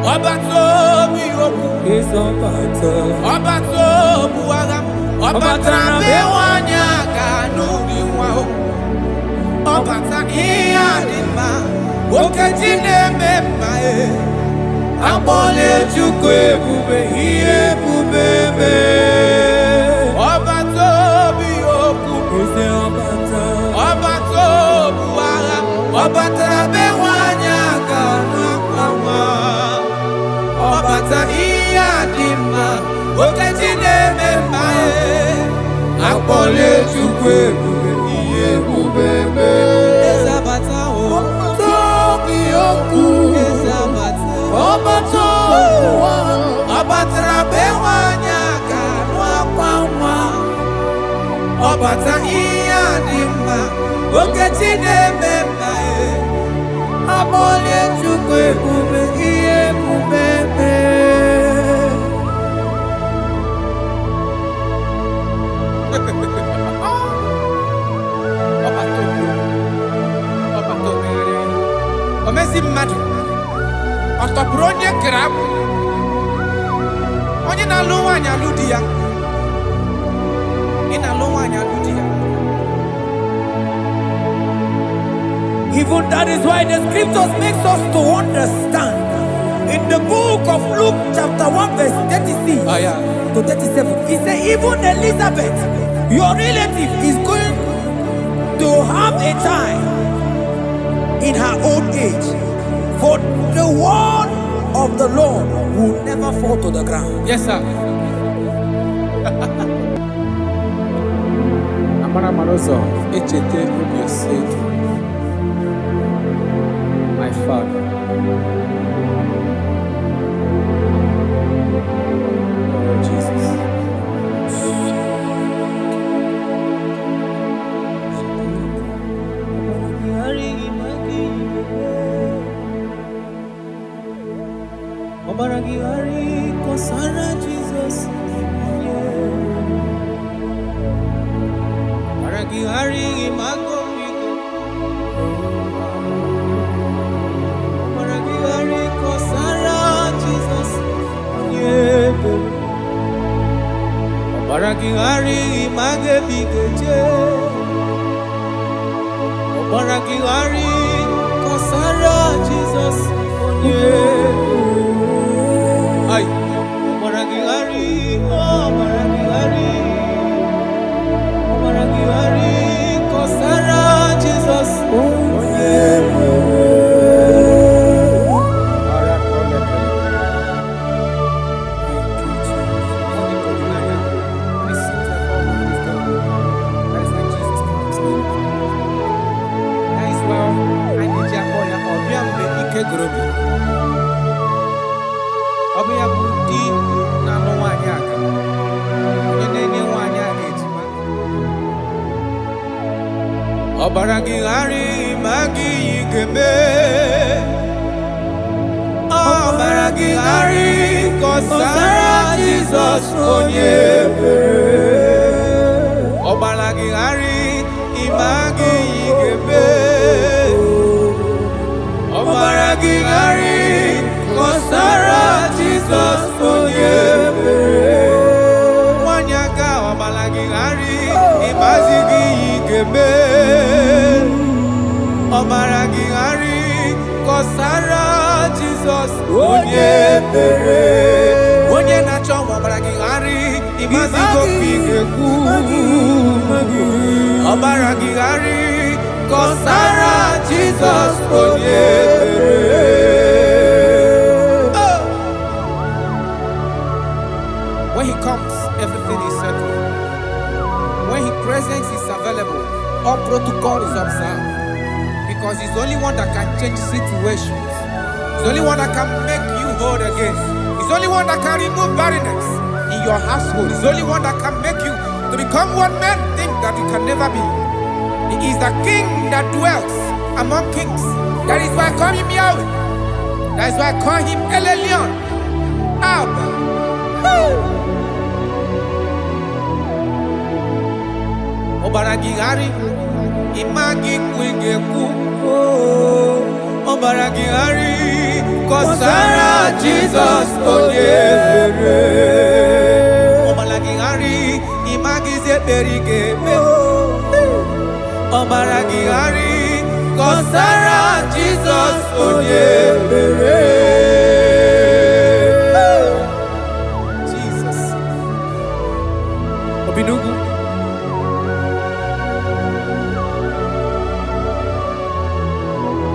Obato biyoku is obato. Obato buagam Obata bewanya kanu biwa Obata iya dima Okejine memae Abole chukwe bube iye bubebe Obato biyoku Is obato. Obato buagam Obata bewanya kanu Obata iya dima Okejine memae Akpole chukwe bube iye bubebe Ezabata o Tobi oku Ezabata Obato Obatra bewanya kanwa kwamwa Obata iya dima Okejine memae Akpole chukwe bube iye bubebe Omezi mmadu Otopuru onye grab Onye na-alụ nwaanyị alụ di ya Ị na-alụ nwaanyị alụ di ya Even that is why the scriptures makes us to understand. In the book of Luke chapter 1 verse 36 to 37, he said even Elizabeth, your relative, is going to have a child in her old age. For the word of the Lord will never fall to the ground. Yes, sir. Amara Marozo, Echete Rubio said, my father. Oh, Jesus. Obaragihari kosara Jesus. Obaragihari imago migo. Obaragihari kosara Jesus. Obaragihari image bigeje. Obaragihari kosara Jesus. Ay, Obaragihari, Obaragihari, Obaragihari, Kosara Jesus. Obiya budi na no nwanyị aka. Onye na-enye nwanyị aka ejima. Obaragihari magi igeme. Obaragihari kosara Jesus onye ebere. Obaragihari imagi igeme. Obaragihari kosara Jesus onye ebere. Nwanyaka Obaragihari imazigi igeme. Obaragihari kosara Jesus onye ebere. Onye na-achọ Obaragihari imazigo igekwu. Obaragihari kosara Jesus onye ebere. When he comes, everything is settled. When his presence is available, all protocol is observed. Because he's the only one that can change situations. He's the only one that can make you whole again. He's the only one that can remove barrenness in your household. He's the only one that can make you to become what men think that you can never be. He is the king that dwells among kings. That is why I call him Yahweh. That is why I call him El Elyon. Abba. Obaragihari imagi kwingeku. Obaragihari kọsara Jizọs onye mere. Ọbara gị ghara ịmagize ekpere ga-eme. Ọbara gị ghara kọsara Jizọs onye mere. Jesus. Obinugu.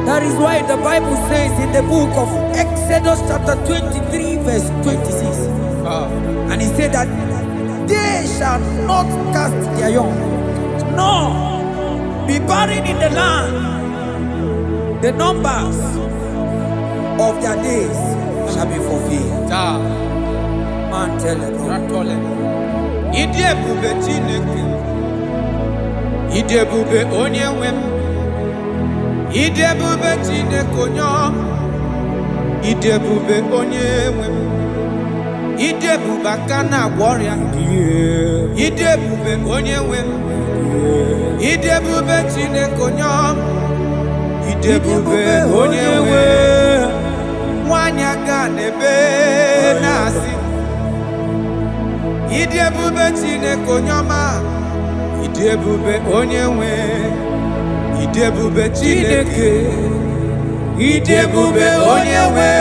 That is why the Bible says in the book of Exodus chapter 23 verse 26. And he said that they shall not cast their young, nor be barren in the land. The numbers of their days shall be fulfilled. Man tell them. Idebube Chineke, idebube onye nwe m, idebube Chineke onye ọma, idebube onye nwe m, idebube aka na-agwọ ọrịa, idebube onye nwe m, idebube Chineke onye ọma, idebube onye nwe m, nwanyị aka n'ebe na-asị. Idebube Chineke onye ọma, idebube onye nwe, idebube Chineke, idebube onye nwe,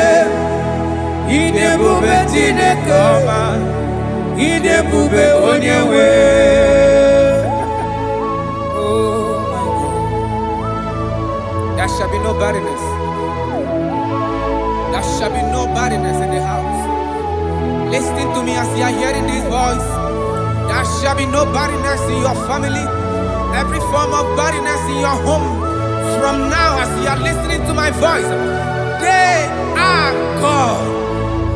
idebube Chineke ọma, idebube onye nwe. Oh my God. There shall be no barrenness. There shall be no barrenness in the house. Listen to me as you are hearing this voice. There shall be no barrenness in your family. Every form of barrenness in your home. From now, as you are listening to my voice, they are gone.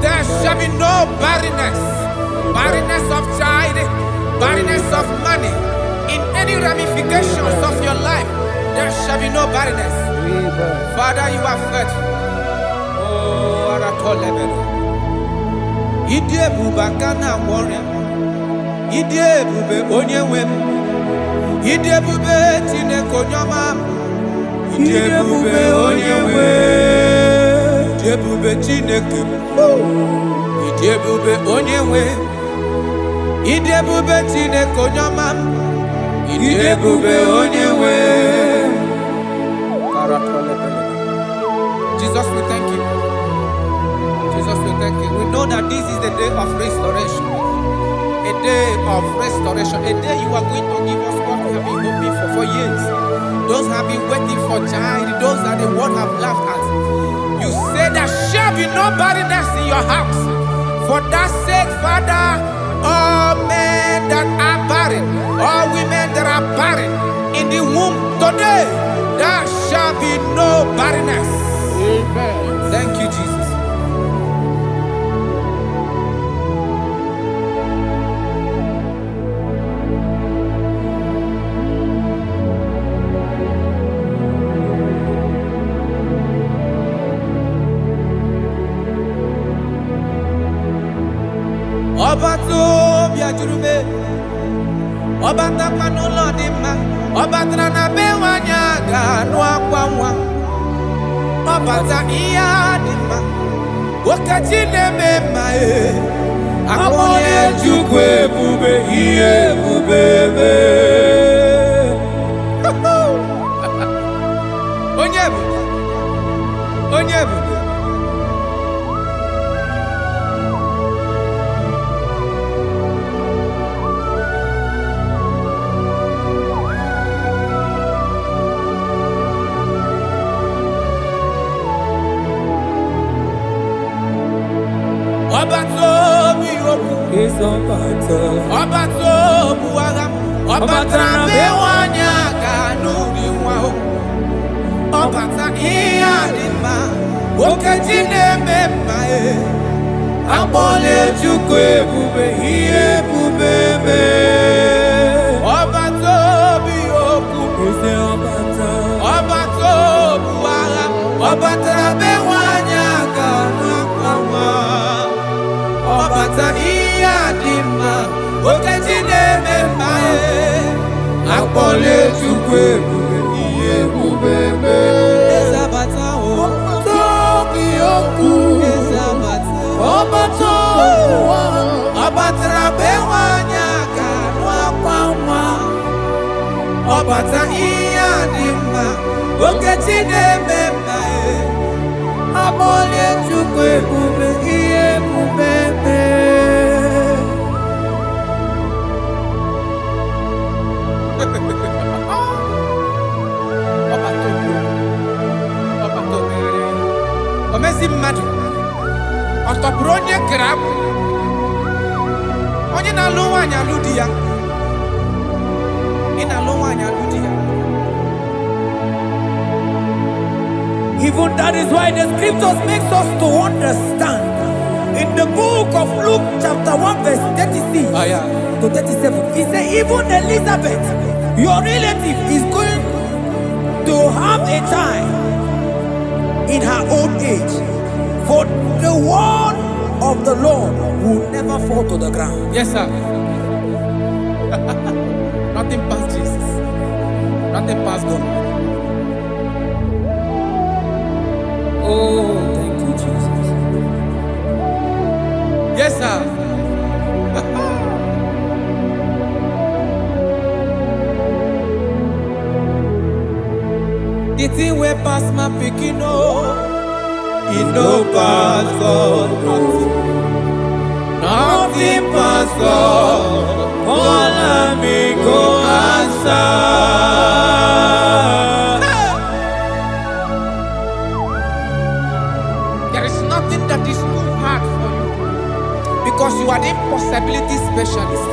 There shall be no barrenness. Barrenness of child, barrenness of money. In any ramifications of your life, there shall be no barrenness. Father, you are faithful. Oh, Aratolebele. Idebube aka na-agwọ ọrịa, idebube onye nwe m, idebube Chineke onye ọma, idebube onye nwe, idebube Chineke, idebube onye nwe, idebube Chineke onye ọma, idebube onye nwe. Jesus, we thank you. Jesus, we thank you. We know that this is the day of restoration. A day of restoration. A day you are going to give us what we have been hoping for years. Those have been waiting for child. Those that the world have laughed at. You say there shall be no barrenness in your house. For that sake, Father, all men that are barren, all women that are barren in the womb today, there shall be no barrenness. Amen. Thank you, Jesus. Ọba tó bịajuru me, ọba takwa n'ụlọ dị mma, ọba tara na be nwanyị aga anụ akwa nwa, ọba ta ihe dị mma, okechi na-eme mma akpọnye Chukwu ebube ihe ebube eme. Onye ebube, onye ebube. Ọba tó bí okwu, ọba tó bụ agha, ọba tara be nwanyị aga n'ụdị nwa o, ọba ta ihe dị mma, okechi na-eme mma akpọla Chukwu ebube ihe ebube eme. Ọba tó bí okwu, ọba tó bụ agha, ọba tara be nwanyị aga n'akwa nwa, ọba ta ihe dị mma, okechi na-eme mma akpọla Chukwu ebube ihe ebube eme. Ezabata o, tó bí okwu. bata iya dimma oketi na-ememma amole chukwu ebube ihe ebube omezi mmadụ ọtọpụrụ onye kere akụ onye na-alụ nwaanyị alụ di ya ị na-alụ nwaanyị alụ di ya. Even that is why the scriptures makes us to understand in the book of Luke chapter 1 verse 36 to 37 he said even Elizabeth your relative is going to have a child in her old age, for the word of the Lord will never fall to the ground. Yes, sir. Nothing past Jesus. Nothing past God. Oh, thank you, Jesus. Yes, sir. The thing way pass my picking, it no pass God. Nothing pass God. All me go answer. There is nothing that is too hard for you because you are the impossibility specialist.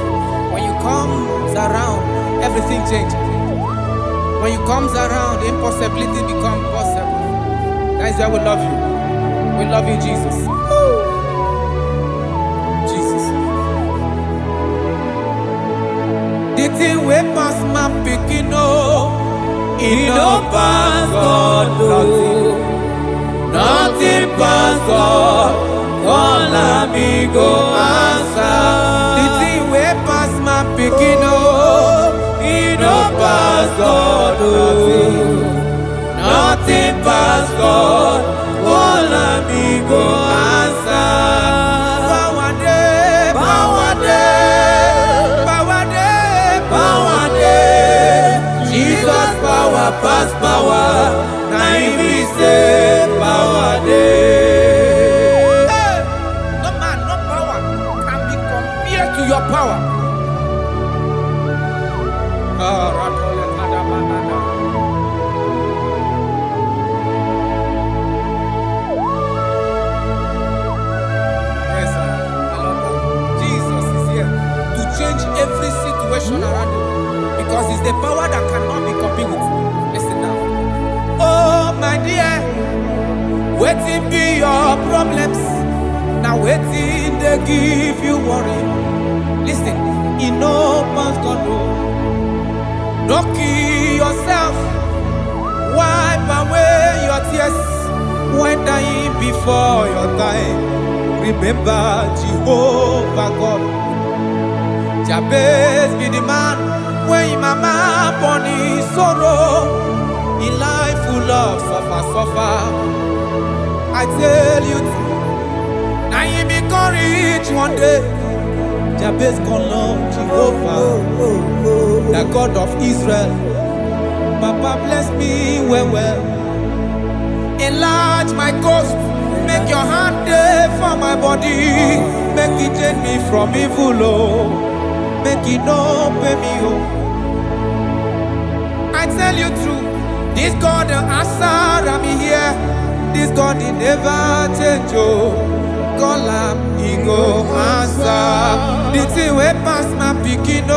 When you come around, everything changes. When you comes around, impossibility becomes possible. That is why we love you. We love you, Jesus. Jesus. The thing way pass my picking, it no pass God. Nothing pass God. All amigo answer. The thing way pass my picking, it no pass God. Nothing pass God. All amigo answer. Bawade, bawade, bawade, bawade. Jesus power pass power. Now he say bawade. No man, no power can be compared to your power. Every situation around you because it's the power that cannot be copied with. Listen now. Oh my dear, waiting be your problems. Now waiting they give you worry. Listen, in no pass God. Don't kill yourself. Wipe away your tears when dying before your time. Remember Jehovah God. Jabez be the man when mama born his sorrow. In life full of suffer. I tell you, now you be courage one day. Jabez gonna love Jehovah, the God of Israel. Papa bless me well. Enlarge my coast, make your hand there for my body. Make it change me from evil, make it no pay me. I tell you true, this God the answer I'm here. This God he never change. Call him, he go answer. The thing way pass my picking,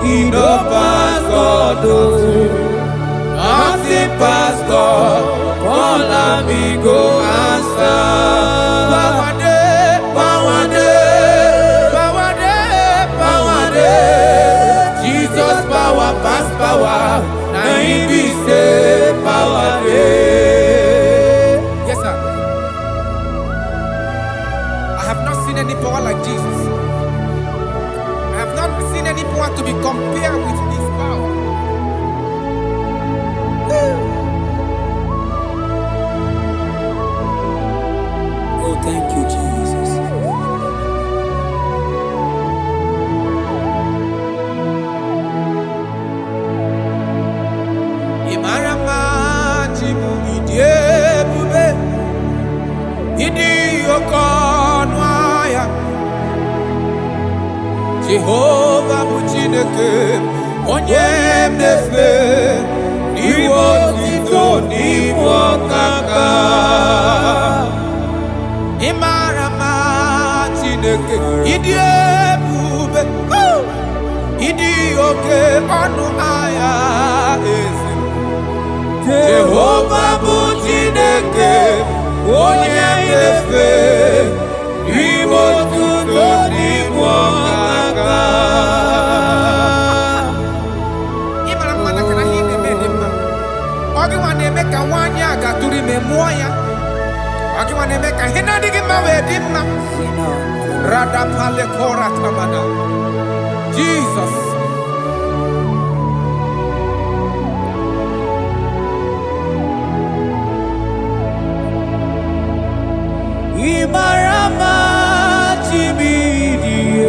he no pass God. Nothing pass God. Call him, he go answer. Jesus power pass power. Now he be say power day. Yes, sir. I have not seen any power like Jesus. I have not seen any power to be compared with this power. Oh, thank you, Jesus. Idi okonwaya Jehovah bụ Chineke onye mnefe n'iwe otito n'iwe ọkaka ịmara mma Chineke ịdị ebube ịdị oke ọnụ ahịa eze Jehovah bụ Chineke onye mnefe n'iwe otito n'iwe ọkaka ịmara mma na kana ihe na-eme dị mma ọ gị nwa na-eme ka nwaanyị a gatụrụ ime mụọ ya ọ gị nwa na-eme ka ihe na-adịghị mma wee dị mma radapalekora tamana Jesus Imarama Chibidiebu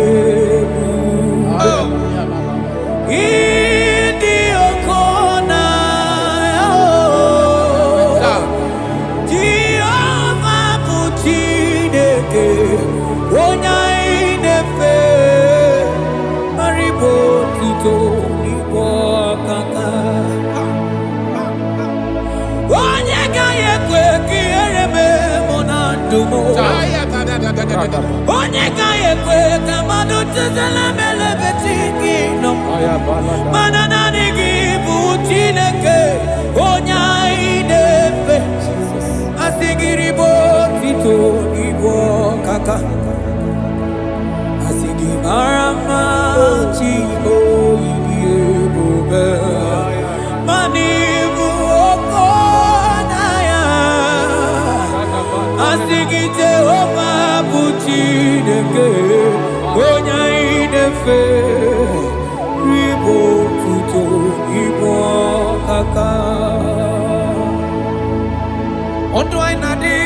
Idi Okona Jehovah bụ Chineke onye inefe maribo tito n'igwe ọkaka onye gaghị ekwe ka ihere mee mụ na ndụ m onye gaghị ekwe ka mmadụ tụzala melebeti gị nọ mana naanị gị bụ Chineke onye anyị na-efe asị gị ribo tito n'igwe ọkaka asị gị mara mma chi oyiyi ebube mana ibu oko na ya asị gị Jehovah bụ Chineke onye anyị na-efe ribo tuto n'igwe ọkaka ọdụ anyị na-adị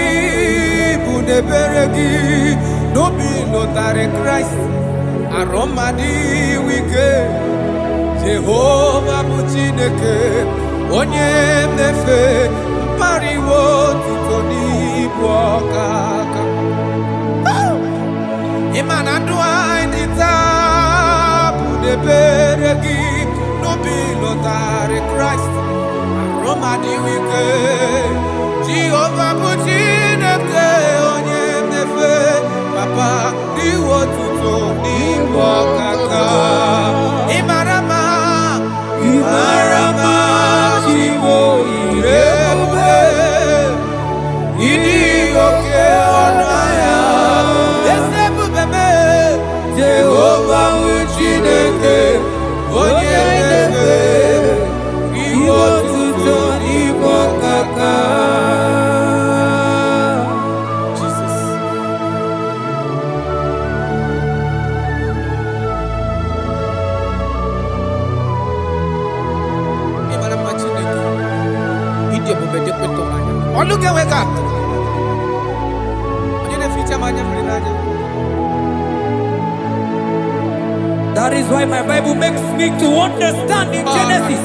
bụ n'ebere gị n'obi lụtarị Kraịst arụ mmadụ ike Jehovah bụ Chineke onye mmefe mpariwo tuto n'ibu ọkaka ịma na ndụ anyị dị taa bụ n'ebere gị n'obi lụtarị Kraịst arụ mmadụ ike Jehovah bụ Chineke onye mmefe papa n'iwe tuto n'ibu ọkaka ịmara mma Chiwo ebube ịdị oke ọnụ ahịa eze ebube mee Jehovah bụ Chineke onye mmefe n'iwe tuto n'ibu ọkaka Look at wake up. That is why my Bible makes me to understand in Genesis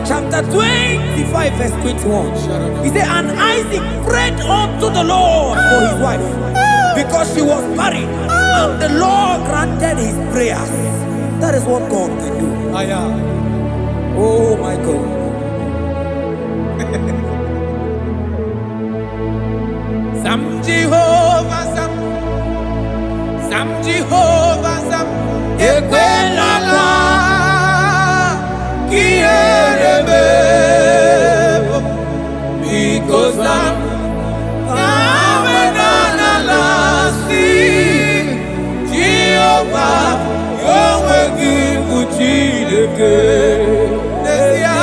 chapter 25 verse 21. He said, and Isaac prayed unto the Lord for his wife because she was barren, and the Lord granted his prayers. That is what God can do. Oh my God. Sam Jehovah Sam Ekwelala Kierebe because Sam Amenalasi Jehovah Yahweh Gibu Chineke Nesia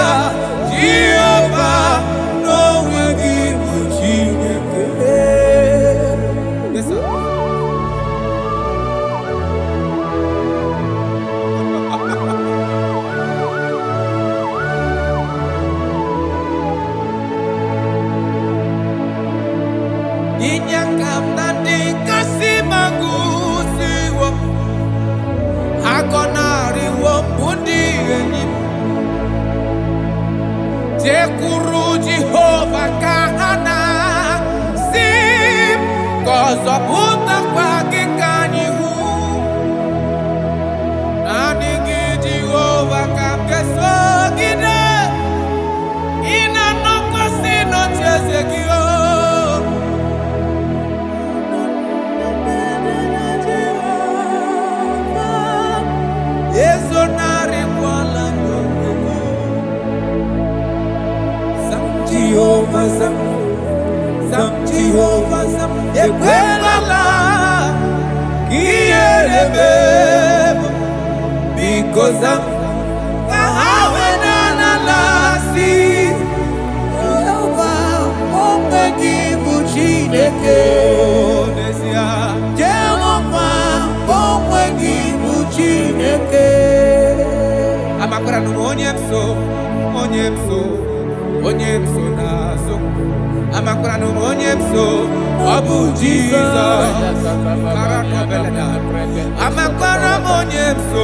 Jehovah Yahweh Gibu Chineke. Yes, sir. nzọpụta kwa gị ka anyị hụ. Naanị gị Jehova ka m ga-esogide. Ị na-anọkwasị n'ocheeze gị o. Ezonarịkwala n'onwe gị. Zam Jehova zam. Zam Jehova zam. Ekwela ka ihere mee m. Biko zam ka ha weda n'ala si. Jehova onwe gị bụ Chineke. N'ezie Jehova onwe gị bụ Chineke. Amakwara m onye m so, onye m so, onye m so n'azụ. Amakwara m onye m so, ọ bụ Jizọs. Amakwara m onye m so,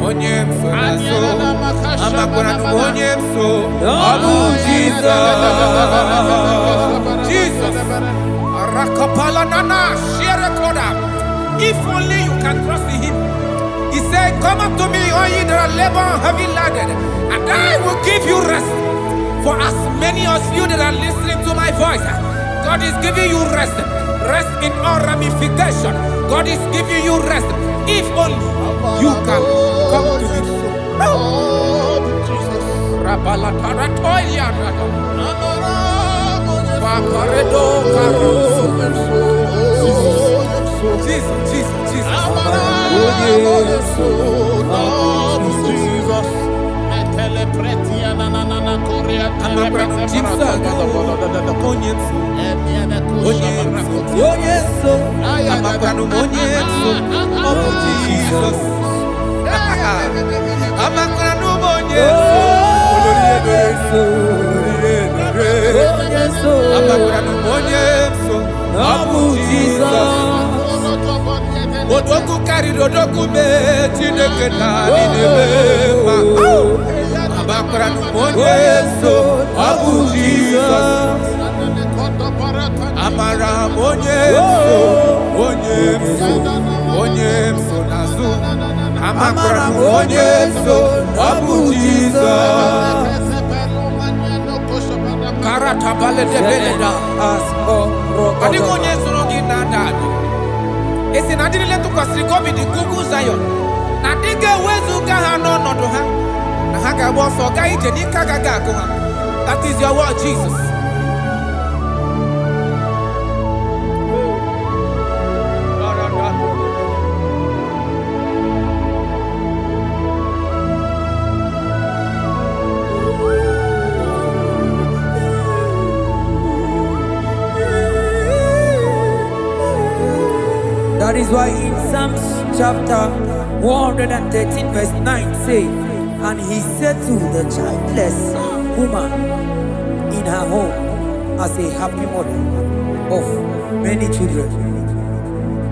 onye m so n'azụ. Amakwara m onye m so, ọ bụ Jizọs. Jesus. Rakapala nana, share koda. If only you can trust in Him. He said, come unto me, all ye that are labor and heavy laden, and I will give you rest. For as many of you that are listening to my voice, God is giving you rest. Rest in all ramification. God is giving you rest. If only you can come to Him. Jesus, Jesus, Jesus. Odoku carried Odoku me Chineke na ninema. Abakwara n'onye so ọ bụ Jizọs. Amara m onye so, onye so, onye so n'azụ. Amakwara m onye so ọ bụ Jizọs. Karata balede beleda asko. Adịghị onye soro gị na-ada adị. Esi na ndị niile tụkwasịrị gị obi dị ka ugwu Zayọn, na ndị ga-ewezuga ha n'ọnọdụ ha, na ha ga-agba ọsọ gaa ije n'ike agaghị agụ ha. That is your word, Jesus. That is why in Psalms chapter 113 verse 9 say, and he settled the childless woman in her home as a happy mother of many children.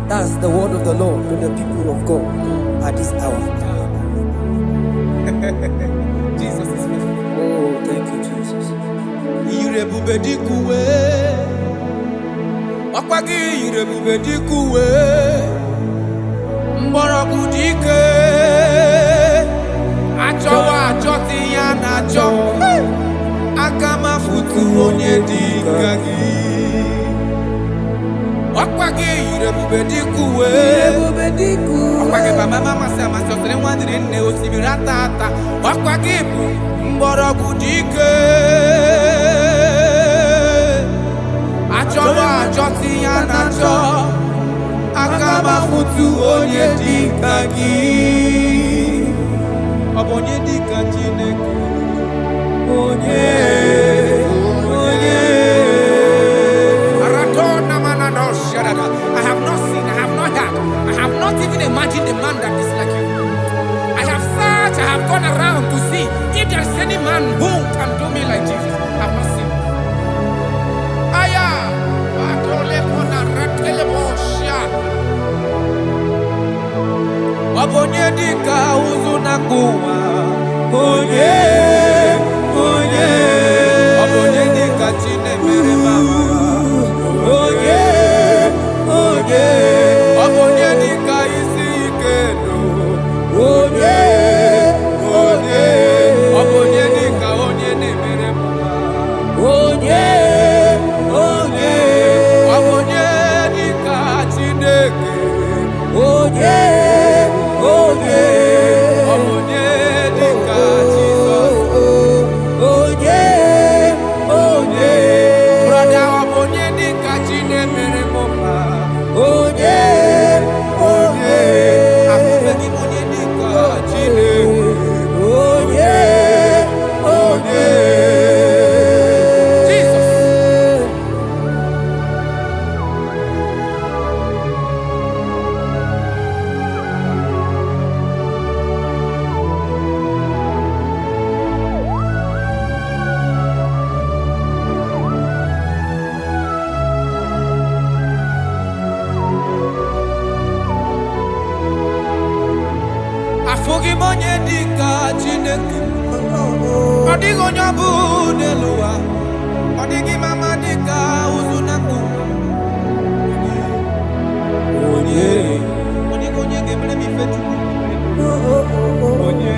That's the word of the Lord to the people of God at this hour. Jesus is faithful. Oh, thank you, Jesus. Irebube dikuwe. Ọkwagị irebube dikuwe. Mgbọrọgwụ dike. Achọwa achọtị ya na-achọ. Aka m afụtụ onye dịka gị. Ọkwagị irebube dikuwe. Ọkwagị baba mama sị amasị ọsịrị nwa dịrị nne osimiri ata ata. Ọkwagị bụ mgbọrọgwụ dike. Achọwa achọtị ya na-achọ. Aka m afụtụ onye dịka gị. Ọ bụ onye dịka Chineke. Onye. I have not seen, I have not heard, I have not even imagined a man that is like you. I have searched, I have gone around to see if there is any man who can do me like Jesus. I have not seen. Aya, Wabonye dika uzuna kuwa. Onye, onye. Wabonye dika chine mere mama. Onye. Chineke. Odigo nyabu neluwa. Odigi mama dika uzunaku. Onye. Odigo nye gebre mi fetu. Onye.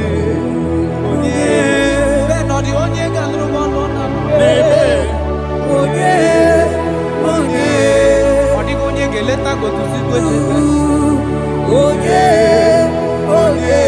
Onye. Beno di onye galru bono na. Onye. Onye. Odigo nye geleta go to see go. Onye. Onye.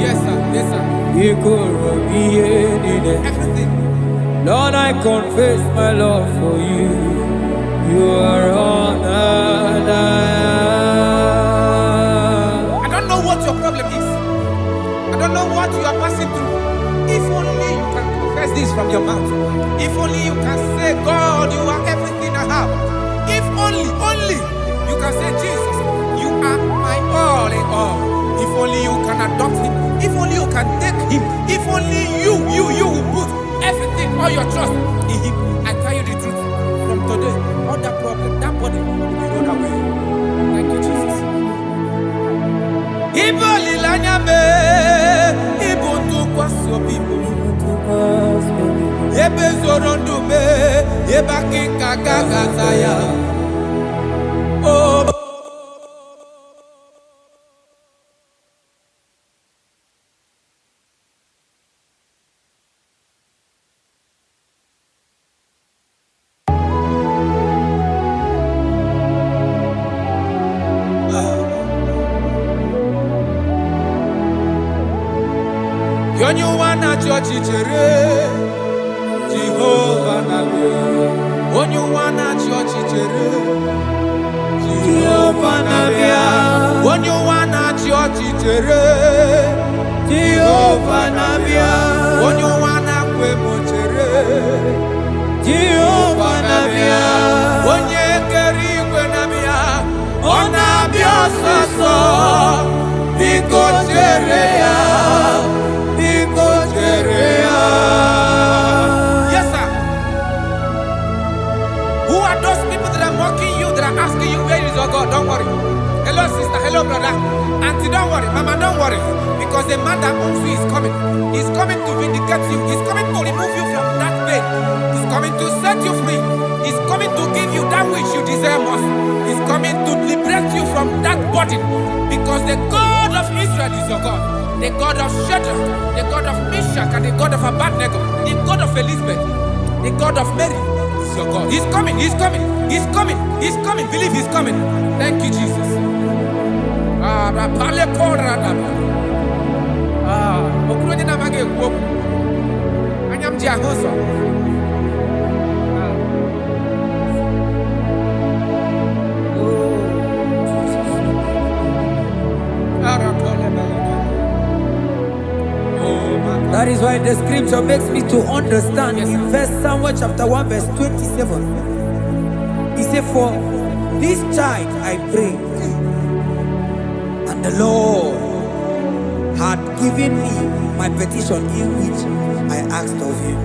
Yes, sir. Yes, sir. Everything. Lord, I confess my love for you. You are all that I don't know what your problem is. I don't know what you are passing through. If only you can confess this from your mouth. If only you can say, God, you are everything I have. If only you can say, Jesus, you are my all in all. If only you can adopt him. If only you can take him. If only you will put everything, all your trust in him. I tell you the truth. From today, all that problem, that body will be rolled away. Thank you, Jesus. Ibo lilanya me, ibo tukwaso bibo. Ebe zorondu me, eba kikagagazaya. Oh. Onye wana chọọchị chere Jehova na-abịa. Onye wana chọọchị chere Jehova na-abịa. Onye wana chọọchị chere Jehova na-abịa. Onye wana kwemo chere Jehova na-abịa. Onye kere igwe na-abịa. Ọ na-abịa ọsọsọ. Biko chere ya. Yes, sir. Who are those people that are mocking you, that are asking you, where is your God? Don't worry. Hello, sister. Hello, brother. Auntie, don't worry. Mama, don't worry. Because the man that owns you is coming. He's coming to vindicate you. He's coming to remove you from that pain. He's coming to set you free. He's coming to give you that which you desire most. He's coming to liberate you from that burden. Because the God of Israel is your God. The God of Shadrach, the God of Meshach, and the God of Abednego, the God of Elizabeth, the God of Mary is your God. He's coming, he's coming, he's coming, he's coming. Believe he's coming. Thank you, Jesus. That is why the scripture makes me to understand. Yes, in 1 Samuel chapter 1 verse 27, he said, for this child I prayed, and the Lord had given me my petition in which I asked of him.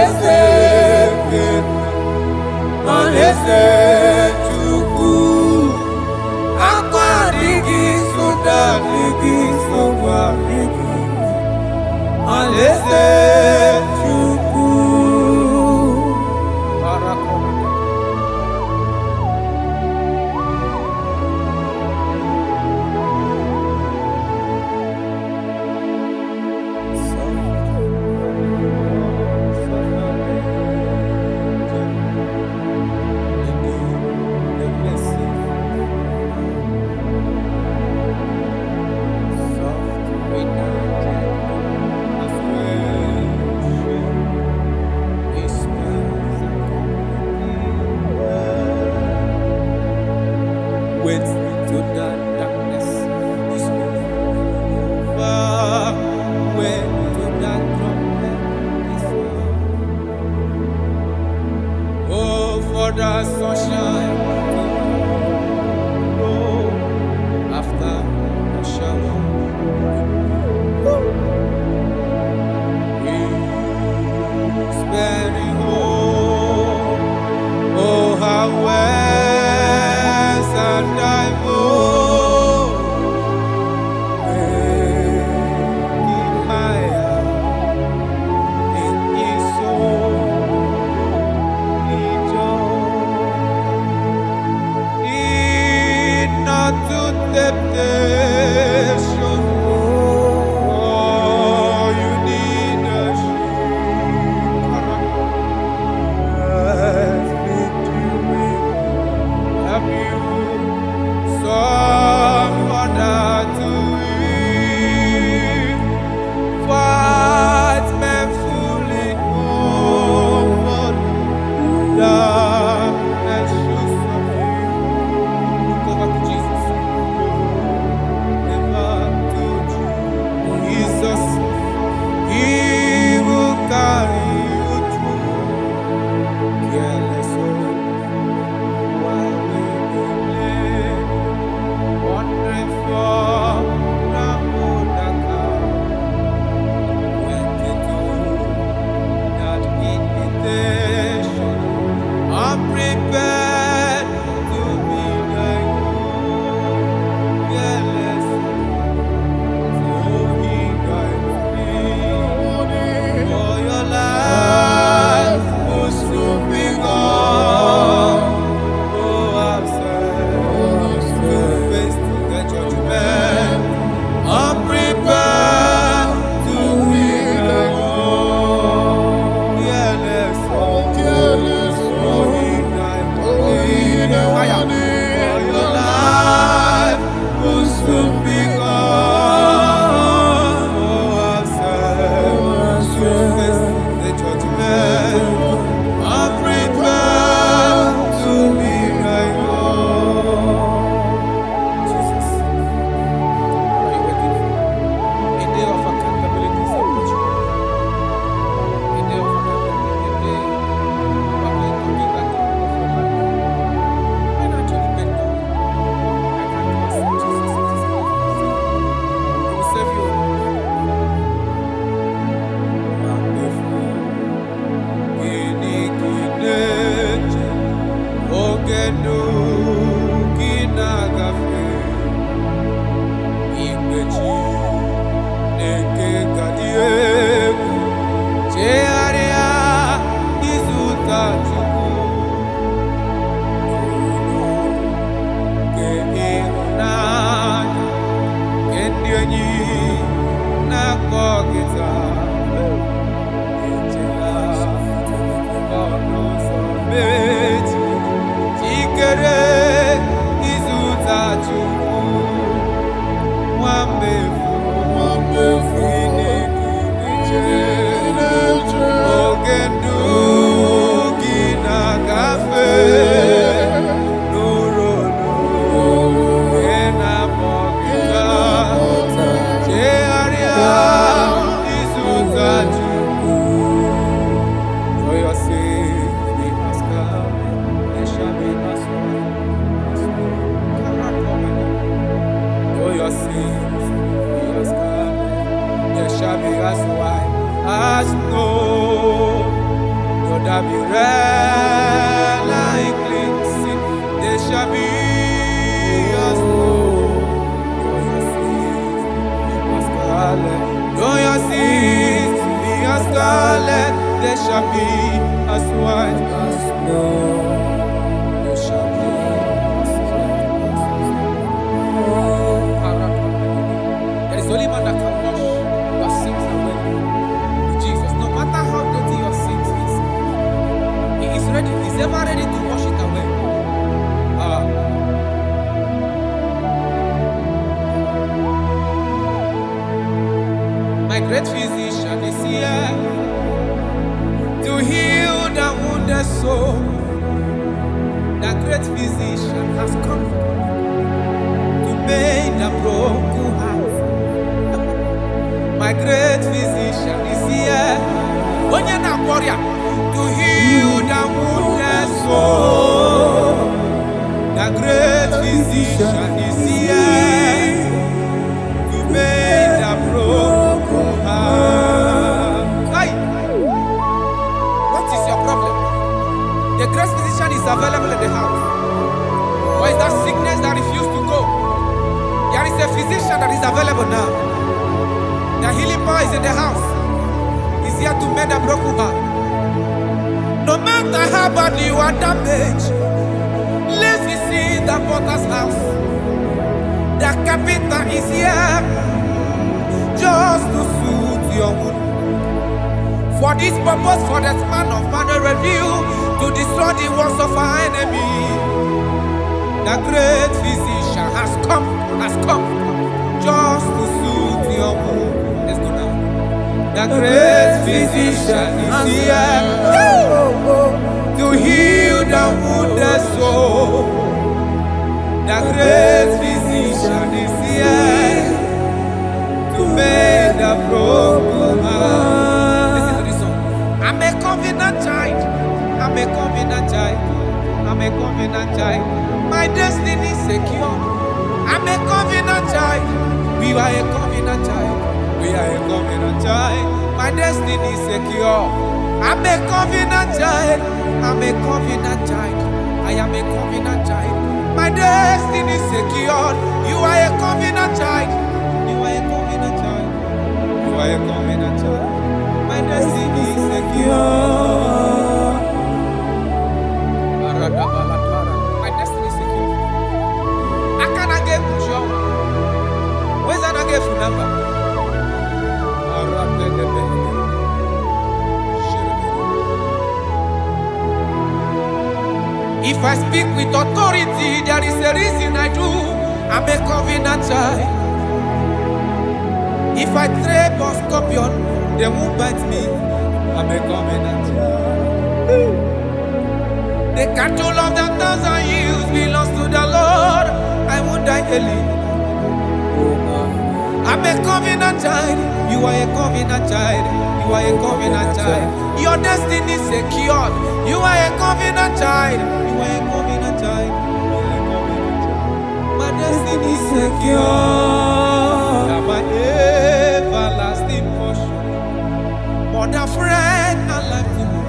Alaeze Alaeze Chukwu Akwa adịghị soda adịghị nsogbu adịghị Alaeze Chukwu the sunshine after the shower. He's very home. Oh, how west and I shall be red like cleansing. They shall be as snow. Though your sins be as scarlet, they shall be as white as snow. They shall be as white as snow. There is only one that can wash your sins away. Jesus, no matter how dirty your sins is, He is ready. He's ever ready to wash it away. My great physician is here to heal the wounded soul. The great physician has come to make the broken heart. My great physician is here, warrior, to heal the wounded soul. The great physician is here to make the broken heart. Hey, what is your problem? The great physician is available in the house. Or is that sickness that refused to go? There is a physician that is available now. The healing power is in the house. He's here to mend a broken heart. No matter how badly you are damaged, let's see the potter's house. The carpenter is here just to soothe your wound. For this purpose, for the span of man review, to destroy the works of our enemy. The great physician has come just to soothe your wound. Let's go now. The great physician is here to heal the wounded soul. The great physician is here to make the broken heart. Listen to this song. I'm a covenant child. I'm a covenant child. I'm a covenant child. My destiny is secure. I'm a covenant child. We are a covenant child. We are a covenant child. My destiny is secure. I'm a covenant child. I'm a covenant child. I am a covenant child. My destiny is secured. You are a covenant child. You are a covenant child. You are a covenant child. My destiny is secure. My destiny is secure. I cannot get you. Where's that I get your number? If I speak with authority, there is a reason I do. I'm a covenant child. If I trap a scorpion, they won't bite me. I'm a covenant child. The cattle of the 1,000 years belongs to the Lord. I won't die early. I'm a covenant child. You are a covenant child. You are a covenant child. Your destiny is secured. You are a covenant child. You are a covenant child. My destiny is secure. I'm my everlasting portion. More than friend and life to me.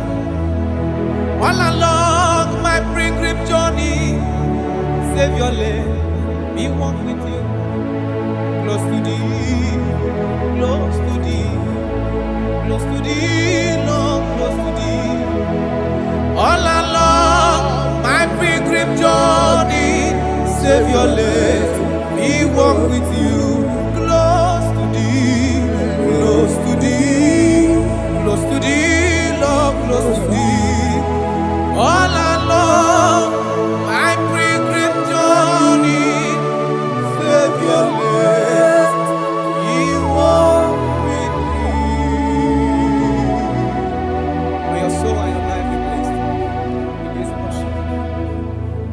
All along my pilgrim journey, Savior, let me walk with you. Close to thee, close to thee, close to thee, Lord, close to thee. All along my pilgrim journey, Savior, let me walk with you. Close to thee, close to thee, close to thee, Lord, close to thee. All along my pilgrim journey, Savior, let me walk with you. May your soul and your life be blessed in this worship.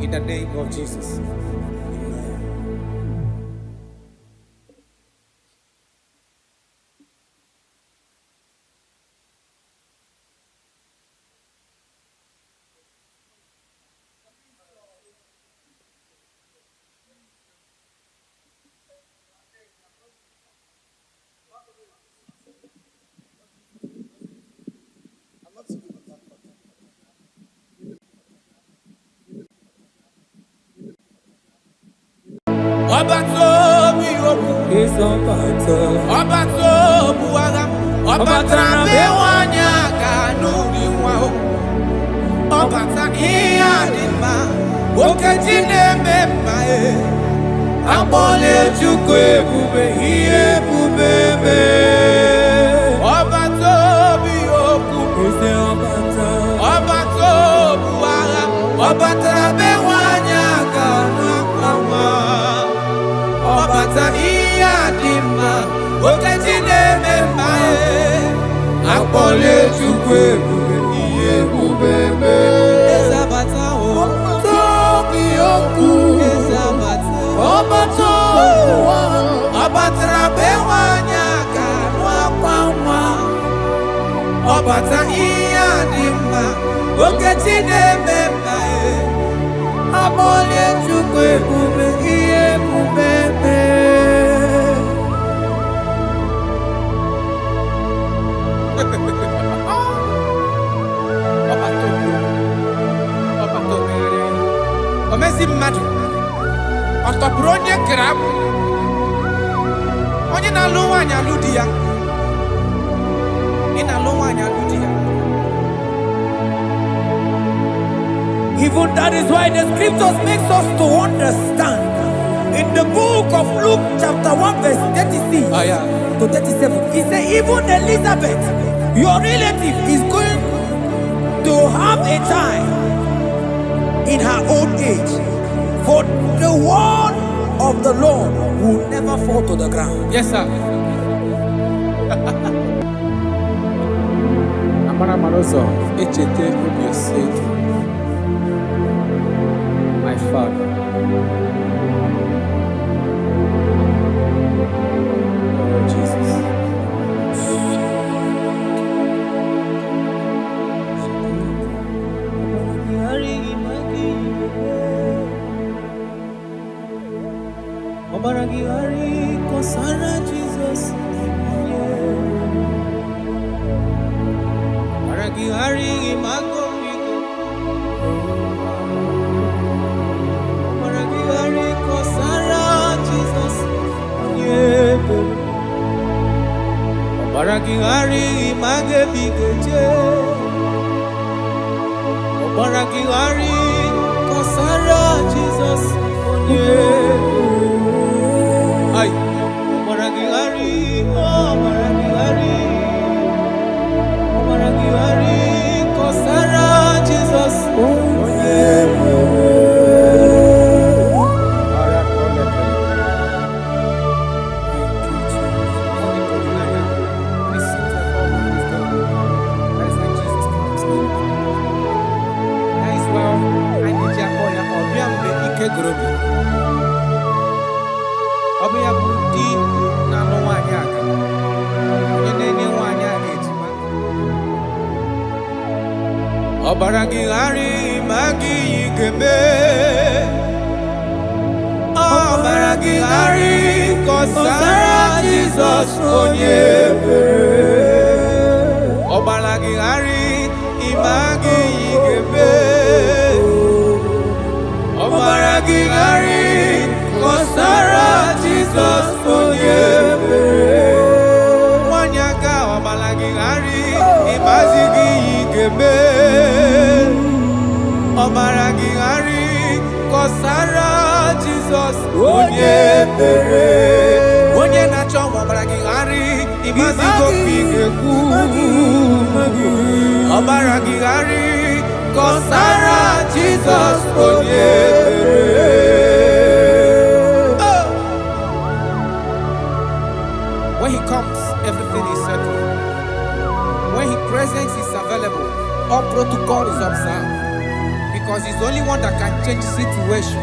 In the name of Jesus. Ọbatobi okwu. Ọbatobu agha. Ọbatara be nwanyị aka n'ụdị nwa o. Ọbata ihe dị mma. Okechi na-eme mma e. Akpọla Chukwu ebube ihe ebube mee. Ọbatobi okwu. Ọbatobu agha. Ọbatara be nwanyị aka n'akwa nwa. Ọbata ihe dị mma. Okechi na-eme mma e. Akpọla Chukwu ebube ihe ebube mee. Ezabata o. Ọbatobi okwu. Ezabata. Ọbatara be nwanyị aka n'akwa nwa. Ọbata ihe dị mma. Okechi na-eme mma e. Akpọla Chukwu ebube ihe ebube mee. Omezi mmadụ ọtọpụrụ onye kere agbụ. Onye na-alụ nwaanyị alụ di ya. Ị na-alụ nwaanyị alụ di ya. Even that is why the scriptures makes us to understand. In the book of Luke chapter 1 verse 36 to 37, it says even Elizabeth, your relative, is going to have a child in her old age. For the word of the Lord will never fall to the ground. Yes, sir. Amara Marozo, Echete Obioseki. My father. Oh, Jesus. Obaragihari kosara Jesus. Obaragihari imago migo. Obaragihari kosara Jesus. Obaragihari image bigeje. Obaragihari kosara Jesus. Ay, Obaragihari, Obaragihari, Obaragihari, kosara Jesus. Ọbịa bụ di na-alụ nwaanyị aka. Onye na-enye nwaanyị aka ejima. Ọbaragihari ma gị ga-eme. Ọbaragihari kọsara Jizọs onye ebere. Ọbaragihari ma gị ga-eme. Ọbaragihari kọsara Jizọs onye ebere. Nwanyị aka ọbaragihari ịmazi gị ga-eme. Ọbaragihari kọsara Jizọs onye ebere. Onye na-achọ ọbaragihari ịmazi gị ga-ekwu. Ọbaragihari kọsara Jizọs onye ebere. When he comes, everything is settled. When his presence is available, all protocol is observed. Because he's the only one that can change situations.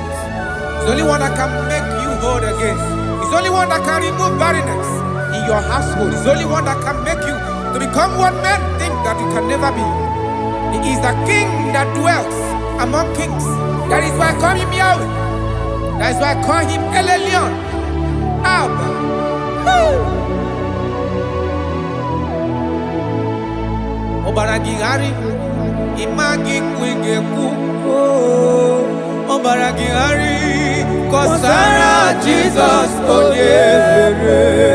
He's the only one that can make you whole again. He's the only one that can remove barrenness in your household. He's the only one that can make you to become what men think that you can never be. He is the king that dwells among kings. That is why I call him Yahweh. That is why I call him El Elyon. Abba. Obaragihari imagi kwege ku. Obaragihari kọsara Jizọs onye mere.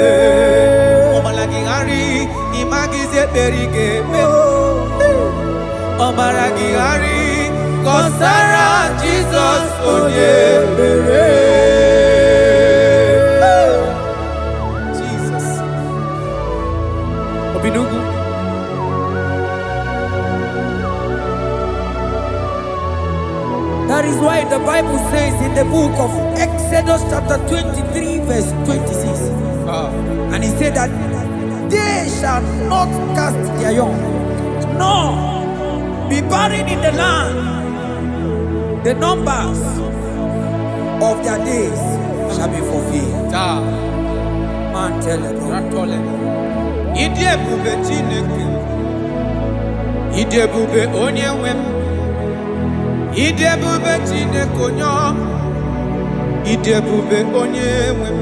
Ọmara gị ghara ịmagizi ekpere ị ga-eme. Ọmara gị ghara kọsara Jizọs onye mere. Jesus. Obinugu. That is why the Bible says in the book of Exodus chapter 23 verse 26. And he said that they shall not cast their young, nor be barren in the land. The numbers of their days shall be fulfilled. Man tell them. Ide bube Chineke. Ide bube onye nwe m. Ide bube Chineke onye ọma. Ide bube onye nwe m.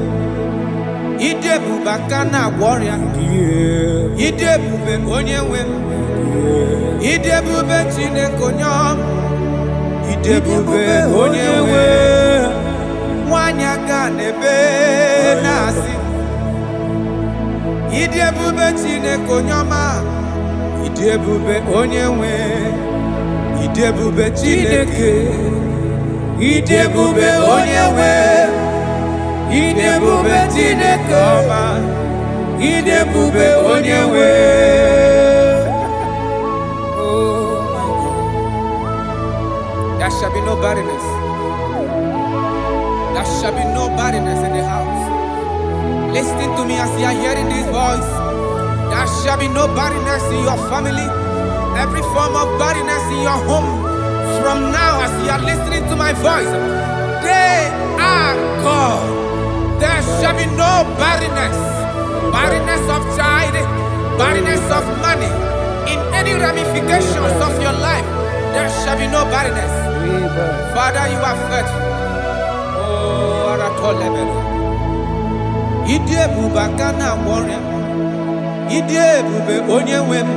Ide bube aka na-agwọ ọrịa. Ide bube onye nwe m. Ide bube Chineke onye ọma. Ide bube onye nwe nwanyị aka n'ebe na-asị. Ide bube Chineke onye ọma. Ide bube onye nwe. Ide bube Chineke. Ide bube onye nwe. Ide bube Chineke ọma. Ide bube onye nwe. There shall be no barrenness. There shall be no barrenness in the house. Listen to me as you are hearing this voice. There shall be no barrenness in your family. Every form of barrenness in your home. From now as you are listening to my voice, they are gone. There shall be no barrenness. Barrenness of child, barrenness of money. In any ramifications of your life, there shall be no barrenness. Father, you are faithful. Oh, Aratolebele. Ide bube kana warrior. Ide bube onye wem.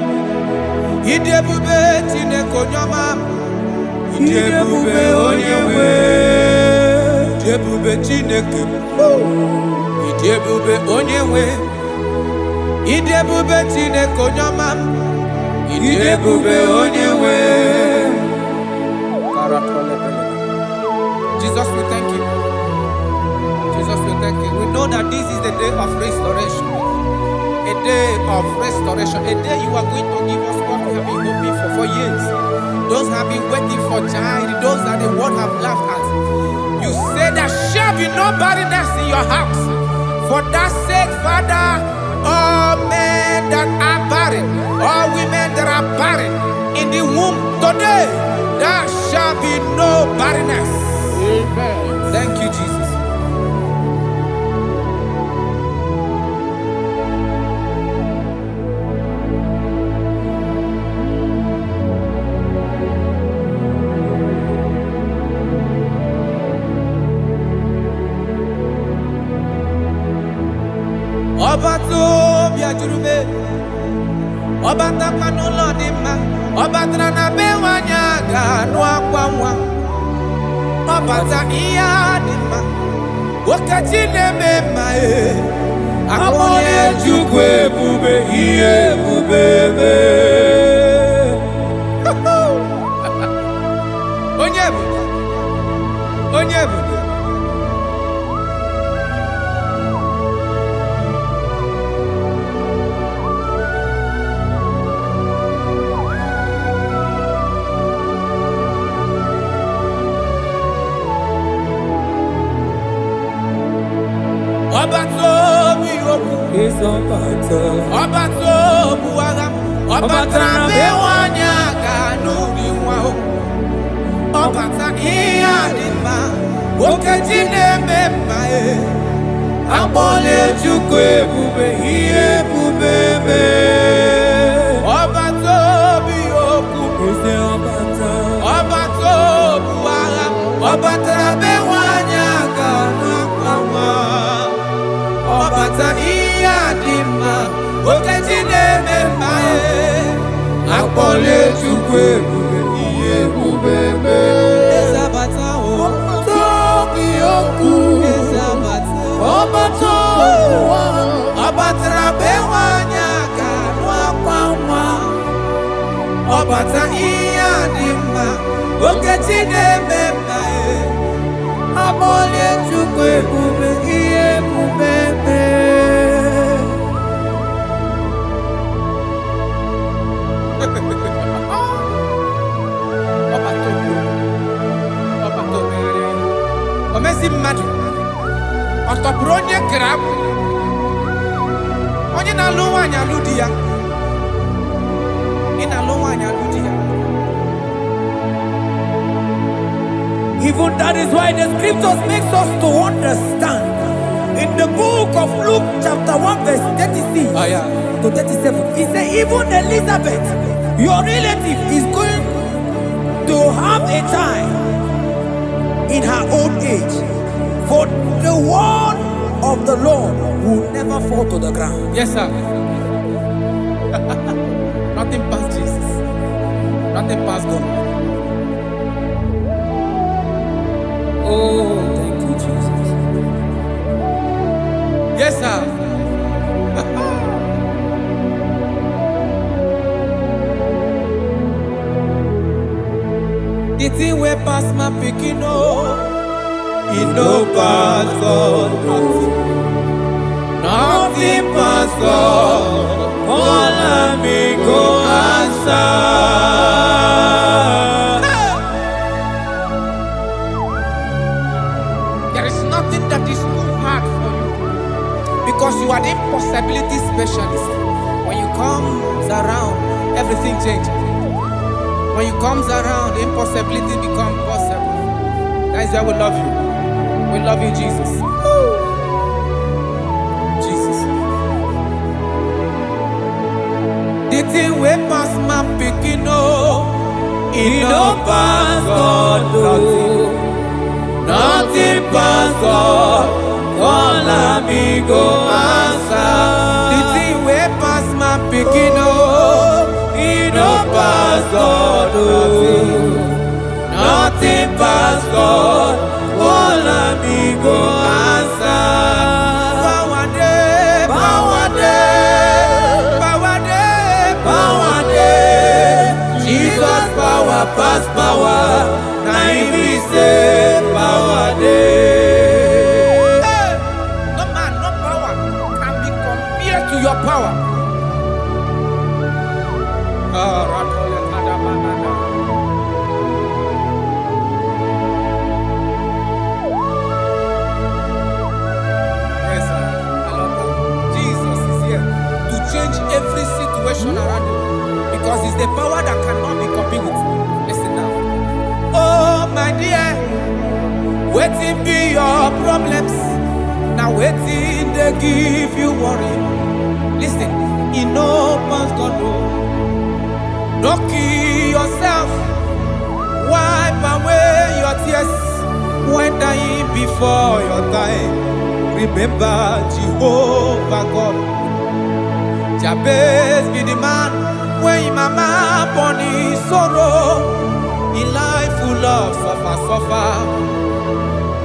Ide bube Chineke onye ọma. Ide bube onye wem. Ide bube Chineke. Ide bube onye wem. Ide bube Chineke onye ọma. Ide bube onye wem. Jesus, we thank you. Jesus, we thank you. We know that this is the day of restoration. A day of restoration. A day you are going to give us what we have been hoping for years. Those have been waiting for child. Those that the world have laughed at. You say there shall be no barrenness in your house. For that sake, Father, all men that are barren, all women that are barren in the womb today, there shall be no barrenness. Amen. Thank you, Jesus. Ọba tó bí ajurube, ọba takpanu lọ́ọ̀dì mma, ọba tara na be nwanyị aga anụ akwa nwa, ọba ta ihe adị mma, okechi na-eme mma akpọnye Chukwu ebube ihe ebube eme. Onye ebube, onye ebube. Ọba tó bí okú, ọba tó bu agha, ọba tara be nwanyị aga n'obi nwa o, ọba ta ihe adị mma, okechi na-eme mma akpọla Chukwu ebube ihe ebube eme. Ọba tó bí okú, ọba tó bu agha, ọba tara be nwanyị aga n'akwa nwa. Ọbata ihe adị mma, okechi na-eme mma akpọla Chukwu ebube ihe ebube eme. Eze abata o, tobi okwu. Nwata iya dimma okechine memba abole chukwu ebube ihe ebube omezi mmadụ ọtọpụrụ onye kere akwụ onye na-alụ nwaanyị alụ di ya ị na-alụ nwaanyị alụ di ya. Even that is why the scriptures makes us to understand in the book of Luke chapter 1 verse 36 to 37 it says even Elizabeth your relative is going to have a child in her old age, for the word of the Lord will never fall to the ground. Yes, sir. Nothing past Jesus. Nothing past God. Oh, thank you, Jesus. Yes, sir. The thing way past my picking it no pass God. Nothing pass God. All of me go answer. There is nothing that is too hard for you because you are the impossibility specialist. When you come around, everything changes. When you comes around, the impossibility becomes possible. That is why we love you. We love you, Jesus. Jesus. The thing way pass my picking it no pass God. Nothing pass God. All of me go answer. The thing way pass my picking it no pass God. Nothing pass God. All of me go answer. Power day, power day, power day, power day. Jesus power pass power. Now he say power day. Hey, no man, no power can be compared to your power. Yes, sir. I love that. Jesus is here to change every situation around you because it's the power that cannot be copied with. Listen now. Oh my dear, waiting be your problems. Now waiting they give you worry. Listen, in no pass God no. Don't kill yourself. Wipe away your tears when dying before your time. Remember Jehovah God. Jabez be the man when his mama born his sorrow. In life full of suffer.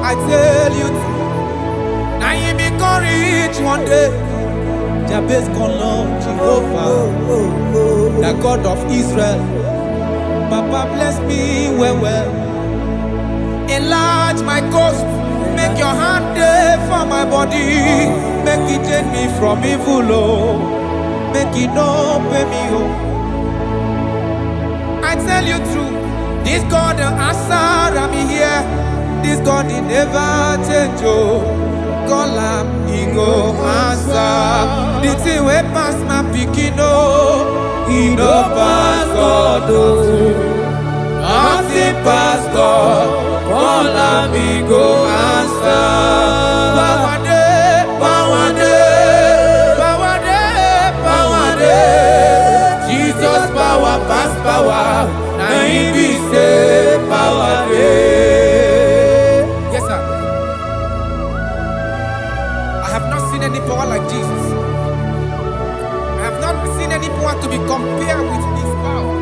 I tell you, now you be rich one day. Jabez call on Jehovah, the God of Israel. Papa bless me well. Enlarge my coast. Make your hand there for my body. Make it change me from evil. Oh. Make it no pay me. Oh. I tell you true. This God the answer I'm here. This God he never change. Oh. Call him, he go answer. The thing way pass my picking. Oh. He no pass God. Oh. Nothing pass God. Call him, he go answer. Power day, power day, power day, power day. Jesus power pass power. Now he be say power day. Yes, sir. I have not seen any power like Jesus. I have not seen any power to be compared with his power.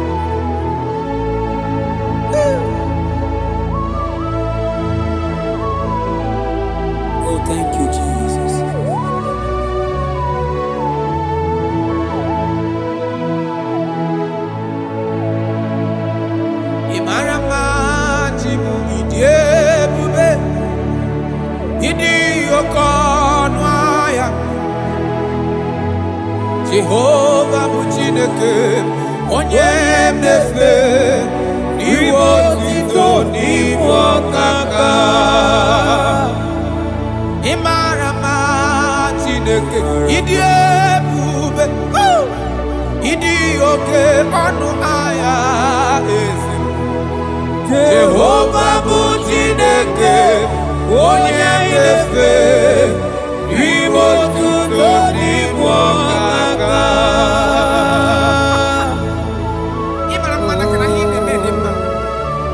Oh, thank you, Jesus. Imarama jimu idiebube idi okonwaya Jehovah bụ Chineke onye mnefe n'iwe otito n'iwe ọkaka Imarama Chineke ịdị ebube ịdị oke ọnụ ahịa eze Jehovah bụ Chineke onye mnefe n'iwe otito n'iwe ọkaka Imarama na kana ihe na-eme dị mma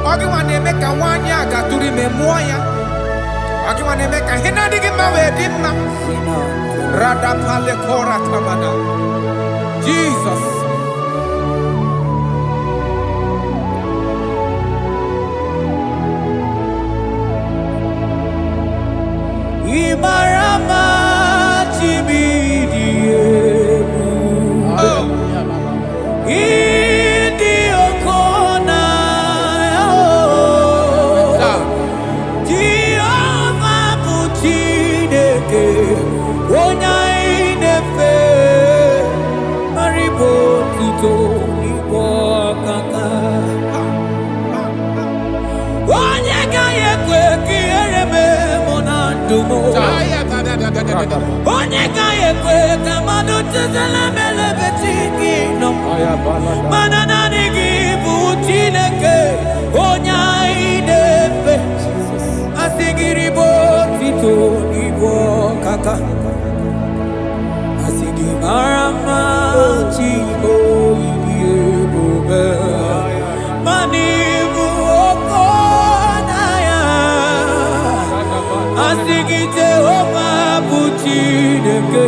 ọ gịnwa na-eme ka nwaanyị a gatụrụ ime mụọ ya ọ gịnwa na-eme ka ihe na-adịghị mma wee dị mma Radapale Kora Tamada Jesus Imarama Chimidiyebu Idi Okona Jehovah bụ Chineke onye inefe maribo tuto n'igbo ọkaka onye gaghị ekwe ka ihere mee mụ na ndụ m onye gaghị ekwe ka mmadụ chezela melebe chi gị nọ mana naanị gị bụ Chineke onye anyị na-efe asị gị ribo tuto n'igbo ọkaka asị gị mara mma Chibo ịdị ebube mana ịbụ oke ọnụahịa asị gị Jehovah bụ Chineke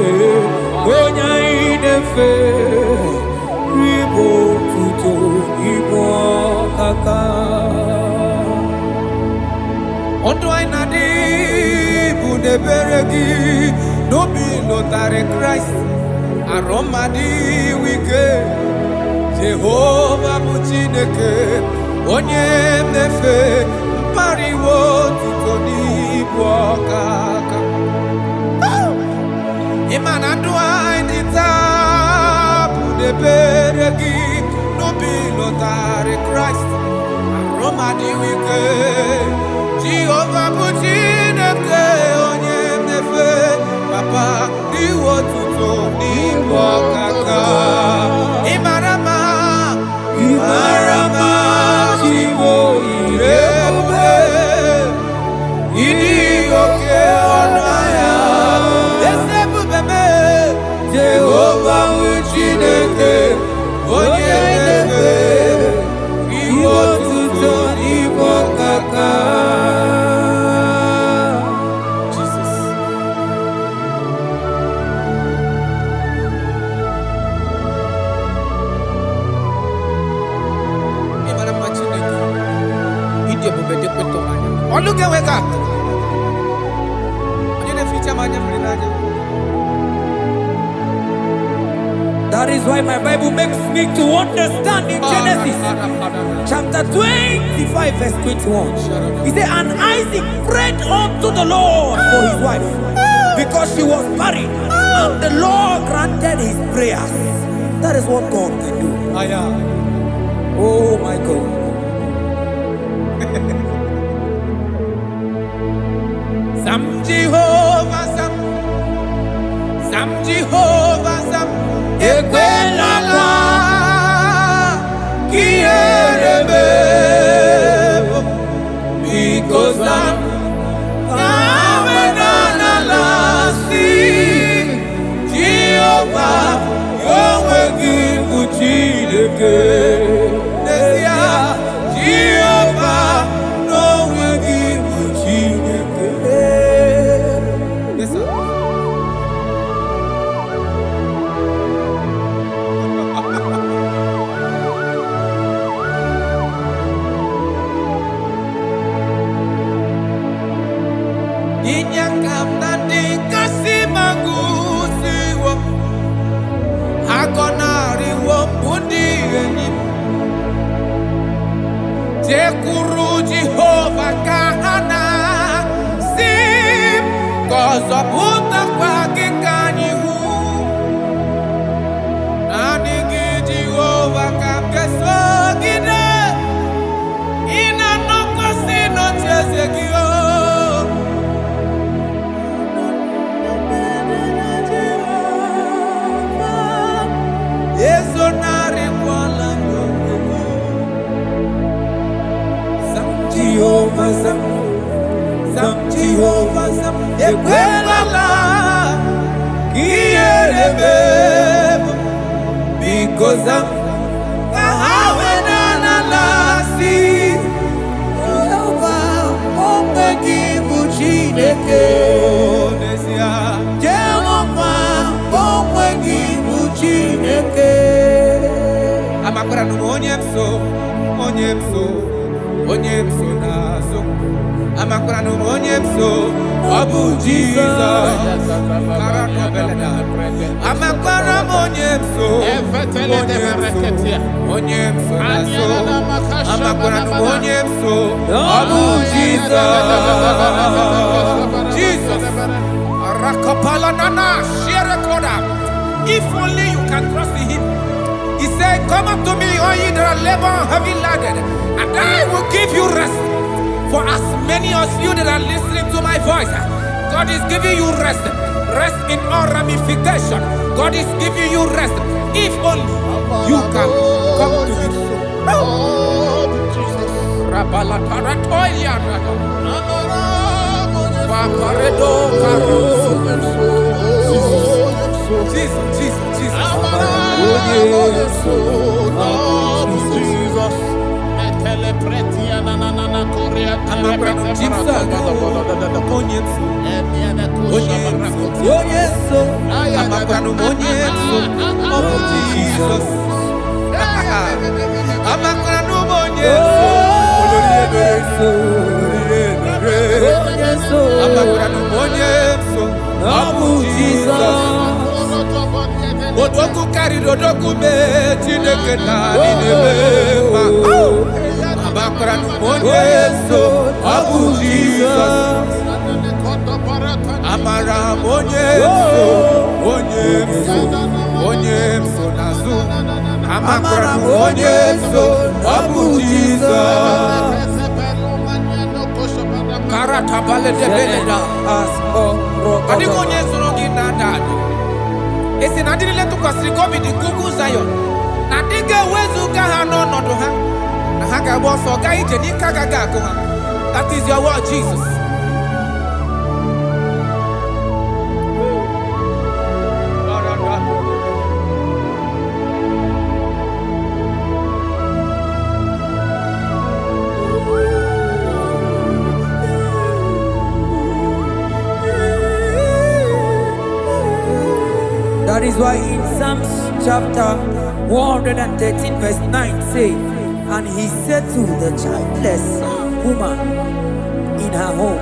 onye anyị na-efe ribo otuto n'igbo ọkaka Ọdụ anyị na-adị bụ n'ebere gị n'obi lụtarị Kraịst arụmadị wike Jehovah bụ Chineke onye mnefe mpariwo otuto n'ibu ọkaka ịma na ndụ anyị dị taa bụ n'ebere gị n'obi lụtarị Kraịst arụmadị wike Jehovah bụ Chineke onye mnefe papa iwe otuto n'ibu ọkaka Imarama Chibo ebube ịdị oke ọnụ ahịa eze ebube mee Jehovah bụ Chineke onye mnefe iwe otuto n'ibu ọkaka Look at wake up. That is why my Bible makes me to understand in Genesis chapter 25 verse 21. He said, and Isaac prayed unto the Lord for his wife because she was barren, and the Lord granted his prayers. That is what God can do. Oh my God. Sam Jehovah Sam Ekwelala Kierebe because I'm Jehovah Yahweh Gibu Chineke Jehovah Yahweh Gibu Chineke. Yes, sir. Jekuru Jehovah Kahana Sim Kozo Puta Kwake Kanyihu Anigi Jehovah Kamkeso Gide Ina Noko Sino Chezekio Ezonari Wala Jehovah Zam, Jehovah Zam, Ekwelala, Kierebe, because Zam, Kahawenana Lasi, Jehovah, Omegi Buchineke, Jehovah, Omegi Buchineke. Amakura no Onyemso, Onyemso. Onyemso nazo amakura no onyemso obu Jesus karano beleda amakura onyemso onyemso nazo amakura no onyemso obu Jesus rakapala nana share koda. If only you can trust in him. He said, come up to me, all ye that are labor and heavy laden, and I will give you rest. For as many of you that are listening to my voice, God is giving you rest. Rest in all ramification. God is giving you rest. If only you can come to him. Jesus. Odoku kari odoku me Chineke na ninebema. Abakra no monyeso Abu Jesus. Amara monyeso nazu. Amara monyeso Abu Jesus. Karata bale de beleda asko. Adi monyeso rogi nadado. Esi na diri letu kwa srikobi di kuku Zion. Na diga wezu kaha no nodo ha. Na haka boso ga ije ni kagaga kuma. That is your word, Jesus. That is why in Psalms chapter 113 verse 9 say, and he said to the childless woman in her home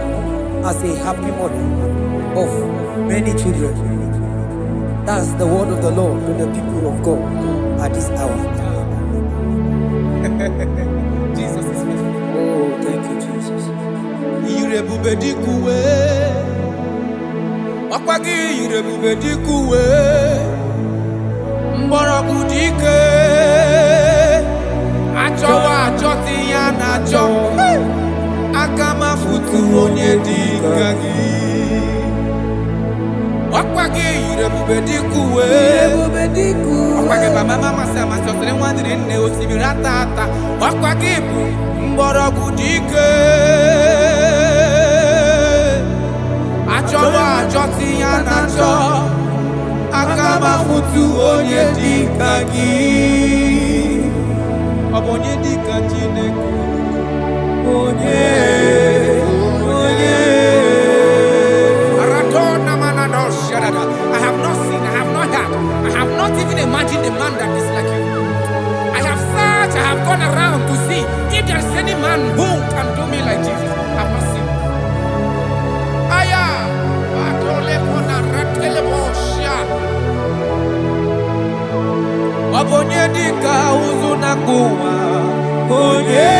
as a happy mother of many children. That's the word of the Lord to the people of God at this hour. Jesus is faithful. Oh, thank you, Jesus. Irebubedikuwe Okwagi irebubedikuwe Mborogu dike Achowa achoti ya na cho Akama futu onye dika gi Okwagi irebubedikuwe Okwagi baba mama sama sosere mwadiri nne osibirata ata Okwagi bu mborogu dike Achowa achoti ya na cho Akama futu onye dika gi Obonye dika Chineke Onye Aratona manano shadada. I have not seen, I have not heard, I have not even imagined a man that is like you. I have searched, I have gone around to see if there is any man who can do me like Jesus. I have not seen. Aya Atole pona ratele bosha Obonye dika uzuna kuwa Onye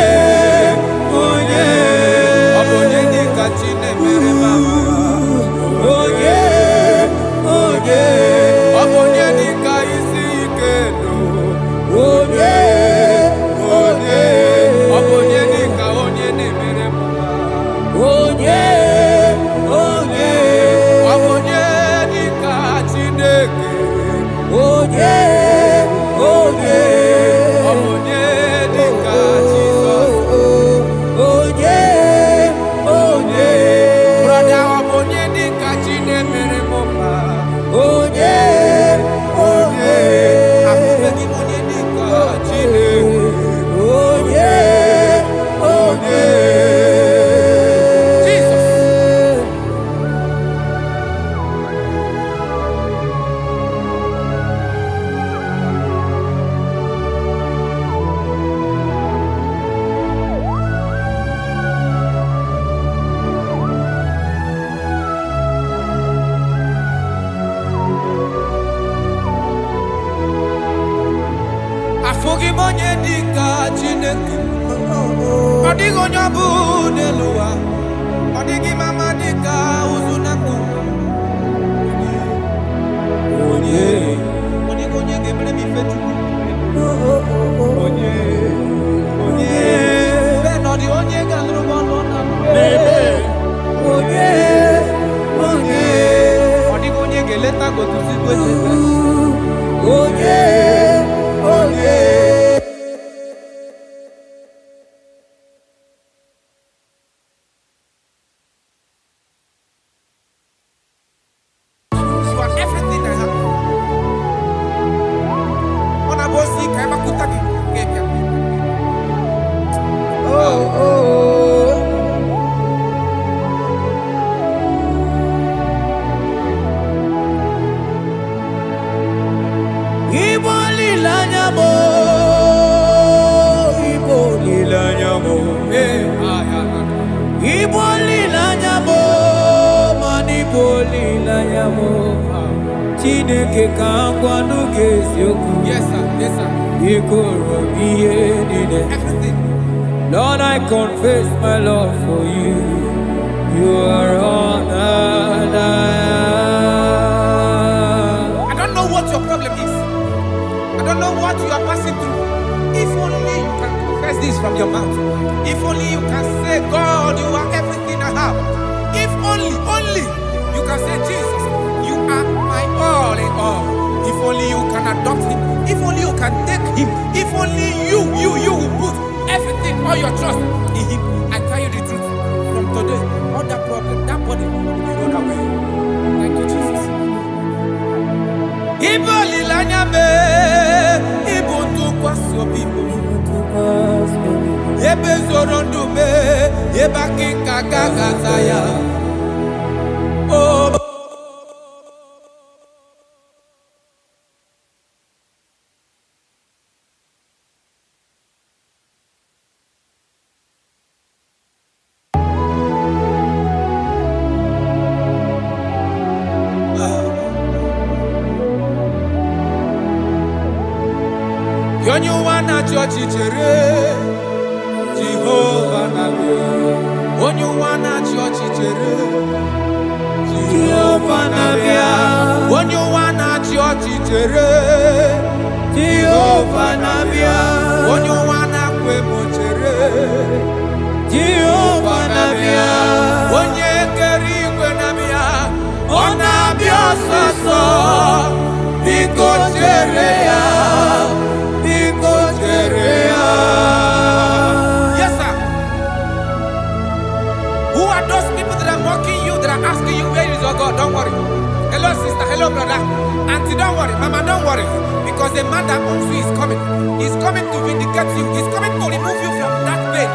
Odigonyo budelua, odigi mama dika uzunaku. Onye, odigonye gemre mi fetu. Onye, benodi onye gandru bolona. Onye, odigonye geleta go to sigwete. Onye. Yes, sir. Yes, sir. Everything. Lord, I confess my love for you. You are all that I am. I don't know what your problem is. I don't know what you are passing through. If only you can confess this from your mouth. If only you can say, God, you are everything I have. If only you can say, Jesus, you are my all in all. If only you can adopt him. If only you can take him. If only you will put everything, all your trust in him. I tell you the truth. From today, all that problem, that body will be rolled away. Thank you, Jesus. Ibo lilanya me, ibo tu kwaso bibo. Ebe zorondu me, eba kikagaga zaya. Oh. Onyuwana chochere Jehovah nabe Onyuwana chochere Jehovah nabe Onyuwana chochere Jehovah nabe Onyuwana kwemochere Jehovah nabe Onye keri nabe Onabia soso Biko chere ya Yes, sir. Who are those people that are mocking you, that are asking you, where is your God? Don't worry. Hello, sister. Hello, brother. Auntie, don't worry. Mama, don't worry. Because the man that owns you is coming. He's coming to vindicate you. He's coming to remove you from that pain.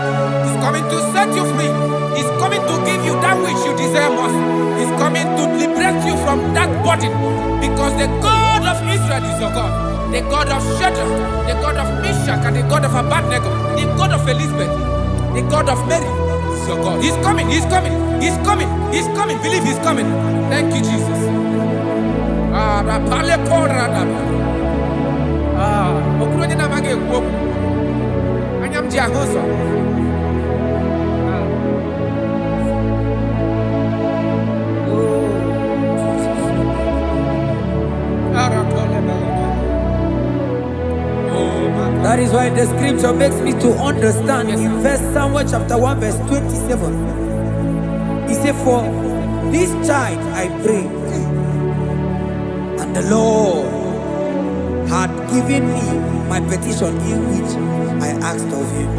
He's coming to set you free. He's coming to give you that which you desire most. He's coming to liberate you from that burden. Because the God of Israel is your God. The God of Shadrach, the God of Meshach, and the God of Abednego, the God of Elizabeth, the God of Mary is your God. He's coming, he's coming, he's coming, he's coming. Believe he's coming. Thank you, Jesus. That is why the scripture makes me to understand. Yes. In verse Samuel chapter 1 verse 27, he said, for this child I pray, and the Lord had given me my petition in which I asked of him.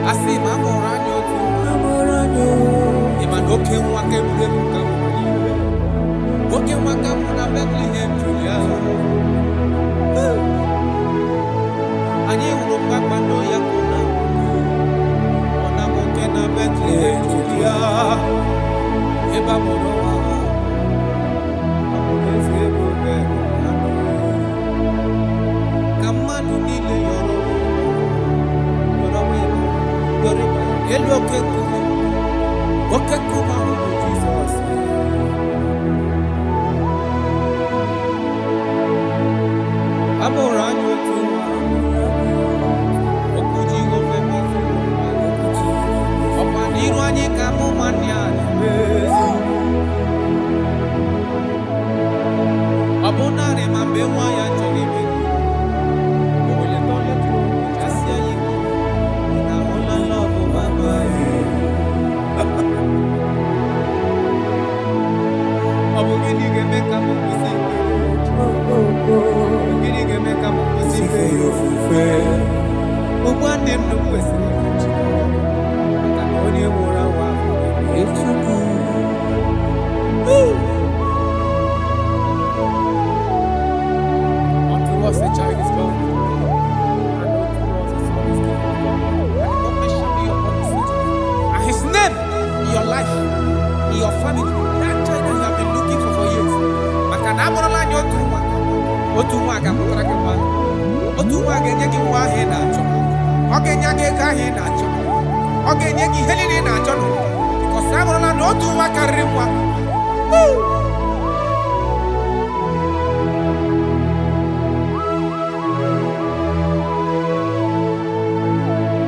I see my Okay, one can break okay, one can put a Bethlehem, Julia. And you will back my no yakuna. On a mountain, a Bethlehem, Julia. Eba Monoa. Come on, you need your hello, okay, Jesus. I'm around you too. Okuji go femi. Opa niru anyi kamu manyani. Abonare mambewa ya cholibe. Ole tole tu. Jasia yiwo. Na hola love mama. Abogini geme kamu kusibe. Abogini geme kamu kusibe yo fufe. Ogwande ndo kwesi. Kanoni mura wa. Echuku. Unto us a child is born. And unto us a son is given. And the government shall be upon his feet. And his name in your life, in your family, that child that you have been looking for years. Makanamorola nyotuwa. Otuwa gamutrakewa. Otuwa genyegi wa he na cho. Ogenyage ka he na cho. Ogenyegi helini na cho. Because amorola no otuwa karimwa.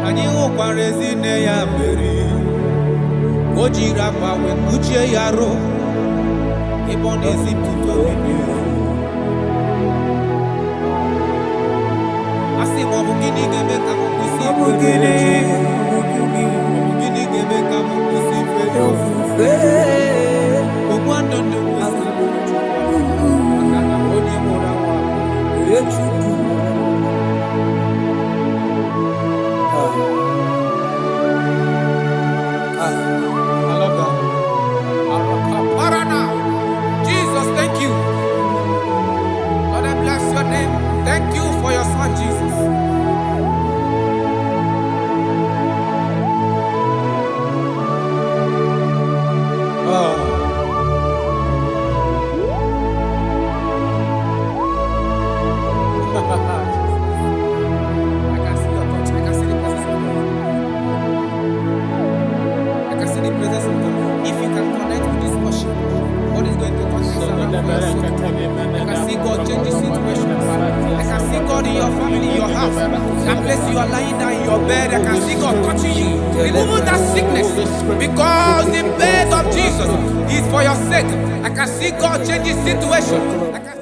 Anyị hụkwara ezi nne ya mmeri. O jiri akwa wee kpuchie ya arụ ebe ọ na-ezipụta obibi. Asị m ọ bụ gịnị ga-eme ka m kwụsị ife gịnị? Ọ bụ gịnị ga-eme ka m kwụsị ife ofufe? Ogbu ndụ ndụ kwesịrị maka na onye mụrụ nwa Chukwu. Jesus, thank you. Lord, I bless your name. Thank you for your son, Jesus. I can see your touch. I can see the presence of God. I can see the presence of God. If you can connect with this worship, God is going to touch this around for your soul. I can see God change the situation. I can see God in your family, in your house. That place you are lying down in your bed, I can see God touching you, removing that sickness. Because the bed of Jesus is for your sake. I can see God change the situation. I can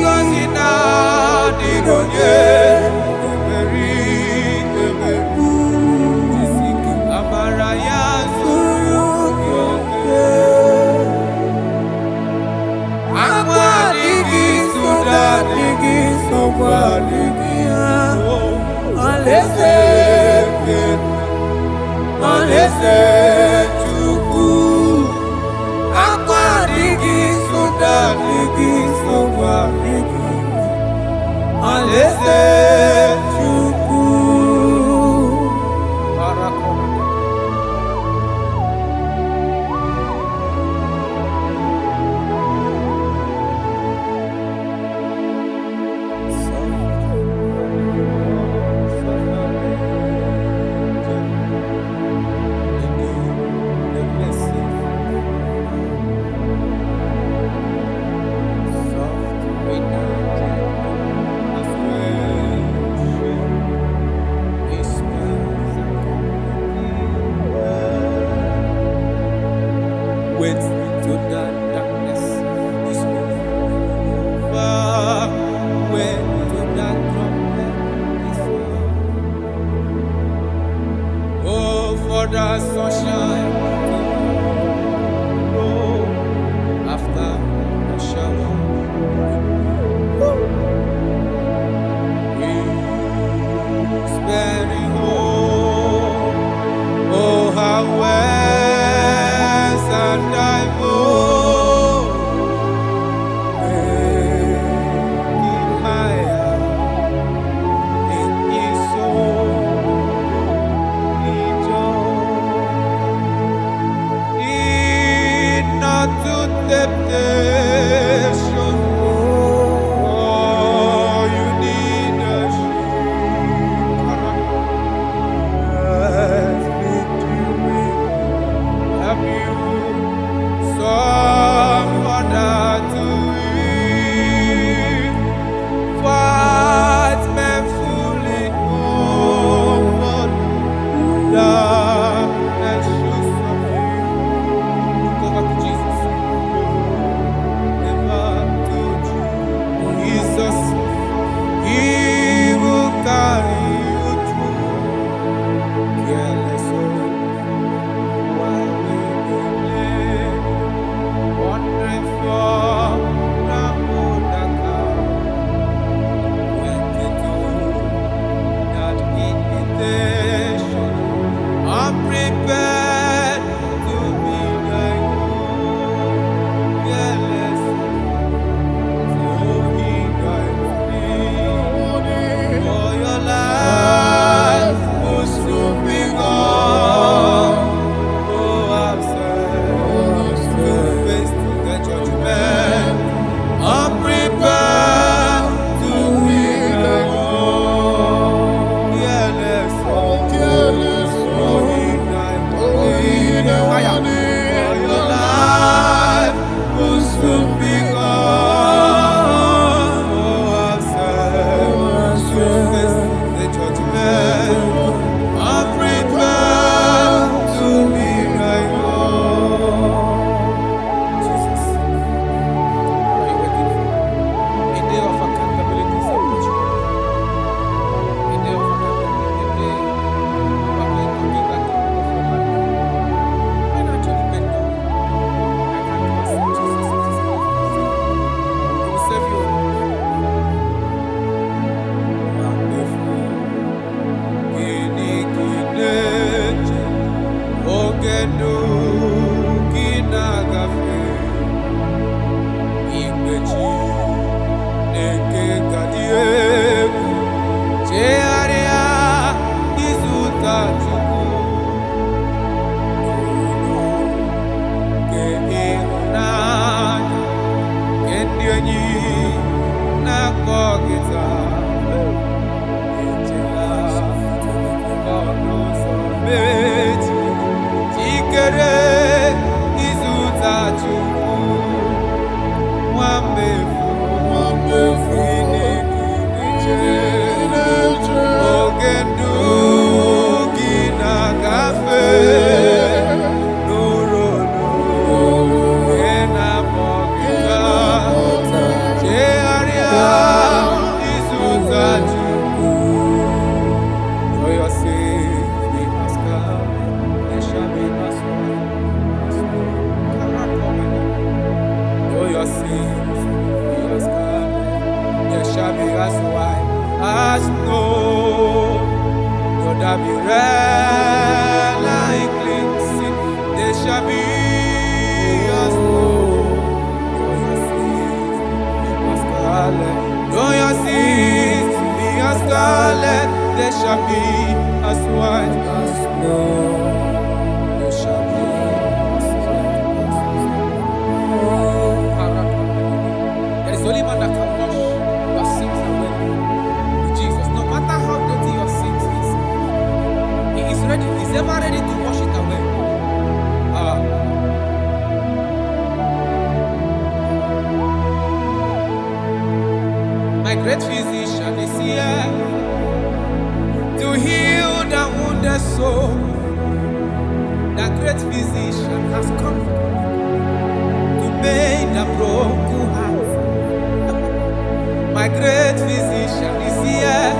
Cause That's why shall be as white as snow. You shall be as white as snow. There is only one that can wash your sins away. Jesus, no matter how dirty your sins is, He is ready. He's ever ready to wash it away. My great physician is here to heal the wounded soul. The great physician has come to make the broken heart. My great physician is here,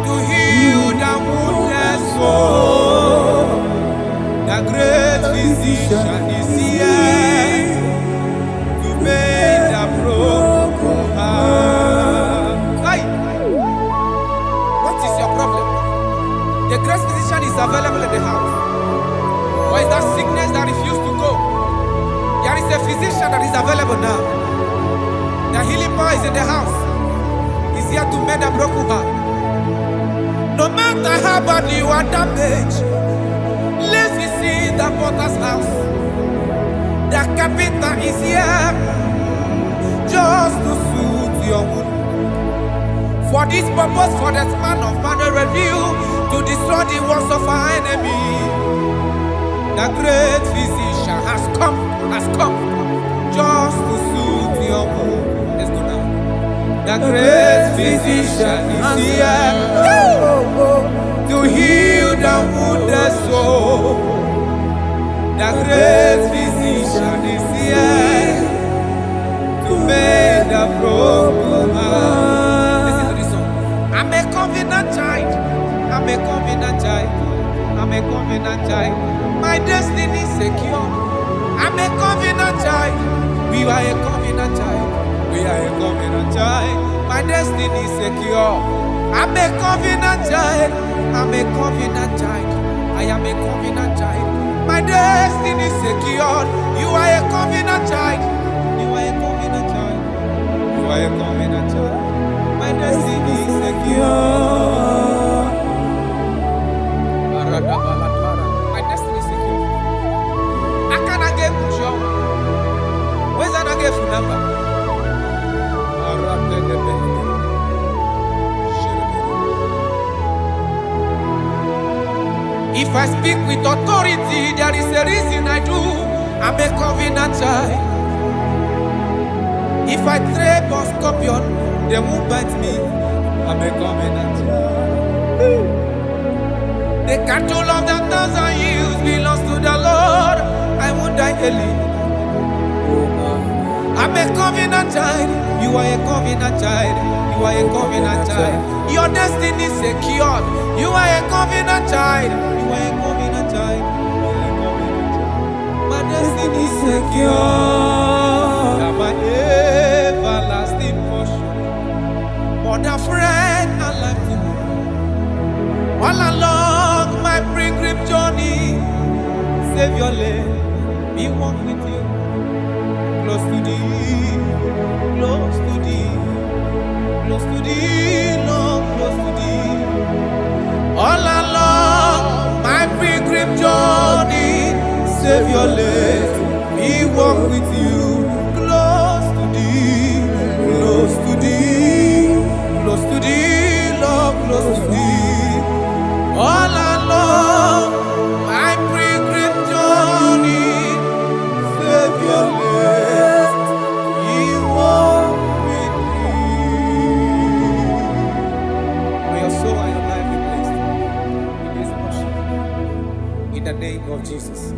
to heal the wounded soul. The great physician is here to make the broken heart. Hey. What is your problem? The great physician is available in the house. Or is that sickness that refused to go? There is a physician that is available now. The healing power is in the house. He's here to mend the broken heart. No matter how badly you are damaged, let's visit the potter's house. The carpenter is here just to soothe your wound. For this purpose, for the man of man review to destroy the works of our enemy. The great physician has come just to soothe your wound. Let's go now. The great physician is here to heal the wounded soul. The great physician is here to make the broken heart. Listen to this song. I'm a covenant child. I'm a covenant child. I'm a covenant child. My destiny is secure. I'm a covenant child. We are a covenant child. We are a covenant child. My destiny is secure. I'm a covenant child. I'm a covenant child. I am a covenant child. My destiny is secure. You are a covenant child. You are a covenant child. You are a covenant child. My destiny is secure. My destiny is secure. I cannot get sure. Where's that get phone number? If I speak with authority, there is a reason I do. I'm a covenant child. If I tread on scorpion, they won't bite me. I'm a covenant child. The cattle of the 1,000 years belongs to the Lord. I won't die early. I'm a covenant child. You are a covenant child. You are a covenant child. Your destiny is secured. You are a covenant child. You are a covenant child. My destiny is secure. I'm my everlasting portion. More than friend and life to me. All along my pilgrim journey, save your lane. Be one with you. Close to thee, close to thee, close to thee, Lord, close to thee. All along my pilgrim journey, save your life, we walk with you. Close to thee, close to thee, close to thee, Lord, close to thee. All along my pilgrim journey, save your life. In the name of Jesus.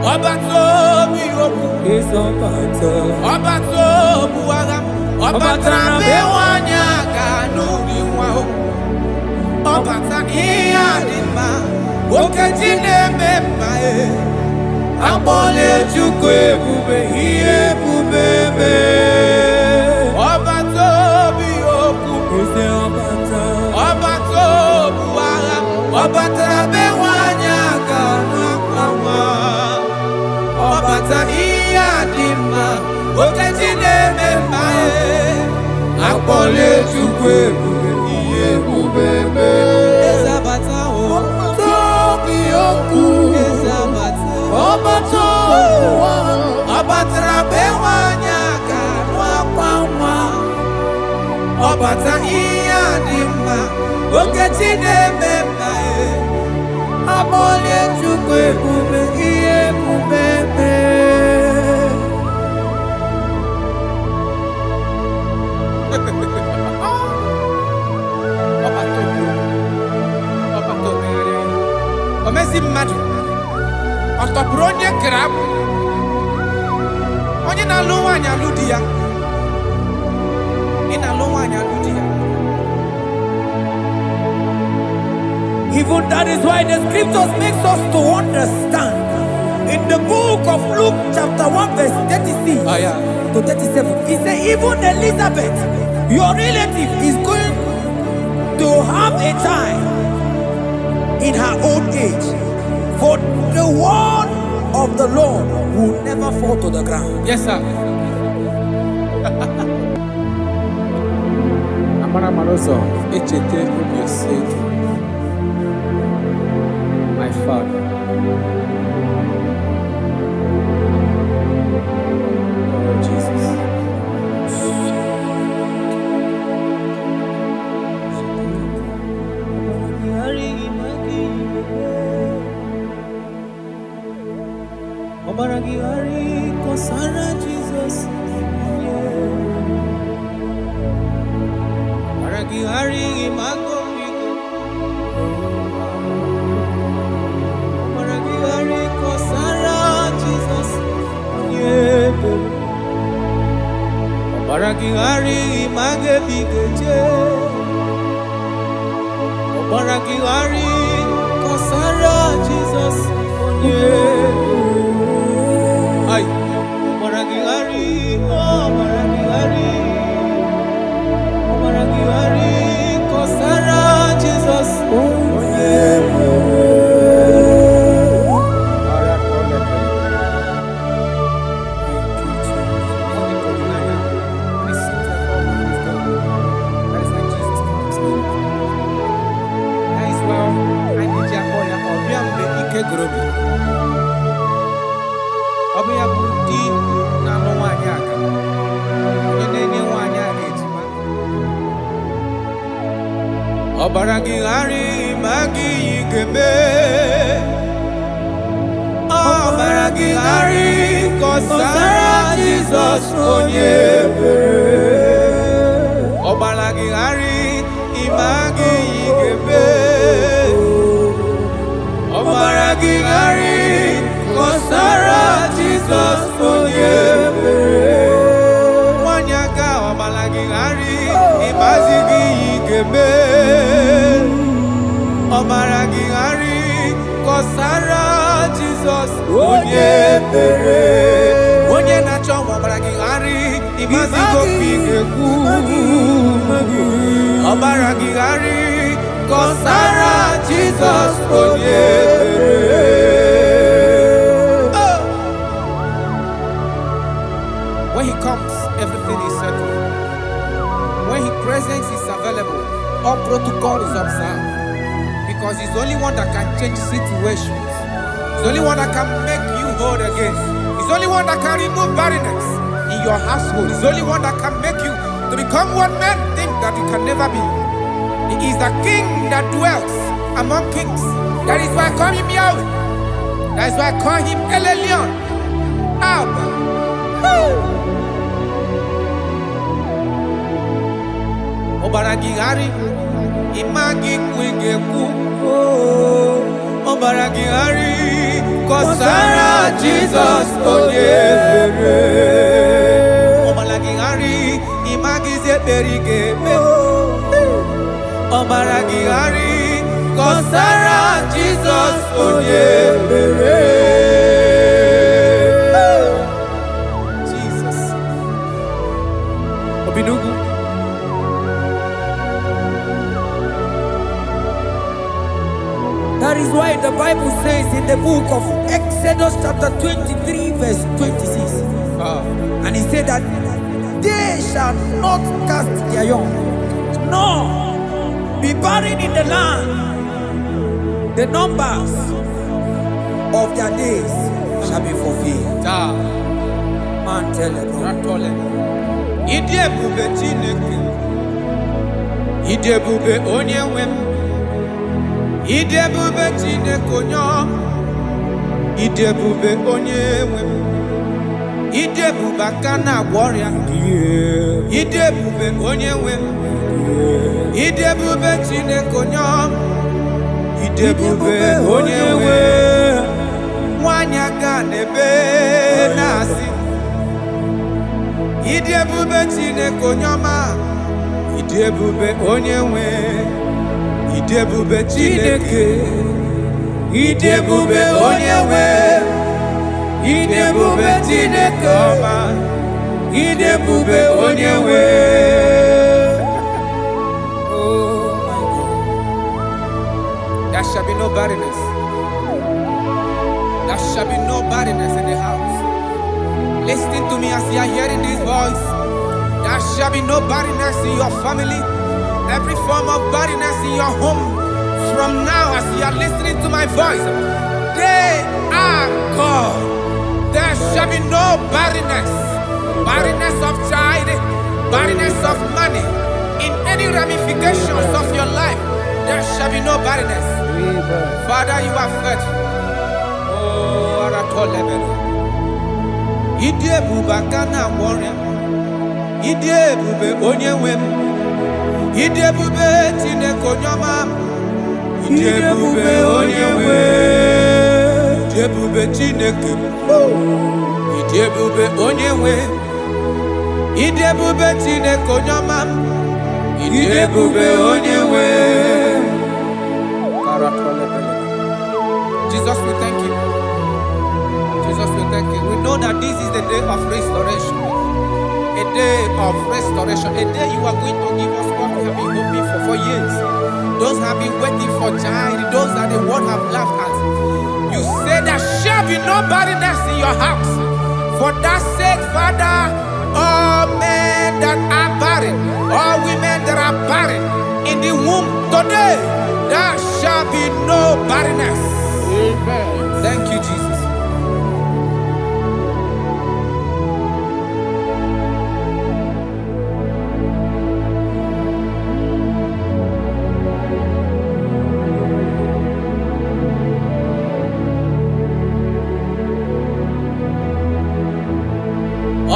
Obato is Obato. Obato Buaga. Obatra Bewanya Ganu. Ọbata ihe dị mma, okeji na-eme mma. Akpọla Chukwu ebube, ihe ebube mee. Ọbata obi okwu, ọbata obu agha, ọbata be nwanyị aka n'akwa nwa. Ọbata ihe dị mma, okeji na-eme mma. Akpọla Chukwu ebube, ihe ebube mee. Ezabata obi okwu, ọbata ọbata be nwanyị aka n'akwa nwa. Ọbata ihe dị mma, okeji na-eme mma. Akpọla Chukwu ebube, ihe ebube mee. Omezi mmadụ ọ tọpụrụ onye kere abụ, onye na-alụ nwaanyị alụ di ya. Ị na-alụ nwaanyị alụ di ya. Even that is why the scriptures makes us to understand. In the book of Luke chapter 1 verse 36 to 37, he said even Elizabeth, your relative, is going to have a child in her old age. For the word of the Lord will never fall to the ground. Yes, sir. Amara Maroso, echete obioseki. My father. Oh, Jesus. Obaragihari kosara Jesus. Obaragihari imago migo. Obaragihari kosara Jesus. Obaragihari image bigeje. Obaragihari kosara Jesus. Ay, Obaragihari, Obaragihari, kosara Jesus. Ọbịa bụ di na-alụ nwaanyị aka, onye na-enye nwaanyị a na-ejima. Ọbaragihari ma gị ga-eme. Ọbaragihari kọsara Jizọs onye ebere. Ọbaragihari ma gị ga-eme. Ọbaragihari kọsara Jizọs onye ebere. Nwanyị aka ọbaragihari ịmazi gị ga-eme. Ọbaragihari kọsara Jizọs onye ebere. Onye na-achọ ọbaragihari ịmazi gopi ga-ekwu. Ọbaragihari kọsara Jizọs onye ebere. When he comes, everything is settled. When his presence is available, all protocol is observed. Because he's the only one that can change situations. He's the only one that can make you whole again. He's the only one that can remove barrenness in your household. He's the only one that can make you to become what men think that you can never be. He is the king that dwells among kings. That is why I call him Yahweh. That is why I call him El Elyon. Abba. Obaragihari imagi kwigekwu. Obaragihari kọsara Jesus onye ebere. Obaragihari imagi zeberigebe. chigharị kọsara Jizọs onye mere. Jesus. Obinugu. That is why the Bible says in the book of Exodus chapter 23 verse 26. And he said that they shall not cast their young, nor be barren in the land. The numbers of their days shall be fulfilled. Man tell it. Idi ebube Chineke, Idi ebube onye nwe m, Idi ebube Chineke onye ọma, Idi ebube onye nwe m, Idi ebube aka na-agwọ ọrịa, Idi ebube onye nwe m, Idi ebube Chineke onye ọma, Idi ebube onye nwe m, nwanyị aka n'ebe na-asị, Idi ebube Chineke onye ọma, Idi ebube onye nwe, Idi ebube Chineke, Idi ebube onye nwe, Idi ebube Chineke ọma, Idi ebube onye nwe. Oh my God. There shall be no barrenness. There shall be no barrenness in the house. Listen to me as you are hearing this voice. There shall be no barrenness in your family. Every form of barrenness in your home. From now, as you are listening to my voice, they are gone. There shall be no barrenness. Barrenness of child, barrenness of money. In any ramifications of your life, there shall be no barrenness. Father, you are faithful. Oh, Aratolebele. Idi ebube aka na-agwọ ọrịa, Idi ebube onye nwe m, Idi ebube Chineke onye ọma, Idi ebube onye nwe, Idi ebube Chineke, Idi ebube onye nwe, Idi ebube Chineke onye ọma, Idi ebube onye nwe. Jesus, we thank you. Jesus, we thank you. We know that this is the day of restoration. A day of restoration. A day you are going to give us what we have been hoping for years. Those have been waiting for child. Those that the world have laughed at. You say there shall be no barrenness in your house. For that sake, Father, all men that are barren, all women that are barren in the womb today, there shall be no barrenness. Amen. Thank you, Jesus.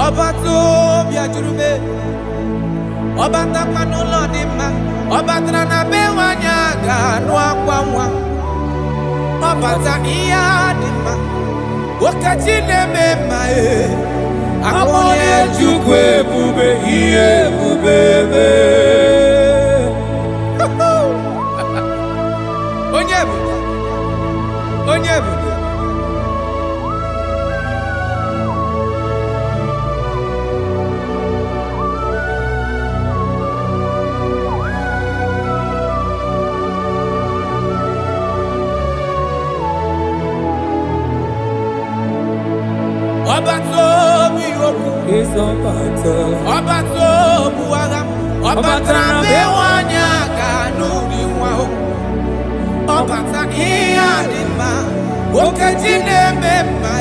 Ọba tó bí ajúrúgbé, ọba tápánú lọ ní ma, ọba tara na be wanya ganu akwa nwa, ọba ta iya dị ma, wakachi na-eme ma akpọnye Chukwu ebube ihe ebube eme. Onye ebube, onye ebube. Ọba tó bí okwu, ọba tó bu agha, ọba tara be nwanyị aga n'ụdị nwa o, ọba ta ihe dị mma, okechi na-eme mma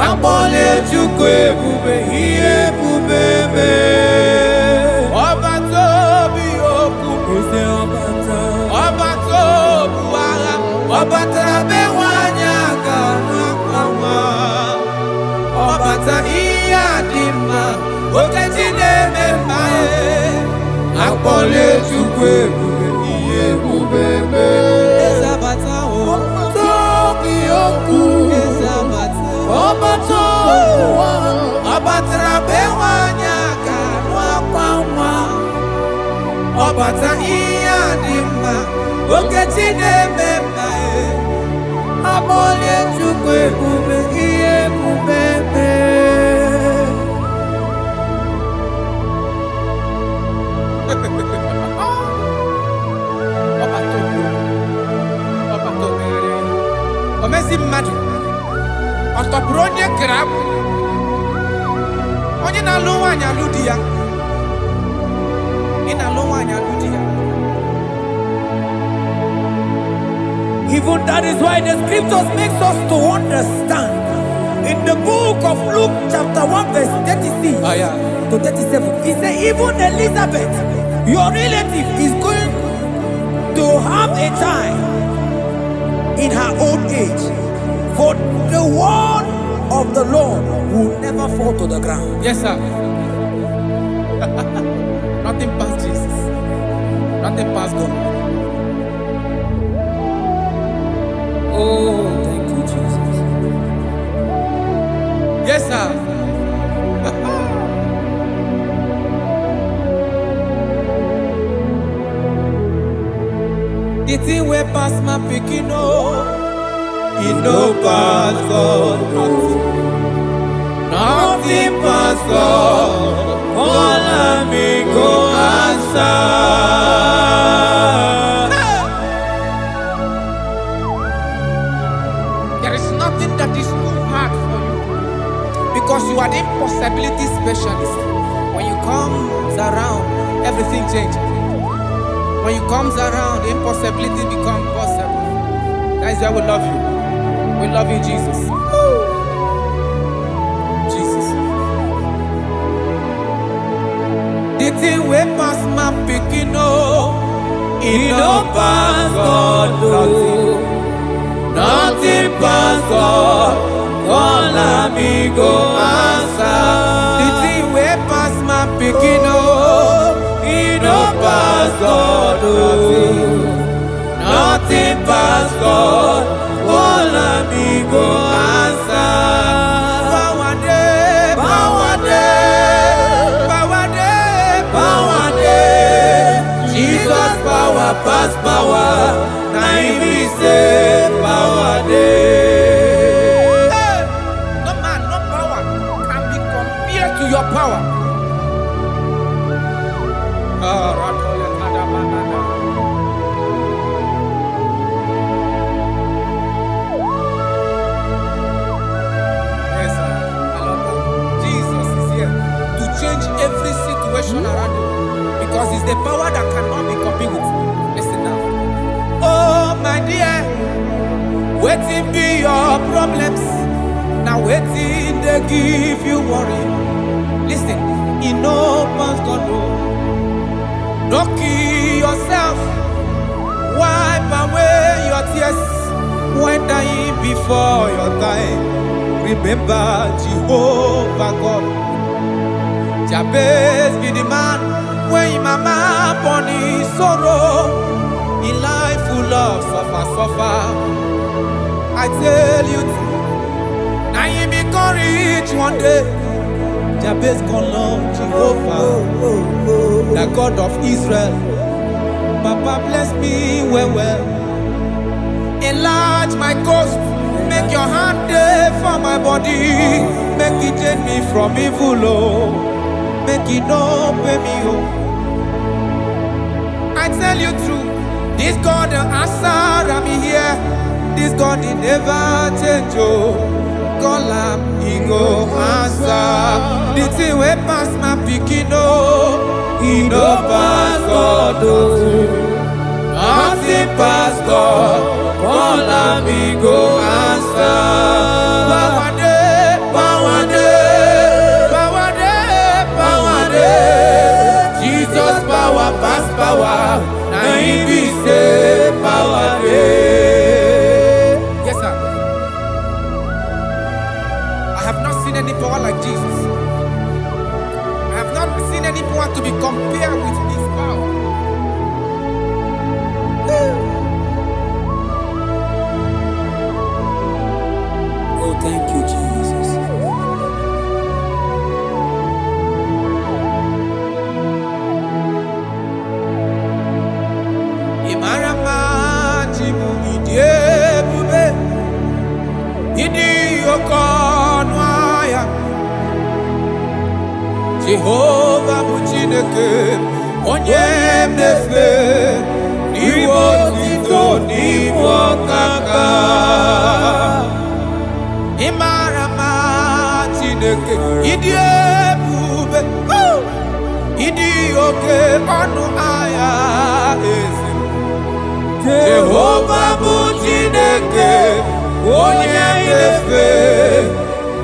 akpọla Chukwu ebube ihe ebube eme. Ọba tó bí okwu, ọba tó bu agha, ọba tara be nwanyị aga n'akwa nwa, ọba ta ihe dị mma, okechi na-eme mma akpọla Chukwu ebube ihe ebube eme. Ezabata o, tobi okwu, ezabata, ọba tó ọba tara be nwanyị aga n'akwa nwa, ọba ta ihe dị mma. Okechine mema Amole chukwe bube iye bubebe Omezi mmadu Otopuro onye grab Onye na-alụ nwaanyị alụ di ya Ị na-alụ nwaanyị alụ di ya. Even that is why the scriptures makes us to understand. In the book of Luke chapter 1 verse 36 to 37, it says even Elizabeth, your relative, is going to have a child in her old age. For the word of the Lord will never fall to the ground. Yes, sir. Nothing past Jesus. Nothing past God. Oh, thank you, Jesus. Yes, sir. The thing way past my picking, no. It no pass God. Nothing pass God. All of me go answer. There is nothing that is too hard for you because you are the impossibility specialist. When you comes around, everything changes. When you comes around, the impossibility becomes possible. That is why we love you. We love you, Jesus. Jesus. The thing way past my picking, no. It no pass God. Nothing pass God. All of me go answer. The thing way past my picking, no. It no pass God. Nothing pass God. All of me go answer. Power day, power day, power day, power day. Jesus power pass power. Now he say power day. Hey, no man, no power can be compared to your power. Every situation around you because it's the power that cannot be copied with. Listen now. Oh my dear, waiting be your problems. Now waiting they give you worry. Listen, in no pass God. Don't kill yourself. Wipe away your tears when dying before your time. Remember Jehovah God. Jabez be the man when his mama born his sorrow. In life full of suffer. I tell you, now you be courage one day. Jabez call on Jehovah, the God of Israel. Papa bless me well. Enlarge my coast, make your hand there for my body. Make it change me from evil, oh. Make it no pay me home. I tell you true, this God the answer I'm here. This God he never change oh. Call him, he go answer. The thing way pass my picking oh. He no pass God oh. Nothing pass God. Call him, he go answer. Power day, power day, power day, power day. Jesus power pass power. Now he be say power day. Yes sir. I have not seen any power like Jesus. I have not seen any power to be compared with his power. Oh, thank you, Jesus. Imarama Jehovah bụ Chineke onye na-efe n'iwe otito n'iwe ọkaka. Ị mara mma Chineke, ịdị ebube, ịdị oke ọnụ ahịa eze. Jehovah bụ Chineke onye na-efe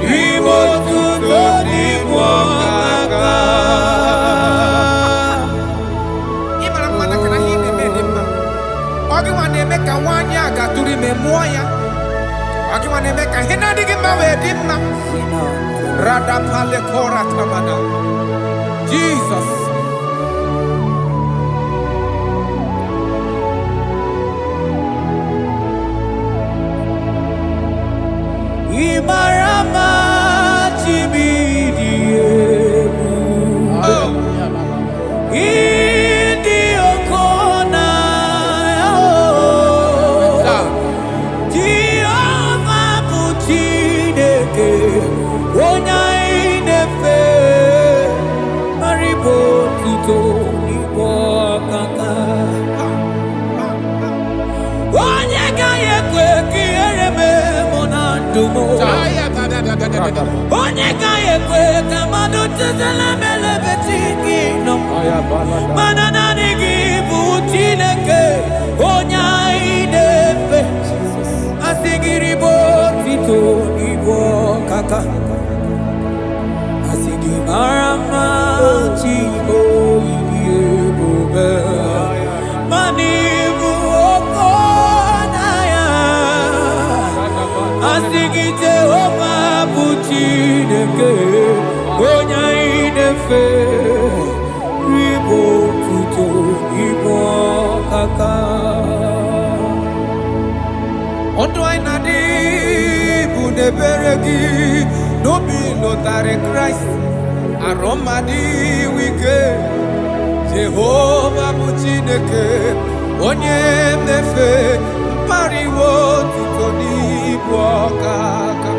n'iwe otito n'iwe ọkaka. Ị mara mma na kana ihe na-eme dị mma. Ọ gị nwa na-eme ka nwaanyị a gatụrụ ime mụọ ya. Ọ gị nwa na-eme ka ihe na-adịghị mma wee dị mma. Radapale kora tamana. Jesus. Imarama chibidiyebu. Idi okona. Jehovah bụ Chineke onye na-efe maribo tuto ibo kaka. Onye ga-ekwe ka ihere mee mụ na ndụ m. Onye ga-ekwe ka mmadụ tụtara m elebe chi gị nọ. Mana naanị gị bụ Chineke onye anyị na-efe. Asị gị ribo tito ibo kaka. Asị gị mara mma chi oyi ebube. Mana ibu oko na ya. Asị gị Jehovah bụ Chineke onye anyị na-efe ribo tuto ibo kaka. Ọdụ anyị na-adị bụ n'ebere gị n'obi lụtarị Kraịst arụ mmadụ ike. Jehovah bụ Chineke onye na-efe mpariwo tuto n'ibu ọkaka.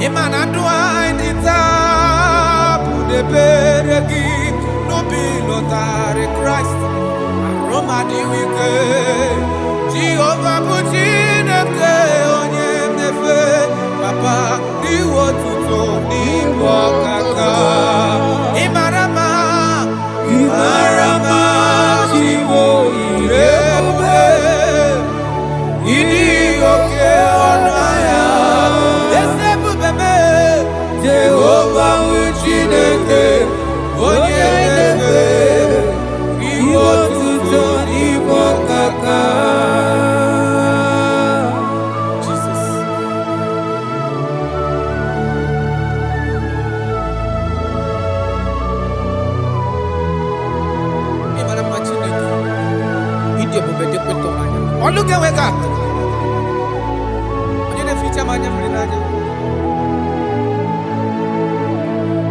Ịma na ndụ anyị dị taa bụ n'ebere gị n'obi lụtarị Kraịst arụ mmadụ ike. Jehovah bụ Chineke onye na-efe papa n'iwe otuto n'ibu ọkaka. Ị mara mma, ị mara mma Chiwo ire ebube, ịdị oke ọnụ ahịa eze ebube mee. Jehovah bụ Chineke onye na-efe n'iwe otuto n'ibu ọkaka. Look at wake up.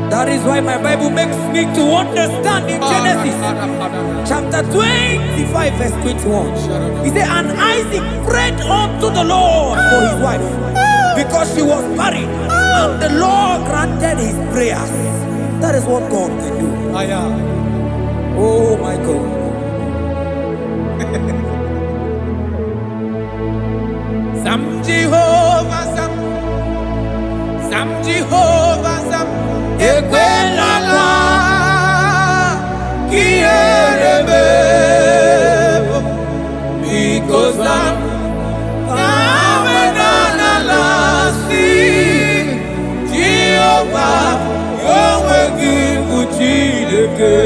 That is why my Bible makes me to understand in Genesis chapter 25 verse 21. He said, and Isaac prayed unto the Lord for his wife because she was barren, and the Lord granted his prayers. That is what God can do. Oh my God. Sam Jehovah Sam, Sam Jehovah Sam, Ekwelala Kierebe, because Sam Amenala sing Jehovah, Yahweh give Uchideke,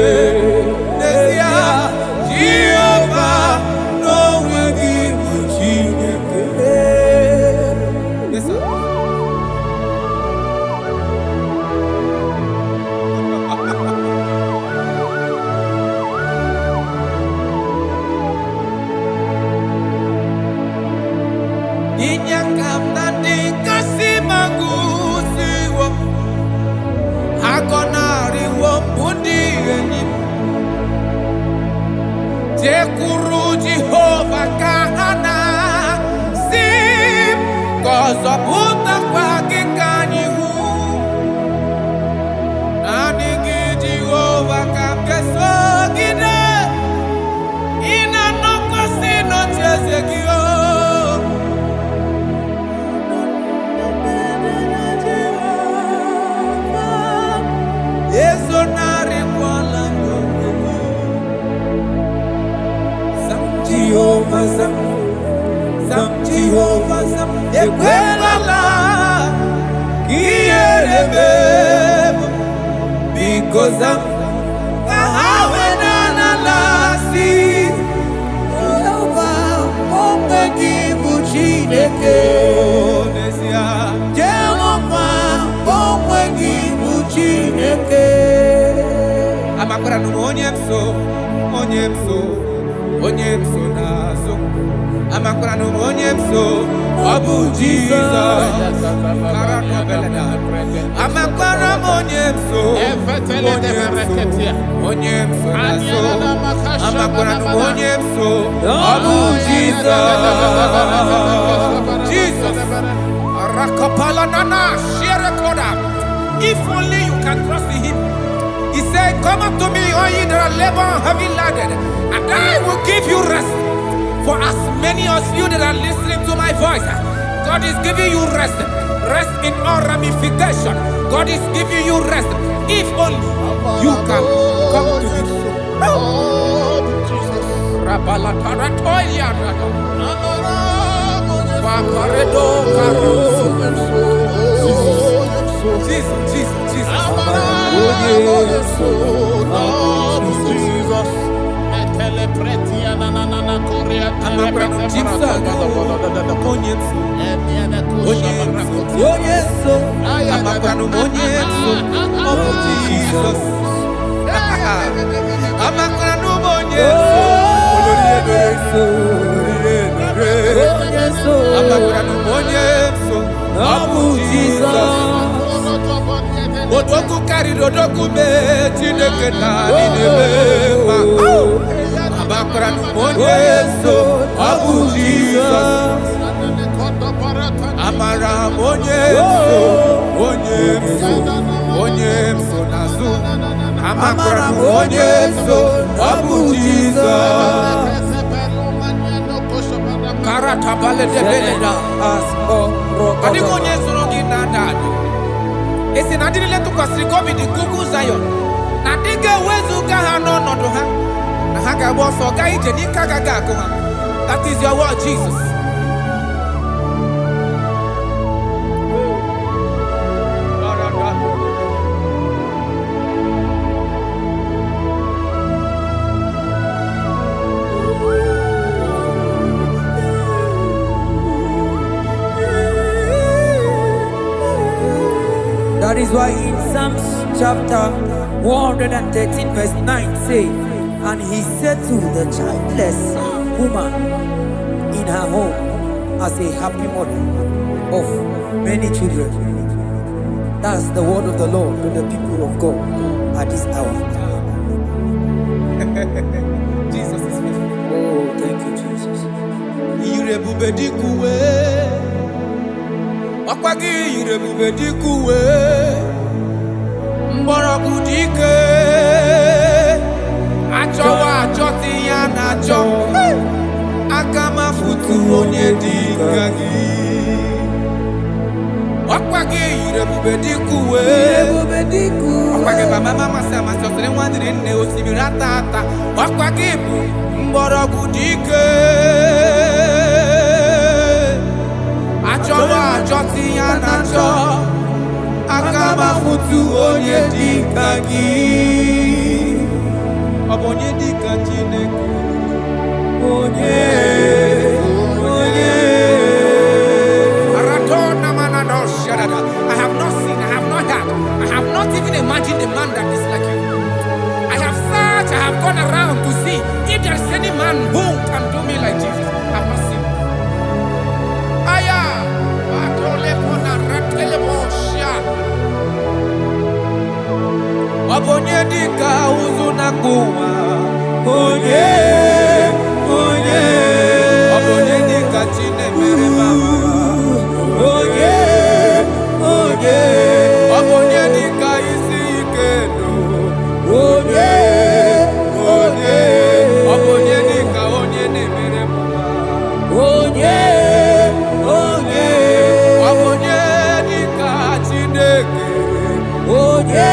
Jehovah, no will give Uchideke. Yes, sir. because I'm Abu Jesus, if only you can trust in him. He said, come up to me, all ye that are labor and heavy laden, and I will give you rest. For as many of you that are listening to my voice, God is giving you rest. Rest in all ramification. God is giving you rest. If only you can come to him. Odoku carry odoku me Chineke na ninebe Abakra numonye so Abu Jesus Amara monye so nazu Amakra numonye so Abu Jesus Karata bale de beleda Kadi monye so rogi na dadu Esi na diri letu kwa sikobi di kuku Zion. Na dige wezu gaha no nodo ha. Na haka boso ga ije ni kagaga ko ha. That is your word, Jesus. That is why in Psalms chapter 113 verse 9 say, and he said to the childless woman in her home as a happy mother of many children. That's the word of the Lord to the people of God at this hour. Jesus is faithful. Oh, thank you, Jesus. Akwagi irebube dikuwe Mborogu dike Achowa achoti ya nacho Akama futu onye dika gi Akwagi irebube dikuwe Akwagi baba mama sama sosere mwadiri nne osibira tata Akwagi mborogu dike Achowa achoti ya nacho Akama futu onye dika gi Obonye dika Chineke Onye Aratona manado shadada I have not seen, I have not heard I have not even imagined a man that is like you I have searched, I have gone around to see if there is any man who can do me like Jesus I have not seen Obonye dika uzuna kuwa Onye Obonye dika chine mere mama Onye Obonye dika isi ikeno Onye Obonye dika onye ne mere mama Onye Obonye dika Chineke Onye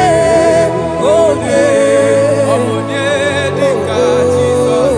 Obonye dika Jesus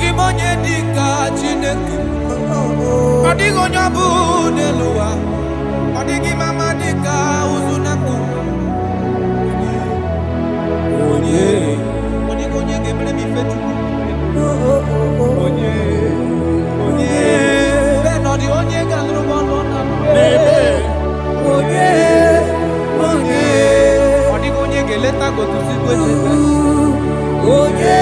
Amaghị m onye dị ka Chineke. Ọ dịghị onye ọ bụ n'elu ụwa. Ọ dịghị mama dị ka ụzụ na mkpu. Onye ga-emere m ife Chukwu. Onye bẹ́ẹ̀ nọ dị onye ga-alụrụ m ọlụ na onye ọ dịghị onye ga-eleta gotuzi kwesịrị onye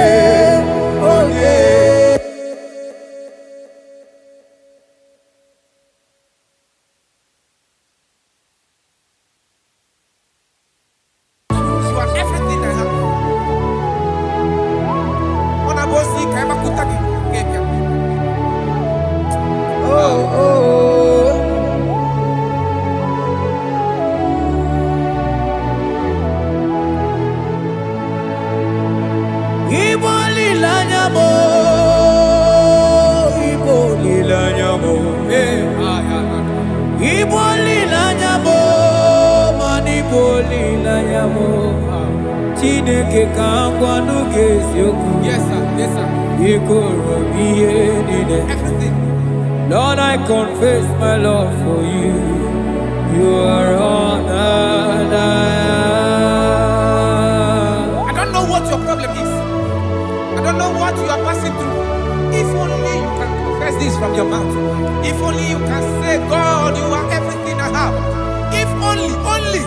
you are everything I have. Ọ na-abụ osi ka ịmakwụta gị ga-ebịa. Igbo lilanya mo, Igbo lilanya mo, Igbo lilanya mo, man Igbo lilanya mo. Chineke ka ngwanu ga-eziokwu. Yes sir, yes sir. Ikoro ihe niile. Everything. Lord, I confess my love for you. You are all that I don't know what your problem is. I don't know what you are passing through. If only you can confess this from your mouth. If only you can say, God, you are everything I have. If only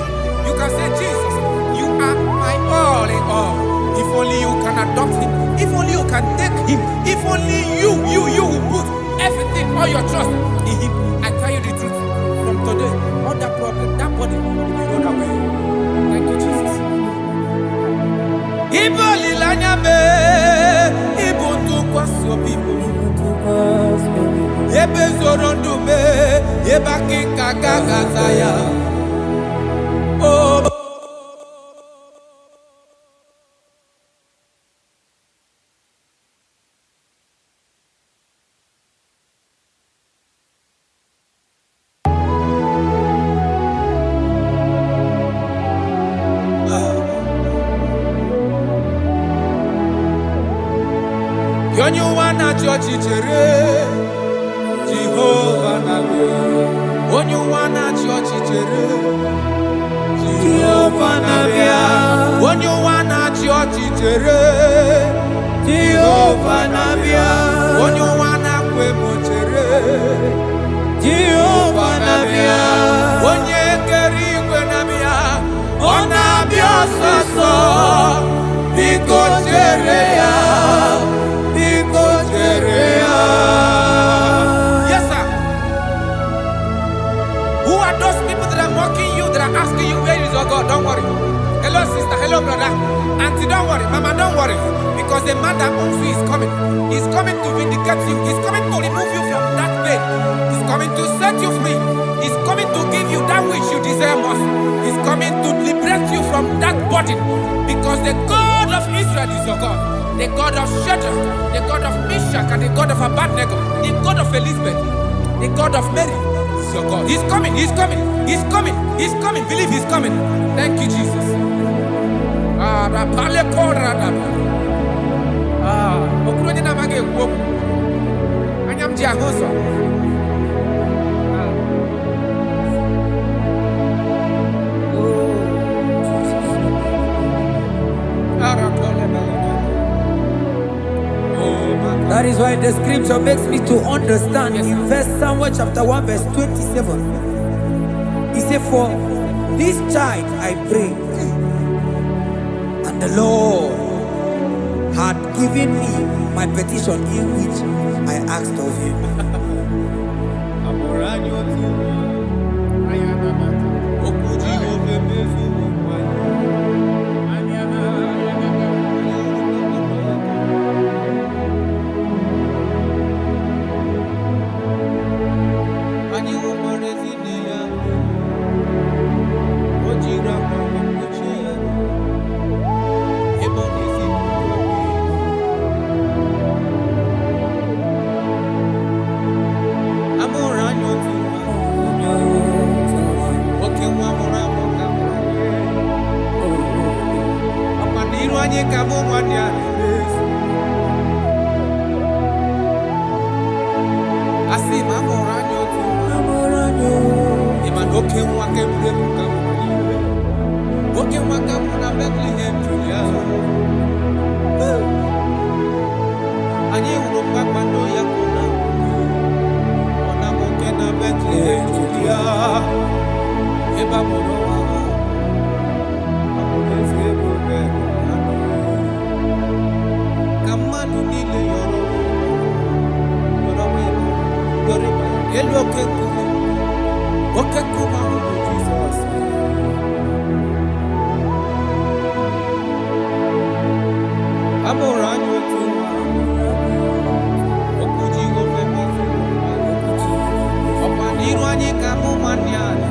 you can say, Jesus, you are my all in all. If only you can adopt him. If only you can take him. If only you will put everything, all your trust in him. I tell you the truth. From today, all that problem, that body will be rolled away. Thank you, Jesus. Ibo lilanya me, ibo tukwasi obibo. Ebe zorondu me, eba kikagaga ya. Oh. Yonyo wana chochi chere Jehovah nabia. Onyo wana chochi chere Jehovah nabia. Onyo wana chochi chere Jehovah nabia. Onyo wana kwe mochere Jehovah nabia. Onye keri kwe nabia. Onabia soso Biko chere ya. Yes, sir. Who are those people that are mocking you, that are asking you, where is your God? Don't worry. Hello, sister. Hello, brother. Auntie, don't worry. Mama, don't worry. Because the man that owns you is coming. He's coming to vindicate you. He's coming to remove you from that pain. He's coming to set you free. He's coming to give you that which you desire most. He's coming to liberate you from that burden. Because the God of Israel is your God. The God of Shadrach, the God of Meshach, and the God of Abednego, the God of Elizabeth, the God of Mary is your God. He's coming, he's coming, he's coming, he's coming. Believe he's coming. Thank you, Jesus. That is why the scripture makes me to understand. Yes, in verse Samuel chapter 1 verse 27. He said, for this child I prayed, and the Lord had given me my petition in which I asked of him. Asi mamoranyo tu. Iman oke mwake mrefu kama mwenyewe. Oke mwaka muna Bethlehem Julia. Anye urupa kwando ya kuna. Ona moke na Bethlehem Julia. Eba moro wa. Amuleze bobe. Kamadu nile yoro. Elu okeku. Okeku mahudu Jesus. Amoranyo tu. Okuji ofeme. Opaniru anyi kamu manyani.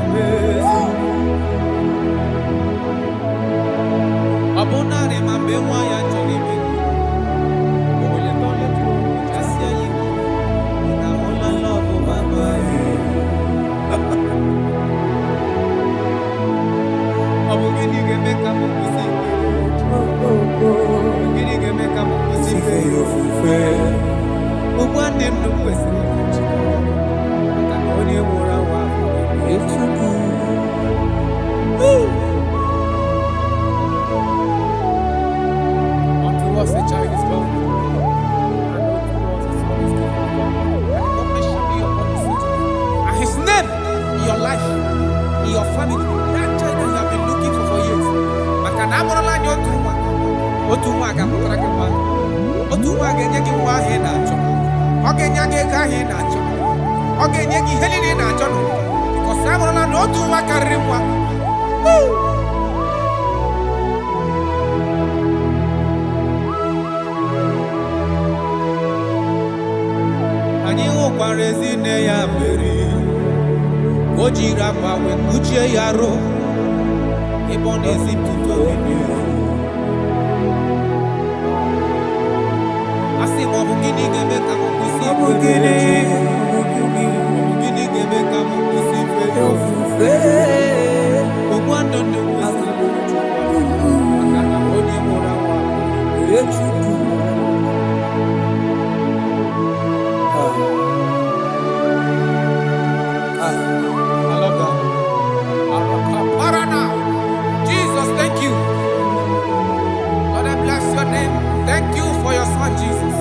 Abonare mambewa ya choribe. Oye tole tu. Jasia yiku. Na hola love mama. Abugini gemeka mukusi. Abugini gemeka mukusi. Ubwande mnukwesi. Kakoni mura wa. Unto us a child is born. And unto us a son is given. And the government shall be upon his feet. And his name in your life, in your family, that child that you have been looking for years. Makanamorala nyotuwa. Otuwa gamurakama. Otuwa genyeki wa henacho. Ogenyage ka henacho. Ogenyeki helini nacho. Because amorala notuwa karimwa. Anyị nwụkwara ezinne ya mere o jiri akwa wee kpuchie ya rụ ebe ọ na-ezipụta obibi. A sị m ọ bụ gịnị ga-eme ka m kwụsị ife gịnị ga-eme ka m kwụsị ife ya ofufe ogbu ndụ ndụ kwesịrị maka na onye mụrụ anwa Chukwu. I love that. Jesus, thank you. Lord, I bless your name. Thank you for your son, Jesus.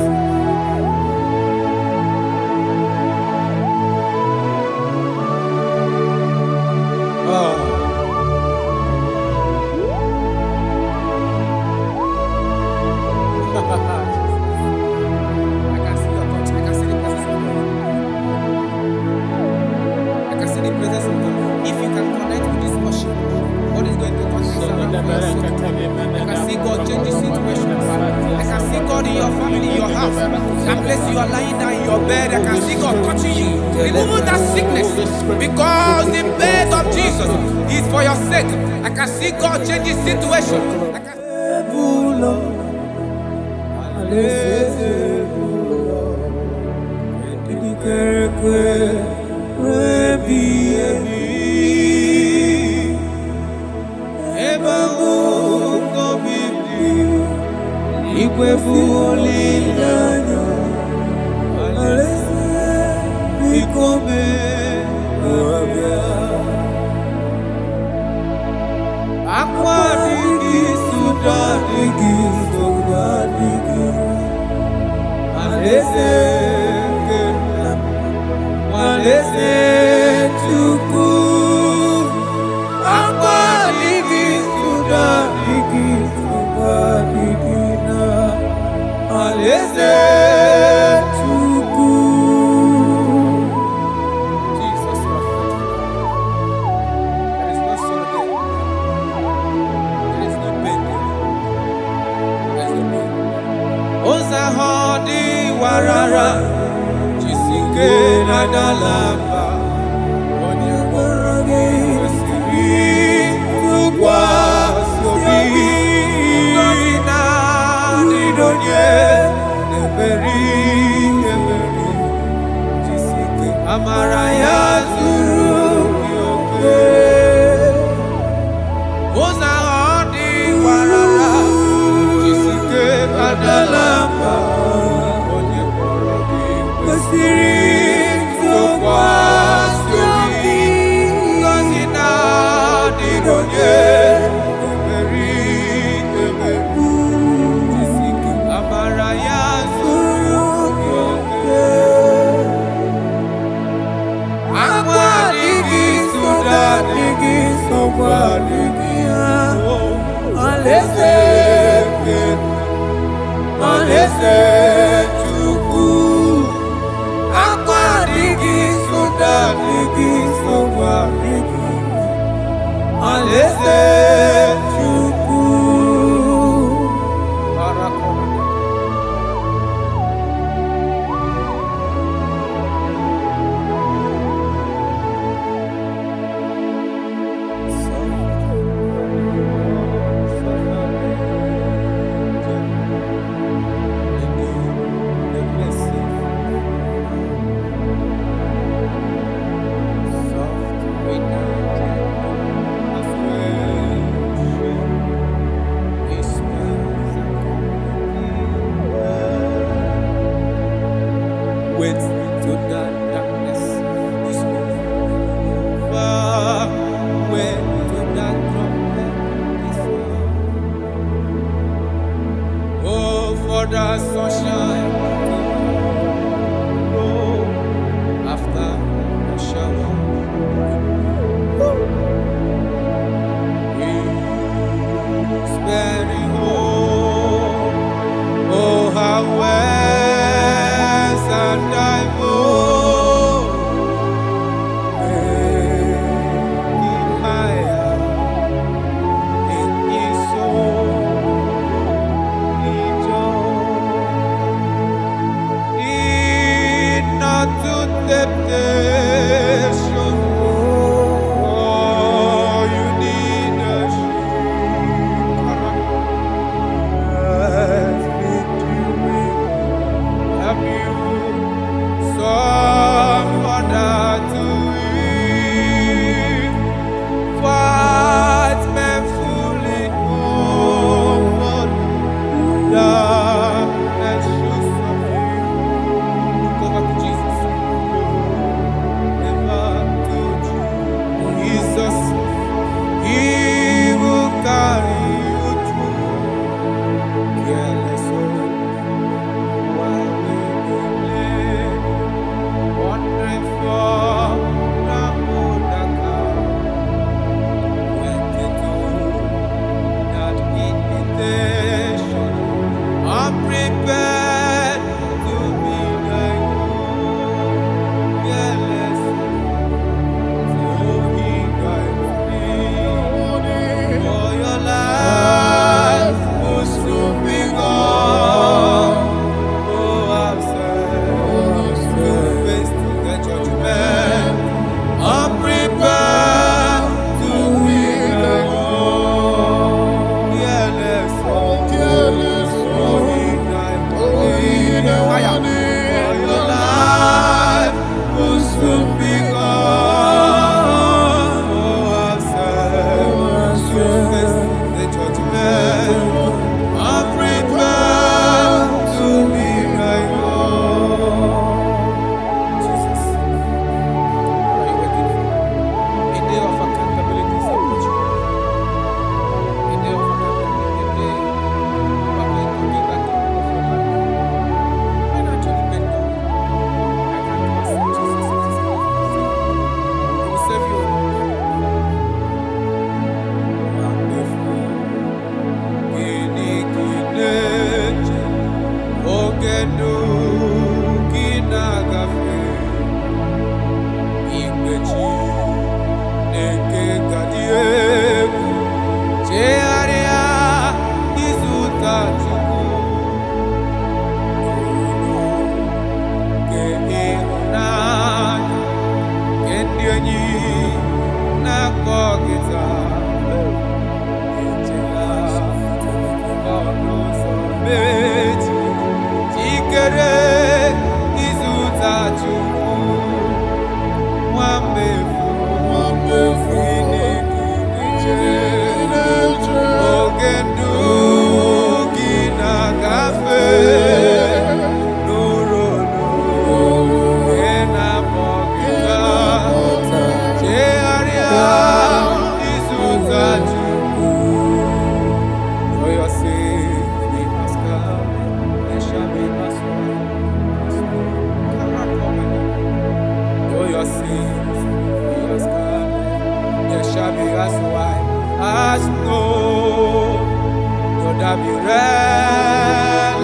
I can see your touch. I can see the presence of God. I can see the presence of God. If you can connect with this worship, God is going to turn things around for your sake. I can see God changing situations. I can see God in your family, in your house. That place you are lying down in your bed, I can see God touching you, removing that sickness. Because the bed of Jesus is for your sake. I can see God changing situations. I can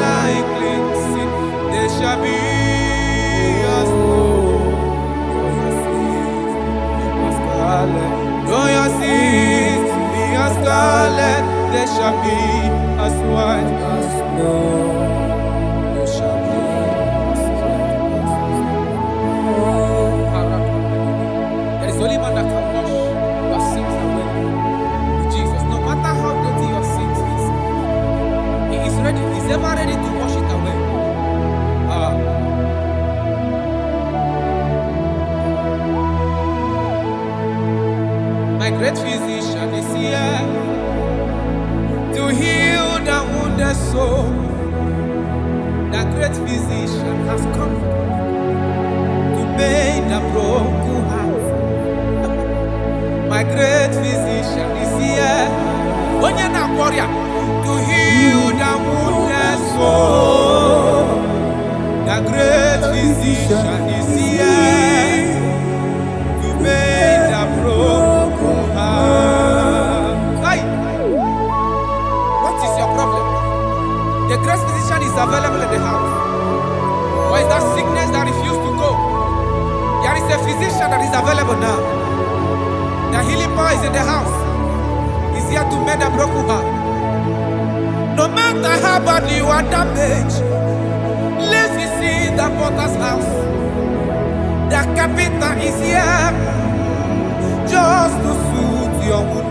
like cleansing, they shall be as scarlet. Though your sins be as scarlet, they shall be as white as snow. They shall be as white as snow. There is only one that can wash your sins away. Jesus, no matter how dirty your sins is, He is ready. He's ever ready to wash it away. My great physician is here to heal the wounded soul. The great physician has come to make the broken heart. My great physician is here, to heal the wounded soul. The great physician is here to make the broken heart. Hey. What is your problem? The great physician is available in the house. Or is that sickness that refused to go? There is a physician that is available now. The healing power is in the house. He's here to mend a broken heart. No matter how bad you are damaged, let's visit the potter's house. The carpenter is here just to soothe your wound.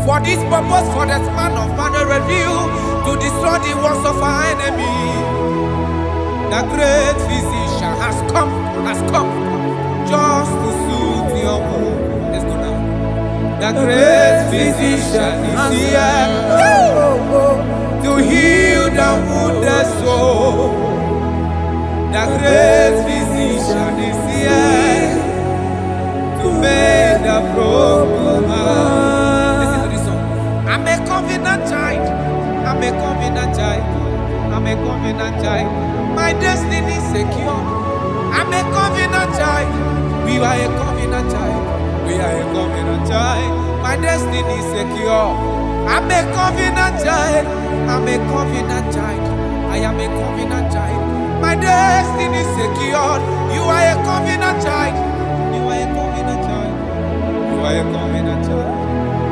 For this purpose, for the span of man review, to destroy the works of our enemy. The great physician has come just to soothe your wound. Let's go now. The great physician is here to heal the wounded soul. The great physician is here to make the broken heart. Listen to this song. I'm a covenant child. I'm a covenant child. I'm a covenant child. My destiny is secure. I'm a covenant child. We are a covenant child. We are a covenant child. My destiny is secure. I'm a covenant child. I'm a covenant child. I am a covenant child. My destiny is secure. You are a covenant child. You are a covenant child. You are a covenant child.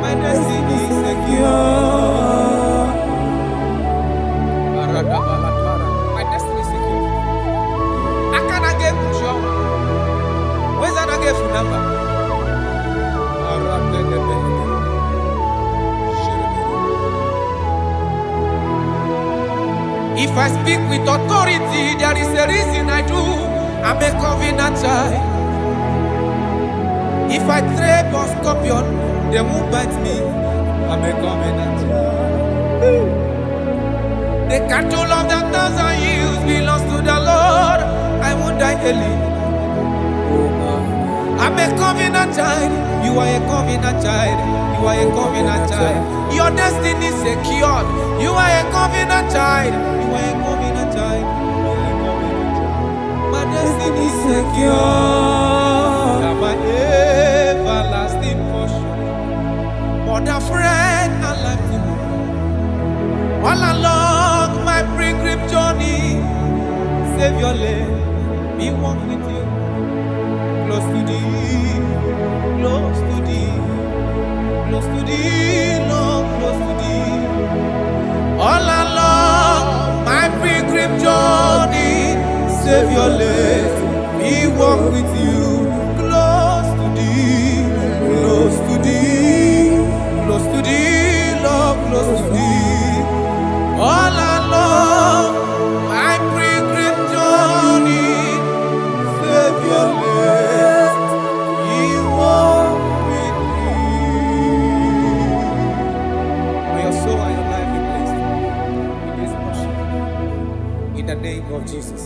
My destiny is secure. My destiny is secure. I cannot get you. Where's that I get your number? If I speak with authority, there is a reason I do. I'm a covenant child. If I tread on scorpion, they won't bite me. I'm a covenant child. The cattle of the 1,000 years belongs to the Lord. I won't die early. I'm a covenant child. You are a covenant child. You are a covenant child. Your destiny is secured. You are a covenant child. You are a covenant child. My destiny is secure. I'm my everlasting portion. More than friend and life to me. All along my pilgrim journey, Savior, let me walk with you. Close to thee, close to thee, close to thee, Lord, close to thee. All along my pilgrim journey, Savior, let me walk with you. Close to thee, close to thee, close to thee, Lord, close to thee. All along my pilgrim journey, Savior, let me walk with you. May your soul and your life be blessed in this worship. In the name of Jesus.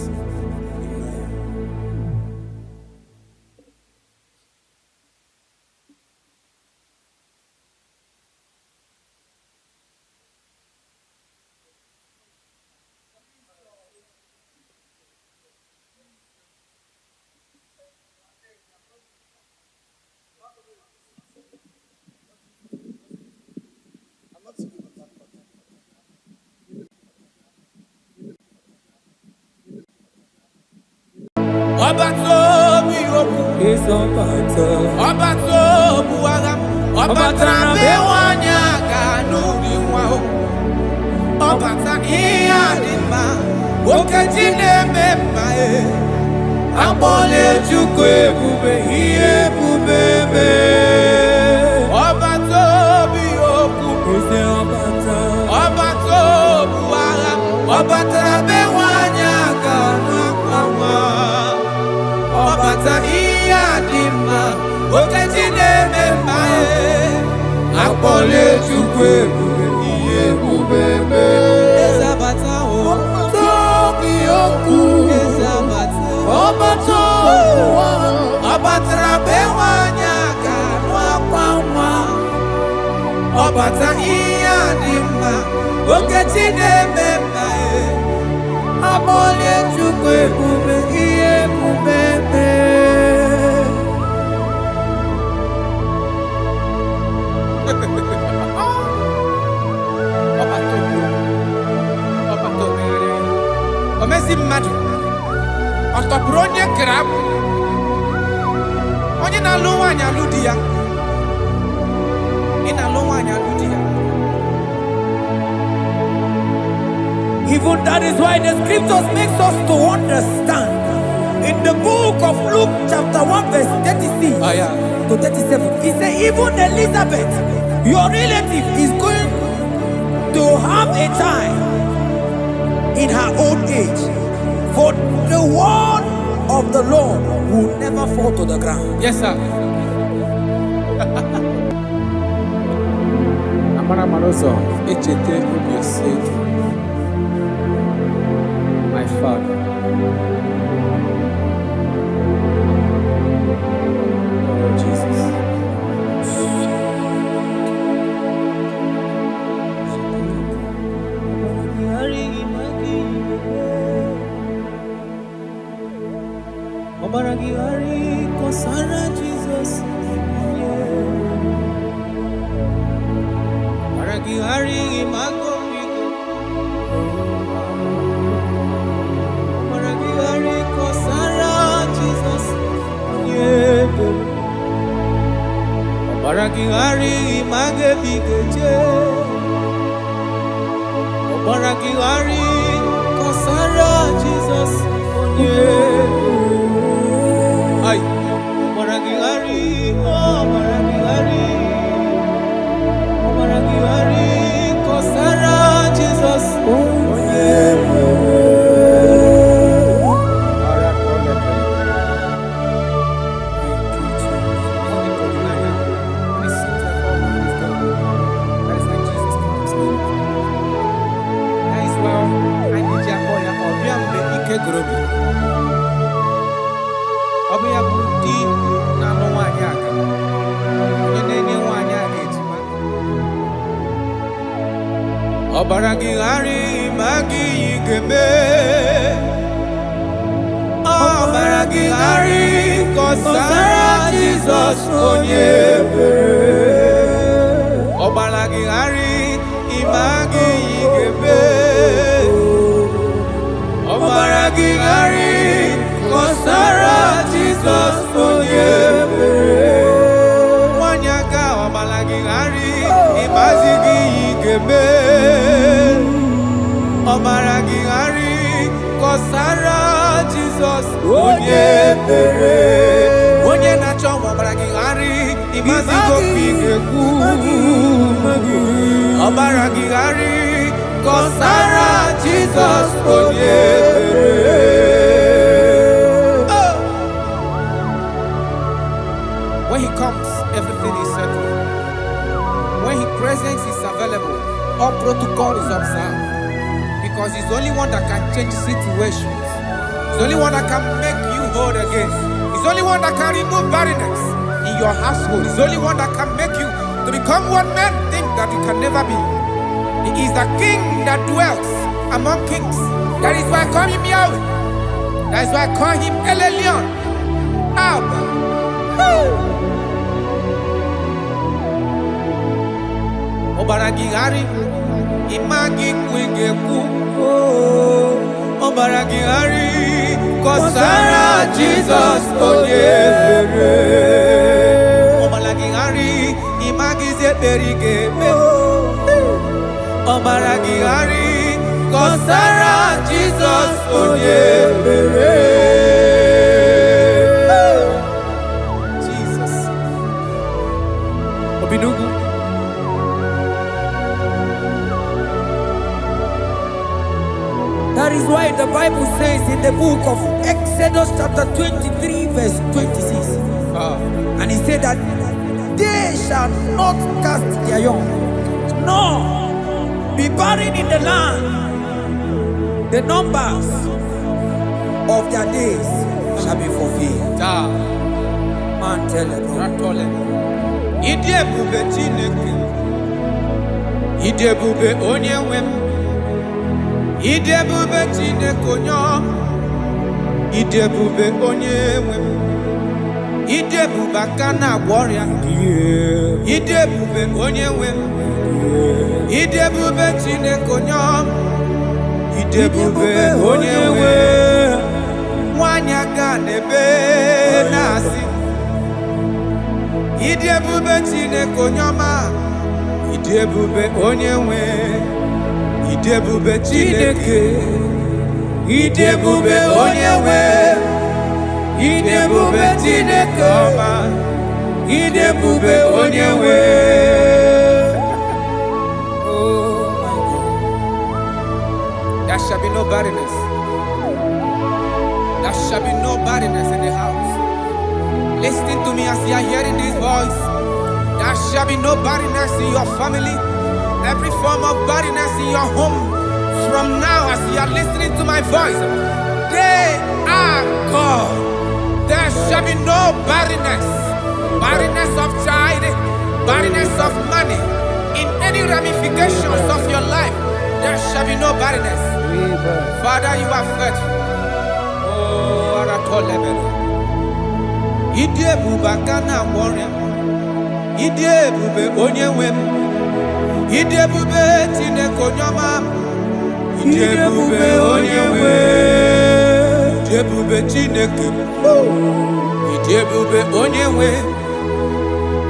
Obatobi oku. Is Obata. Obatobu agam. Obata bewanya kanuri wao. Obata iya dima. Okejine memae. Abole chukwe bube iye bubebe. Obatobi oku. Is Obata. Obatobu agam. Obata bewanya kanuri. Obata iya dima. Okejine memae. Abole chukwe bube iye bubebe. Ezabata o. Tobi oku. Ezabata. Obato. Obatra bewanya kanwa kwamwa. Obata iya dima. Okejine memae. Abole chukwe bube iye bubebe. Omezi mmadu ọtọpụrụ onye kere abụ onye na-alụ nwaanyị alụ di ya ị na-alụ nwaanyị alụ di ya. Even that is why the scriptures makes us to understand. In the book of Luke chapter 1 verse 36 to 37, he said even Elizabeth, your relative, is going to have a child in her old age. For the word of the Lord will never fall to the ground. Yes, sir. Amara Maroso, Echete Obiosek, my father. Oh, Jesus. Obaragihari kosara Jesus. Obaragihari imagomigo. Obaragihari kosara Jesus. Obaragihari imagebigeje. Obaragihari kosara Jesus. Ay, Obaragihari, Obaragihari, Obaragihari kosara Jesus. Ọbịa bụ di na-alụ nwaanyị aka onye na-enye nwaanyị a na-ejima. Ọbaragihari ma gị ga-eme. Ọbaragihari kọsara Jizọs onye ebere. Ọbaragihari ma gị ga-eme. Ọbaragihari kọsara Jizọs onye ebere. Nwanyị aka ọbaragihari ịmazi gị ga-eme. Ọbaragihari kọsara Jizọs onye ebere. Onye na-achọ ọbaragihari ịmazi gị ga-ekwu. Ọbaragihari kọsara Jizọs onye ebere. When he comes, everything is settled. When his presence is available, all protocol is observed. Because he's the only one that can change situations. He's the only one that can make you whole again. He's the only one that can remove barrenness in your household. He's the only one that can make you to become what men think that you can never be. He is the king that dwells among kings. That is why I call him Yahweh. That is why I call him El Elyon. Abba. Obaragihari imagi kwingeku. Obaragihari kosara Jesus Onyebere. Omalagihari imagize berige. Omalagihari kosara Jesus Onyebere. Jesus. Obinugu. That is why the Bible says in the book of Exodus chapter 23 verse 26. And he said that they shall not cast their young, nor be barren in the land. The numbers of their days shall be fulfilled. Man tell them. Idebube Chineke. Idebube Onyewem. Idebube Chineke Onyom. Idebube Onyewem. Idebube Kana warrior. Idebube Onyewem. Idebube Chineke Onyom. Idebube Onyewem. Wanyaga nebe nasi. Idebube Chineke Onyoma. Idebube Onyewem. Idebube Chineke. Idebube Onyewem. Idebube Chineke Oma. Idebube Onyewem. Oh my God. There shall be no barrenness. There shall be no barrenness in the house. Listen to me as you are hearing this voice. There shall be no barrenness in your family. Every form of barrenness in your home. From now, as you are listening to my voice, they are gone. There shall be no barrenness. Barrenness of child, barrenness of money. In any ramifications of your life, there shall be no barrenness. Father, you are faithful. Oh, Aratolebele. Idebube Kana warrior. Idebube Onyewem. Idebube Chineke Onyoma. Idebube Onyewem. Idebube Chineke. Idebube Onyewem.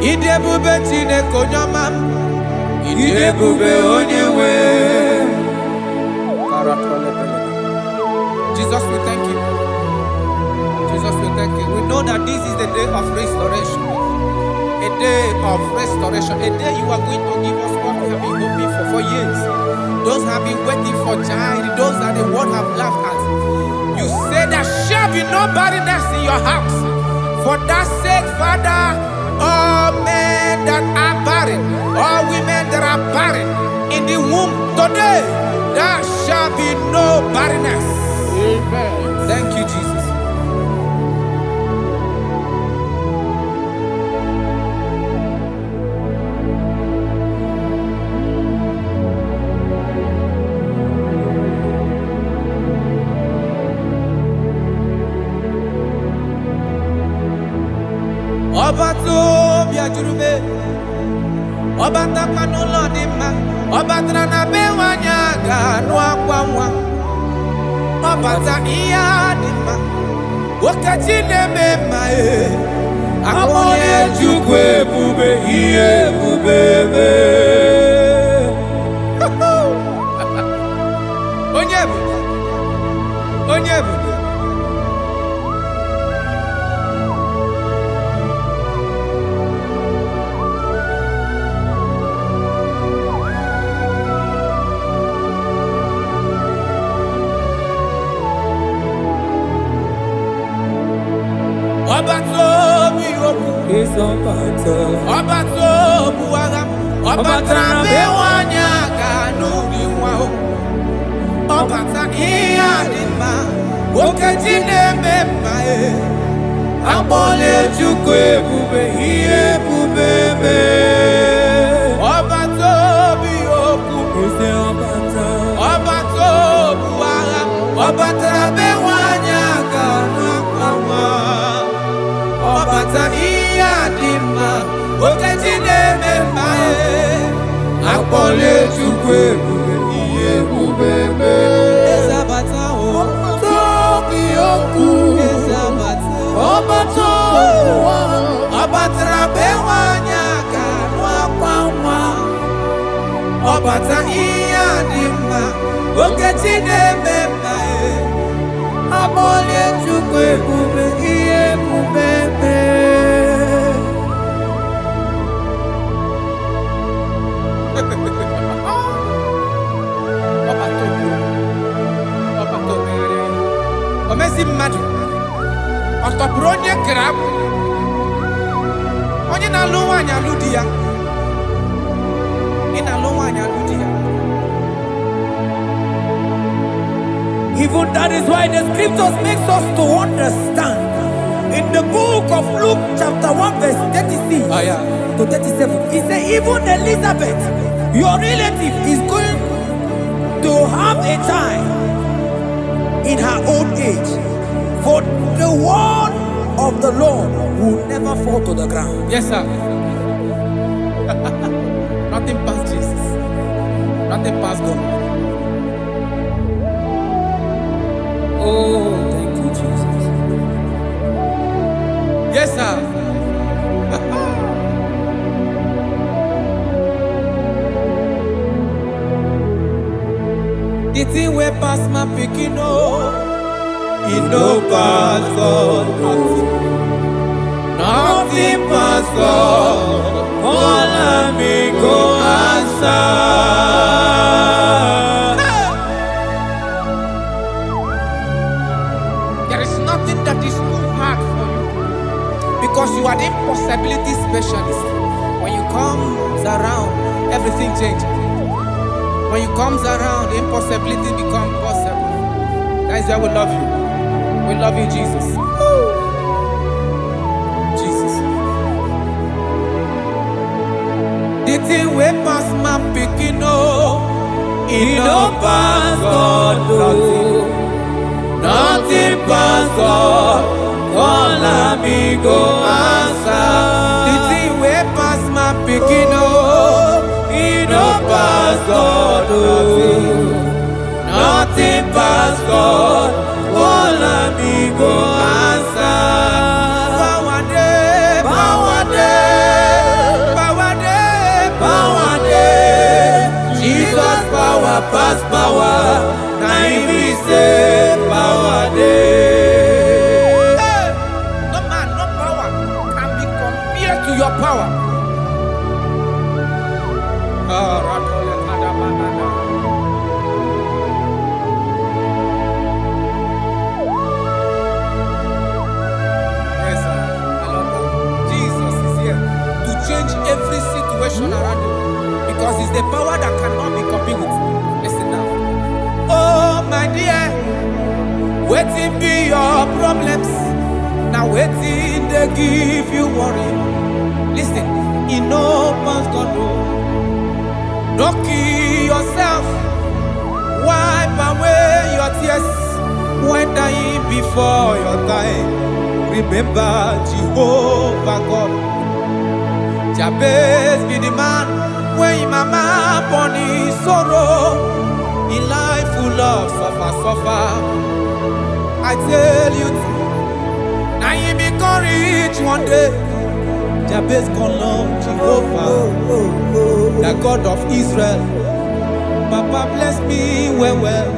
Idebube Chineke Onyoma. Idebube Onyewem. Jesus, we thank you. Jesus, we thank you. We know that this is the day of restoration. A day of restoration. A day you are going to give us what we have been hoping for years. Those have been waiting for child. Those are the world have laughed at. You say there shall be no barrenness in your house. For that sake, Father, all men that are barren, all women that are barren in the womb today, there shall be no barrenness. Amen. Thank you, Jesus. Obato biajurube, obata panulo dima, obatra na bewanya ganu akwanwa, obata iya dima, wakachine mema akone chukwe bube iye bubebe. Onyebu, onyebu. Obato buwaga, obatra bewanya kanu diwa, obata iya dima, okajine mema abole chukwe bube iye bubebe. Obato biyoku, obato buwaga, obatra bewanya kanu akwa. Obata iya dima, okajine mema akpole chukwe bube iye bubebe. Ezabata o, tobi oku. Ezabata. Ọbata ihe adị mma, okechi na-eme mma Abọlie Chukwu ebube, ihe ebube Omezi mmadụ ọ tọpụrụ onye kere abụ onye na-alụ nwaanyị alụ di ya ị na-alụ nwaanyị alụ di ya. Even that is why the scriptures makes us to understand. In the book of Luke chapter 1 verse 36 to 37, he said even Elizabeth, your relative, is going to have a child in her old age. For the word of the Lord will never fall to the ground. Yes, sir. Nothing past Jesus. Nothing past God. Oh, thank you, Jesus. Yes, sir. The thing way past my picking it no pass God. Nothing past God. All me go answer. There is nothing that is too hard for you because you are the impossibility specialist. When you come around, everything changes. When you come around, the impossibility becomes possible. That is why we love you. We love you, Jesus. Jesus. The thing way past my picking it no pass God. Nothing pass God. All me go answer. The thing way past my picking it no pass God. Nothing pass God. All me go answer. Power day, power day, power day, power day. Jesus power pass power. Now he say power day. Hey, no man, no power can be compared to your power. Every situation around you because it's the power that cannot be copied with. Listen now. Oh my dear, waiting be your problems. Now waiting they give you worry. Listen, you know past God. Don't kill yourself. Wipe away your tears when dying before your time. Remember Jehovah God. Jabez be the man when his mama born his sorrow. In life full of suffer. I tell you, now he be rich one day. Jabez gonna love Jehovah, the God of Israel. Papa bless me well.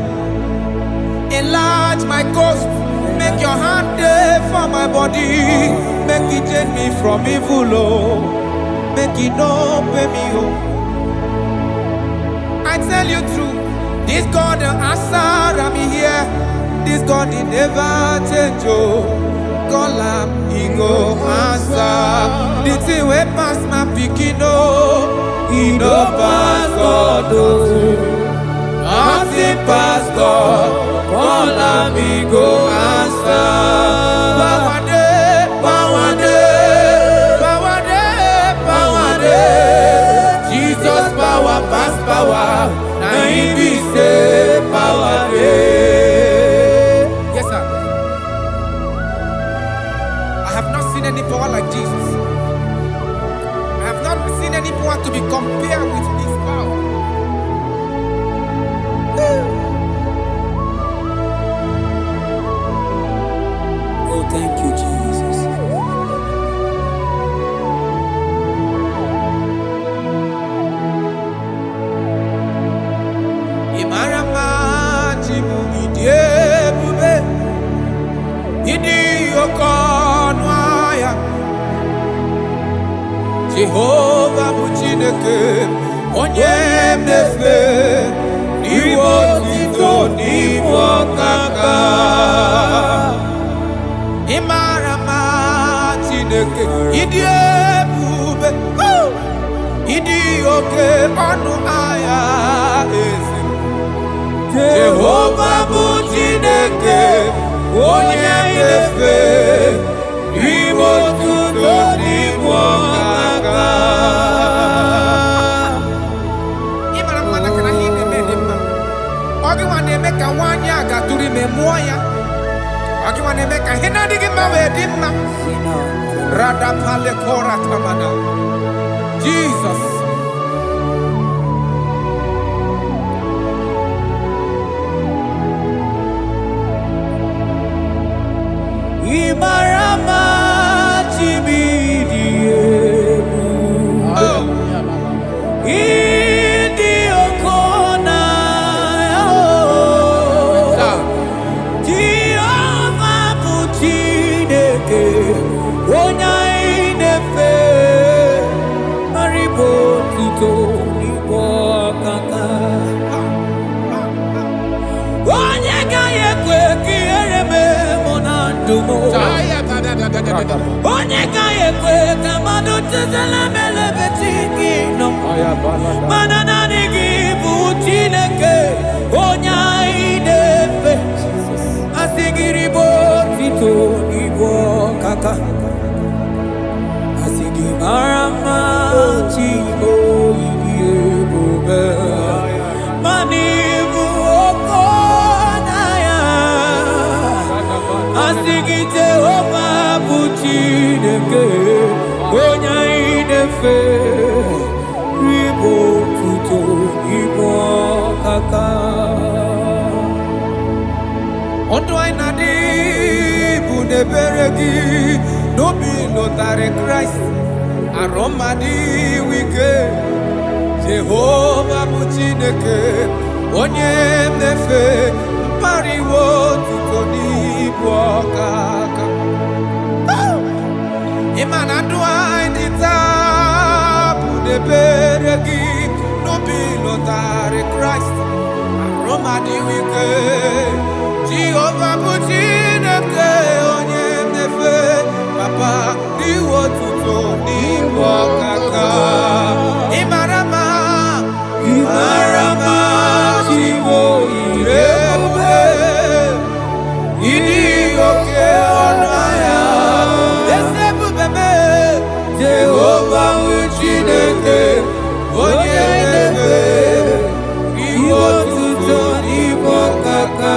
Enlarge my coast, make your hand there for my body, make it change me from evil. Make it no pay me I tell you true, this God the answer I'm here. This God he never change Call him, he go answer. The thing way pass my picking he no pass God. Nothing pass God. Call him, he go answer. Power day, power day, power day, power day. Jesus power pass power. Now he be say power day. Yes, sir. I have not seen any power like Jesus. I have not seen any power to be compared with this power. Jehovah bụ Chineke onye na-efe n'iwe otito n'ibu ọkaka. Ị mara mma Chineke, ịdị ebube, ịdị oke ọnụ ahịa eze. Jehovah bụ Chineke onye na-efe n'iwe otito n'ibu ọkaka. Ị mara mma na kana ihe na-eme dị mma. Ọ gị nwa na-eme ka nwaanyị a gatụrụ ime mụọ ya. Ọ gị nwa na-eme ka ihe na-adịghị mma wee dị mma. Radapale kora tamana. Jesus. Imarama chibidiebu. Idi okona. Jehovah bụ Chineke onye anyị na-efe maribo tuto n'igbo ọkaka. Onye gaghị ekwe ka ihere mee mụ na ndụ m. Onye gaghị ekwe ka mmadụ chezela m elebeti gị nọ. Mana naanị gị bụ Chineke onye anyị na-efe. Asị gị ribo tuto n'igbo ọkaka. Asị gị mara mma Chibo ịdị ebube. Mana ịbụ oke ọnụahịa. Asị gị Jehovah bụ Chineke onye anyị na-efe ribo tuto n'igbo ọkaka. Ọdụ anyị na-adị bụ n'ebere gị n'obi lụtarị Kraịst arụ mmadụ ike. Jehova bụ Chineke onye na-efe mpariwo tuto n'ibu ọkaka. Ịma na ndụ anyị dị taa bụ n'ebere gị n'obi lụtarị Kraịst arụ mmadụ ike. Jehova bụ Chineke onye na-efe papa n'iwe otuto n'ibu ọkaka. Ị mara mma, ị mara mma Chibo ịdị ebube, ịdị oke ọnụ ahịa eze ebube mee. Jehova bụ Chineke onye na-efe n'iwe otuto n'ibu ọkaka.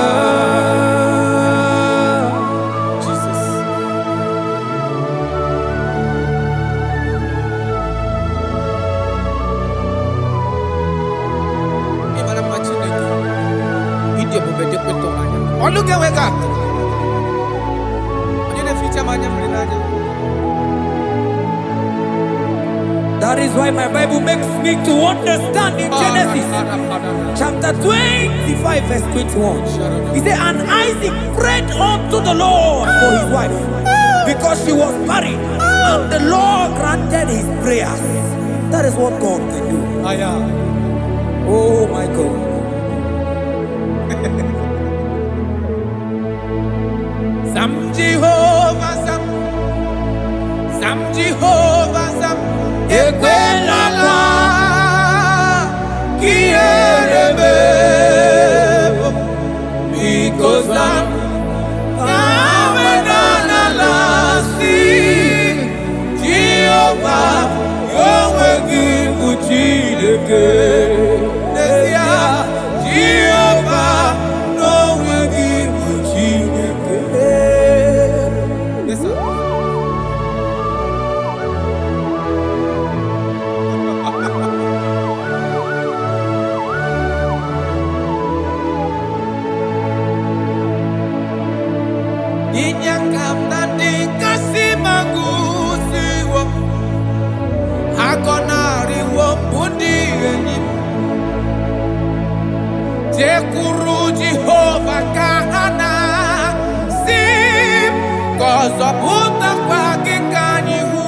That is why my Bible makes me to understand in Genesis chapter 25 verse 21. He said, and Isaac prayed unto the Lord for his wife because she was barren, and the Lord granted his prayers. That is what God can do. Oh my God. Sam Jehovah Sam, Sam Jehovah Sam, Ekwelala Kierebe, because Sam Avenana Lasti Jehovah Yahweh Gibuchideke Nesia Jehovah Yahweh Gibuchideke. Yes, sir. Inyakam nandi kasi magusiwo akonari wo bundi eni tekuru Jehovah kahana sim kozo puta kwa kikanyihu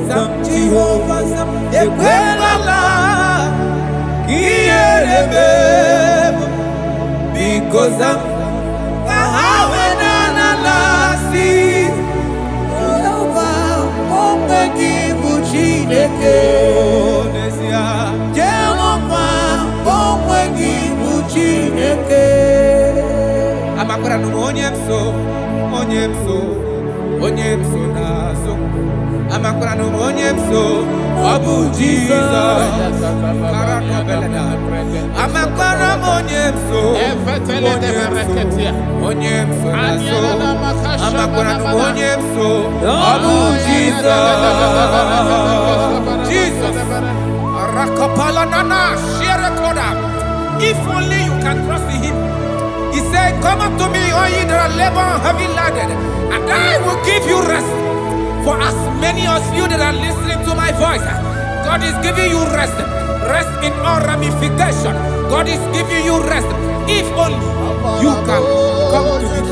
Zam Jehovah Zam Ekwelala Kierebe because Zam Kahawenanalasi Jehovah Omegi Buchineke Jehovah Omegi Buchineke Amakura no onyemso nazo. Amakura no onyemso Abu Jesus. Amakura onyemso nazo. Amakura no onyemso Abu Jesus. Jesus. Rakapala nana share koda. If only you can trust in him. He said, come up to me, all ye that are labor and heavy laden, and I will give you rest. For as many of you that are listening to my voice, God is giving you rest. Rest in all ramification. God is giving you rest. If only you can come to him.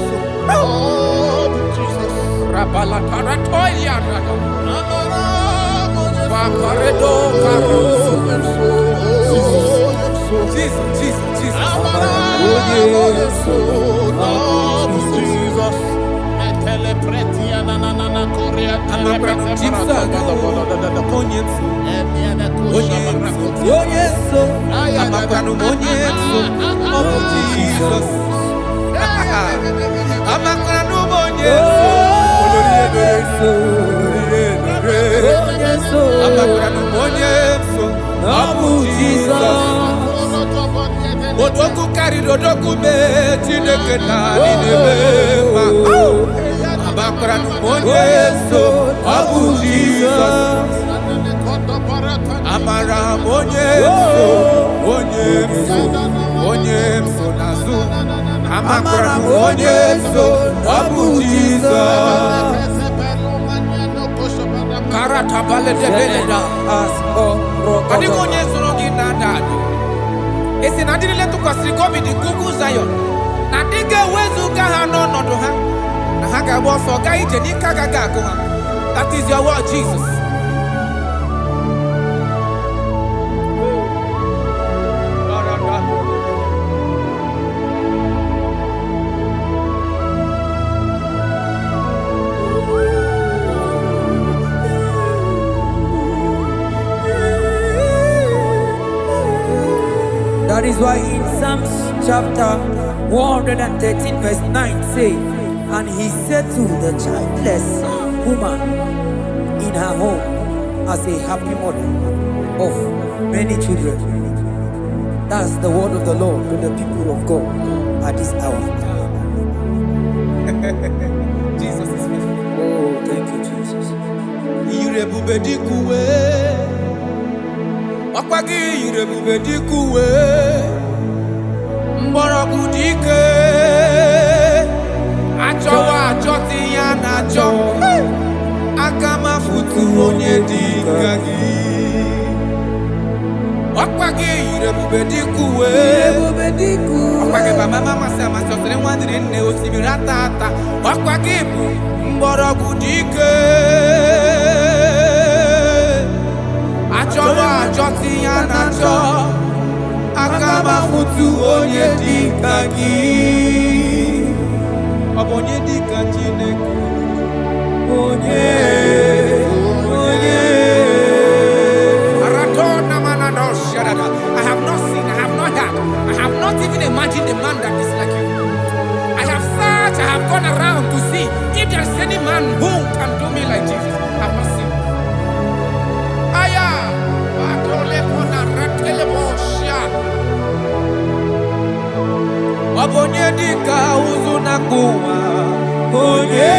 Jesus. Odoku carry odoku me Chineke na ninebema. Abakura monyeso Abu Jesus. Amara monyeso nazu. Amakura monyeso Abu Jesus. Karata bale de beleda asko roko. Adi monyeso rogi nandado. Esi na dile tu kwa sikobi di gugu Zion. Na dige wezu ga ha no nodo ha. Na ha ga bo so ga ije ni kaga ga ko ha. That is your word, Jesus. That is why in Psalms chapter 113 verse 9 say, and he said to the childless woman in her home as a happy mother of many children. That's the word of the Lord to the people of God at this hour. Jesus is faithful. Oh, thank you, Jesus. Irebubedikuwe Okwagi irebubedikuwe Mborogu dike Achowa achoti ya nacho Akama futu onye dika gi Okwagi irebubedikuwe Okwagi baba mama sama sosere mwadire nne osibirata ata Okwagi bu mborogu dike Achowa achoti ya nacho Akama futu onye dika gi Obonye dika Chineke Onye Aratona manado shadada. I have not seen, I have not heard, I have not even imagined a man that is like you. I have searched, I have gone around to see if there's any man who can do me like Jesus. I have not seen. Aya Batole kona ratele bosha Obonye dika uzuna kuwa Onye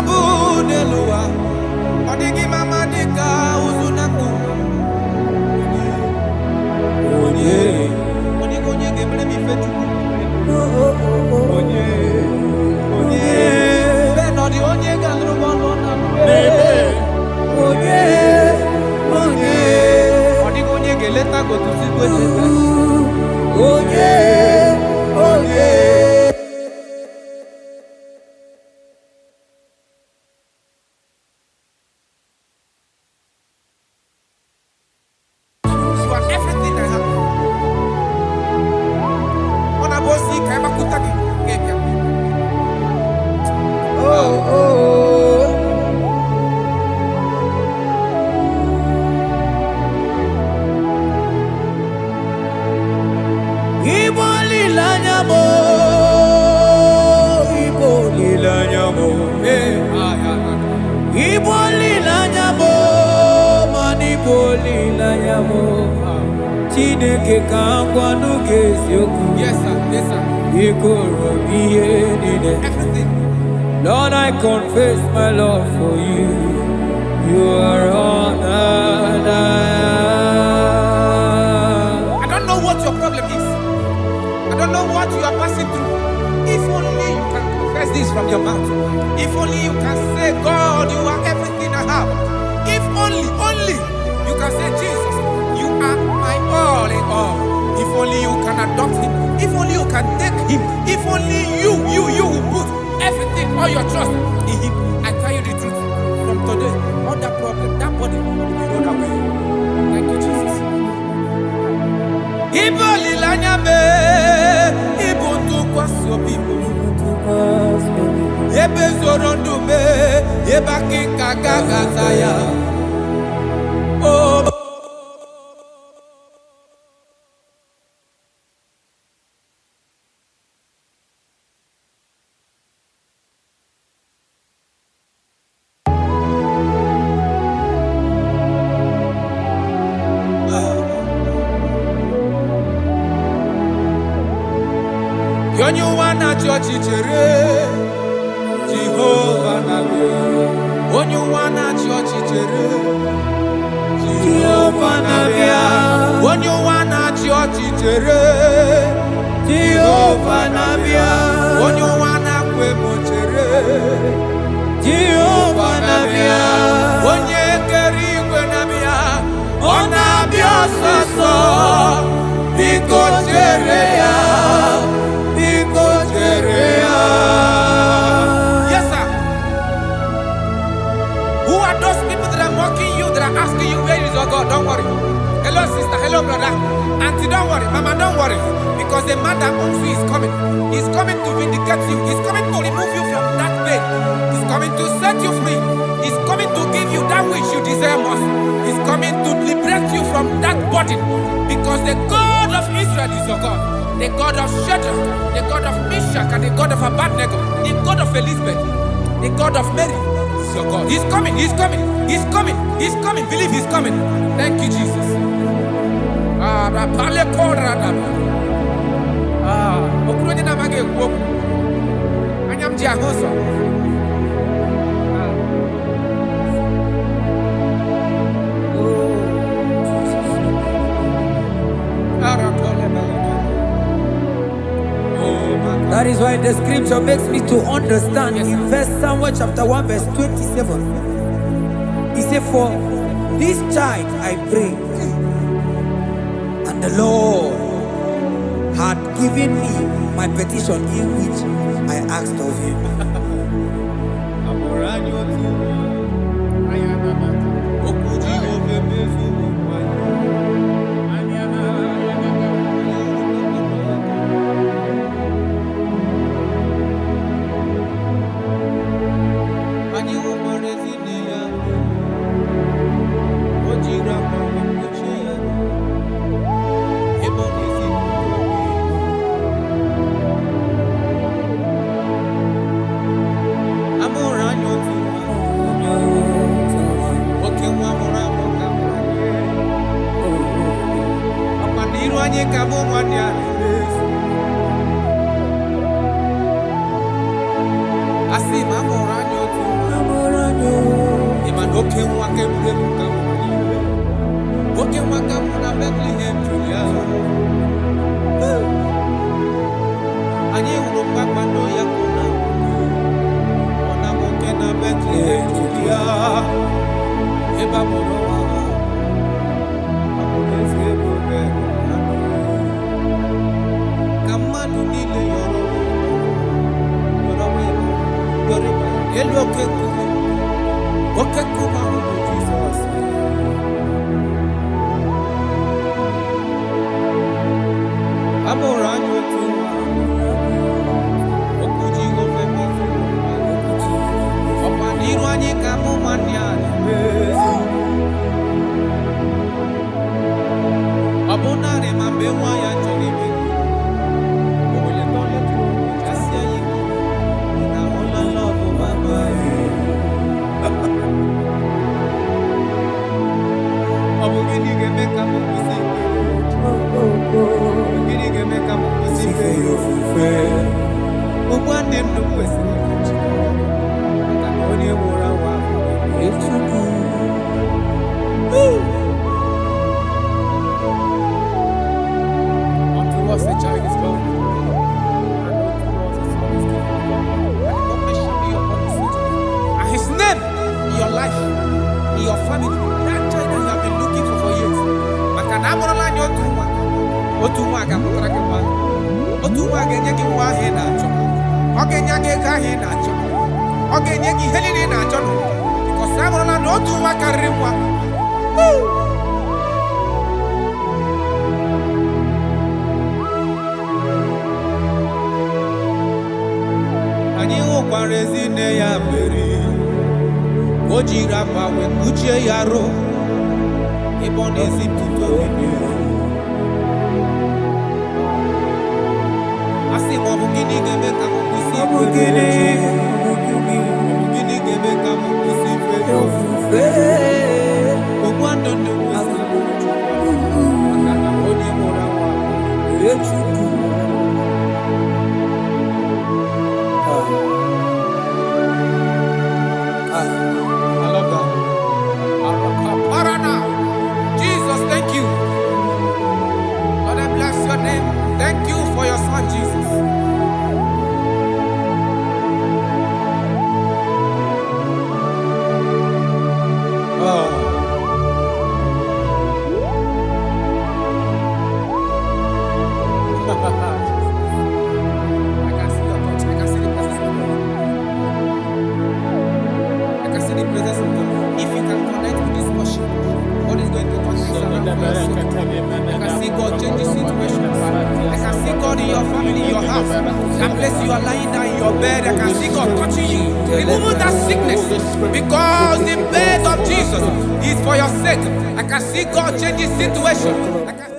mabu neluwa. Odigi mama dika uzunaku. Onye. Onye onye gemle mi fetu. Onye. Onye. Beno di onye galro bono na. Onye. Onye. Odigi onye geleta go to sigwe chete. Onye. Onye. Yes, sir. Yes, sir. Everything. Lord, I confess my love for you. You are all that I am. I don't know what your problem is. I don't know what you are passing through. If only you can confess this from your mouth. If only you can say, God, you are everything I have. If only you can say, Jesus, you are my all in all. If only you can adopt him. If only you can take him. If only you will put everything, all your trust in him. I tell you the truth. From today, all that problem, that body will be rolled away. Thank you, Jesus. Ibo lilanya me, ibo tu kwaso bibo. Ebe zorondu me, eba kikagaga zaya. Oh. Onye wana chọọchị chere Jehova na-abịa. Onye wana chọọchị chere Jehova na-abịa. Onye wana chọọchị chere Jehova na-abịa. Onye wana kwemo chere Jehova na-abịa. Onye kere igwe na-abịa. Ọ na-abịa ọsọsọ. Biko chere ya. Yes, sir. Who are those people that are mocking you, that are asking you, where is your God? Don't worry. Hello, sister. Hello, brother. Auntie, don't worry. Mama, don't worry. Because the man that owns you is coming. He's coming to vindicate you. He's coming to remove you from that pain. He's coming to set you free. He's coming to give you that which you desire most. He's coming to liberate you from that burden. Because the God of Israel is your God. The God of Shadrach, the God of Meshach, and the God of Abednego, the God of Elizabeth, the God of Mary is your God. He's coming, he's coming, he's coming, he's coming. Believe he's coming. Thank you, Jesus. That is why the scripture makes me to understand. Yes. In First Samuel chapter 1 verse 27, he said, for this child I pray, and the Lord had given me my petition in which I asked of him. ya eba morowa amoleze bobe kamanu nile yoro elu okeku ma Jesus amora nyotu okuji wo femi opa niru anyi ka mu mania abonare ma be wa ya jori be obele tole tu asia yi na hola love baba abogini ge meka mu kusi abogini ge meka mu kusi fe yo fufe ubande ndo kwesi akoni ebora wa echuku unto us a child is born and unto us a son is given and the government shall be upon his shoulders and his name in your life in your family that child that you have been looking for years makana amorola nyo otu nwa ga-amụtara gị nwa otu nwa ga-enye gị nwa ahụ ị na-achọ ọ ga-enye gị ego ahụ ị na-achọ ọ ga-enye gị ihe niile ị na-achọ because amụrụla na otu nwa karịrị nwa anyị hụkwara ezi nne ya mmeri o jiri akwa wee kpuchie ya rụ ebe ọ na-ezipụta obibi asị ma ọ bụ gịnị ga-eme ka m kwụsị ife gịnị ga-eme ka m kwụsị ife ofufe ogbu ndụ ndụ kwesịrị maka na onye mụrụ nwa Chukwu I love that. Jesus, thank you. Lord, I bless your name. Thank you for your son, Jesus. I can see your touch. I can see the presence of God. I can see the presence of God. If you can connect with this worship, God is going to touch you. I can see God change the situation. I can see God in your family, in your house. That place you are lying down in your bed, I can see God touching you, removing that sickness. Because the bed of Jesus is for your sake. I can see God change the situation. I can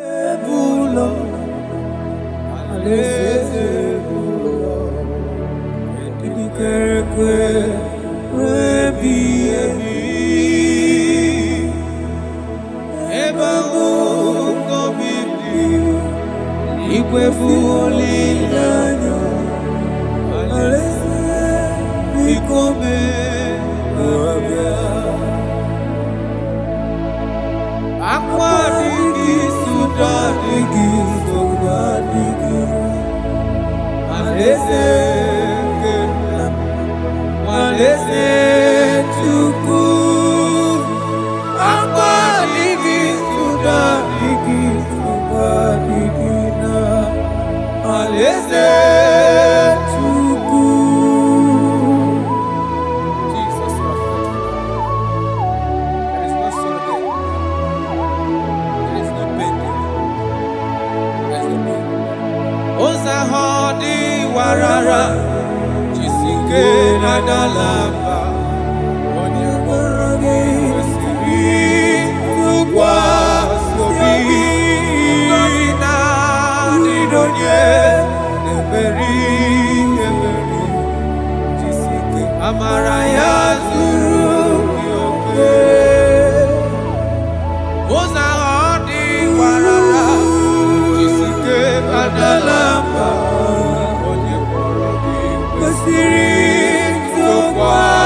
Spirit of God.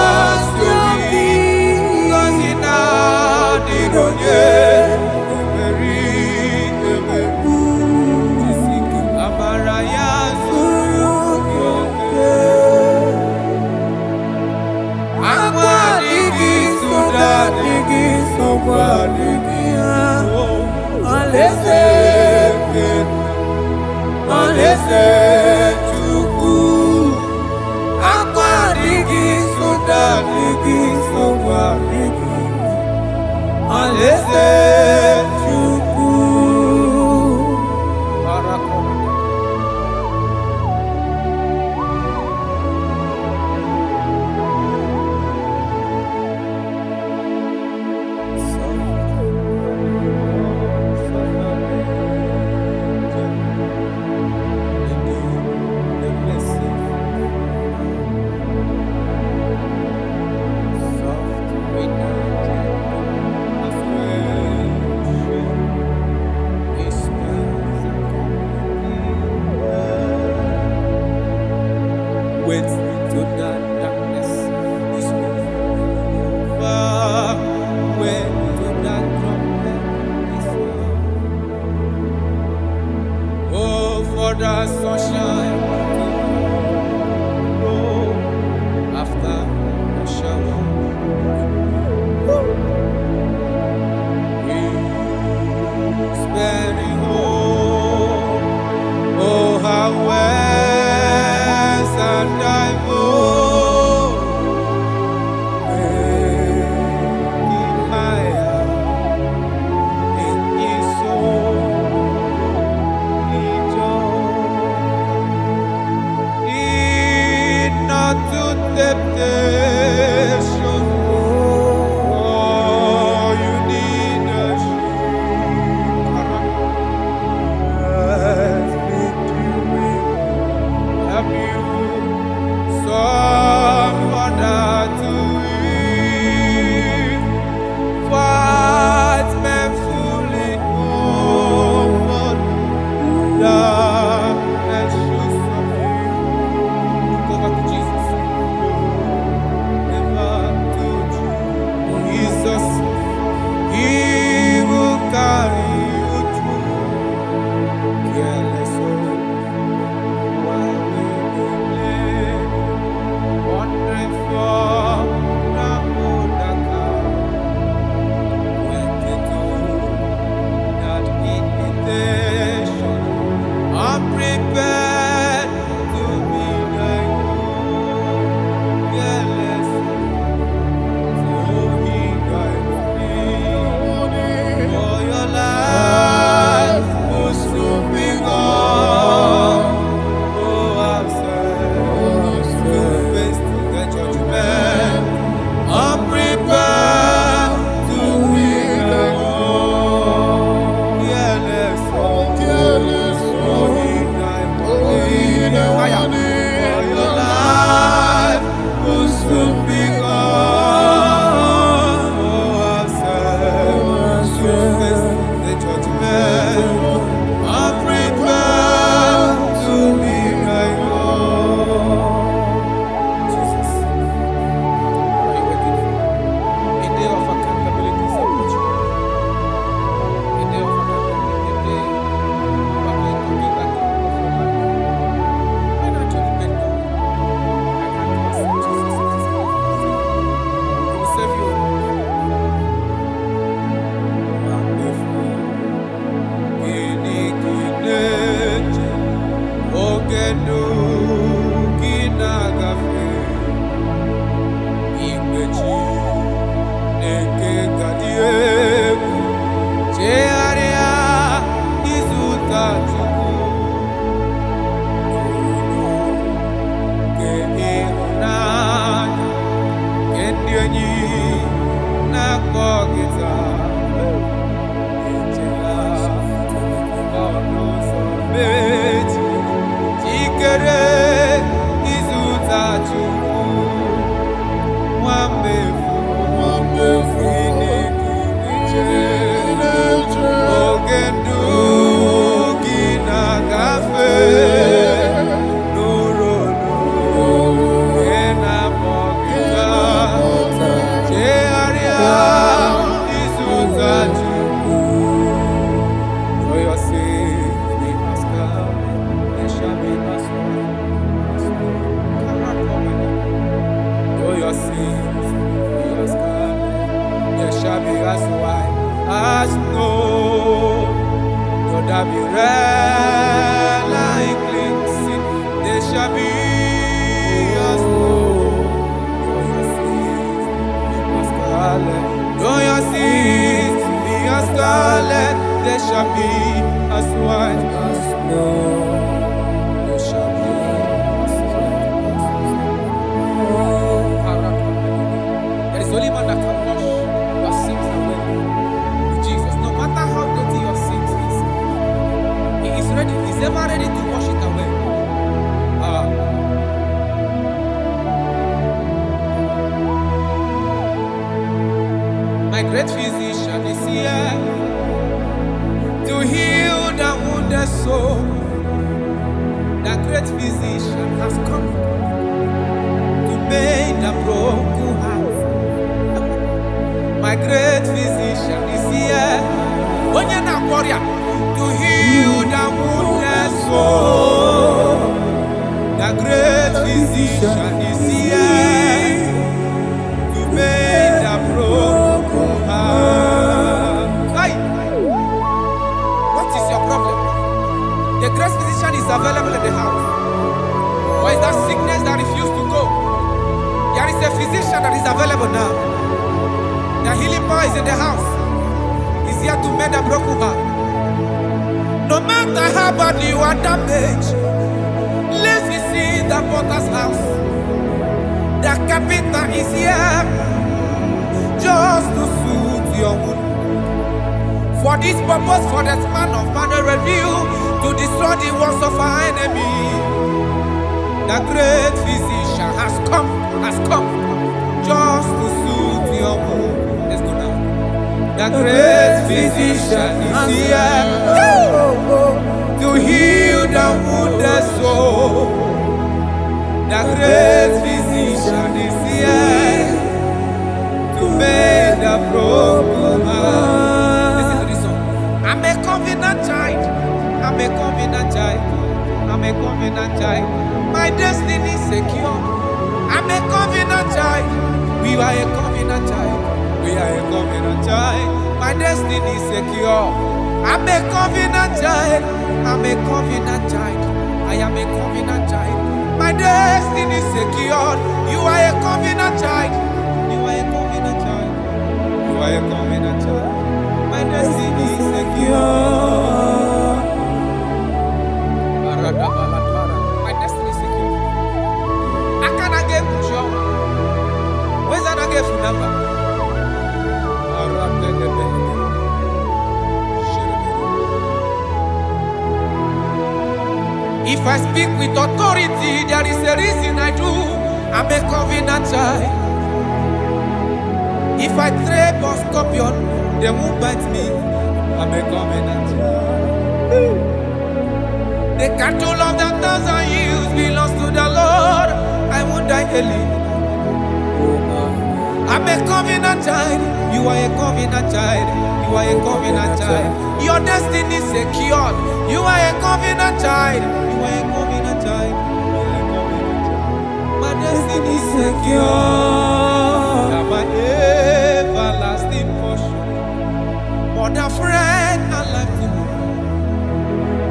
Your sins, be as calm, there shall be as white as snow. Though there be red like cleansing, they shall be as snow. Though your sins be as scarlet, they shall be as white as snow. They shall be as white as snow. There is only one that can wash your sins away. Jesus, no matter how dirty your sins is, He is ready. He's ever ready to wash it away. My great physician is here to heal the wounded soul. The great physician has come to mend the broken heart. My great physician is here, when you're not warrior, to heal the wounded soul. The great physician is here to mend the broken heart. Hey, what is your problem? The great physician is available in the house. Or is that sickness that refused to go? There is a physician that is available now. The healing power is in the house. He's here to mend a broken heart. No matter how bad you are damaged, let's visit the potter's house. The carpenter is here just to soothe your wound. For this purpose, for the man of man review, to destroy the works of our enemy. The great physician has come just to soothe your wound. Let's go now. The great physician is here to heal the wounded soul. The great physician is here to make the broken heart. Listen to this song. I'm a covenant child. I'm a covenant child. I'm a covenant child. My destiny is secure. I'm a covenant child. We are a covenant child. We are a covenant child. My destiny is secure. I'm a covenant child. I'm a covenant child. I am a covenant child. My destiny is secure. You are a covenant child. You are a covenant child. You are a covenant child. My destiny is secure. My destiny is secure. I cannot get sure. Where's that I get number? If I speak with authority, there is a reason I do. I'm a covenant child. If I trap or scorpion, they won't bite me. I'm a covenant child. The cattle of the 1,000 years belongs to the Lord. I won't die early. I'm a covenant child. You are a covenant child. You are a covenant child. Your destiny is secured. You are a covenant child. You are a covenant child. You are a covenant child. My destiny is secure. I'm my everlasting portion. More than friend and life to me.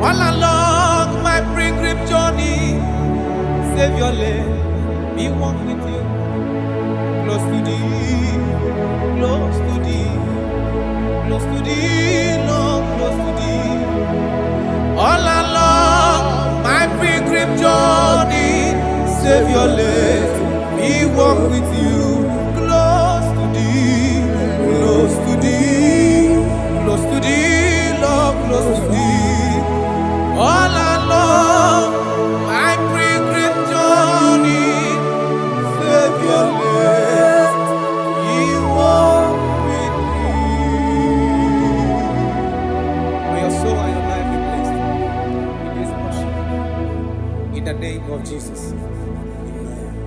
All along my pilgrim journey, save your lane. Be one with you. Close to thee, close to thee, close to thee, Lord, close to thee. All along my pilgrim journey, save your life, we walk with you. Close to thee, close to thee, close to thee, Lord, close to thee. All along my pilgrim journey, save your life. In the name of Jesus. Amen.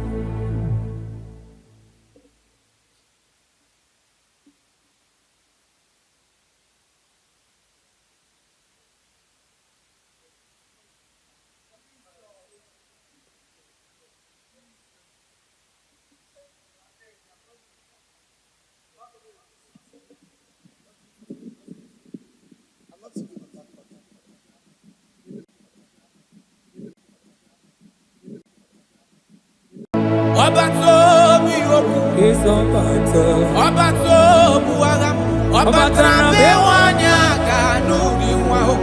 Obato biyoku. Is Obata. Obato buagam. Obata bewanya kanu biwao.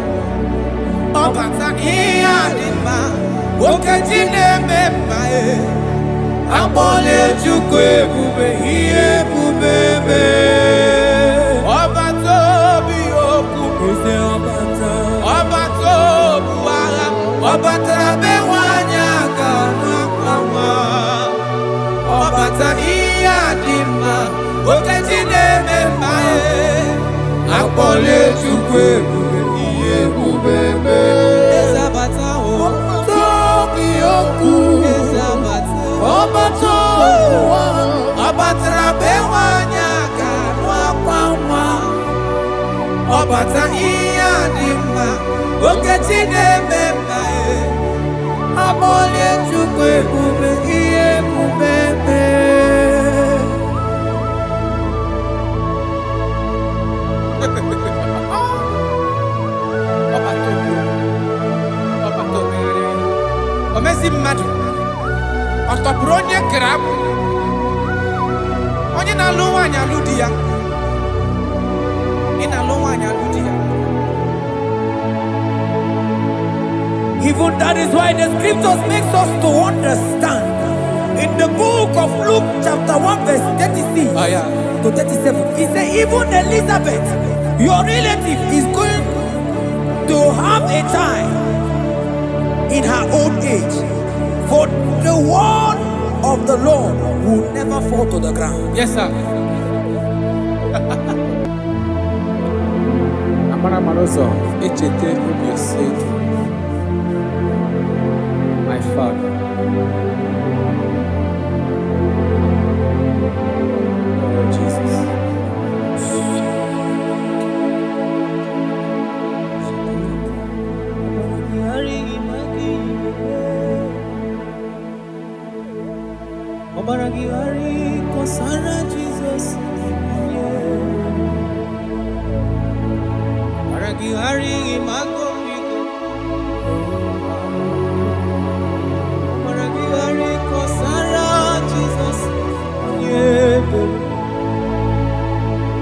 Obata iyadima. Okejine memae. Abole chukwe bube iye bubebe. Obato biyoku. Is Obata. Obato buagam. Obata bewanya kanu biwao. Obata iyadima. Okejine memae. Abole chukwe bube iye bubebe. Ezabata o. Tobiyoku. Ezabata. Obato. Obata bewanya kanwa kwama. Obata iyadima. Okejine memae. Abole chukwe bube iye bubebe. Omezi mmadu ọtọpụrụ onye kere abụ onye na-alụ nwaanyị alụ di ya ị na-alụ nwaanyị alụ di ya. Even that is why the scriptures makes us to understand in the book of Luke chapter 1 verse 36 to 37. He said even Elizabeth, your relative, is going to have a child in her old age. For the word of the Lord will never fall to the ground. Yes, sir. Amara Marozo, echete obi oseki. My father. Oh, Jesus. Obaragihari kosara Jesus. Obaragihari imago migo. Obaragihari kosara Jesus.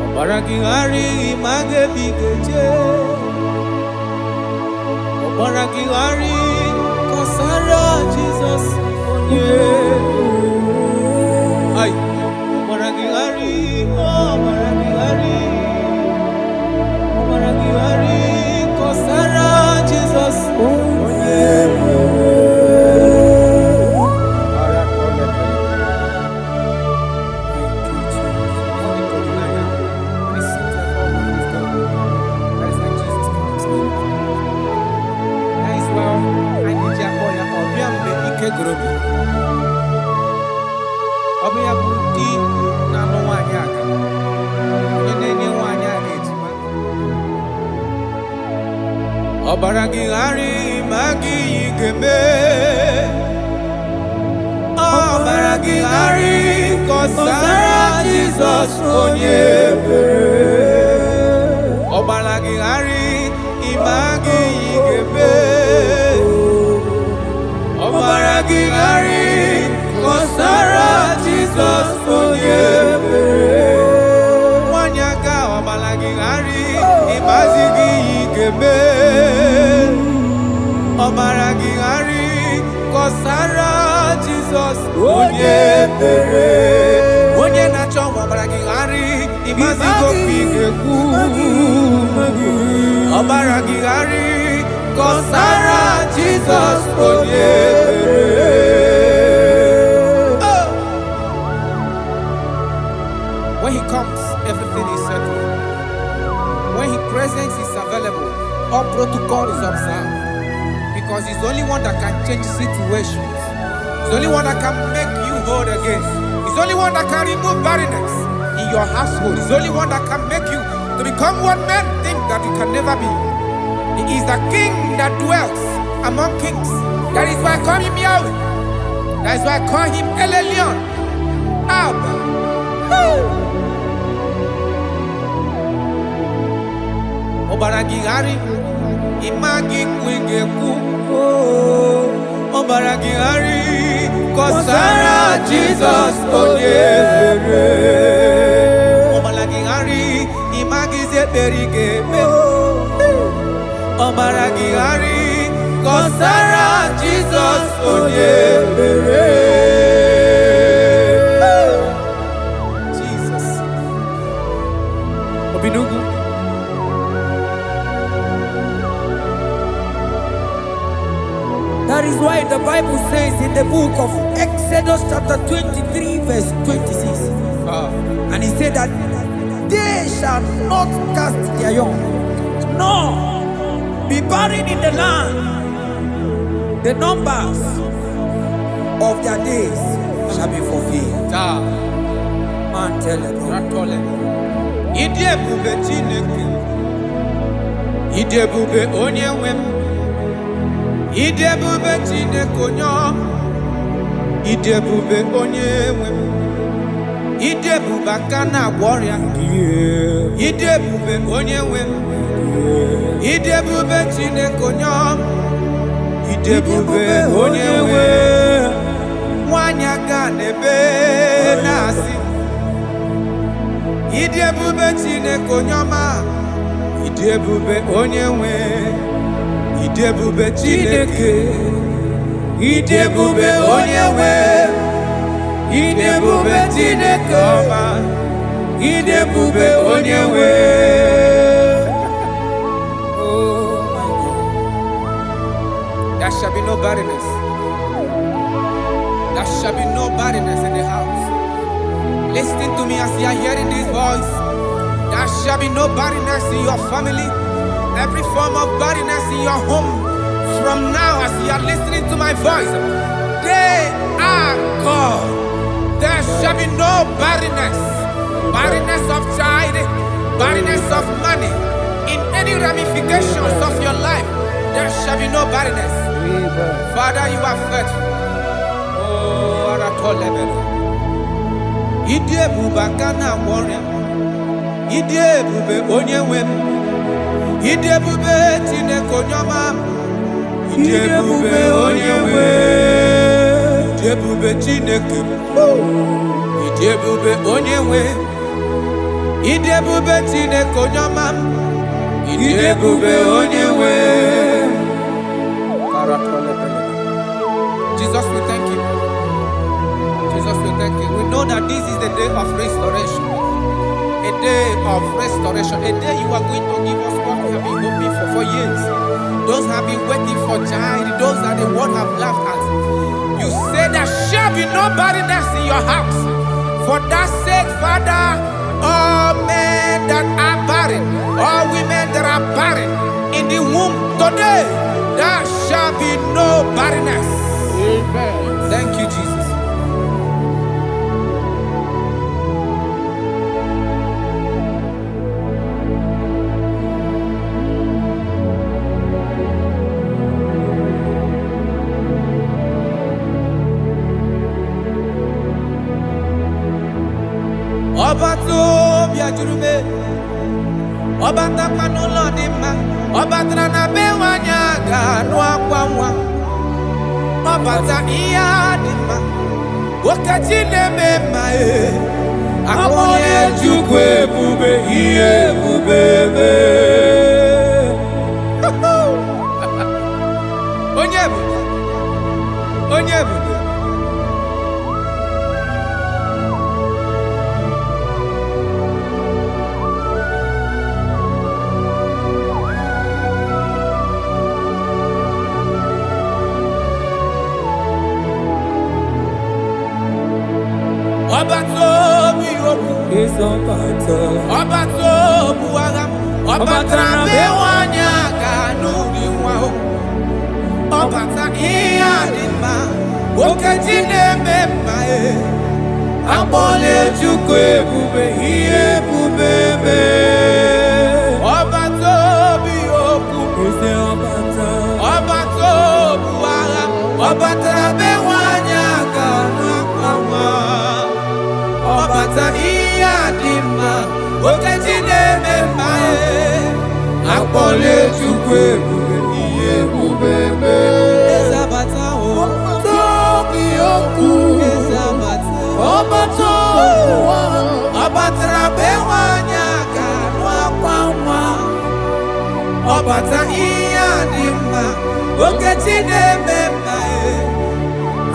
Obaragihari image bigeje. Obaragihari kosara Jesus. Ay, Obaragihari, Obaragihari, Obaragihari, kosara Jesus. Ọbịa bụ di na-alụ nwaanyị aka onye na-enye nwaanyị a na-ejima. Obaragihari ma gị ga-eme. Obaragihari kọsara Jizọs onye ebere. Obaragihari ma gị ga-eme. Obaragihari kọsara Jizọs onye ebere. Nwanyị aga Obaragihari ịmazi gị ga-eme. Obaragihari kọsara Jizọs onye ebere. Onye na-achọ Obaragihari ịmazi gị ga-ekwu. Obaragihari kọsara Jizọs onye ebere. When he comes, everything is settled. When he presents, is available. All protocol is observed. Because he's the only one that can change situations. He's the only one that can make you whole again. He's the only one that can remove barrenness in your household. He's the only one that can make you to become what men think that you can never be. He is the king that dwells among kings. That is why I call him Yahweh. That is why I call him El Elyon. Abba. Obaragihari imagi kwege ku. Obaragihari kọsara Jizọs onye mere. Ọbara gị ghara ịmagizi ekpere ga-eme. Ọbara gị ghara kọsara Jizọs onye mere. Jesus. Obinugu. That is why the Bible says in the book of Exodus chapter 23 verse 26. And he said that they shall not cast their young, nor be barren in the land. The numbers of their days shall be fulfilled. Man tell them. Idi ebube Chineke. Idi ebube onye nwe m. Idi ebube Chineke onye ọma. Idi ebube onye nwe m. Idi ebube aka na-agwọ ọrịa. Idi ebube onye nwe m. Idi ebube Chineke onye ọma. Idi ebube onye nwe nwanyị aka n'ebe na-asị. Idi ebube Chineke onye ọma. Idi ebube onye nwe. Idi ebube Chineke. Idi ebube onye nwe. Idi ebube Chineke ọma. Idi ebube onye nwe. There shall be no barrenness. There shall be no barrenness in the house. Listen to me as you are hearing this voice. There shall be no barrenness in your family. Every form of barrenness in your home. From now as you are listening to my voice, they are gone. There shall be no barrenness. Barrenness of child, barrenness of money. In any ramifications of your life, there shall be no barrenness. Father, you are faithful. Oh, Aratolebele. Idi ebube aka na-agwọ ọrịa. Idi ebube onye nwe m. Idi ebube Chineke onye ọma. Idi ebube onye nwe. Idi ebube Chineke. Idi ebube onye nwe. Idi ebube Chineke onye ọma. Idi ebube onye nwe. Jesus, we thank you. Jesus, we thank you. We know that this is the day of restoration. A day of restoration. A day you are going to give us what we have been hoping for years. Those have been waiting for child. Those that the world have laughed at. You say there shall be no barrenness in your house. For that sake, Father, all men that are barren, all women that are barren in the womb today, there shall be no barrenness. Amen. Thank you, Jesus. Ọba tó bí ajurube, ọba takpanu lọ dị mma, ọba tara na be nwanyị aga nụ akwa nwa, ọba ta ihe dị mma, okechi na-eme mma akpọnye Chukwu ebube ihe ebube eme. Onye ebube, onye ebube. Ọba tó bí okwu, ọba tó bụ agha, ọba tara be nwanyị aga n'ụdị nwa o. Ọba ta ihe dị mma, okechi na-eme mma akpọla Chukwu ebube ihe ebube eme. Ọba tó bí okwu, ọba tó bụ agha, ọba tara be nwanyị aga n'akwa nwa. Ọba ta ihe dị mma, okechi na-eme mma akpọla Chukwu ebube ihe ebube eme. Ezabata o, tó bí okwu. batara bewanya ganwa kwamwa. Obata iya dimma. Oketi nememba e.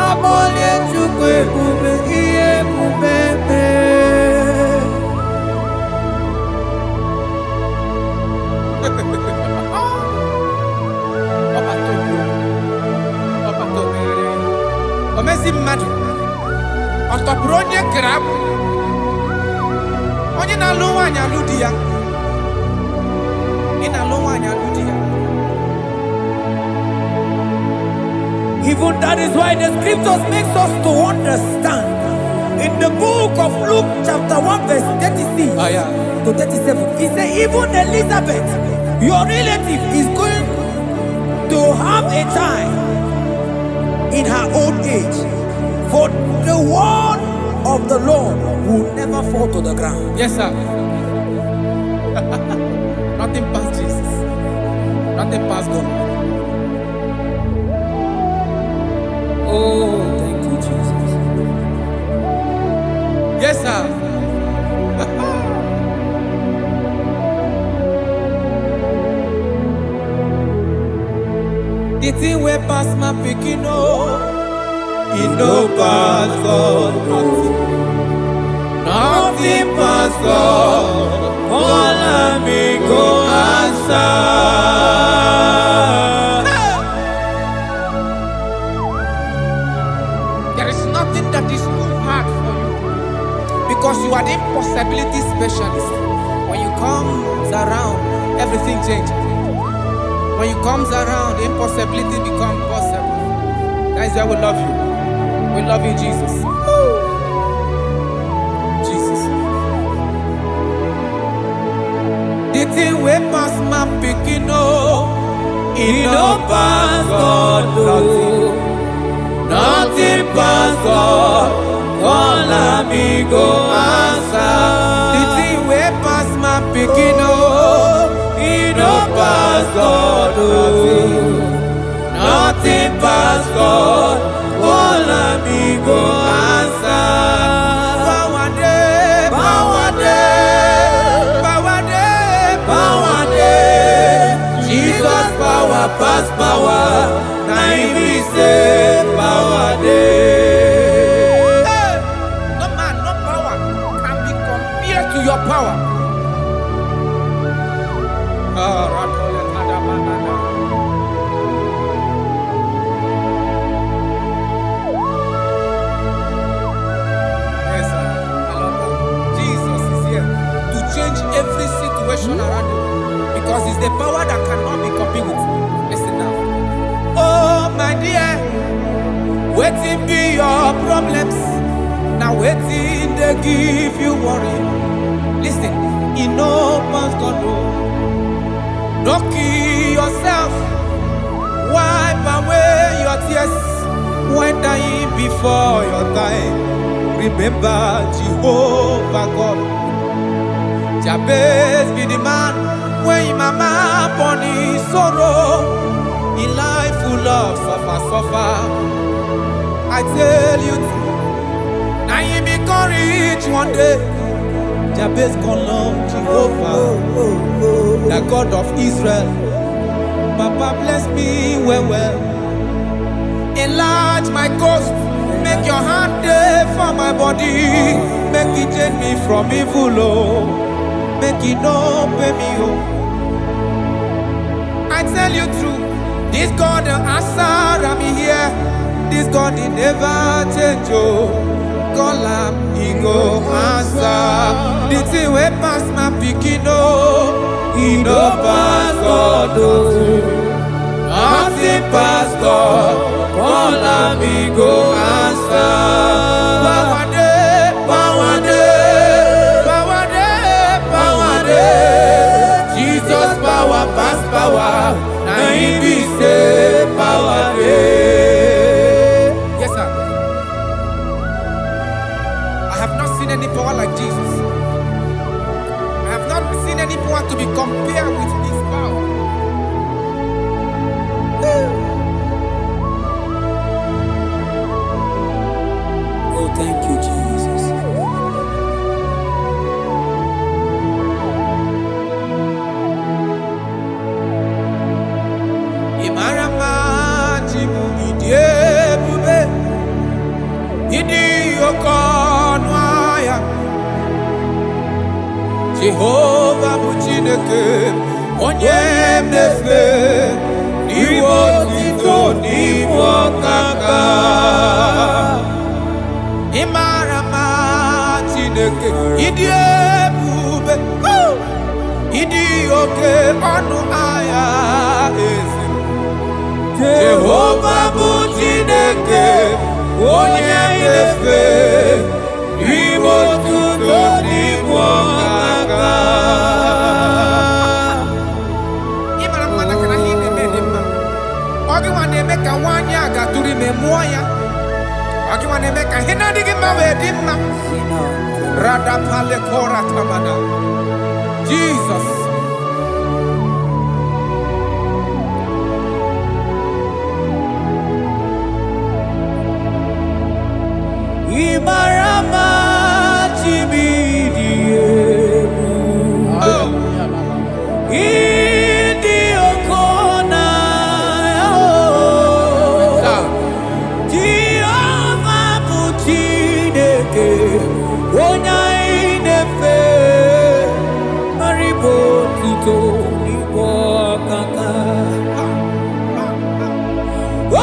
Abole chukwe bube iye bubebe. Omezi mmadu ọtọpụrụ onye grab onye na-alụ nwaanyị alụ di ya ị na-alụ nwaanyị alụ di ya. Even that is why the scriptures makes us to understand in the book of Luke chapter 1 verse 36 to 37. It says even Elizabeth, your relative, is going to have a child in her old age, for the word of the Lord will never fall to the ground. Yes, sir. Nothing past Jesus. Nothing past God. Oh, thank you, Jesus. Yes, sir. The thing way pass my picking, it no pass God. Nothing pass God. All I me go answer. There is nothing that is too hard for you, because you are the impossibility specialist. When you come around, everything changes. When you comes around, impossibility becomes possible. That is why we love you. We love you, Jesus. Jesus. The thing we pass my picking, it no pass God. Nothing pass God. All amigo answer. The thing we pass my picking, it no pass God. Nothing pass God. All amigo answer. Power day, power day, power day, power day. Jesus power pass power. Now he say power day. No man, no power can be compared to your power. Every situation around you, because it's the power that cannot be copied with. Listen now. Oh my dear, waiting be your problems. Now waiting they give you worry. Listen, you know pass God. Don't kill yourself. Wipe away your tears when dying before your time. Remember Jehovah God. Jabez be the man when mama born his sorrow. In life full of suffer. I tell you, now you be courage one day. Jabez call on Jehovah, the God of Israel. Papa bless me well. Enlarge my coast. Make your hand there for my body. Make it change me from evil. Make it no pay me I tell you true, this God the answer I'm here. This God he never change Call him, he go answer. The thing way pass my picking he no pass God. Nothing pass God. Call him, he go answer. Power day, power day. Jesus power pass power. Now he be say power day. Yes, sir. I have not seen any power like Jesus. I have not seen any power to be compared with his power. Oh, thank you, Jesus. Jehovah bụ Chineke onye na-efe n'iwe otito n'iwe ọkaka. Ị mara mma Chineke, ịdị ebube, ịdị oke ọnụ ahịa eze. Jehovah bụ Chineke onye na-efe n'iwe otito n'iwe ọkaka. Ị mara mma na kana ihe na-eme dị mma. Ọ gị nwa na-eme ka nwaanyị a ga-atụrụ ime mụọ ya. Ọ gị nwa na-eme ka ihe na-adịghị mma wee dị mma. Radapale kora tamana. Jesus. Ibarama chibidiyebu. Idi okona. Jehovah bụ Chineke onye na-efe maribo tuto n'igwe ọkaka.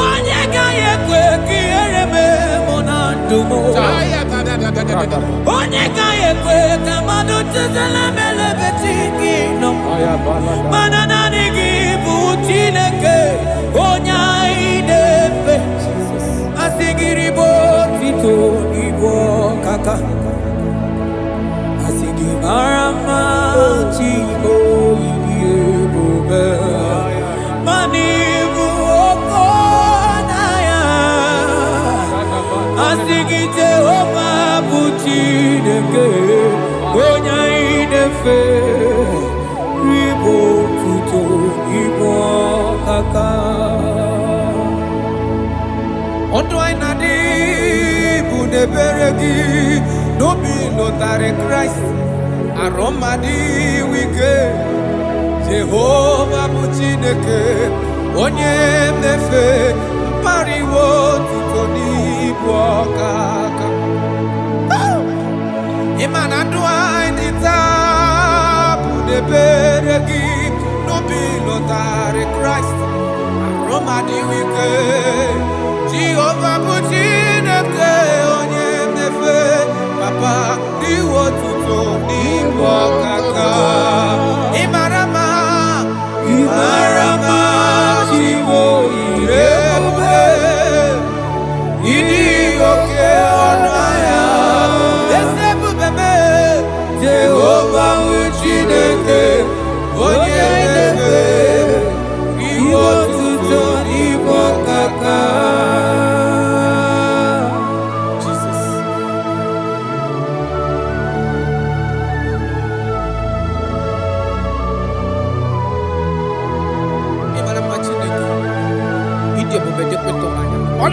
Onye gaghị ekwe ka ihere mee mụ na ndụ m. Onye gaghị ekwe ka mmadụ tụzala m elebeti gị nọ. Mana naanị gị bụ Chineke onye na-efe. Asị gị ribo tuto n'igwe ọkaka. Asị gị mara mma Chigo ịdị ebube. Mana ịbụ oke n'anya. Asị gị Jehovah bụ Chineke onye na-efe ribo tuto n'igwe ọkaka. Ọdụ anyị na-adị bụ n'ebere gị n'obi lụtarị Kraịst arụ mmadụ ike. Jehovah bụ Chineke onye na-efe mpariwo tuto n'ibu ọkaka. Ịma na ndụ anyị dị taa bụ n'ebere gị n'obi lụtarị Kraịst arụ mmadụ ike. Jehovah bụ Chineke onye na-efe papa n'iwe otuto n'ibu ọkaka. Ị mara mma, ị mara mma Chigo ịdị ebube, ịdị oke ọnụ ahịa eze ebube mee. Jehovah bụ Chineke onye na-efe n'iwe otuto n'ibu ọkaka.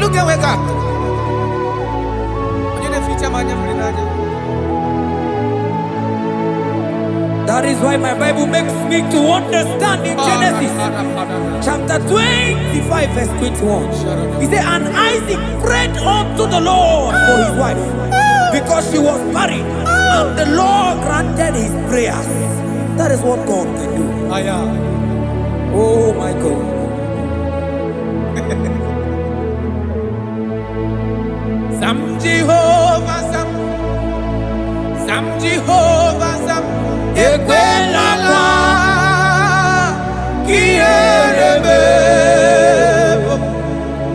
Look at wake up. That is why my Bible makes me to understand in Genesis chapter 25 verse 21. He said, and Isaac prayed unto the Lord for his wife because she was barren, and the Lord granted his prayers. That is what God can do. Oh my God. Sam Jehovah Sam, Sam Jehovah Sam, Ekwelala, Kierebe,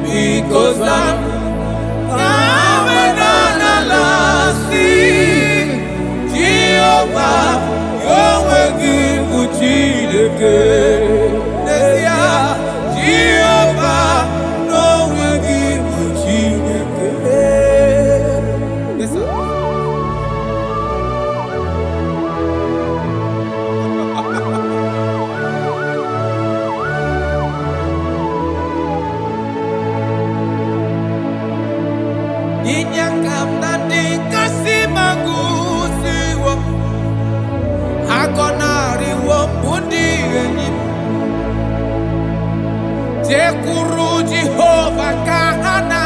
because Sam, Avenalasi, Jehovah, Yahweh give Uchideke, Jehovah, no will give Uchideke. Yes, sir. Inyakam nandi kasi magusiwo, akonari wo bundi eni. Tekuru Jehovah kahana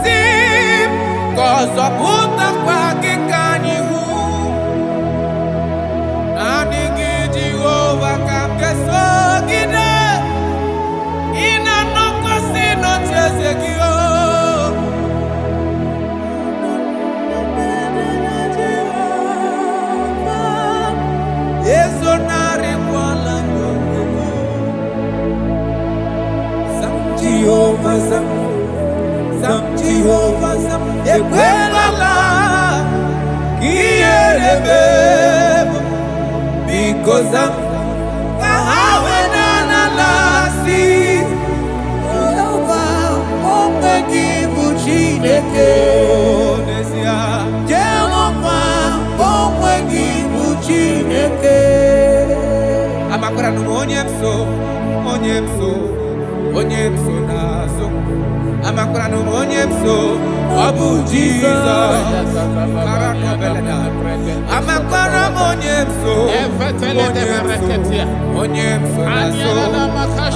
sim, kozo buta kwa kikanyihu. ezonari kwala Zam Jehovah Zam Zam Jehovah Zam Ekwelala Kierebe because Zam Kahawenana Lasi Jehovah Omegi Buchineke Jehovah Omegi Buchineke Amakura no onyemso nazo Amakura no onyemso Abu Jesus Amakura onyemso nazo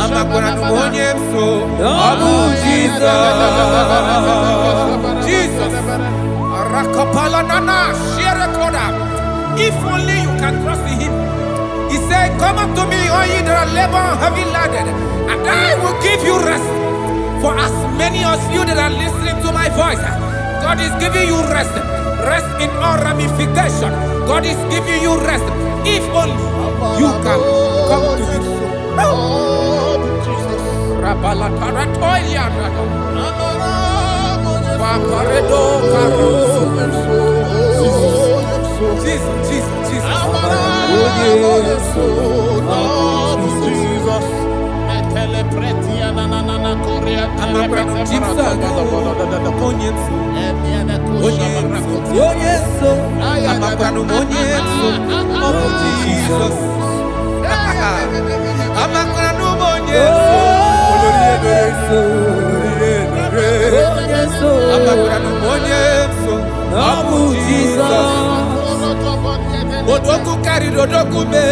Amakura no onyemso Abu Jesus Rakapala nana share koda. If only you can trust in him. He said, come up to me, all ye that are labor and heavy laden, and I will give you rest. For as many of you that are listening to my voice, God is giving you rest. Rest in all ramification. God is giving you rest. If only you can come to him. Oh, Jesus. Odoku carry odoku me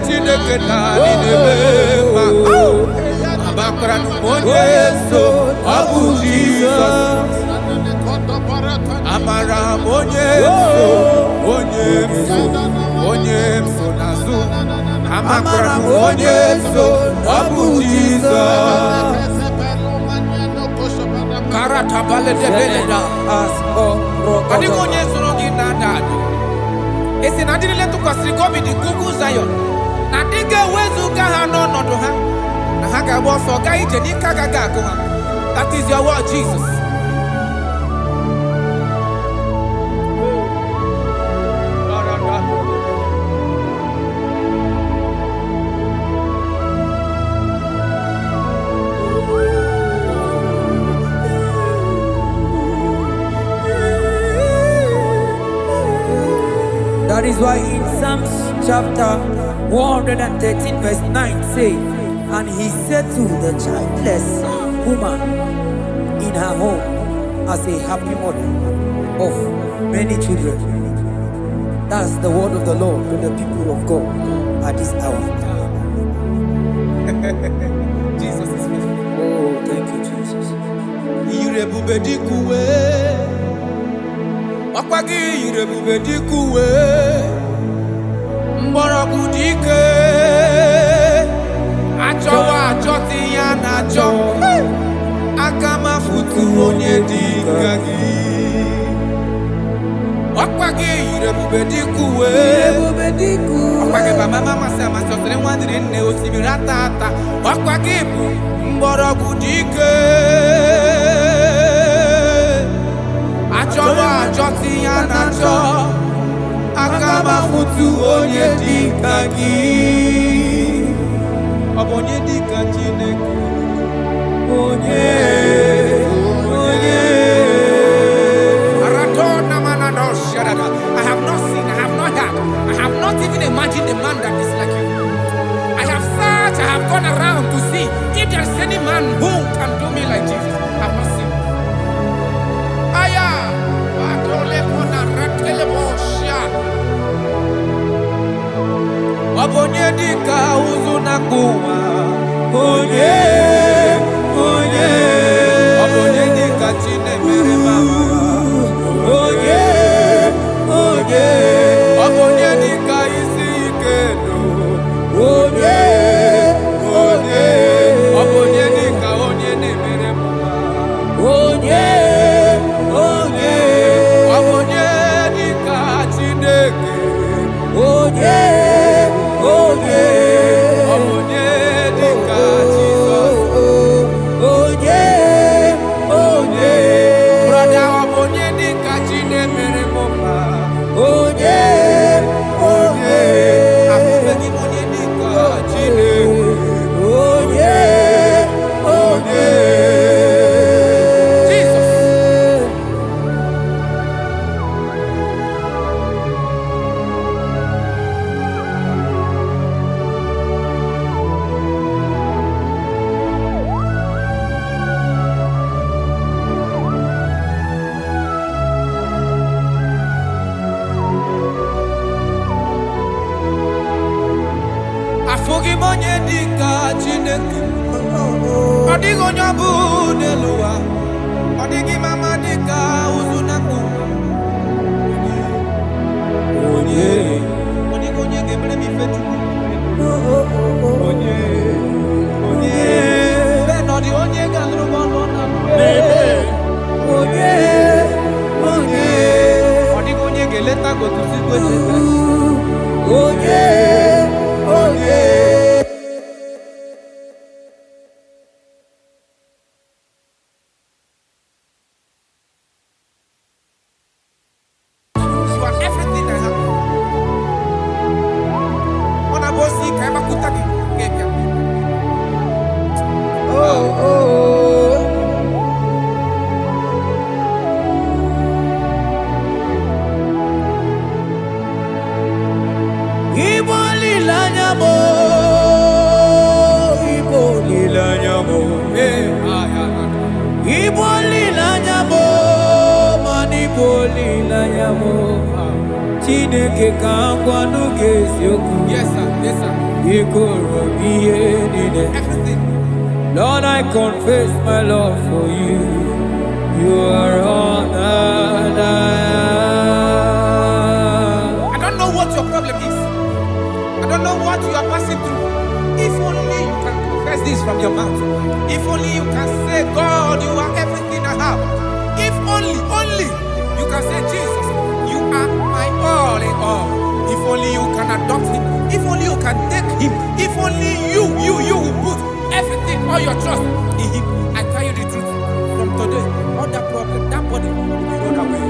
chineke na ninebema. Amakra no monyeso Abu Jesus. Amara monyeso nazu. Amakra no monyeso Abu Jesus. Karata bale de beleda asko. Kadi monyeso ngi nadado. Esi na dile to kwasiri gobi di gugu Zion. Na diga wezu ka ha no nodo ha. Na ha ga bo so ga ije ni ka ga ko ha. That is your word, Jesus. That is why in Psalms chapter 113 verse 9 say, and he said to the childless woman in her home as a happy mother of many children. That's the word of the Lord to the people of God at this hour. Jesus is faithful. Oh, thank you, Jesus. Akwagi irebube dikuwe mborogu dike achowa achoti ya na acho akama futu onye dika gi Akwagi irebube dikuwe Akwagi baba mama se amasosere nwadire nne osibira tata Akwagi bu mborogu dike Achowa achoti ya nacho akama futu onye dika gi Obonye dika Chineke Onye Aratona manado shadada I have not seen, I have not heard, I have not even imagined a man that is like you. I have searched, I have gone around to see if there is any man who can do me like Jesus. I have not seen. Obonye dika uzuna kuwa Onye Obonye dika chine mere mama Onye Obonye dika isi ikeno Onye Obonye dika onye ne mere mama Onye Obonye dika chineke Onye Afogi monye dika chineke. Odigo nyabu neluwa. Odigi mama dika uzunaku. Onye. Odigo nye gebre mi fetu. Onye. Onye. Benodi onye gandru bono na. Onye. Onye. Odigo nye geleta go to sit with. Onye. Onye. You are everything I have. On a bossy, Kaimakutani. Oh, oh. Igbo lilanyamo, Igbo lilanyamo, Igbo lilanyamo, man Igbo lilanyamo. Chineke kangwa nugesioku. Yes, sir. Yes, sir. Ikoro miye nine. Everything. Lord, I confess my love for you. You are all that I don't know what your problem is. I don't know what you are passing through. If only you can confess this from your mouth. If only you can say, God, you are everything I have. If only you can say, Jesus, you are my all in all. If only you can adopt him. If only you can take him. If only you will put everything, all your trust in him. I tell you the truth. From today, all that problem, that body will be rolled away.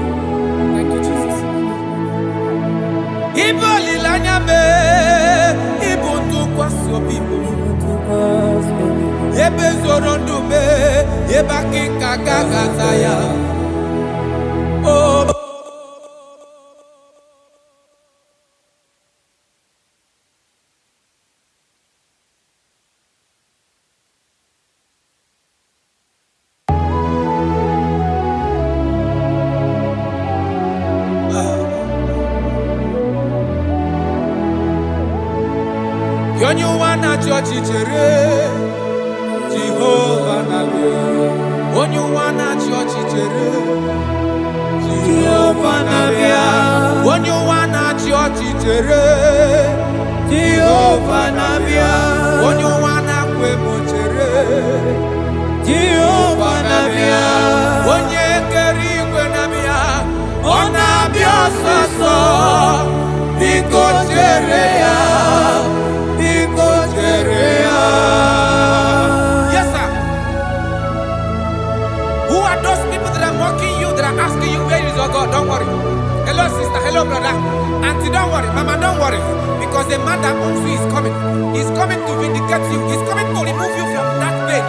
Thank you, Jesus. Ibo lilanyame, ibo tukwaso bibo. Ebe zorondume, eba kikagagazaya. Oh. Yonyu wana chochi chere, Jehovah Nabi. Onyu wana chochi chere, Jehovah Nabi. Onyu wana chochi chere, Jehovah Nabi. Onyu wana kwemo chere, Jehovah Nabi. Onye keri kwe nabia, onabia soso, biko chere ya. Yes, sir. Who are those people that are mocking you, that are asking you, where is your God? Don't worry. Hello, sister. Hello, brother. Auntie, don't worry. Mama, don't worry. Because the man that owns you is coming. He's coming to vindicate you. He's coming to remove you from that pain.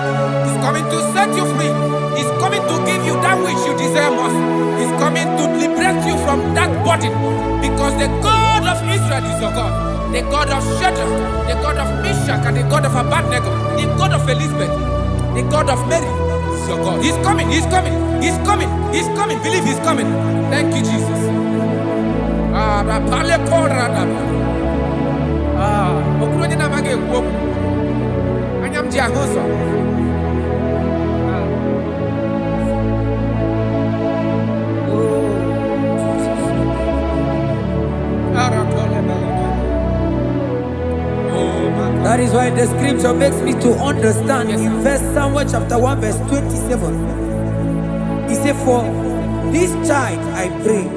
He's coming to set you free. He's coming to give you that which you desire most. He's coming to liberate you from that burden. Because the God of Israel is your God. The God of Shadrach, the God of Meshach, and the God of Abednego, the God of Elizabeth, the God of Mary is your God. He's coming, he's coming, he's coming, he's coming. Believe he's coming. Thank you, Jesus. That is why the scripture makes me to understand. Yes, in verse Samuel chapter 1 verse 27. He said, for this child I pray,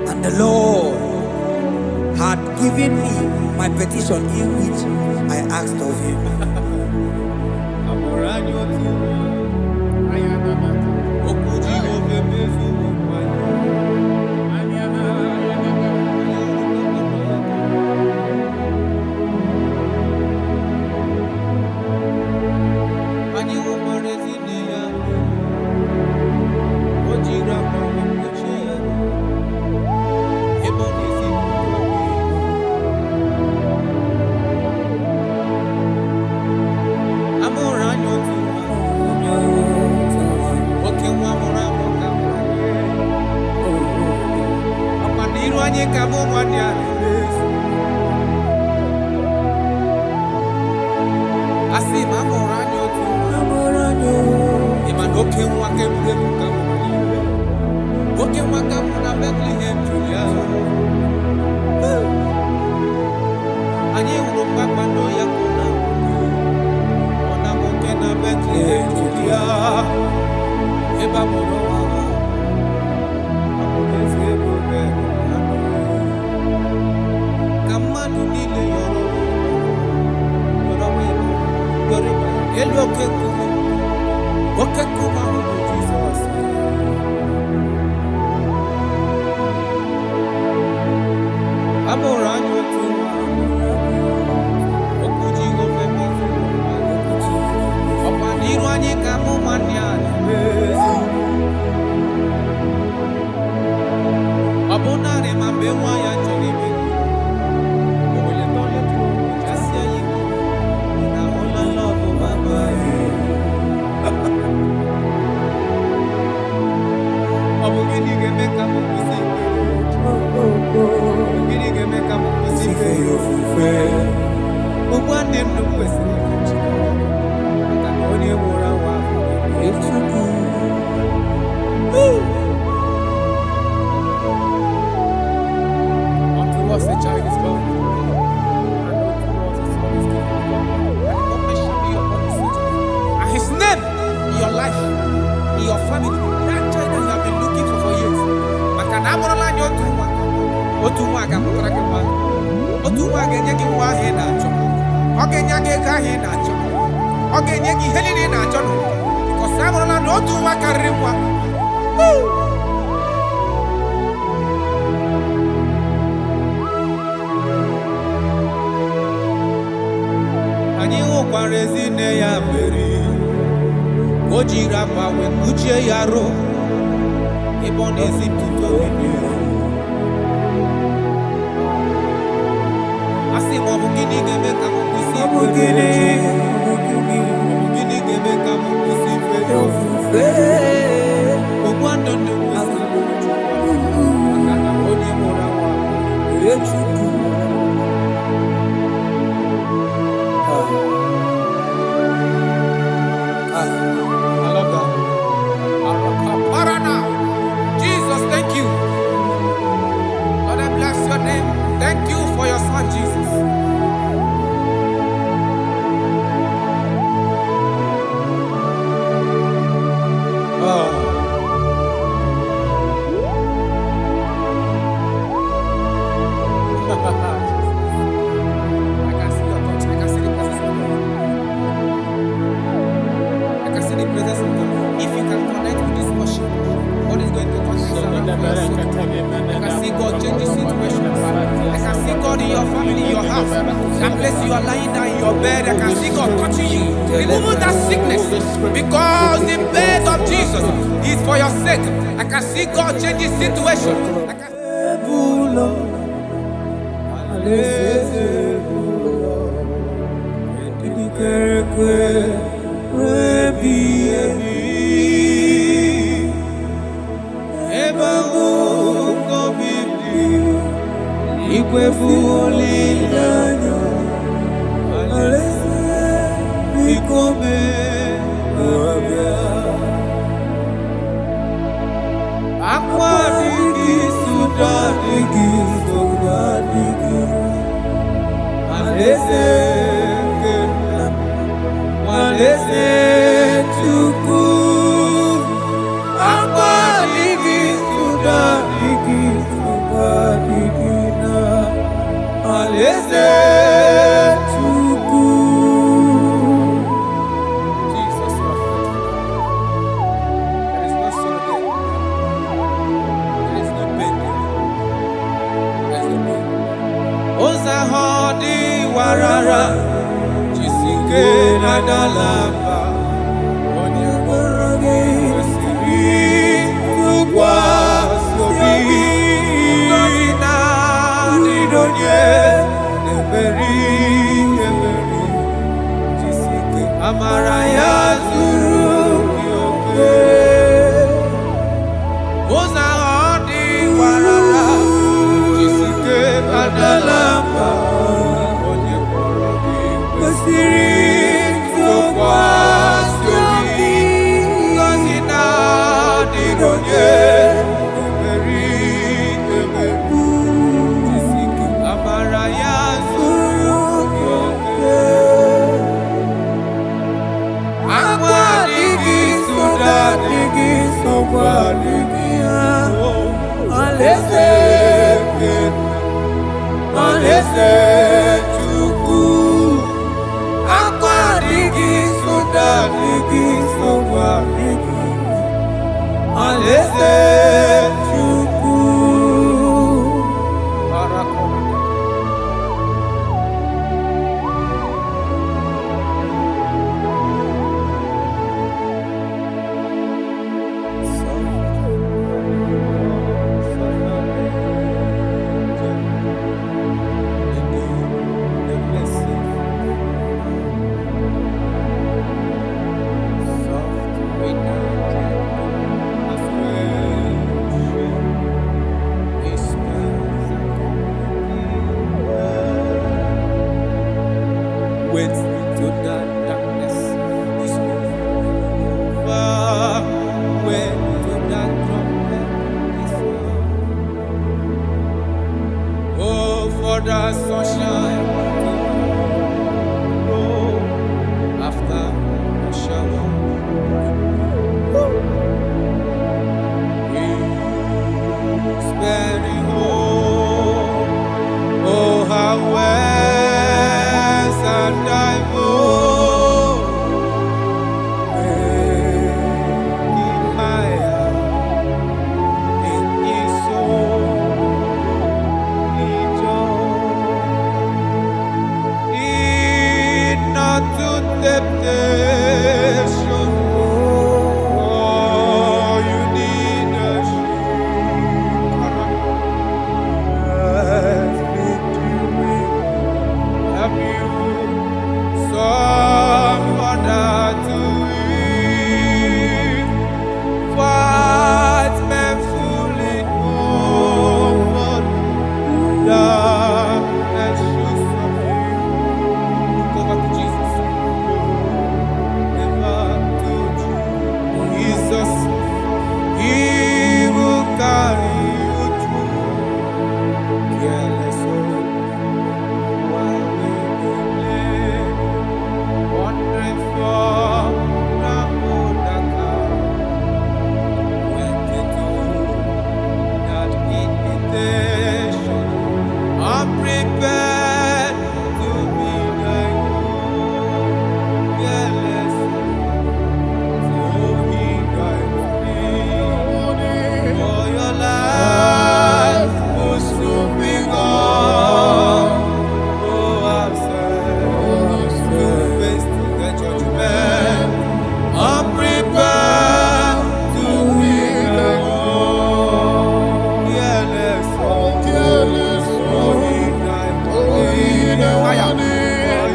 and the Lord had given me my petition in which I asked of him. Oke makamu na Bethlehem Julia. Anyị hụrụ mkpakpando ya kona. Ọ na nwoke na Bethlehem Julia. Ebe amụrụ nwa. Amụrụ eze ebube. Ka mmadụ niile yọrọ. Elu oke nkume ahụ bụ Jizọs. Amụrụ anyị otu nwa, okwu Jehova mezuru ọkwa n'iru anyị ka mụ nwanne ya na-emezu. Ọ bụ narị ma mgbe nwa ya chọrọ ime ọ bụ gịnị ga-eme ka m kwụsị gịnị ga-eme ka m kwụsị ife ya ofufe? Ugbu a ndị ndụ kwesịrị maka na onye nwụrụ anwụ ahụ Chukwu. Unto us a child is born, and unto us a son is given, and the government shall be upon his head, and his name in your life, in your family, that child that you have been looking for years. Maka na amụrụla anyị otu nwa ga-amụtara gị nwa, otu nwa ga-enye gị nwa ahụ ị na-achọ, ọ ga-enye gị ego ahụ ị na-achọ, ọ ga-enye gị ihe niile ị na-achọ n'ụwa, because amụrụla na otu nwa karịrị nwa. Anyị hụkwara ezi nne ya Meri, o jiri akwa wee kpuchie ya arụ ebe ọ na-ezipụta obibi. A sị m ọ bụ gịnị ga-eme ka m kwụsị gịnị ga-eme ka m kwụsị ife ya ofufe? Ogbu ndụ ndụ kwesịrị maka na onye nwụrụ anwụ Chukwu. Jesus, thank you. Lord, I bless your name. Thank you for your son, Jesus. I can see your touch. I can see the presence of God. I can see the presence of God. If you can connect with this worship, God is going to touch you. I can see God changing situations. I can see God in your family, in your house. That place you are lying down in your bed, I can see God touching you, removing that sickness, because the bed of Jesus is for your sake. I can see God changing situations. I can Alaeze Chukwu, akwa adịghị soda adịghị nsogbu adịghị. Alaeze Chukwu. Wait to the darkness is over. Wait to the trumpet is over. Oh, for the sunshine to grow after the shower. It's very home. Oh, how well. And I will keep my eye in His soul. Lead not to temptation. Oh, you need a shield. Have you? Someone to eat, what men fully know, darkness should subdue. Go back to Jesus. Never to Jesus, He will carry you through. Careless soul. Wondering for the Buddha, went into that invitation. I'm prepared to be thy own. Fearless, so He guides me. For your life will soon be gone. Oh, I'm I'm prepared to be thy own. Fearless, oh, He died for me. For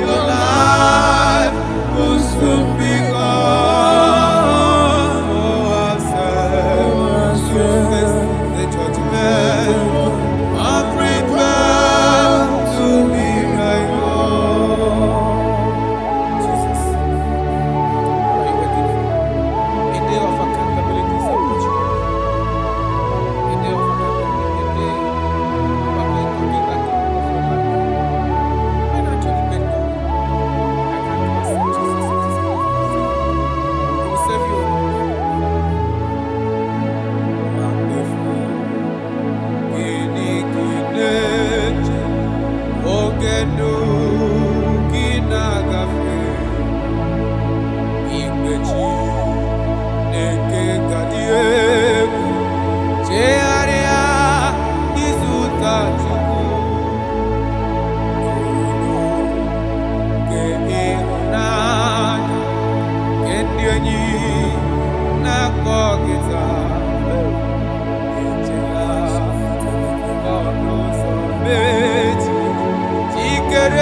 your life will soon be gone. Oh, I'm sad to face the judgment. I'm prepared to be thy own. Jesus. Get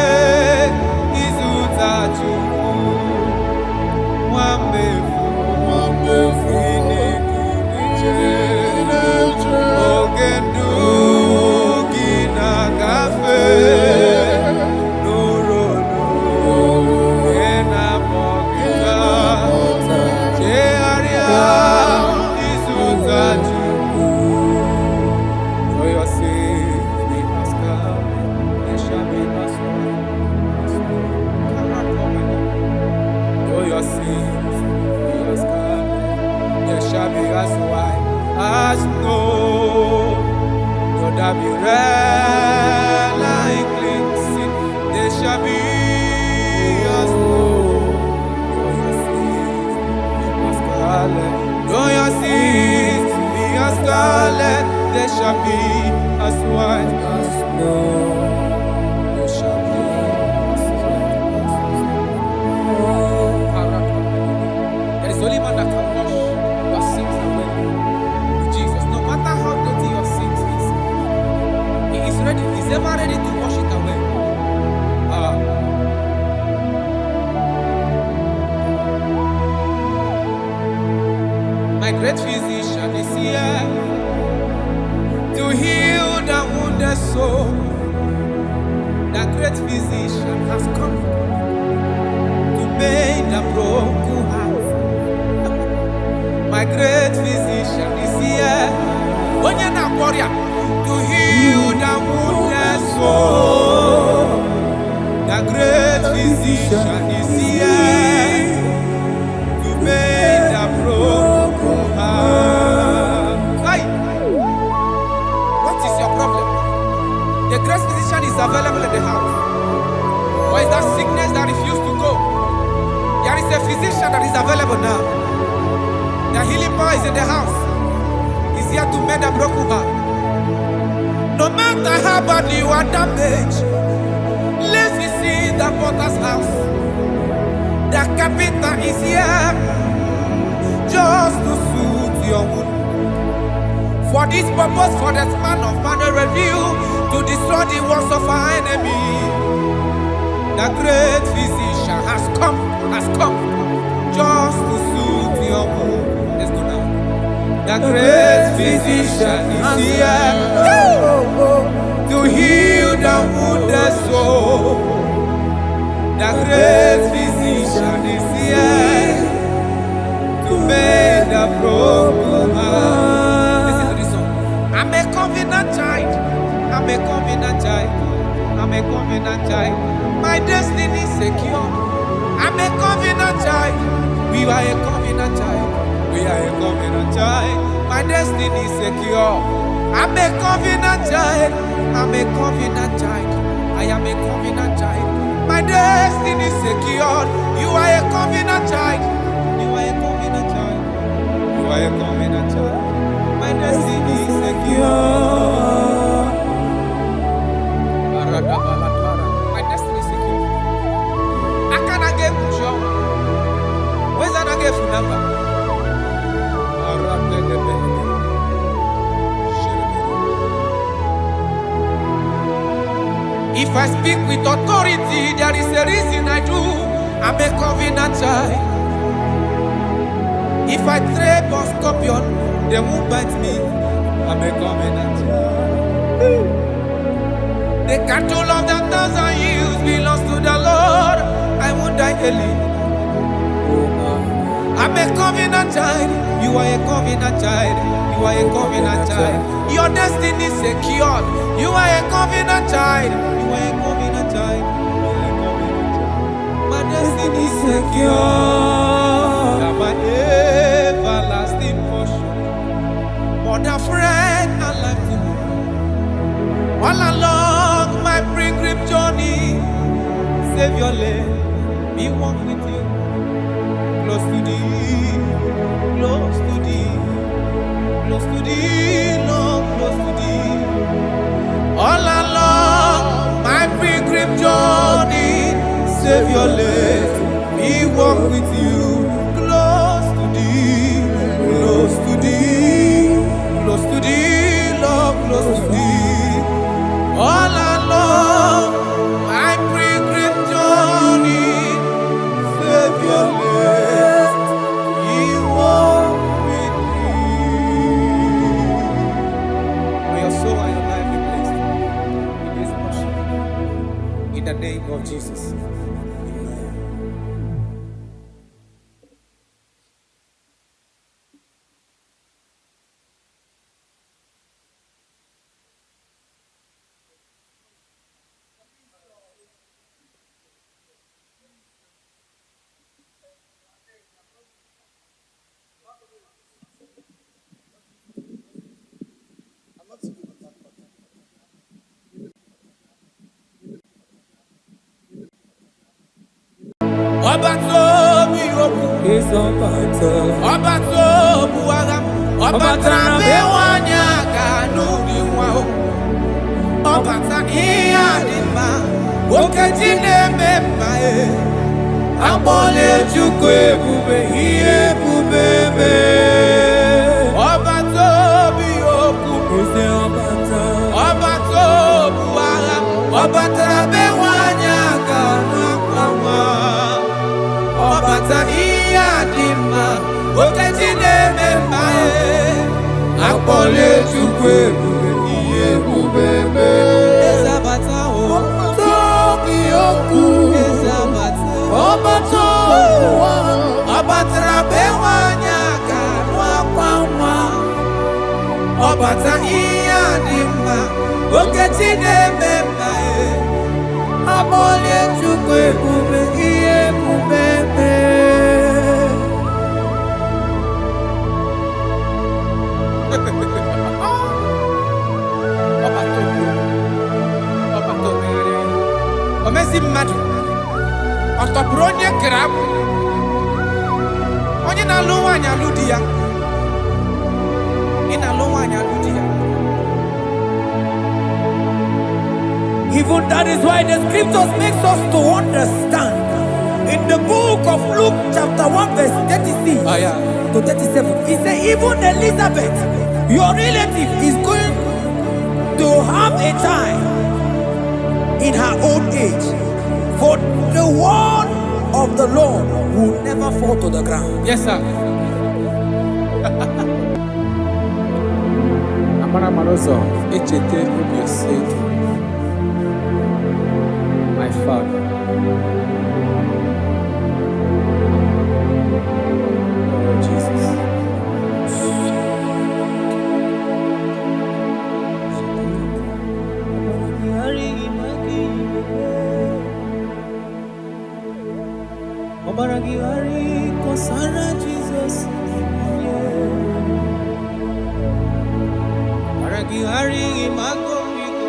soul. The great physician has come to make the broken heart. My great physician is here. Onyena warrior to heal the wounded soul. The great physician is here to make the broken heart. Hey, what is your problem? The great physician is available in the house. Why is that sickness that refused to go? There is a physician that is available now. The healing power is in the house. He's here to mend a broken heart. No matter how badly you are damaged, let's visit the potter's house. The carpenter is here just to soothe your wound. For this purpose, for the man of man review to destroy the works of our enemy. The great physician has come just to soothe your wound. Let's go now. The great physician is here to heal the wounded soul. The great physician is here to make the broken heart. Listen to this song. I'm a covenant child. I'm a covenant child. I'm a covenant child. My destiny is secure. I'm a covenant child. We are a covenant child. We are a covenant child. My destiny is secure. I'm a covenant child. I'm a covenant child. I am a covenant child. My destiny is secure. You are a covenant child. You are a covenant child. You are a covenant child. My destiny is secure. My destiny is secure. I cannot get you. Where's that I get your number? If I speak with authority, there is a reason I do. I'm a covenant child. If I tread on scorpion, they won't bite me. I'm a covenant child. The cattle of the 1,000 years belongs to the Lord. I won't die early. I'm a covenant child. You are a covenant child. You are a covenant child. Your destiny is secured. You are a covenant child. You are a covenant child. You are a covenant child. My destiny is secure. You are my everlasting portion. More than friend and life to me. All along my pilgrim journey, save your life. Be one with you. Close to thee, close to thee, close to thee, Lord, close to thee. All along my pilgrim journey, save your life, we walk with you. Close to thee, close to thee, close to thee, Lord, close to thee. All along my pilgrim journey, save your life. In the name of Jesus. Obato buagam, obatra bewanya kanuni wao. Obata iya dima, okejine memae. Abole chukwe bube iye bubebe. Obato bioku, obato buagam, obatra bewanya kanuni. Obata iya dima, okejine memae. Akpole chukwe bube iye bubebe. Ọbatra bewanya ka nwa Ọbata iya dị mma Oketi na-eme mma Abọlie Chukwu ebube ihe ebube Omezi mmadụ ọtọpụrụ onye kere abụ onye na-alụ nwaanyị alụ di ya ị na-alụ nwaanyị alụ di ya. Even that is why the scriptures makes us to understand in the book of Luke chapter 1 verse 36 to 37 he said even Elizabeth your relative is going to have a child in her old age, for the word of the Lord will never fall to the ground. Yes, sir. Amara Marozo, Echete Obioseki, my father. Oh, Jesus. Obaragihari kosara Jesus. Obaragihari imagomigo.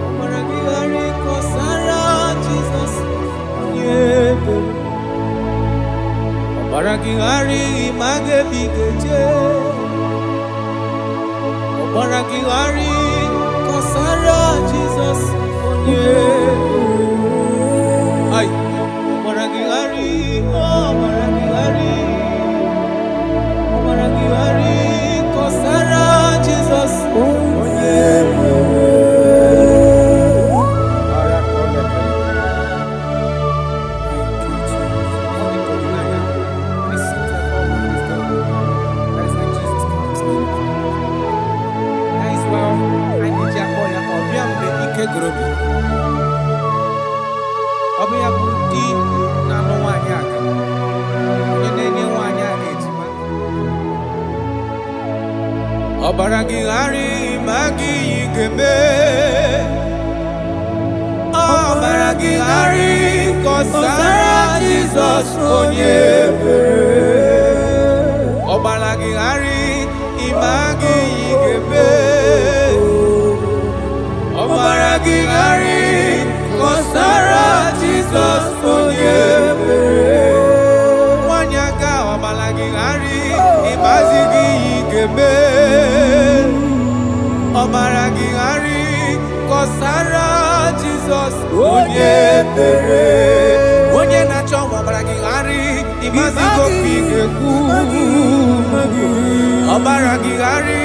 Obaragihari kosara Jesus. Obaragihari imagebigeje. Obaragihari kosara Jesus. Ay, Obaragihari, Obaragihari, kosara Jesus. Obaragihari magi yigeme Obaragihari kosara Jesus onyebe Obaragihari imagi yigeme Obaragihari kosara Jesus onyebe Wanyaga Obaragihari imazi yigeme Obaragihari kosara Jesus onye bere onye na-achọ Obaragihari imazigo pigekwu Obaragihari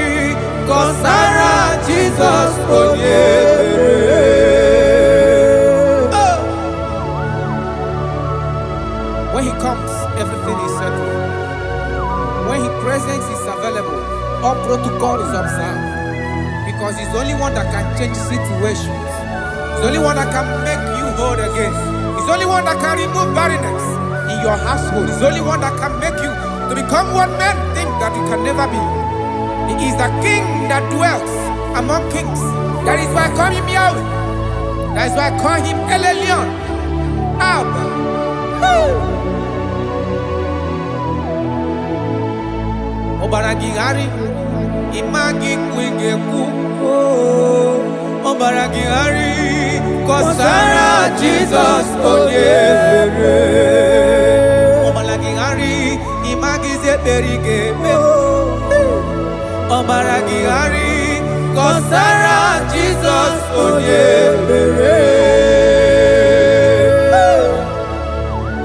kosara Jesus onye bere When he comes, everything is settled. When his presence is available, all protocol is observed. Because he's the only one that can change situations. He's the only one that can make you whole again. He's the only one that can remove barrenness in your household. He's the only one that can make you to become what men think that you can never be. He is the king that dwells among kings. That is why I call him Yahweh. That is why I call him El Elyon. Abba. Obaragihari imagi kwingeku Obaragihari kosara Jesus onyebere Obaragihari imagi zeberigebe Obaragihari kosara Jesus onyebere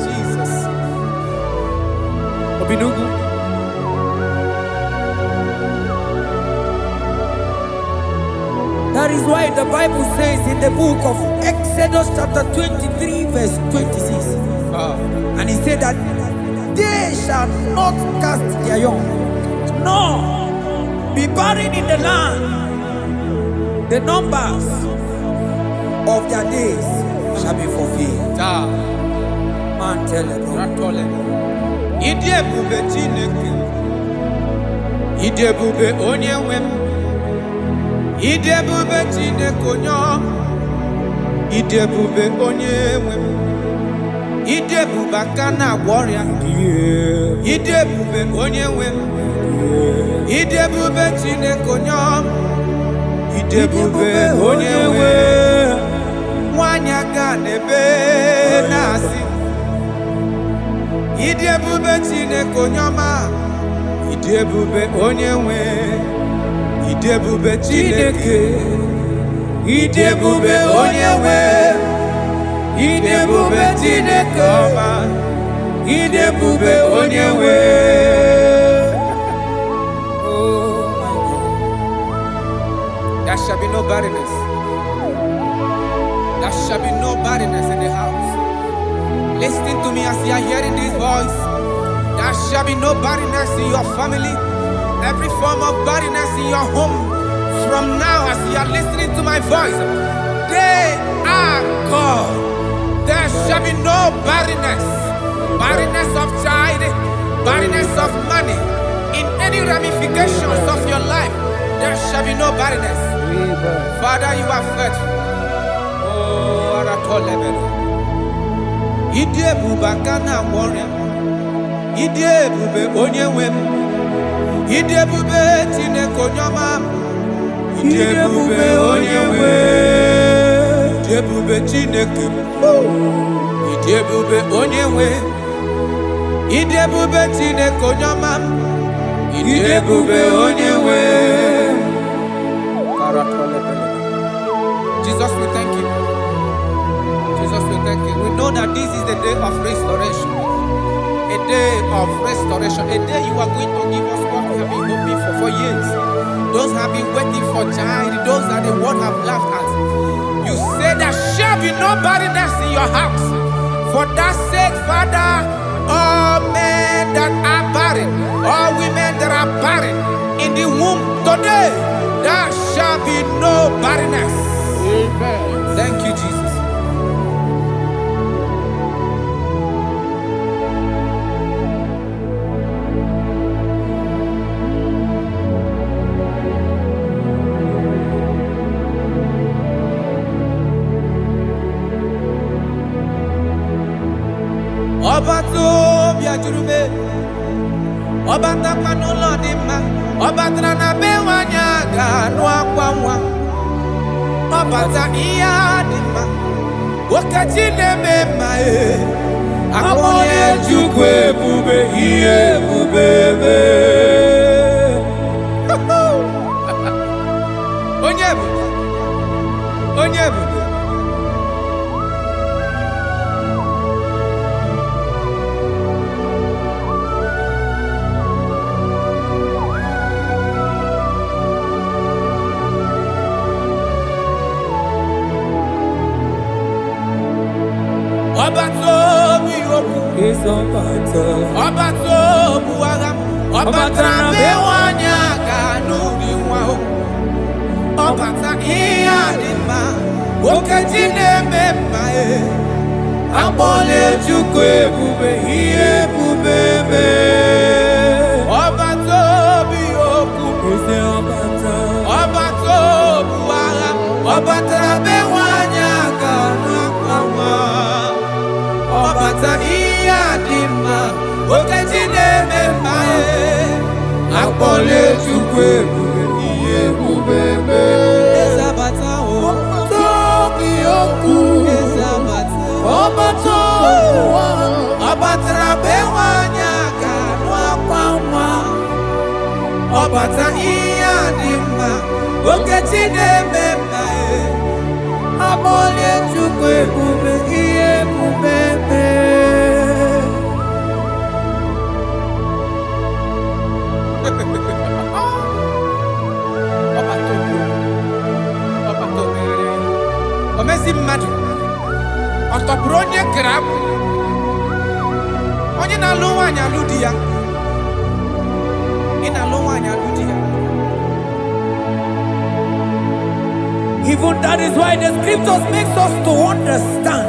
Jesus Obinugu That is why the Bible says in the book of Exodus chapter 23 verse 26 and he said that they shall not cast their young nor be barren in the land. The numbers of their days shall be fulfilled. Ịdị ebube Chineke, ịdị ebube onye nwe m, ịdị ebube Chineke onye ọma, ịdị ebube onye nwe m, ịdị ebube aka na-agwọ ọrịa, ịdị ebube onye nwe m, ịdị ebube Chineke onye ọma, ịdị ebube onye nwe m. Nwanyị aga n'ebe na-asị ịdị ebube Chineke onye ọma, ịdị ebube onye nwe, ịdị ebube Chineke, ịdị ebube onye nwe, ịdị ebube Chineke ọma, ịdị ebube onye nwe. Oh my God. There shall be no barrenness. There shall be no barrenness in the house. Listen to me as you are hearing this voice. There shall be no barrenness in your family. Every form of barrenness in your home. From now, as you are listening to my voice, they are gone. There shall be no barrenness. Barrenness of child, barrenness of money. In any ramifications of your life, there shall be no barrenness. Father, you are faithful. Oh, Aratolebele. Ịdị ebube aka na-agwọ ọrịa, ịdị ebube onye nwe m, ịdị ebube Chineke onye ọma, ịdị ebube onye nwe, ịdị ebube Chineke, ịdị ebube onye nwe, ịdị ebube Chineke onye ọma, ịdị ebube onye nwe. Jesus, we thank you. Jesus, we thank you. We know that this is the day of restoration. A day of restoration. A day you are going to give us what we have been hoping for years. Those have been waiting for child. Those that the world have laughed at. You say there shall be no barrenness in your house. For that sake, Father, all men that are barren, all women that are barren in the womb today, there shall be no barrenness. Amen. Thank you, Jesus. Obato biajurube, obata panulo di ma, obatra na bewanya ganu akwa, obata iya di ma, wakati neme mae, akone jukwe bube iye bubebe. Onyebu, onyebu. Obato biyobu is obato. Obato buagam. Obatra bewanya kanu diwa. Obata iya dima. Okajine memae. Abole jukwe bube iye bubebe. Obato biyobu is obato. Obato buagam. Obatra bewanya kanu obata iya dima, okajine memae, akpole chukwe bube iye bubebe. Ezabata o, tobi oku. Ezabata, obato obatra bewanya kanwa kwamwa. Obata iya dima, okajine memae, akpole chukwe bube iye bubebe. Omezi mmadu ọtọpụrụ onye grab onye na-alụ nwaanyị alụ di ya, ị na-alụ nwaanyị alụ di ya. Even that is why the scriptures makes us to understand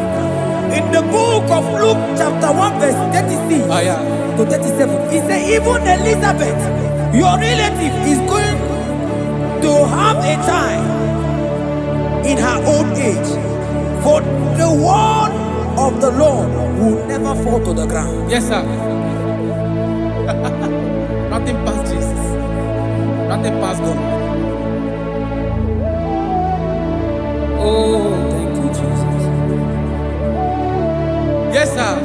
In the book of Luke chapter 1 verse 36 to 37, he said even Elizabeth, your relative, is going to have a child in her old age. For the word of the Lord will never fall to the ground. Yes, sir. Nothing past Jesus. Nothing past God. Oh, thank you, Jesus. Yes, sir.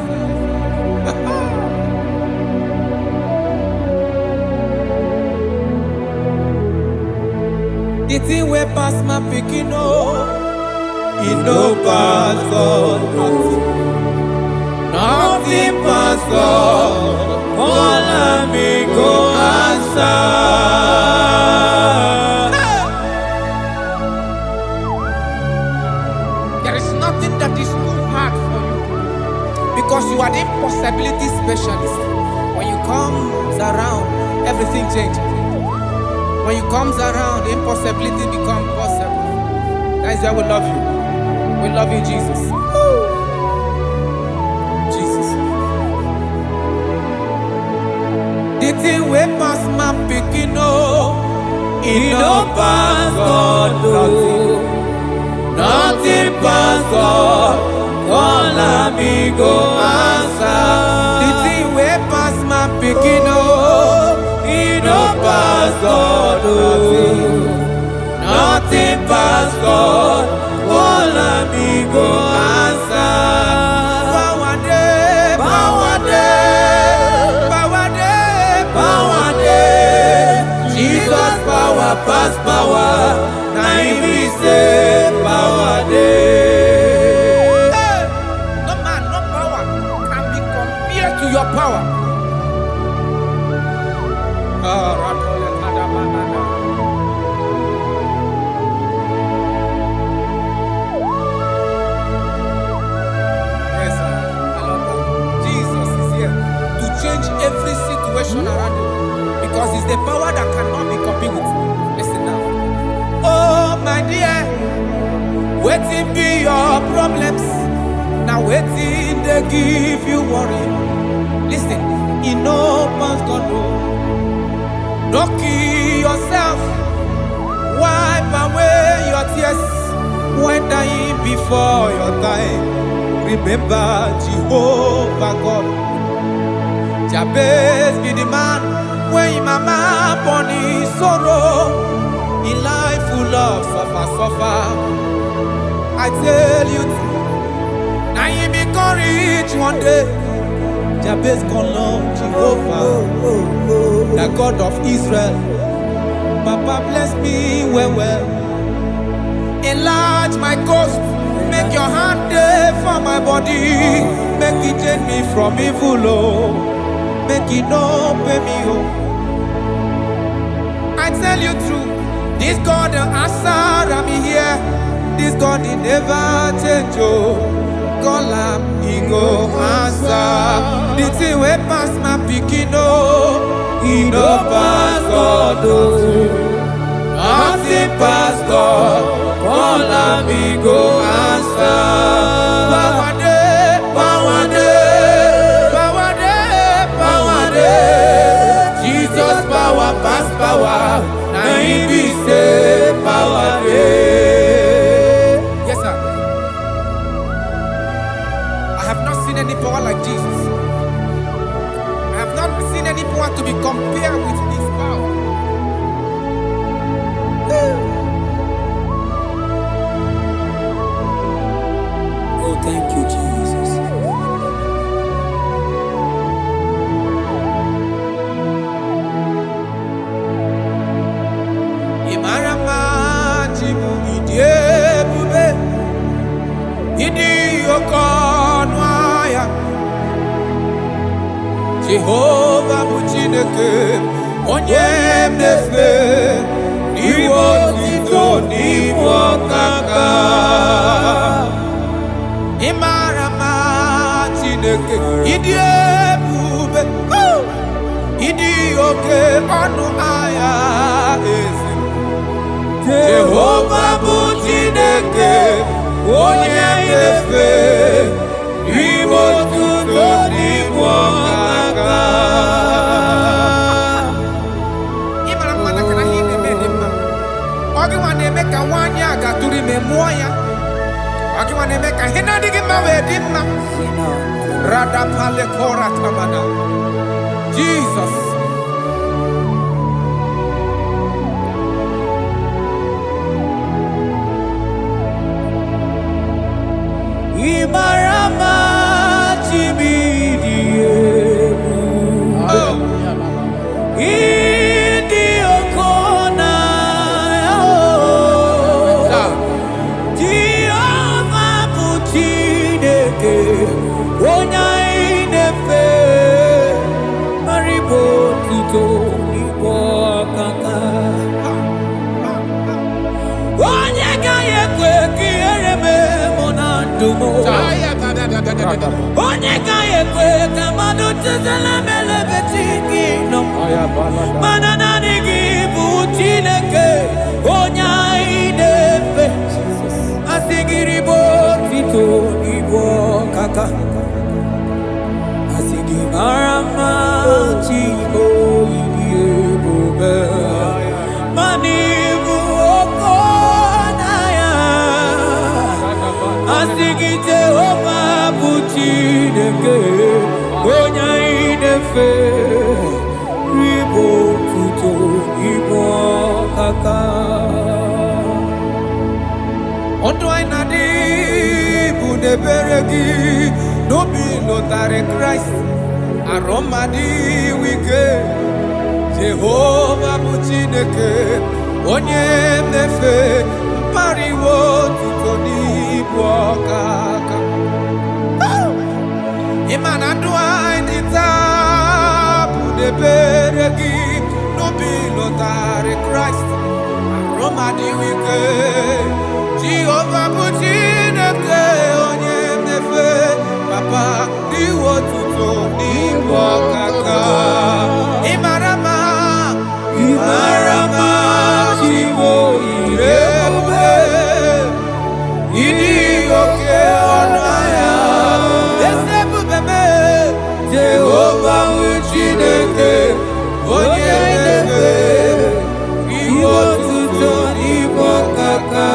The thing way past my picking up. It no pass God. Nothing past God. All me go answer. There is nothing that is too hard for you, because you are the impossibility specialist. When you comes around, everything changes. When you comes around, the impossibility becomes possible. That is why we love you. We love you, Jesus. Jesus. The thing way past my picking up, it no pass God. Nothing pass God. All me go answer. The thing way past my picking up, it no pass God. Nothing pass God. All me go answer. Power day, power day, power day, power day. Jesus power pass power. Now he say power day. Hey, no man, no power can be compared to your power. Every situation around you, because it's the power that cannot be copied with. Listen now. Oh my dear, waiting be your problems. Now waiting they give you worry. Listen, in no man's God. Don't kill yourself. Wipe away your tears when dying before your time. Remember Jehovah God. Jabez be the man when mama born his sorrow. In life full of suffer. I tell you, now you be courage one day. Jabez call on Jehovah, the God of Israel. Papa bless me well. Enlarge my coast. Make your hand there for my body. Make it change me from evil. Make it no pay me oh. I tell you true, this God the answer I'm here. This God he never change oh. Call him, he go answer. The thing way pass my picking oh. He no pass God oh. Nothing pass God. Call him, he go answer. Power day, power day, power day, power day. Jesus power pass power. Now he be say power day. Yes sir. I have not seen any power like Jesus. I have not seen any power to be compared with this power. Oh, thank you, Jesus. Imarama jimu idiebube idi okonwaya Jehovah Chineke onye mnefe niwo tito niwo kaka Imarama Chineke idi ebube idi oke ọnụ aya eze Jehovah Chineke onye mnefe ka nwanyị a gatụrụ ime mụọ ya. Ọ gịnwa na-eme ka ihe na-adịghị mma wee dị mma. Radapale kora tamana. Jesus. Ibarama chibidie. Idi okona. Dioma puchideke. Onya inefe. Maribo tito nipo kaka. Onya gaye kwe kiereme monandumo. Onye gaye kwe kamado tezela mele betikino. Mana nani gibu chineke. Onya inefe. Asigiribo tito nipo kaka. Asigimarama chibo ibiebobe. Manibu okonaya. Asigite oma buchineke. Onya inefe. Ribo tito nipo kaka. Ondo ainadi bude beregi no be notare Christ aromadi wike Jehovah buchineke onye nefe pariwo tutoni bokaka imana ndua inita bude beregi no be notare Christ aromadi wike Jehovah buchineke onye nefe papa diwo tuto ni bokaka imarama chibo irebe idi oke onaya esebubeme Jehovah buchineke onye nefe diwo tuto ni bokaka.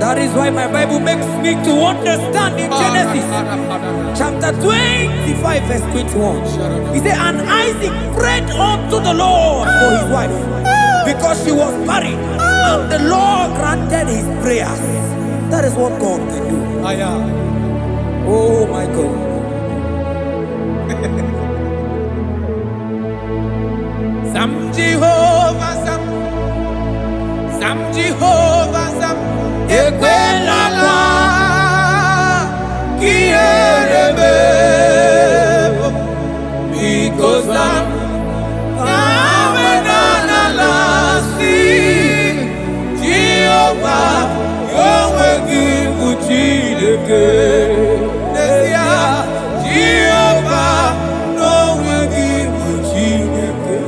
That is why my Bible makes me to understand in Genesis chapter 25 verse 21. He said, and Isaac prayed unto the Lord for his wife because she was barren, and the Lord granted his prayers. That is what God can do. Oh my God. Sam Jehovah Sam, Sam Jehovah Sam, Ekwela la kierebe, because Sam Avenana la si Jehovah Yahweh gibuchideke, Nesia Jehovah no will gibuchideke.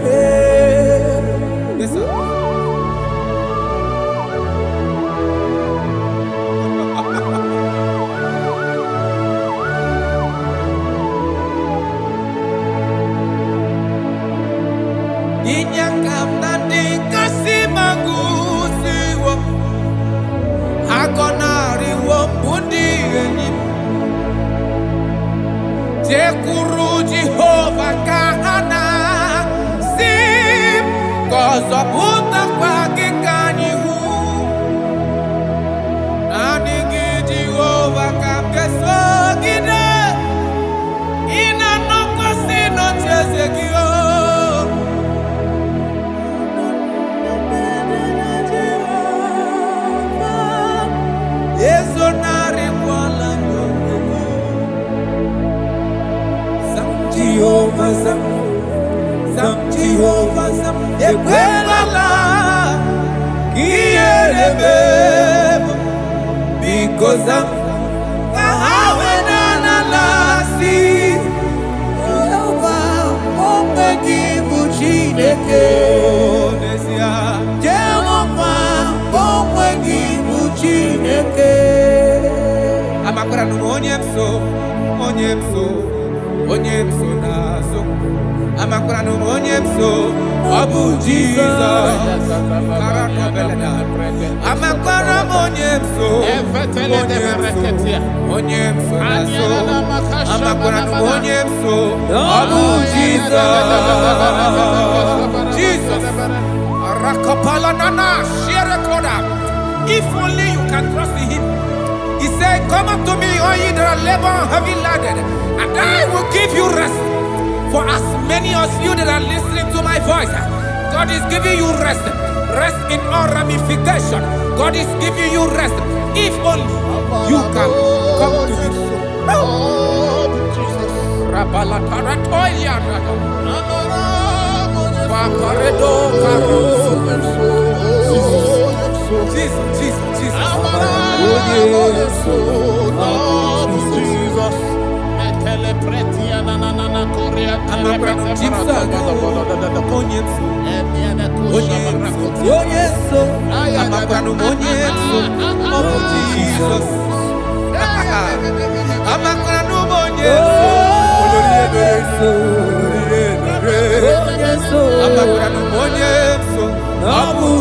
Yes sir. Inyakam nandi kasimagusiwo Hakonari wo bundi enyim Tekuru Jehovah kahana Sim Kozo puta kwa kikanyihu Nanigi Jehovah kamkeso gide Ina noko sino chezekio Jehovah Sam, Sam Jehovah Sam, Ekwela la kierebe, because Sam Kahawenana la si gị bụ Chineke. Jehova onwe gị bụ Chineke. Amakwara na onye mso n'azụ. Amakwara na onye mso ọ bụ Jizọs. Amakwara m onye mso n'azụ. Amakwara na onye mso ọ bụ Jizọs. Jesus. If only you can trust in him. He said, come up to me, all ye that are labor and heavy laden, and I will give you rest. For as many of you that are listening to my voice, God is giving you rest. Rest in all ramification. God is giving you rest. If only you can come to him.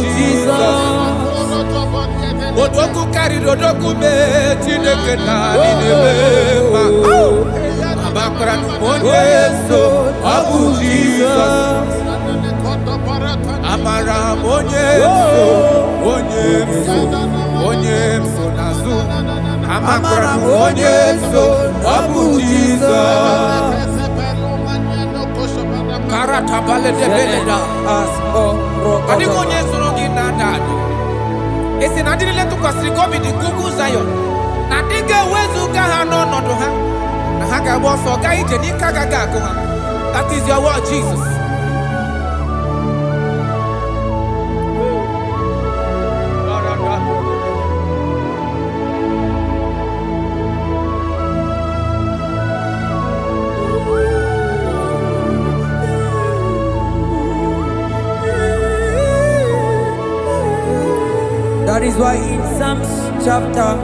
Jesus. Odoku carried Odoku me Chineke na ninebema. Amakara n'onye so Abu Jesus. Amara onye so nazu. Amakara onye so Abu Jesus. Karata bale de beleda asko. Adigo onye so ngi na dadu. Esi na dịrị letu kwasịrị gobi dị Google Zion na dị ga-ewezuga ha n'ọnọdụ ha na ha ga-agba ọsọ gaa ije n'ike agaghị agụ ha. That is your word, Jesus. That is why in Psalms chapter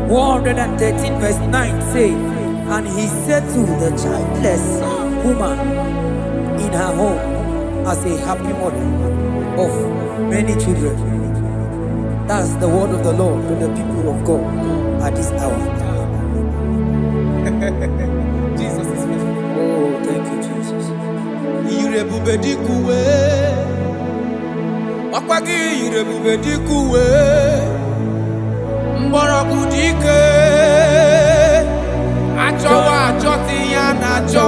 113 verse 9 say, and he settled the childless woman in her home as a happy mother of many children. That's the word of the Lord to the people of God at this hour. Jesus is faithful. Oh, thank you, Jesus. Irebube dikuwe. Ọkwagi irebube dikuwe. Mgbọrọgwụ dike. Achọwa achọtị ya na achọ.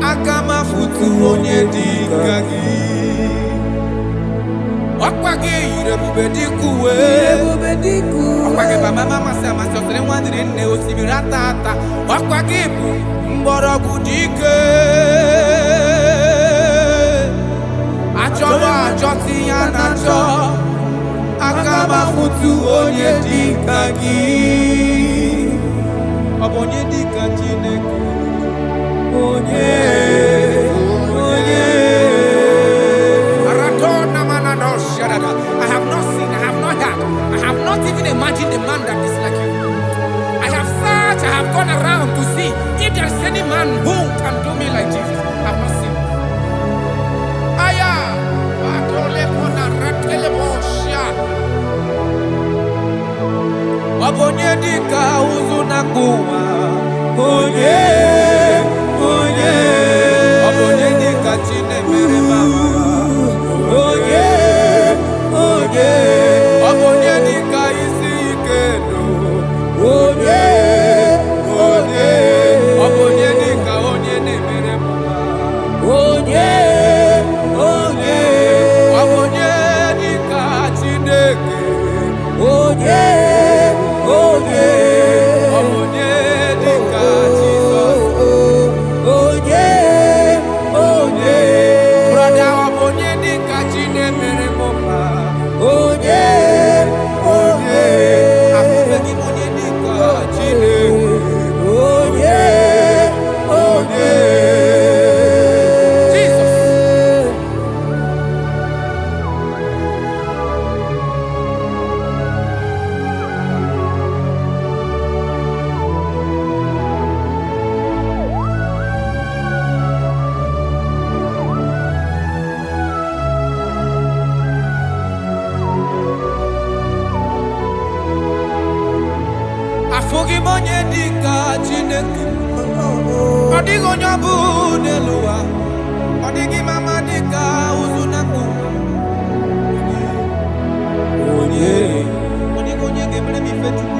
Aka mafutu onye dịka gị. Ọkwagi irebube dikuwe. Ọkwagi baba mama sị amasị ọsịrị nwa dịrị nne osimiri ata ata. Ọkwagi bụ mgbọrọgwụ dike. Achọwa achọtị ya na achọ. Aka mafutu onye dịka gị. Ọ bụ onye dịka Chineke. Onye. Aratona manado shadada. I have not seen, I have not heard, I have not even imagined a man that is like you. I have searched, I have gone around to see if there is any man who can do me like Jesus. I have not seen. Aya, batole kona ratele bosha. Wabonye dika uzuna kuwa. Onye. Wabonye dika chine mere mama. Onye. Wabonye dika isi ikeno. Onye. Wabonye dika onye ne mere mama. Onye. Wabonye dika Chineke. Onye dika Chineke. dịka Chineke. Ọ dịghị onye ọ bụ n'elu ụwa. Ọ dịghị mama dịka ụzụ na mkpu. Onye ga-emere m ife Chukwu.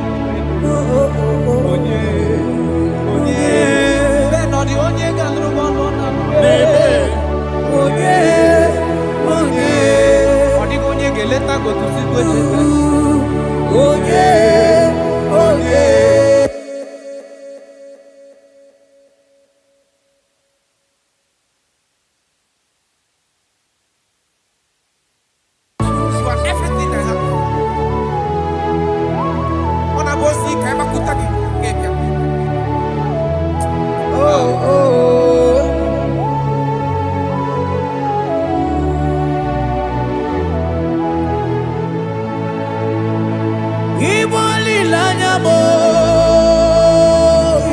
Onye bẹ́ẹ̀ nọ dị onye ga-alụrụ m ọnụ na onye ọ dịghị onye ga-eleta gotuzi kwecheta onye everything I have. Ọ na-abụ osi ka ịgbakụta gị ga-ebịa. Igbo lilanya mo,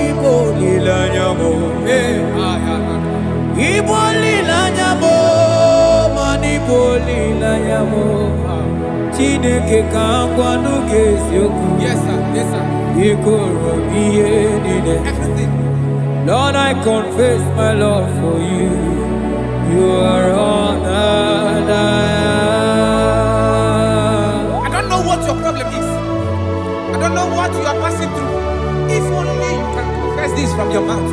Igbo lilanya mo, Igbo lilanya mo, man Igbo lilanya mo. Chineke ka ngwanu ga-eziokwu. Yes sir, yes sir. Ikoro ihe niile. Everything. Lord, I confess my love for you. You are all that I am. I don't know what your problem is. I don't know what you are passing through. If only you can confess this from your mouth.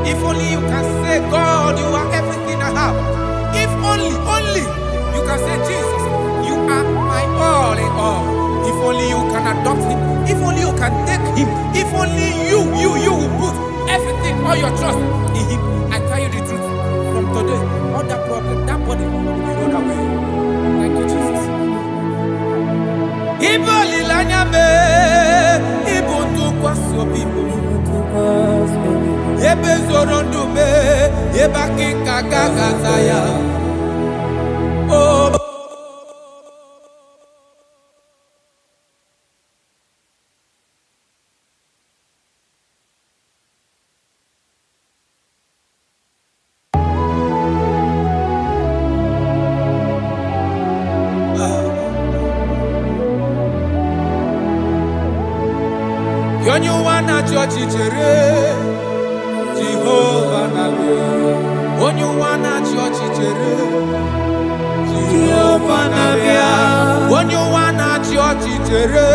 If only you can say, God, you are everything I have. If only you can say, Jesus, you are my all in all. If only you can adopt him. If only you can take him. If only you will put everything, all your trust in him. I tell you the truth. From today, all that problem, that body will be rolled away. Thank you, Jesus. Ibo lilanya me, ibo tukwaso bibo. Ebe zorondu me, eba kika gagazaya. Oh. Onye ụwa na-achị ọchịchịrị Jehova na-abịa. Onye ụwa na-achị ọchịchịrị Jehova na-abịa. Onye ụwa na-achị ọchịchịrị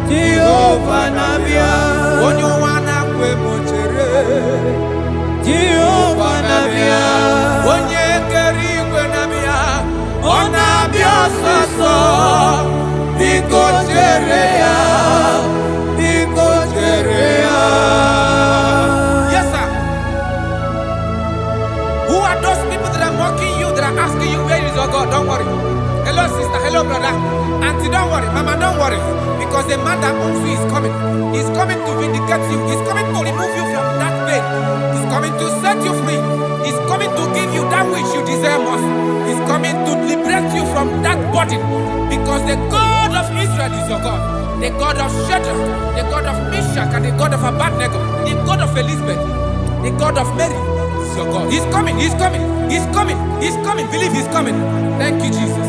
Jehova na-abịa. Onye ụwa na-akwa emochere Jehova na-abịa. Onye kere igwe na-abịa. Ọ na-abịa ọsọsọ. Biko chere ya. Yes, sir. Who are those people that are mocking you, that are asking you, where is your God? Don't worry. Hello, sister. Hello, brother. Auntie, don't worry. Mama, don't worry. Because the man that owns you is coming. He's coming to vindicate you. He's coming to remove you from that pain. He's coming to set you free. He's coming to give you that which you deserve most. He's coming to liberate you from that burden. Because the God of Israel is your God. The God of Shadrach, the God of Meshach, and the God of Abednego, the God of Elizabeth, the God of Mary is your God. He's coming, he's coming, he's coming, he's coming. Believe he's coming. Thank you, Jesus.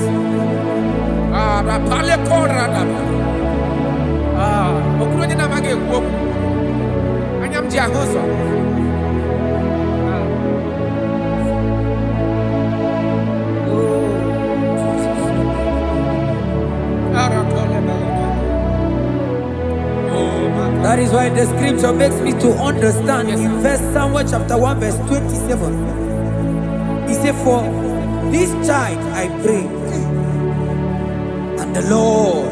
That is why the scripture makes me to understand. Yes, in verse Samuel chapter 1 verse 27. He said, for this child I pray, and the Lord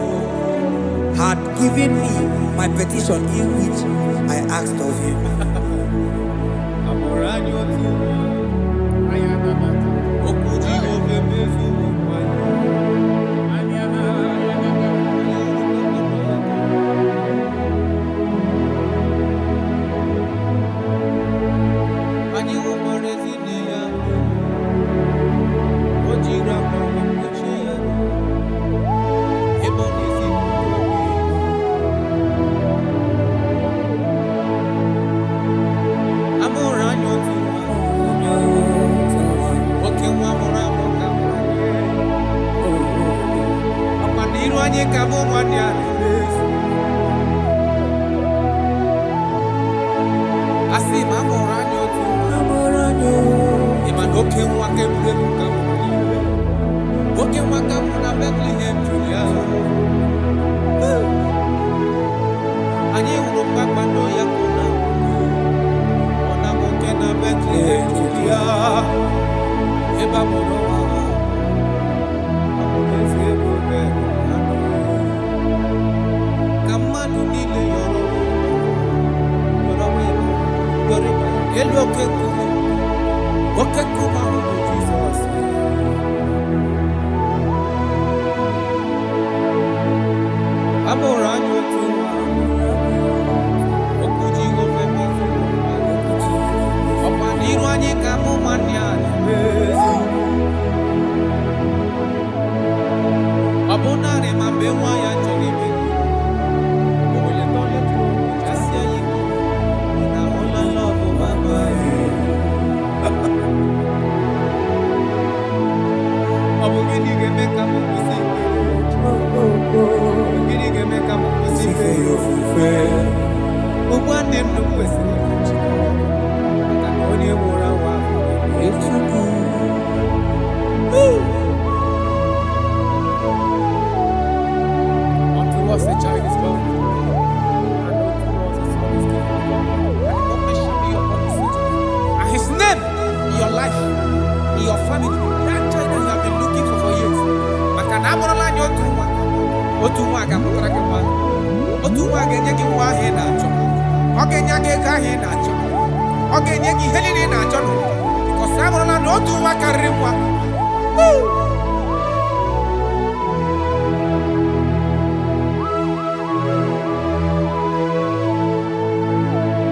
had given me my petition in which I asked of him. Makamu na Bethlehem, Julia. Anyị hụrụ kpakpando ya kona ọ na-agbake na Bethlehem Julia ebe a mụrụ nwa eze ebube ka mmadụ niile yọrọ elu oke nkume ahụ bụ Jizọs. A mụrụ anyị otu nwa n'iru anyị ka mụ nwanne ya na-emezu ọ bụ narị ma mgbe nwa ya chọrọ ime kasị anyị na ụlọ lọbụ mama ọ bụ gịnị ga-eme ka m kwụsị gịnị ga-eme ka m kwụsị ife ya ofufe ụgbọ nne m kwesịrị onye nwụrụ anwụ ahụ Chukwu. Unto us a child is born, and unto us a son is given, and the government shall be upon his shoulder. And his name in your life, in your family, that child that you have been looking for years. Maka na amụrụla anyị otu nwa ga-amụtara gị nwa, otu nwa ga-enye gị nwa ahụ ị na-achọ, ọ ga-enye gị ego ahụ ị na-achọ. Ọ ga-enye gị ihe niile na-achọ nụ bikọs amụrụla na otu nwa karịrị nwa.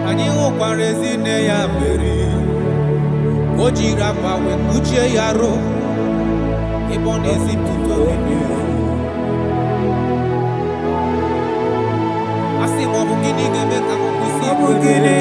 Anyị hụkwara ezi nne ya mere o jiri akwa wee kpuchie ya arụ ebe ọ na-ezipụta obibi. A sị ma ọ bụ gịnị ga-eme ka m kwụsị ikpere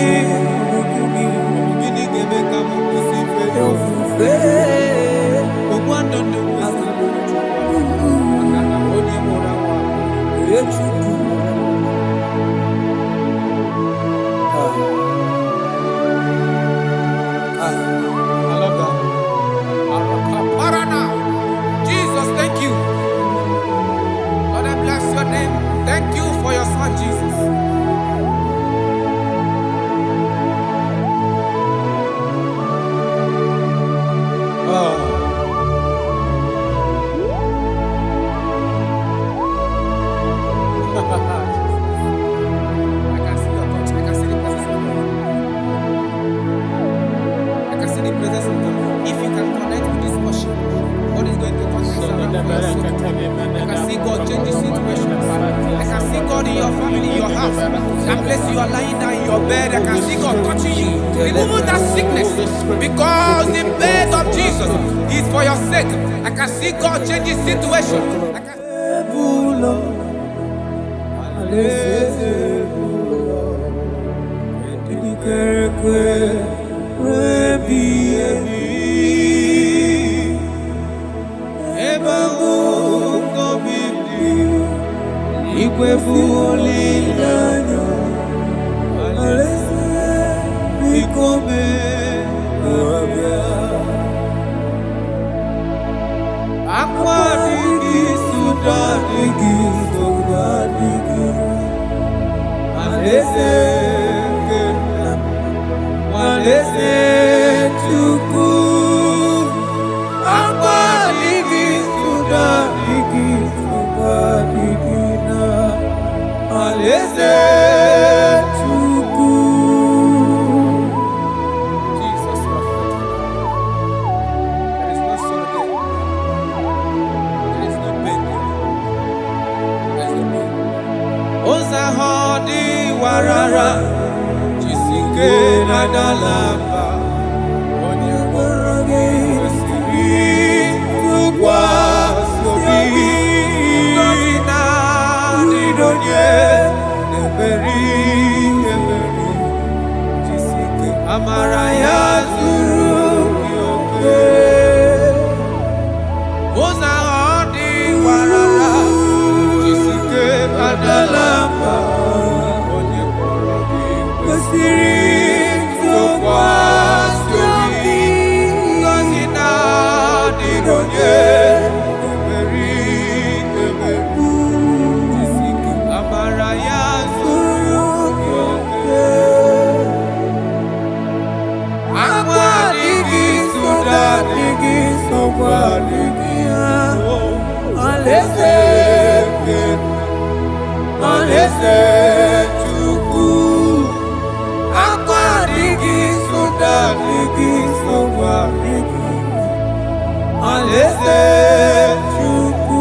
Jesus, thank you. Lord, I bless your name. Thank you for your son, Jesus. Because the bed of Jesus is for your sake. I can see God change the situation. I can Alaeze Chukwu akwa adịghị soda adịghị nsogbu adịghị Alaeze Chukwu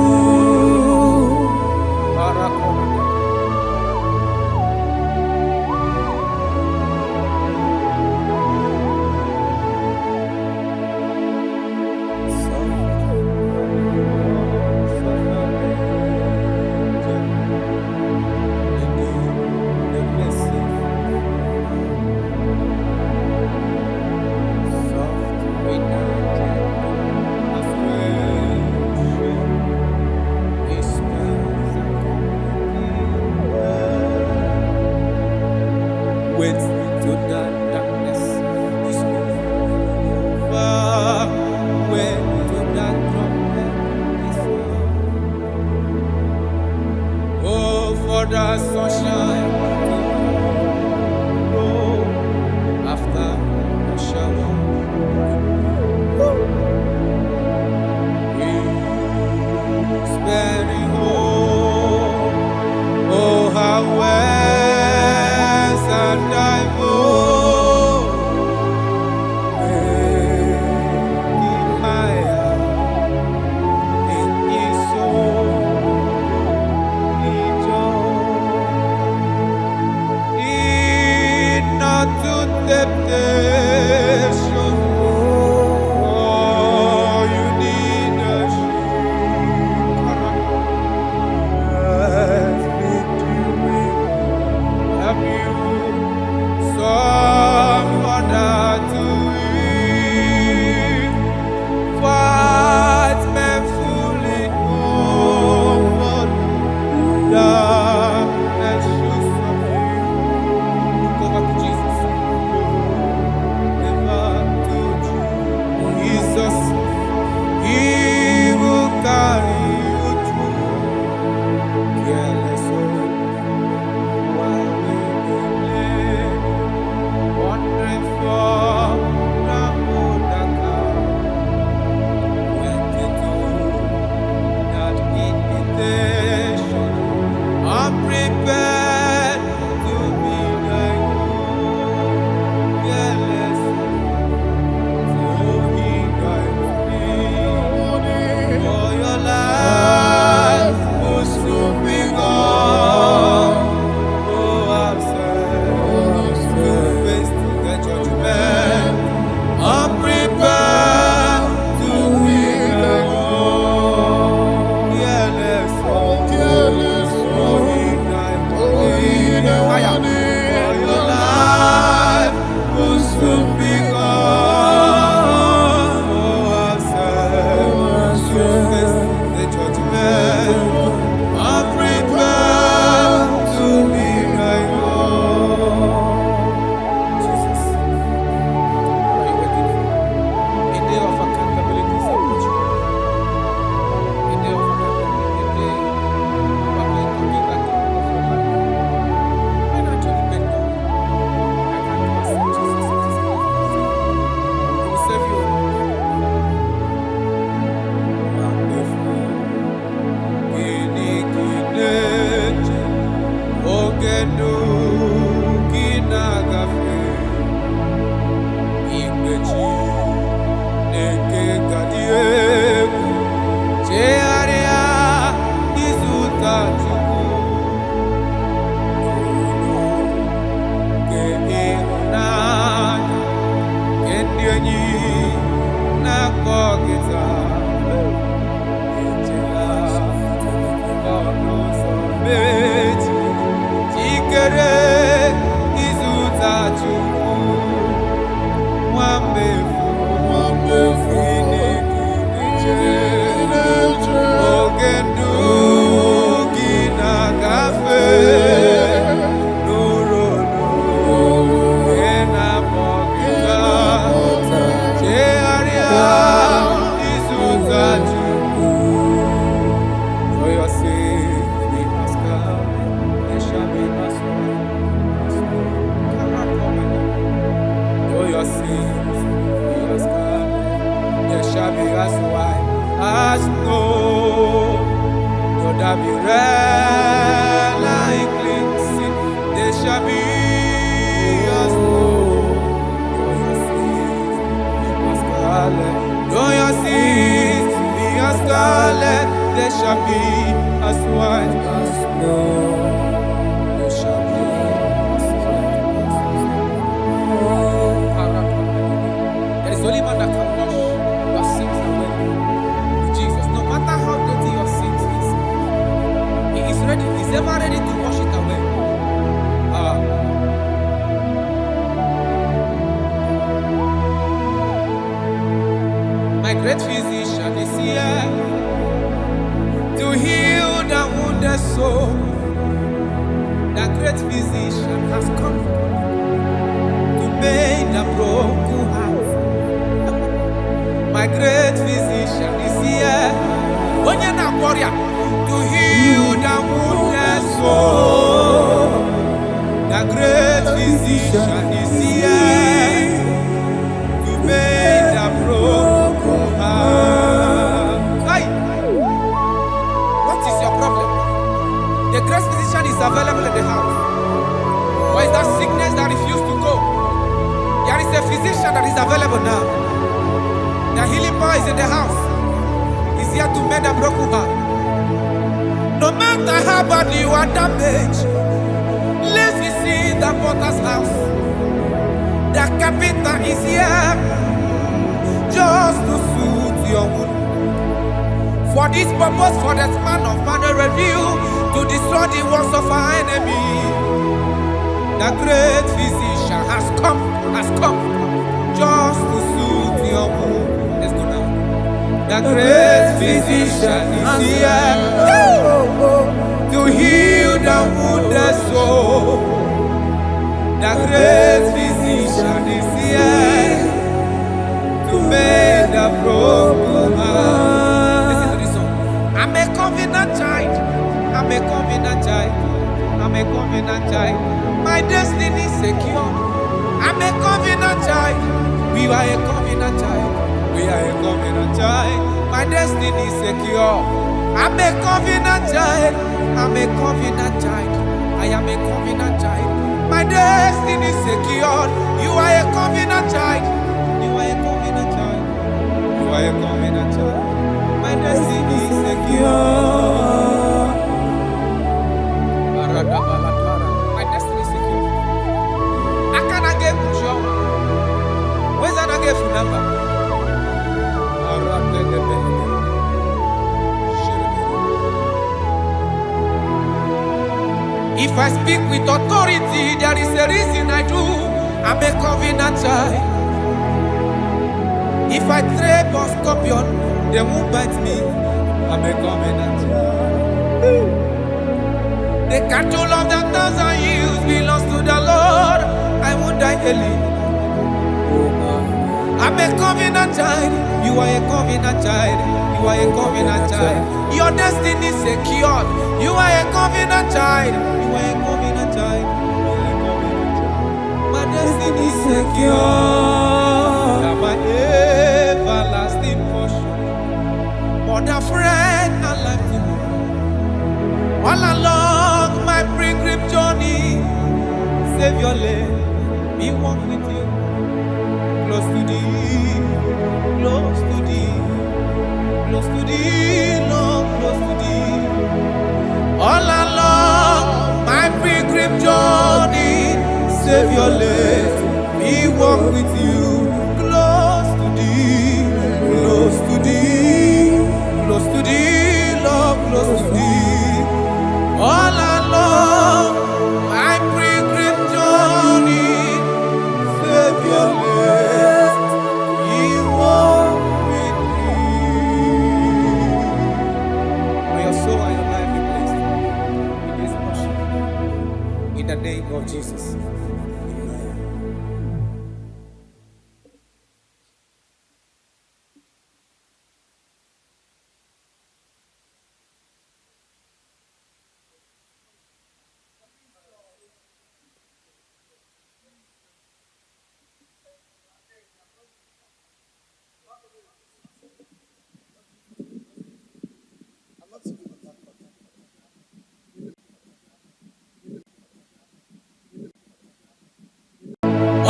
as snow. Though there be red like cleansing, they shall be as snow. Though your sins be as scarlet, they shall be as white as snow. They shall be as white as snow. There is only one that can wash your sins away. Jesus, no matter how dirty your sins is, He is ready. He's ever ready to wash it away. My great physician is here to heal the wounded soul. The great physician has come to mend the broken heart. My great physician is here, warrior, to heal the wounded soul. The great physician is here to mend the broken heart. Hey, what is your problem? The great physician is available in the house. Or is that sickness that refused to go? There is a physician that is available now. The healing power is in the house. He's here to mend a broken heart. No matter how badly you are damaged, let's visit the potter's house. The carpenter is here just to soothe your wound. For this purpose, for the man of man review, to destroy the works of our enemy. The great physician has come just to soothe your wound. Let's go now. The great physician is here to heal the wounded soul. The great physician is here to mend the broken heart. Listen to this song. I'm a covenant child. I'm a covenant child. I'm a covenant child. My destiny is secure. I'm a covenant child. We are a covenant child. We are a covenant child. My destiny is secure. I'm a covenant child. I'm a covenant child. I am a covenant child. My destiny is secured. You are a covenant child. You are a covenant child. You are a covenant child. My destiny is secure. My destiny is secure. I cannot get Kushon. Where's that I get from number? If I speak with authority, there is a reason I do. I'm a covenant child. If I tread on scorpion, they won't bite me. I'm a covenant child. The cattle of the 1,000 years belongs to the Lord. I won't die early. I'm a covenant child. You are a covenant child. You are a covenant child. Your destiny is secured. You are a covenant child. You are a covenant child. My destiny is secure. I'm my everlasting portion. More than friend and life to me. All along my pilgrim journey, Savior, let me walk with you. Close to thee, close to thee, close to thee, Lord, close to thee. All along my pilgrim journey, Savior, let me walk with you. Close to thee, close to thee, close to thee, Lord, close to thee. All along my pilgrim journey, Savior, let me walk with you. May your soul and your life be blessed in this worship. In the name of Jesus.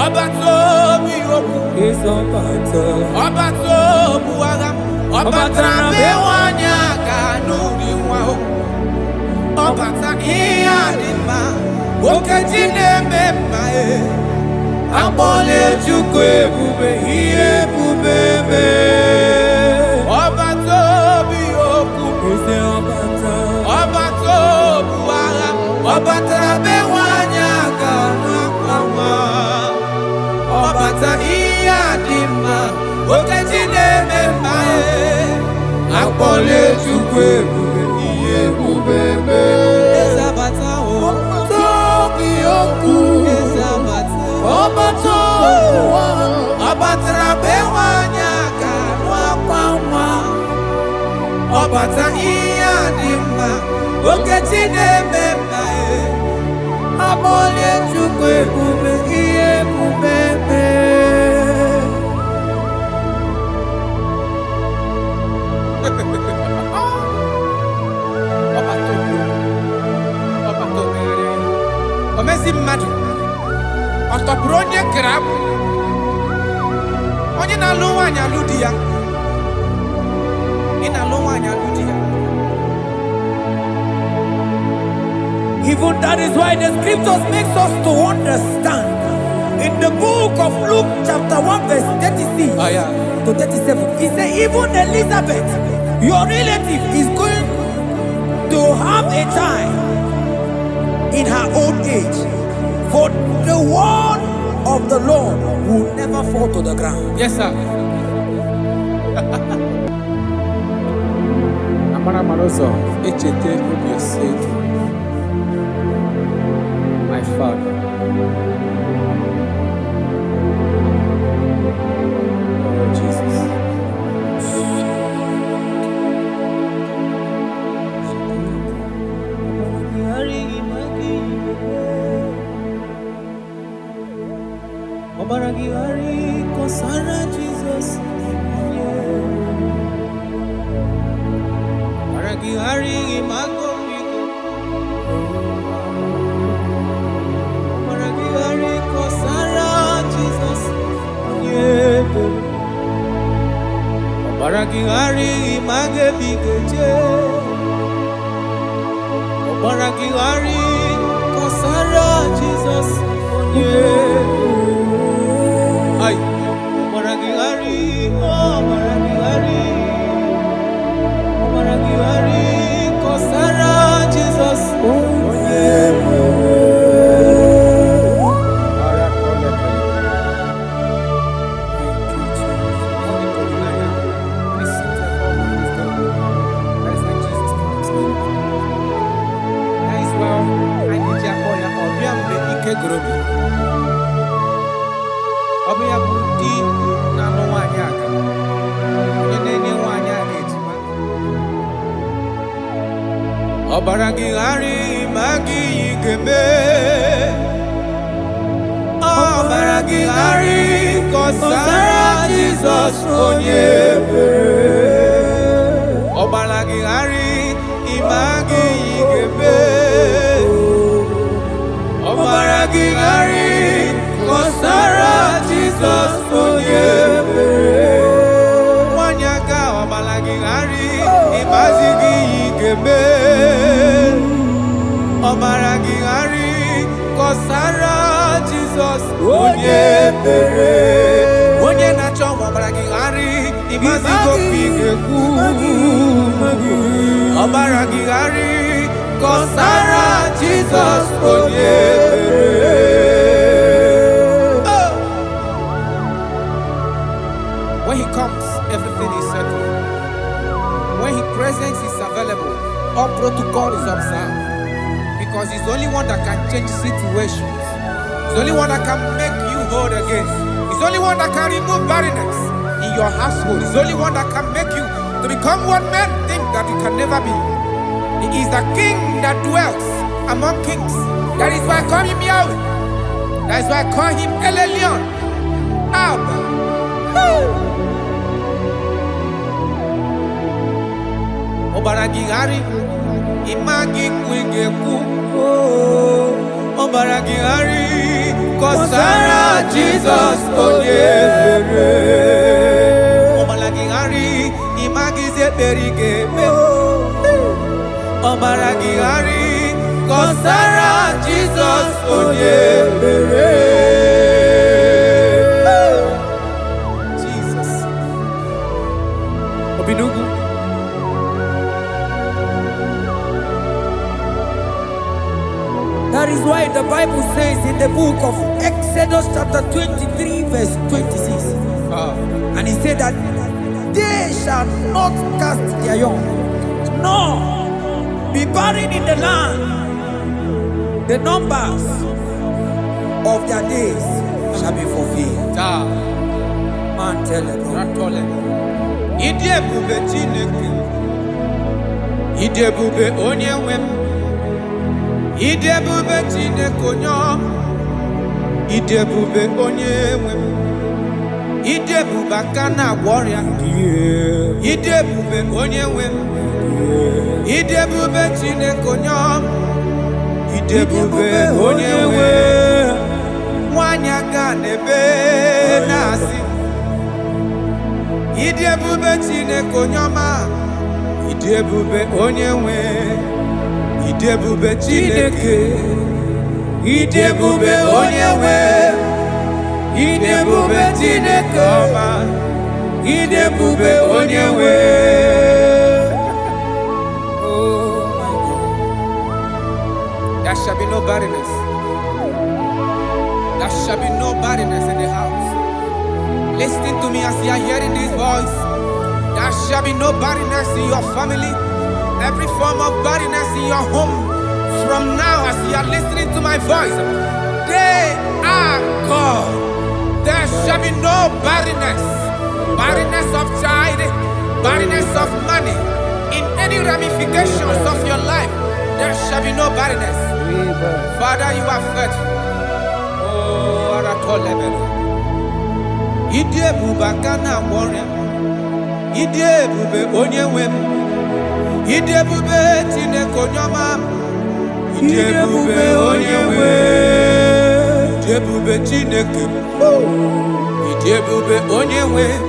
Ọbatobi okwu. Ọbatobu agha. Ọbata bewanya ka n'ụdị nwa o. Ọbata ihe dị mma. Okeji na-eme mma e. Akpọle Chukwu ebube ihe ebube eme. Ọbatobi okwu. Ọbatobu agha. Ọbata bewanya ka n'akwa. Ọbata ihe dị mma. Okeji na-eme mma e. Akpọle Chukwu ebube ihe ebube eme. Ezabata o. Ọbatobi okwu. Ezabata. Ọbata bewanya ka n'akwa nwa. Ọbata ihe dị mma. Okeji na-eme mma e. Akpọle Chukwu ebube ihe ebube eme. Omezi mmadụ ọtọpụrụ onye kere abụ onye na-alụ nwaanyị alụ di ya ị na-alụ nwaanyị alụ di ya. Even that is why the scriptures makes us to understand in the book of Luke chapter 1 verse 36 to 37. It says even Elizabeth, your relative, is going to have a child in her old age, for the word of the Lord will never fall to the ground. Yes, sir. Amara Marozo, Echete Obioseki, my father. Oh, Jesus. Obaragihari kosara Jesus. Obaragihari imago migo. Obaragihari kosara Jesus. Obaragihari image bigeje. Obaragihari kosara Jesus. Ay, Obaragihari, Obaragihari, Obaragihari, kosara Jesus. Ọbịa bụ di na-alụ nwaanyị aka onye na-enye nwaanyị aka ejima. Ọbaragihari ma gị ga-eme. Ọbaragihari kọsara Jizọs onye ebere. Ọbaragihari ma gị ga-eme. Ọbaragihari kọsara Jizọs onye ebere. Nwanyị aka ọbaragihari ịmazi gị ga-eme. Ọbaragihari kọsara Jizọs onye ebere. Onye na-achọ ọbaragihari ịmazi gị ga-ekwu. Ọbaragihari kọsara Jizọs onye ebere. When he comes, everything is settled. When he presents is available, all protocol is observed. Because he's the only one that can change situations. He's the only one that can make you whole again. He's the only one that can remove barrenness in your household. He's the only one that can make you to become what men think that you can never be. He is the king that dwells among kings. That is why I call him Yahweh. That is why I call him El Elyon. Abba. Obaragihari imagi kwege ku. Obaragihari, Kosara Jesus Onyebere. Obaragihari, Imagize Berige. Obaragihari, Kosara Jesus Onyebere. Jesus. Obinugu. That is why the Bible says in the book of Exodus chapter 23 verse 26. And he said that they shall not cast their young, nor be barren in the land. The numbers of their days shall be fulfilled. Man tell it. Idebube Chineke. Idebube Onyenwem. Idebube Chineke Onyom. Idebube Onyenwem. Idebube Akana warrior. Idebube Onyenwem. Idebube Chineke Onyom. Idebube Onyenwem. Wanyaga nebe nasi. Idebube Chineke Onyoma. Idebube Onyenwem. Idebube Chineke. Idebube Onyenwem. Idebube Chineke Oma. Idebube Onyenwem. Oh my God. There shall be no barrenness. There shall be no barrenness in the house. Listen to me as you are hearing this voice. There shall be no barrenness in your family. Every form of barrenness in your home. From now as you are listening to my voice, they are gone. There shall be no barrenness. Barrenness of child, barrenness of money. In any ramifications of your life, there shall be no barrenness. Father, you are faithful. Oh, Aratolebele. Idebube Akana warrior. Idebube Onyenwem. Idebube Chineke Onyoma. Idebube Onyenwem. Idebube Chineke. Idebube Onyenwem.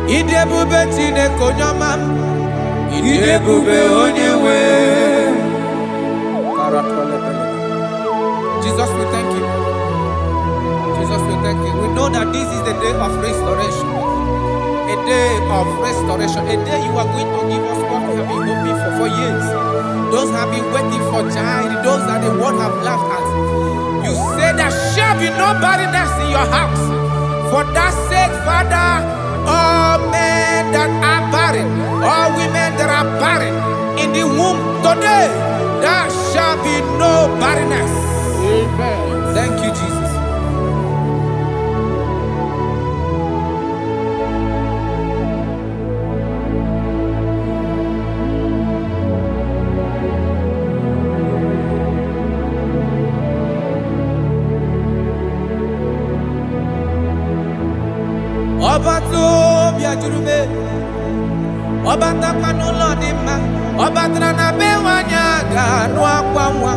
Idebube Chineke Onyoma. Idebube Onyenwem. Jesus, we thank you. Jesus, we thank you. We know that this is the day of restoration. A day of restoration. A day you are going to give us what we have been hoping for years. Those have been waiting for child. Those that the world have laughed at. You say there shall be no barrenness in your house. For that sake, Father, all men that are barren, all women that are barren in the womb today, there shall be no barrenness. Amen. Thank you, Jesus. Ọba tó bí ajurube, ọba takpanu lọ́ọ̀dì mma, ọba tara na be wanya ga-anụ akwa nwa,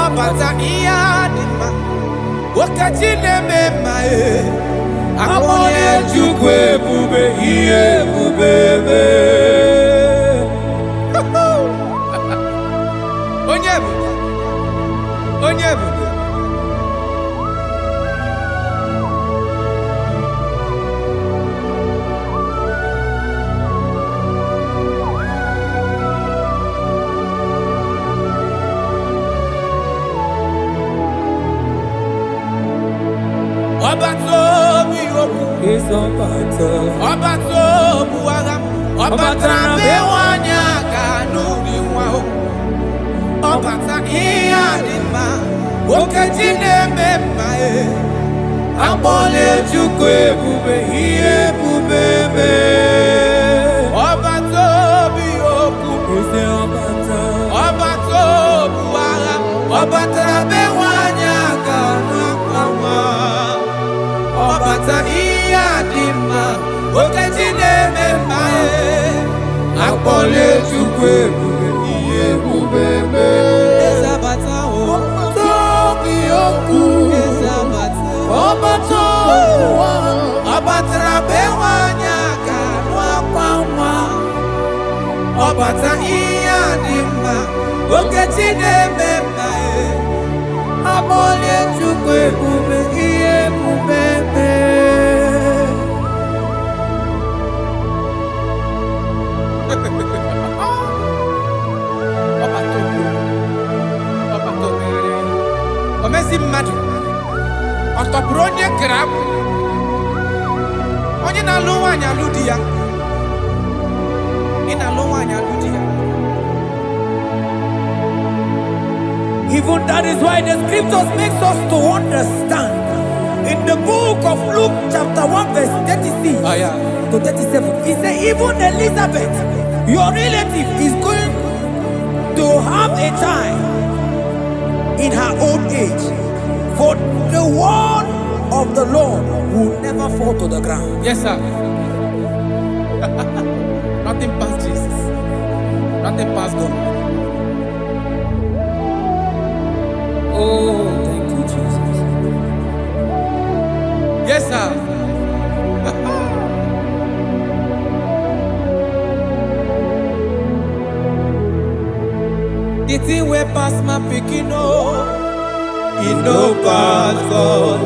ọba ta ihe dị mma, okechi na-eme mma akpọnye Chukwu ebube ihe ebube ebe. Onye ebube, onye ebube. Ọba tó bí okwu, ọba tó bụ agha, ọba tara be nwanyị aga n'ụdị nwa o. Ọba ta ihe dị mma, okechi na-eme mma akpọla Chukwu ebube ihe ebube ebe. Ọba tó bí okwu, ọba tó bụ agha, ọba tara be nwanyị aga n'akwa nwa. Ọbata ihe dị mma, okechi na-eme mma akpọla Chukwu ebube ihe ebube ebe. Eze abata o. ọbata ihe adị mma okechi na-eme mma akpọlie Chukwu ebube ihe ebube omezi mmadụ ọtọpụrụ onye kere agbụ onye na-alụ nwaanyị alụ di ya ị na-alụ nwaanyị alụ di ya. Even that is why the scriptures makes us to understand in the book of Luke chapter 1 verse 36 to 37 it says even Elizabeth your relative is going to have a child in her old age, for the word of the Lord will never fall to the ground. Yes, sir. Nothing past Jesus. Nothing past God. Oh, thank you, Jesus. Yes, sir. The thing way past my picking it no pass God.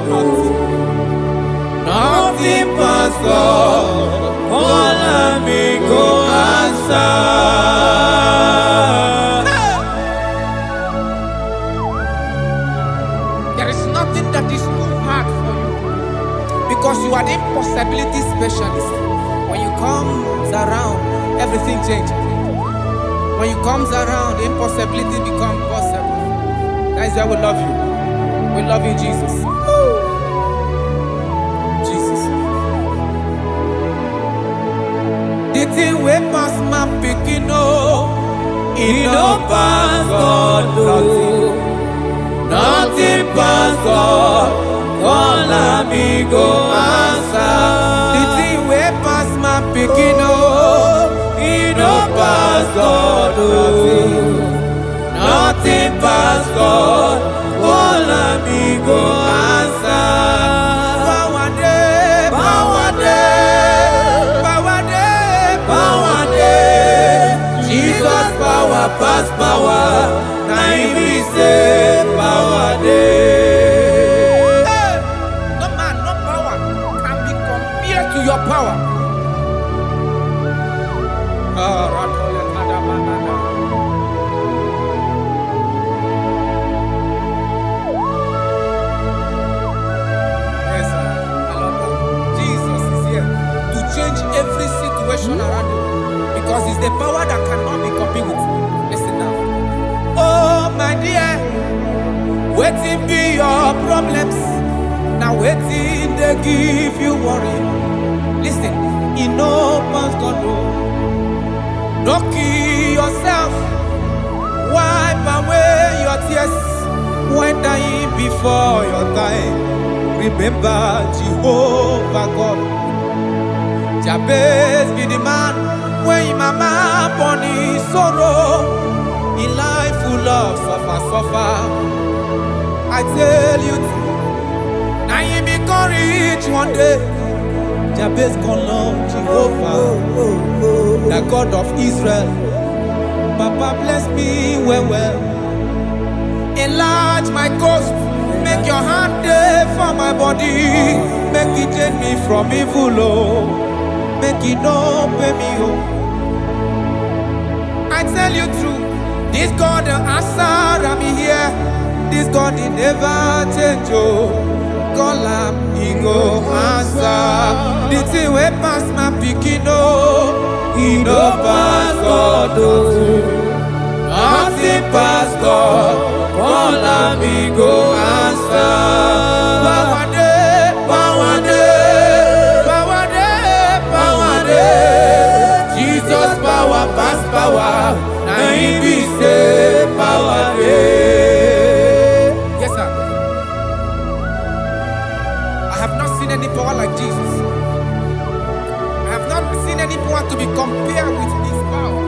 Nothing pass God. All of me go answer. There is nothing that is too hard for you because you are the impossibility specialist. When you come around, everything changes. When you comes around, the impossibility becomes possible. That is why we love you. We love you, Jesus. Jesus. The thing way past my picking it no pass God. Nothing pass God. All of me go answer. The thing way past my picking it no pass God. Nothing pass God. All of me go answer. Power day, power day, power day, power day. Jesus power pass power. Now he be say power day. Hey, no man, no power can be compared to your power. Every situation around you because it's the power that cannot be copied with. Listen now. Oh my dear, waiting be your problems. Now waiting they give you worry. Listen, you know pass God. Don't kill yourself. Wipe away your tears when dying before your time. Remember Jehovah God. Jabez be the man when his mama born his sorrow. In life full of suffer. I tell you, now you become rich one day. Jabez gonna love Jehovah, the God of Israel. Papa bless me well. Enlarge my coast, make your hand there for my body. Make it take me from evil, make it no pay me, I tell you true, this God the answer I'm here. This God he never change, call him, he go answer. The thing way pass my picking, he no pass God, nothing pass God, call him, he go answer. Power day, power day, power day, power day. Jesus power pass power, now he be say power day. Yes, sir. I have not seen any power like Jesus. I have not seen any power to be compared with his power.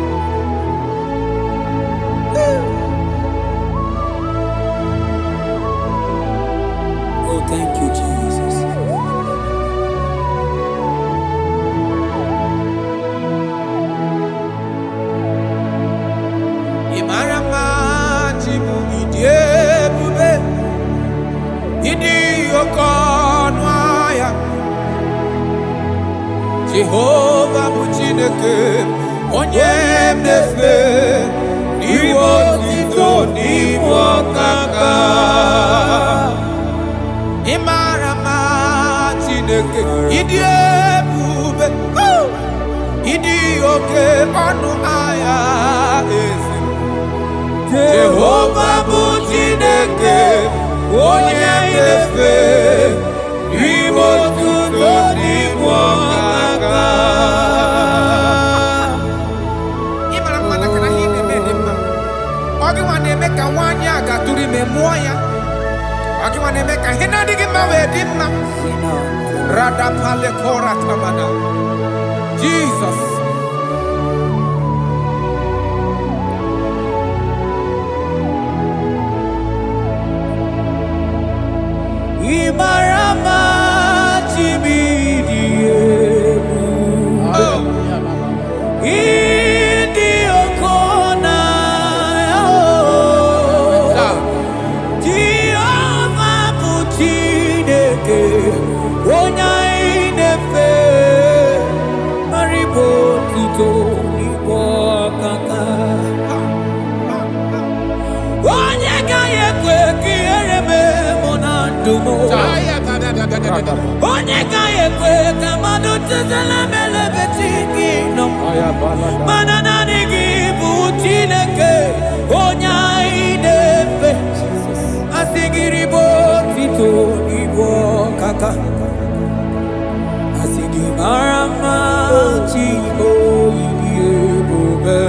Oh, thank you, Jesus. Idi okonwaya Jehovah bụ Chineke onye mmefe iwe otito n'ime ọkaka ịmara mma Chineke ịdị ebube ịdị oke ọnụ ahịa eze Jehovah bụ Chineke onye mmefe iwe otito n'ime ọkaka ịmara mma na kana ihe na-eme dị mma ọ gị nwa na-eme ka nwaanyị a gatụrụ ime mụọ ya ọ gị nwa na-eme ka ihe na-adịghị mma wee dị mma radapalekora tamada Jesus Imarama Chimidiyebu Idi Okona Jehovah bụ Chineke onye inefe maribo tito n'igbo ọkaka onye ga-ekwe ka ihere mee mụ na ndụ m onye ga-ekwe ka mmadụ tụzala melebe chi gị nọ mana naanị gị bụ Chineke onye anyị na-efe asị gị ribo tito n'igbo ọkaka asị gị mara mma chi oyiyi ebube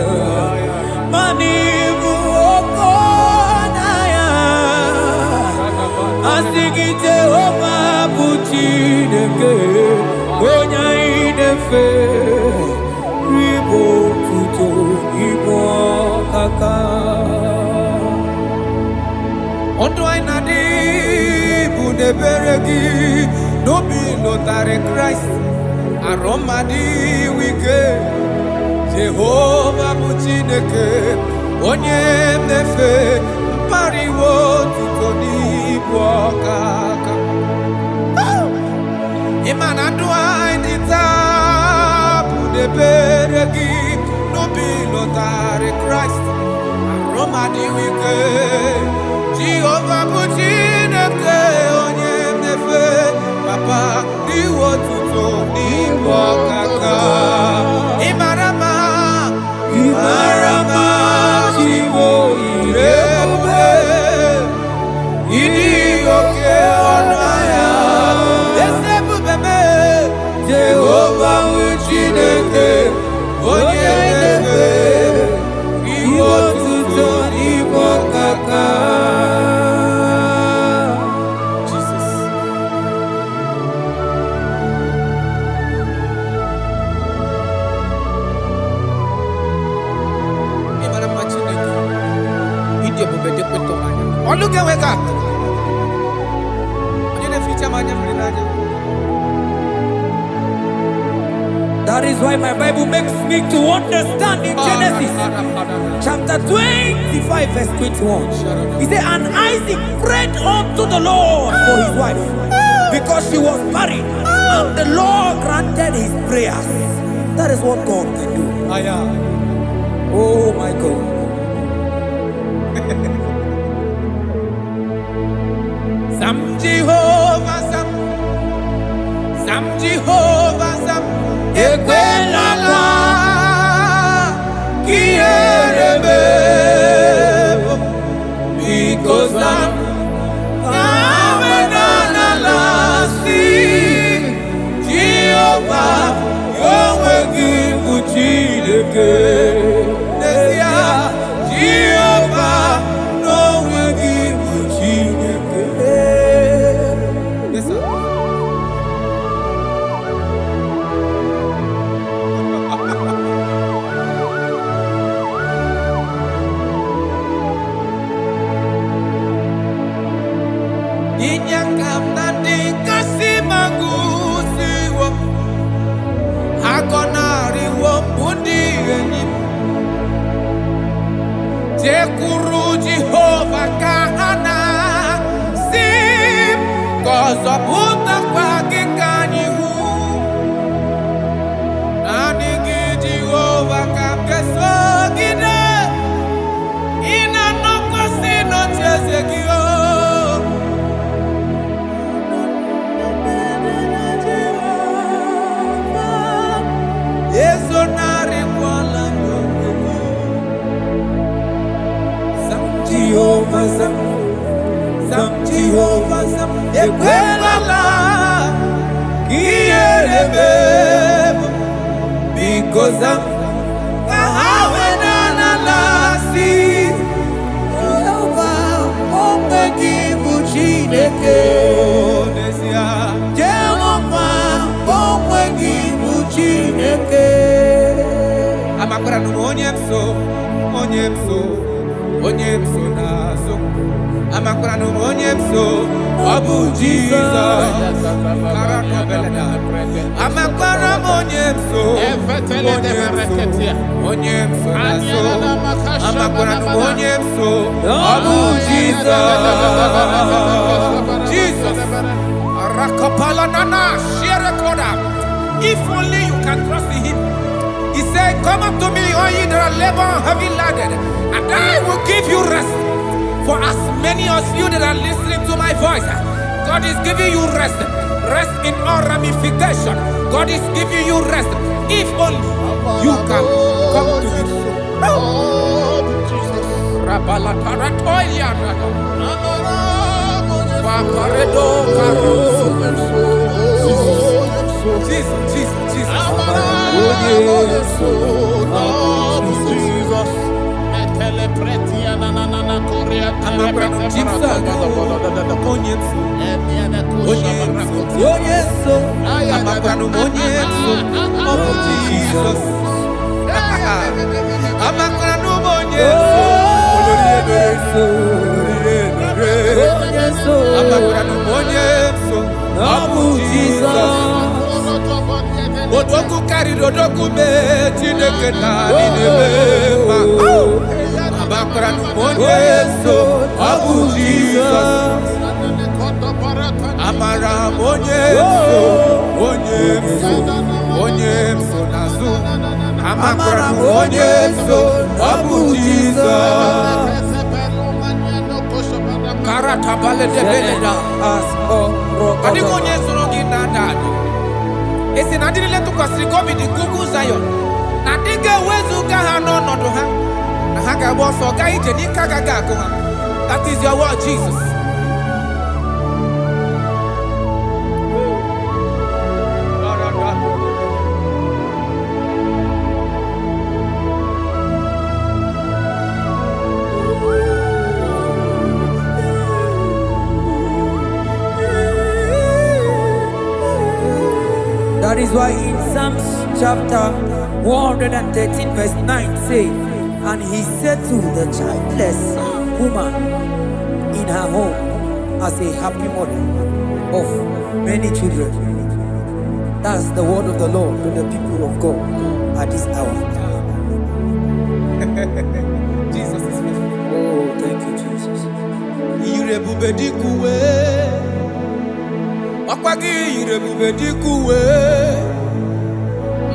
mana ibu oko na ya asị gị Jehovah bụ Chineke onye anyị na-efe ribo tuto igbo ọkaka ọdụ anyị na-adị bụ n'ebere gị n'obi lụtarị Kraịst arụmadị wike Jehovah bụ Chineke onye mmefe mpariwo tuto n'ibu ọkaka ịma na ndụ anyị dị taa bụ n'ebere gị n'obi lụtarị Kraịst arụmadị wike Jehovah bụ Chineke onye mmefe papa iwe otuto n'ibu ọkaka ịmara mma Chiwo ire ebube ịdị oke ọnụ ahịa eze ebube mee Jehovah bụ Chineke onye mmefe iwe otuto n'ibu ọkaka Look at wake up. That is why my Bible makes me to understand in Genesis chapter 25 verse 21. He said, and Isaac prayed unto the Lord for his wife because she was barren, and the Lord granted his prayers. That is what God can do. Oh my God. Sam Jehovah Sam Ekwelala Kierebe because Sam Awenanalasi Jehovah Yahweh Gibu Chineke Nesia Jehovah Yahweh Gibu Chineke. Yes, sir. Inyakam nandi kasi magusiwo Agonari wo budi enyim Joseph, Abu Jesus, Amakwara Monyemso, Amakwara Monyemso, Abu Jesus, Jesus, Rakapala Nana, Sherekoda. If only you can trust in Him. He said, "Come up to me, all ye that are labor and heavy laden, and I will give you rest." For as many of you that are listening to my voice, God is giving you rest. Rest in all ramification. God is giving you rest. If only you can come to Him. Jesus, Jesus, Jesus. Odoku carry odoku me Chineke na ninebema. Abakra no monyeso Abu Jesus. Amara monyeso nazu. Amara monyeso Abu Jesus. Karata bale de beleda asko. Adi monyeso ngi nandado. Esi na diri letu kwa sikobi di kuku Zion. Na diga wezu gaha no nodo ha. Na haka boso ga ije ni kagaga ko ha. That is your word, Jesus. That is why in Psalms chapter 113 verse 9 say, "And he said to the childless woman in her home as a happy mother of many children." That's the word of the Lord to the people of God at this hour. Jesus is faithful. Oh, thank you, Jesus. Irebubedikuwe. Akwagi irebubedikuwe.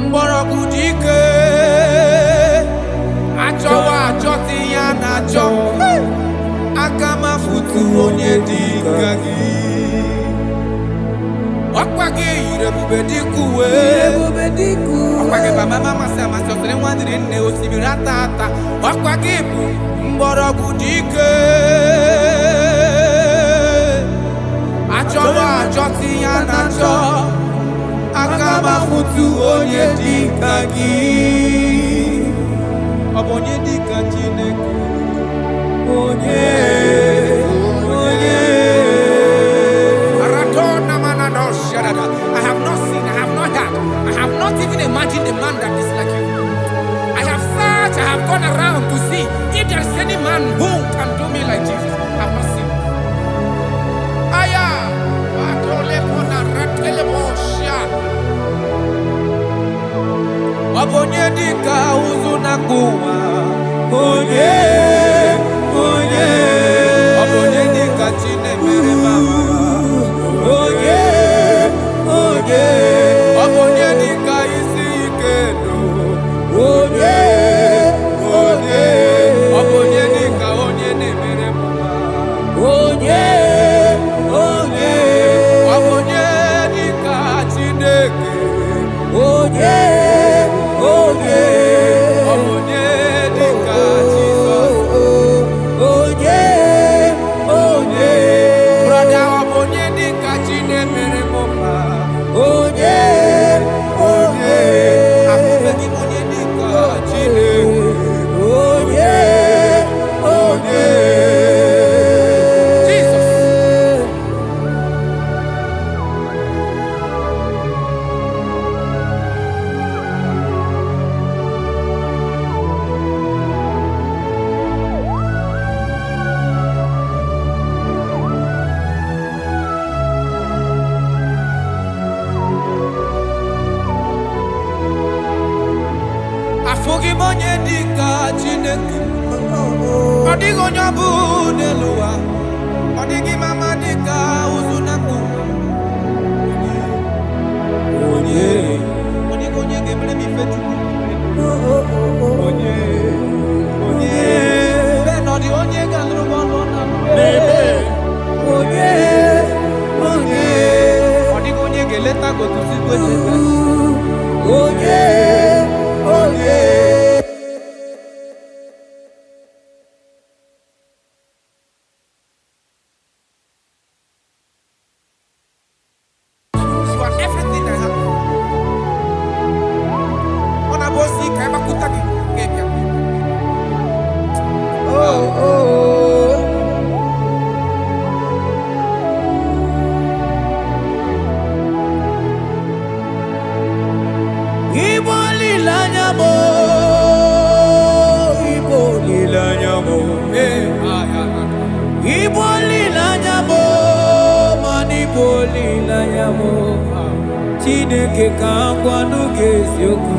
Mborogu dike. Achowa achoti ya na cho. Akama futu onye dika gi. Akwagi irebubedikuwe. Akwagi baba mama sama sosere mwandire nne osibira tata. Akwagi bu mborogu dike. Achowa achoti ya na cho. Akama futu onye dika gi. Abonye dika Chineke. Onye. Aratona manano sharada. I have not seen, I have not heard, I have not even imagined a man that is like you. I have searched, I have gone around to see if there is any man who can do me like Jesus. I have not seen. Aya, atole pona ratele bosha. Abonye dika uzuna kuwa. Onye. Abonye dika chine mere mama. Onye. Abonye dika isi ikedo. Onye. Abonye dika onye ne mere mama. Onye. Abonye dika Chineke. Onye. Abonye dika Jesus. Odimonye dika Chineke. Odigonyo bu neluwa. Odigi mama dika uzunaku. Onye. Odigonye gebre mi fetu. Onye. Onye. Benodi onye galro bono na. Bebe. Onye. Onye. Odigonye geleta go to sit with. Onye. Onye.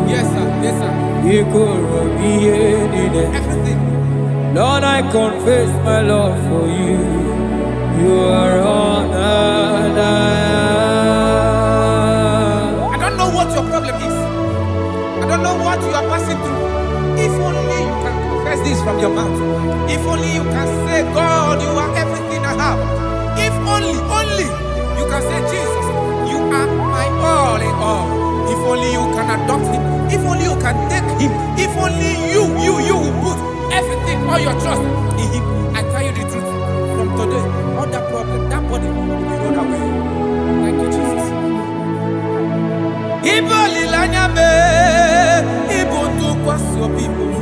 Yes, sir. Yes, sir. Everything. Lord, I confess my love for you. You are honored. I don't know what your problem is. I don't know what you are passing through. If only you can confess this from your mouth. If only you can say, God, you are everything I have. If only you can say, Jesus, you are my all in all. If only you can adopt him. If only you can take him. If only you will put everything, all your trust in him. I tell you the truth. From today, all that problem, that body will be rolled away. Thank you, Jesus. Iboli lanyame, ibuntu kwaso people.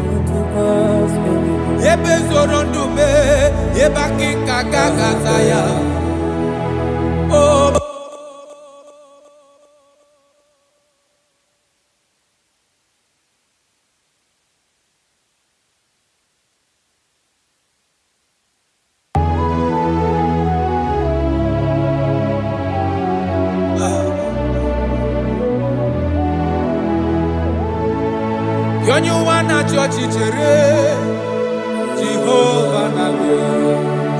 Ebe zorondume, ebaki kagagazaya. Oh. Onyuwana chochere Jehovah Nabia.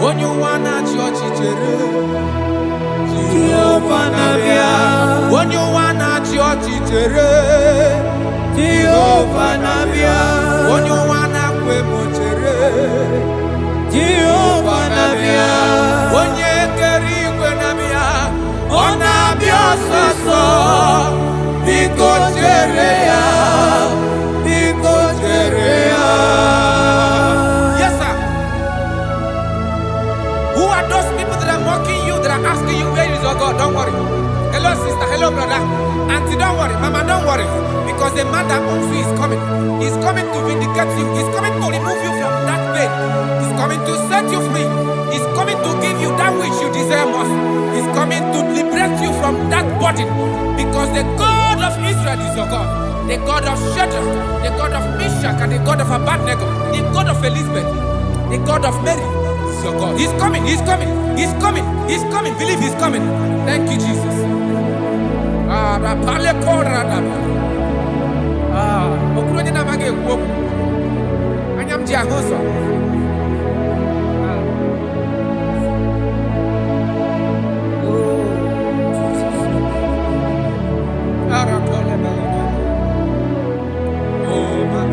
Onyuwana chochere Jehovah Nabia. Onyuwana chochere Jehovah Nabia. Onyuwana kwemochere Jehovah Nabia. Onye keri kwenabia Onabia soso Biko chereya. Yes, sir. Who are those people that are mocking you, that are asking you, where is your God? Don't worry. Hello, sister. Hello, brother. Auntie, don't worry. Mama, don't worry. Because the man that owns you is coming. He's coming to vindicate you. He's coming to remove you from that pain. He's coming to set you free. He's coming to give you that which you desire most. He's coming to liberate you from that burden. Because the God of Israel is your God. The God of Shadrach, the God of Meshach, and the God of Abednego, the God of Elizabeth, the God of Mary is your God. He's coming, he's coming, he's coming, he's coming. Believe he's coming. Thank you, Jesus.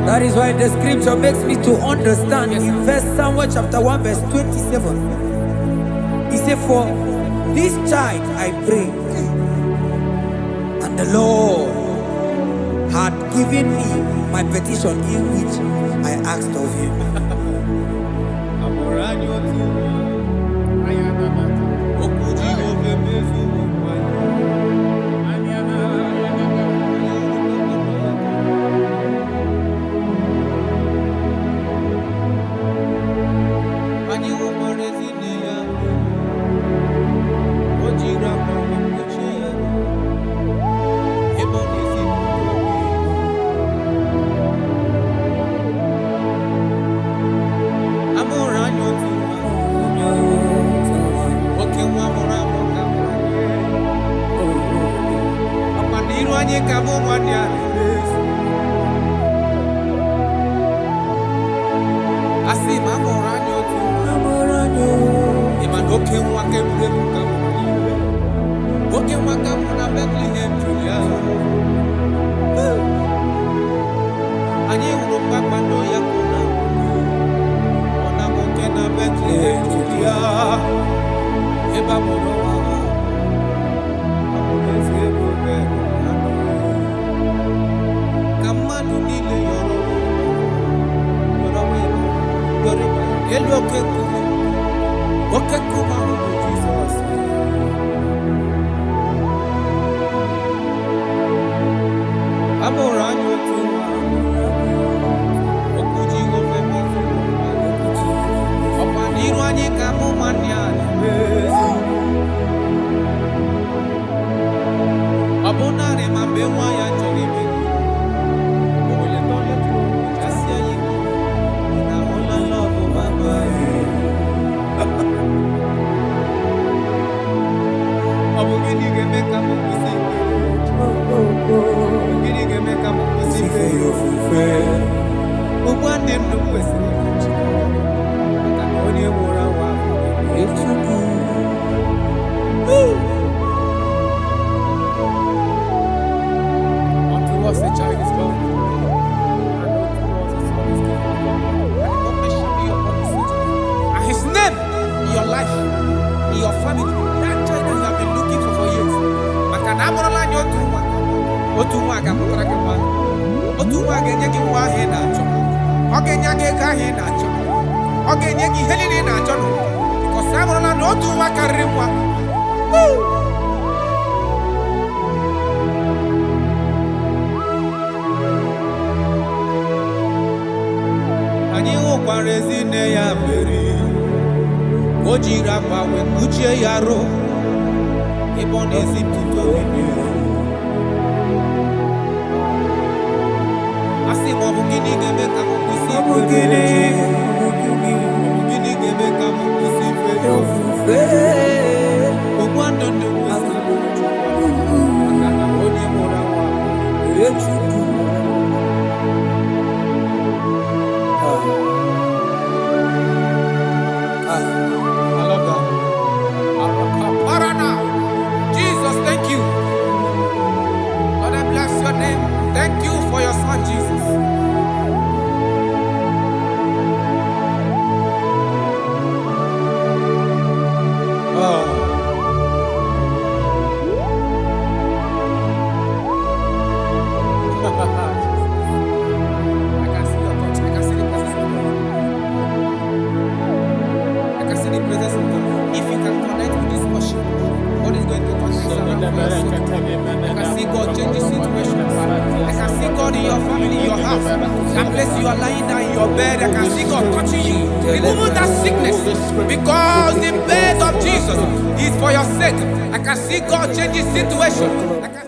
That is why the scripture makes me to understand. Yes, in verse Samuel chapter 1 verse 27. He said, for this child I pray, and the Lord had given me my petition in which I asked of him. Okay, wake break come. Okay, wake up na Bethlehem Julia. Ani uro papa no yakuna. Ona moke na Bethlehem Julia. Eba mono wa. Amuleze bobe. Kamanu nile yoro. Yoro we. Yoro we. Elo keku. Okay, come on, Jesus. I'm around you too. Okuji go famous. Opa ni rwanye kamu mania. Abona re mambe wa ya choribe. Ole tole tu. Jasia yigo. Na hola love mama. Abugini gemeka mukusi. Abugini gemeka mukusi fe yofufe. Ubwande mnukwesi. Kanoni mura wa. Echuku. Unto us a child is born. And unto us a son is given. And the government shall be upon his feet. And his name in your life, in your family. That child that you have been looking for years. Makanamorola nyotuwa. Otuwa gamukura gema. Otuwa genyegi wa he na cho. Ogenyage ka he na cho. Ogenyegi helini na cho. Because amorola no otuwa karimwa. Anyi okwarezi ne ya meri. Ojira pawe kuchie yaro. Ibon eziptuto ebe. Asi mwabugini gebe kamukusi Mwabugini gebe kamukusi Yofufe Ogwando nde mwese Akana onye morawa Yechuku I love that. Jesus, thank you. Lord, I bless your name. Thank you for your son, Jesus. I can see your touch. I can see the presence of God. I can see the presence of God. If you can connect with this worship, God is going to touch this around for your soul. I can see God change the situation. I can see God in your family, in your house. That place you are lying down in your bed, I can see God touching you, removing that sickness. Because the bed of Jesus is for your sake. I can see God change the situation. I can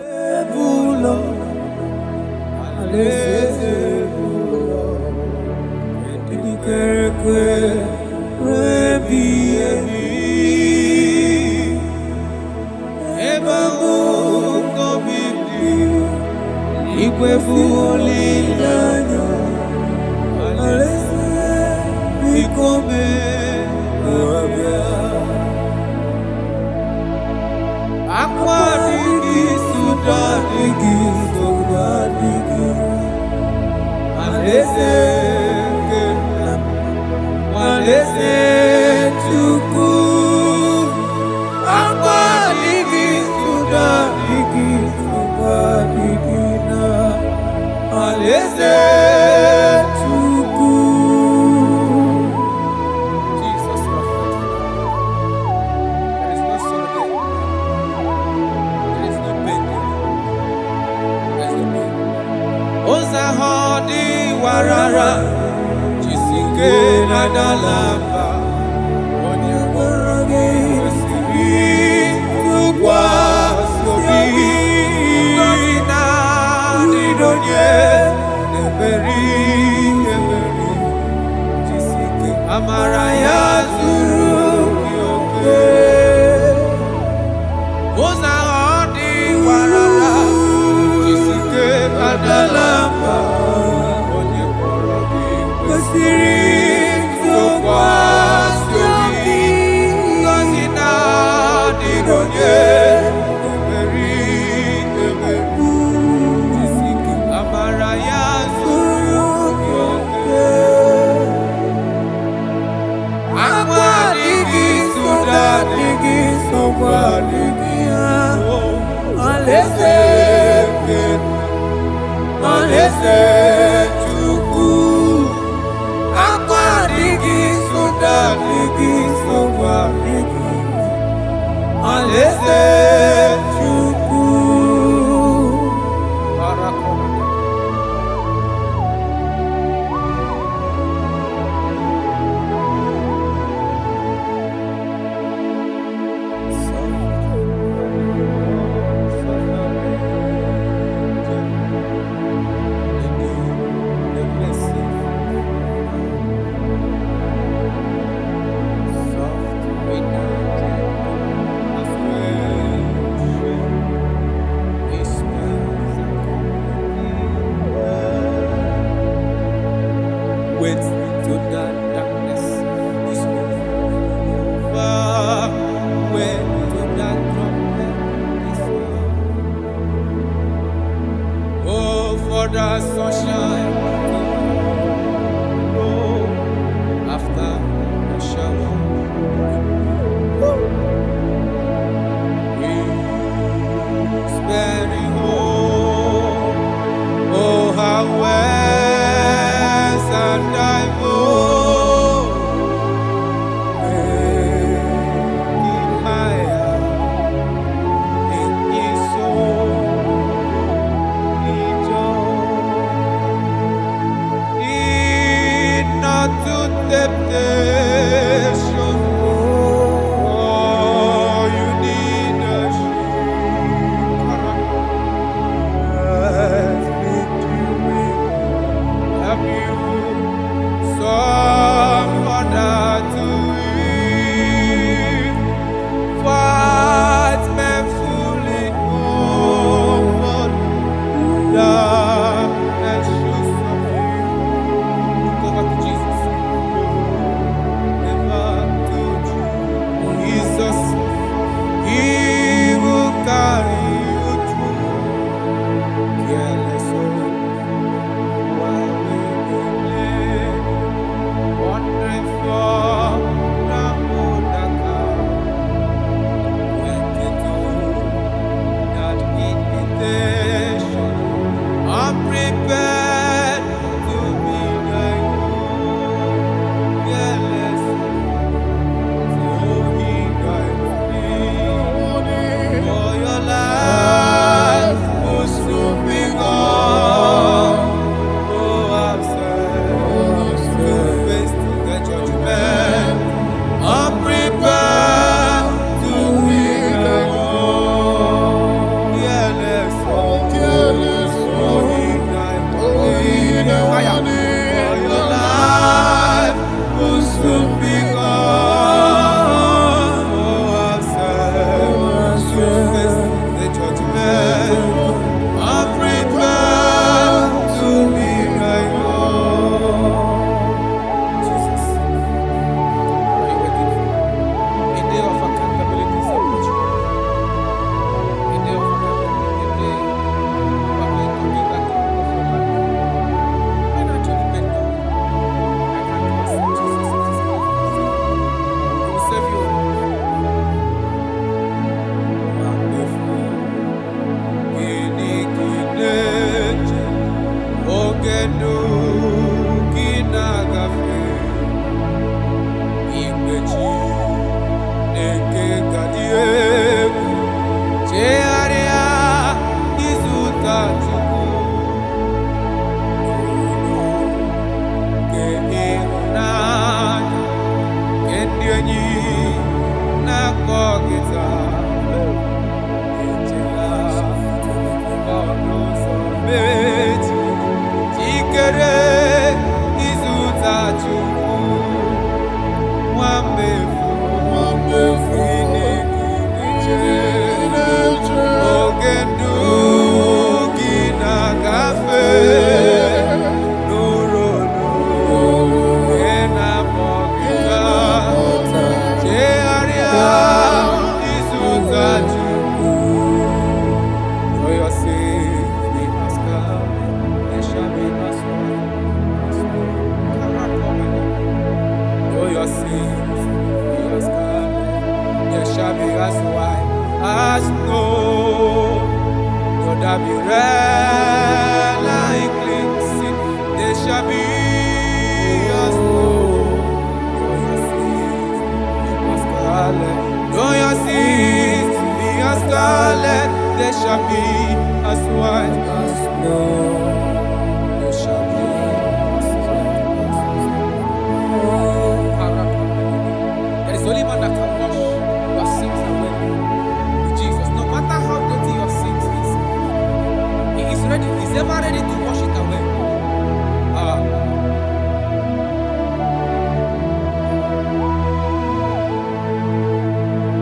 Spirit of God. weight to that darkness is over. Weight to that problem is over. Oh, for the sunshine to go after the shower. Very home. Oh, how west and I move. In my heart, in his soul, in joy. In not to temptation. Oh, you need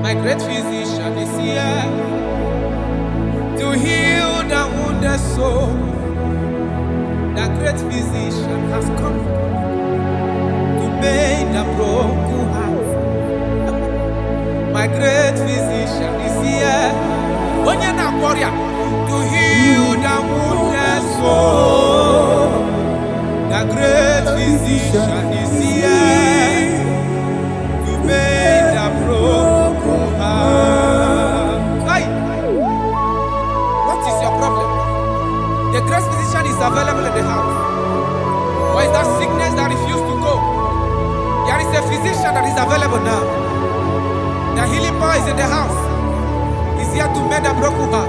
a great physician is here to heal the wounded soul. The great physician has come My great physician is here. When you're not warrior, to heal the wounded soul. The great physician is here to make the broken heart. Hey. What is your problem? The great physician is available in the house. Or is that sickness that refused to go? There is a physician that is available now. The healing power is in the house. He's here to mend a broken heart.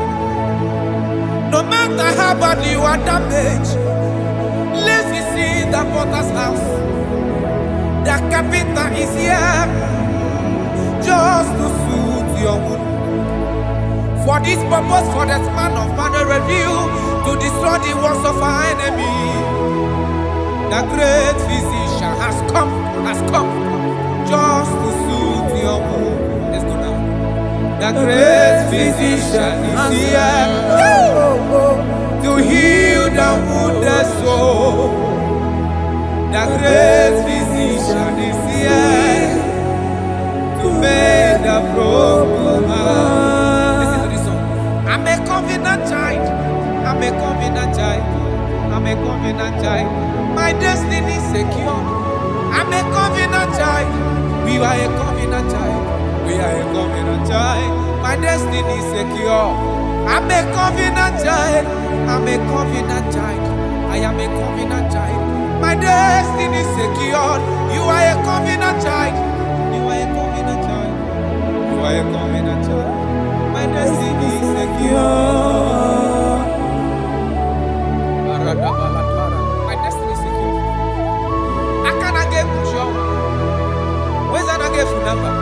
No matter how badly you are damaged, let's see the potter's house. The carpenter is here just to soothe your wound. For this purpose, for the man of man review to destroy the works of our enemy. The great physician has come just to soothe your wound. Let's go now. The great physician is here to heal the wounded soul. The great physician is here to make the broken heart. Listen to this song. I'm a covenant child. I'm a covenant child. I'm a covenant child. My destiny is secure. I'm a covenant child. We are a covenant child. We are a covenant child. My destiny is secure. I'm a covenant child. I'm a covenant child. I am a covenant child. My destiny is secure. You are a covenant child. You are a covenant child. You are a covenant child. My destiny is secure. My destiny is secure. I cannot get sure. Where's that I get phone number?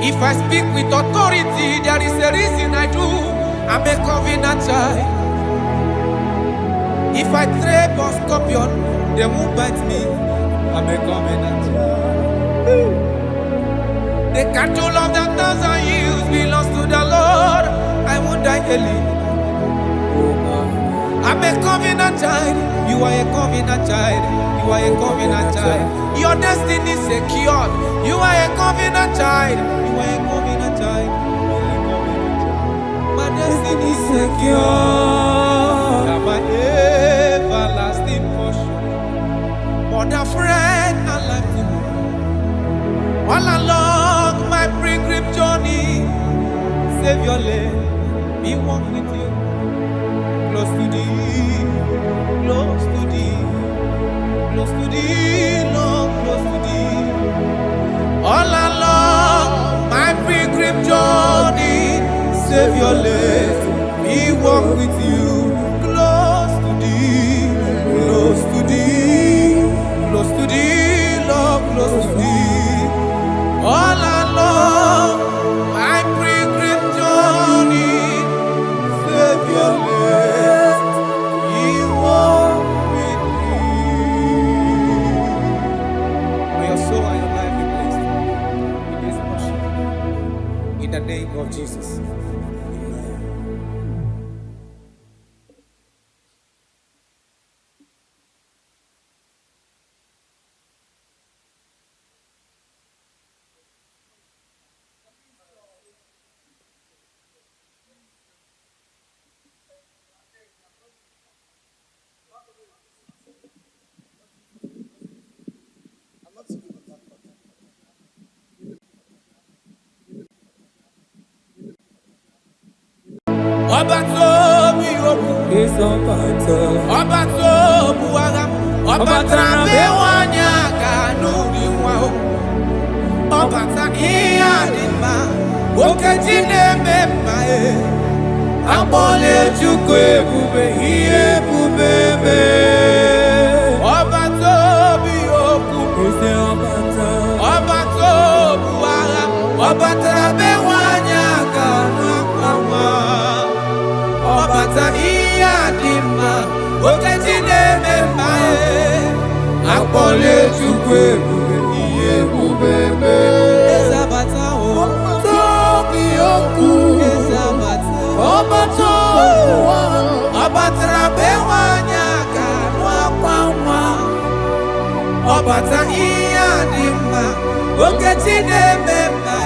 If I speak with authority, there is a reason I do. I'm a covenant child. If I tread on scorpion, they won't bite me. I'm a covenant child. The cattle of the 1,000 years belongs to the Lord. I won't die early. I'm a covenant child. You are a covenant child. You are a covenant child. Your destiny is secured. You are a covenant child. You are a covenant child. You are a covenant child. My destiny is secure. I'm my everlasting portion. More than friend and life to me. All along my pilgrim journey, save your lane. Be one with you. Close to thee, close to thee, close to thee, Lord, close to thee. All along my pilgrim journey, save your life, we walk with you. Close to thee, close to thee, close to thee, Lord, close to thee. All along my pilgrim journey, save your life. In the name of Jesus. Obatobi oku is Obatobu agam Obatrabe wanyaka nudi wao Obata iyadima Okejine memae Abole chukwe bube iye bubebe Obatobi oku is Obatobu agam Obatrabe wanyaka Obata iyadima Okejine memae Akpole chukwe iye bubebe Ezabata o Tobi oku Ezabata Obata Obatrabe wanyaka Okechine mema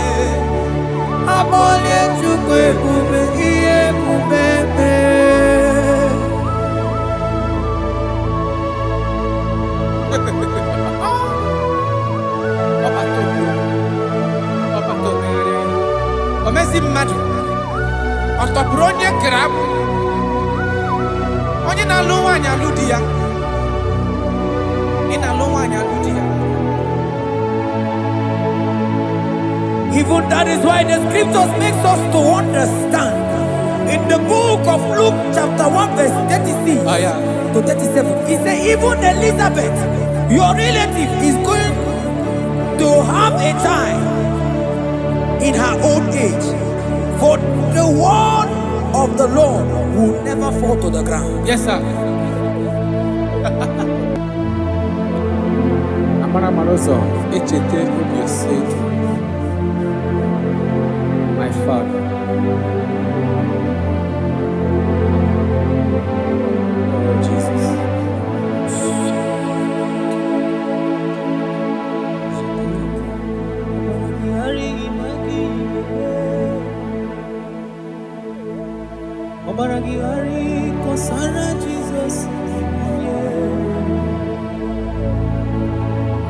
Amole chukwe bube iye bubebe Omezi mmadu ọtọpụrụ onye kere abụ onye na-alụ nwaanyị alụ di ya ị na-alụ nwaanyị alụ di ya. Even that is why the scriptures makes us to understand in the book of Luke chapter 1 verse 36 to 37 he said even Elizabeth your relative is going to have a child in her old age, for the word of the Lord will never fall to the ground. Yes, sir. Amara Maroso, echete obi oseki. My father. Oh, Jesus. Obaragihari kosara Jesus.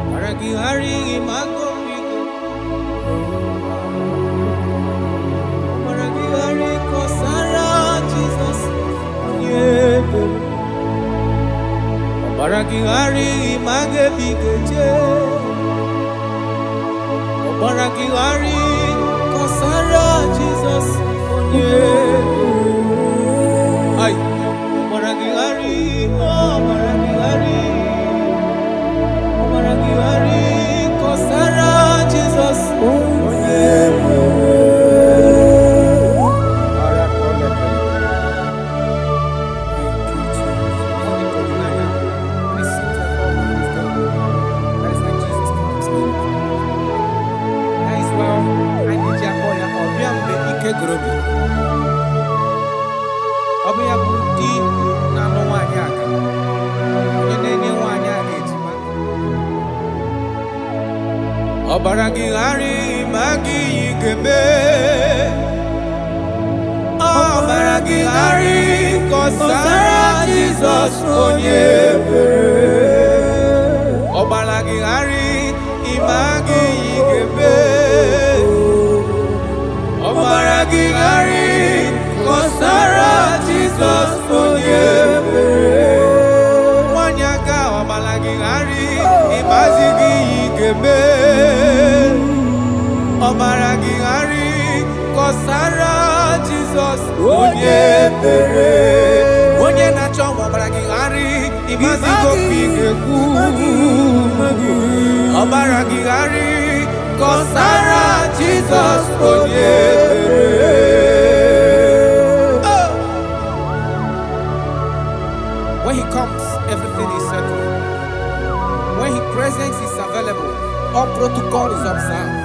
Obaragihari imago migo. Obaragihari kosara Jesus. Obaragihari image bigeje. Obaragihari kosara Jesus. Ay, Obaragihari, Obaragihari, kosara Jesus. Ọbịa bụ di na-alụ nwaanyị aka onye na-enye nwaanyị a na-ejima. Ọbaragihari ma gị ga-eme Ọbaragihari kọsara Jizọs onye ebere. Ọbaragihari ma gị ga-eme Ọbaragihari kọsara Jizọs onye ebere. Nwanyị aka Ọbaragihari ịmazi gị ga-eme Ọbaragihari kọsara Jizọs onye ebere. Onye na-achọ Ọbaragihari ịmazi gị ga-ekwu Ọbaragihari kọsara Jizọs onye ebere. When he comes, everything is settled. When his presence is available, all protocol is observed.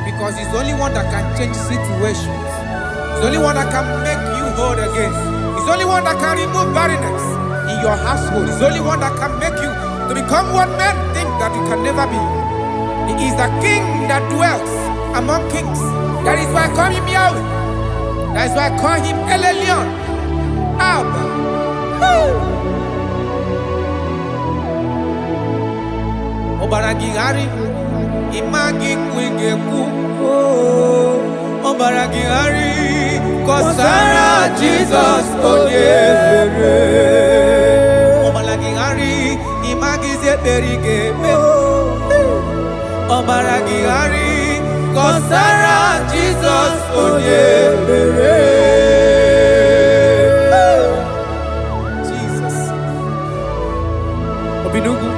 Because he's the only one that can change situations. He's the only one that can make you whole again. He's the only one that can remove barrenness in your household. He's the only one that can make you to become what men think that you can never be. He is the king that dwells among kings. That is why I call him Yahweh. That is why I call him El Elyon. Abba. Ọbaragihari imagi kwigekwu Ọbaragihari kọsara Jizọs onye ebere. Ọbaragihari imagi zeberi ga-eme Ọbaragihari kọsara Jizọs onye ebere. Jesus. Obinugu.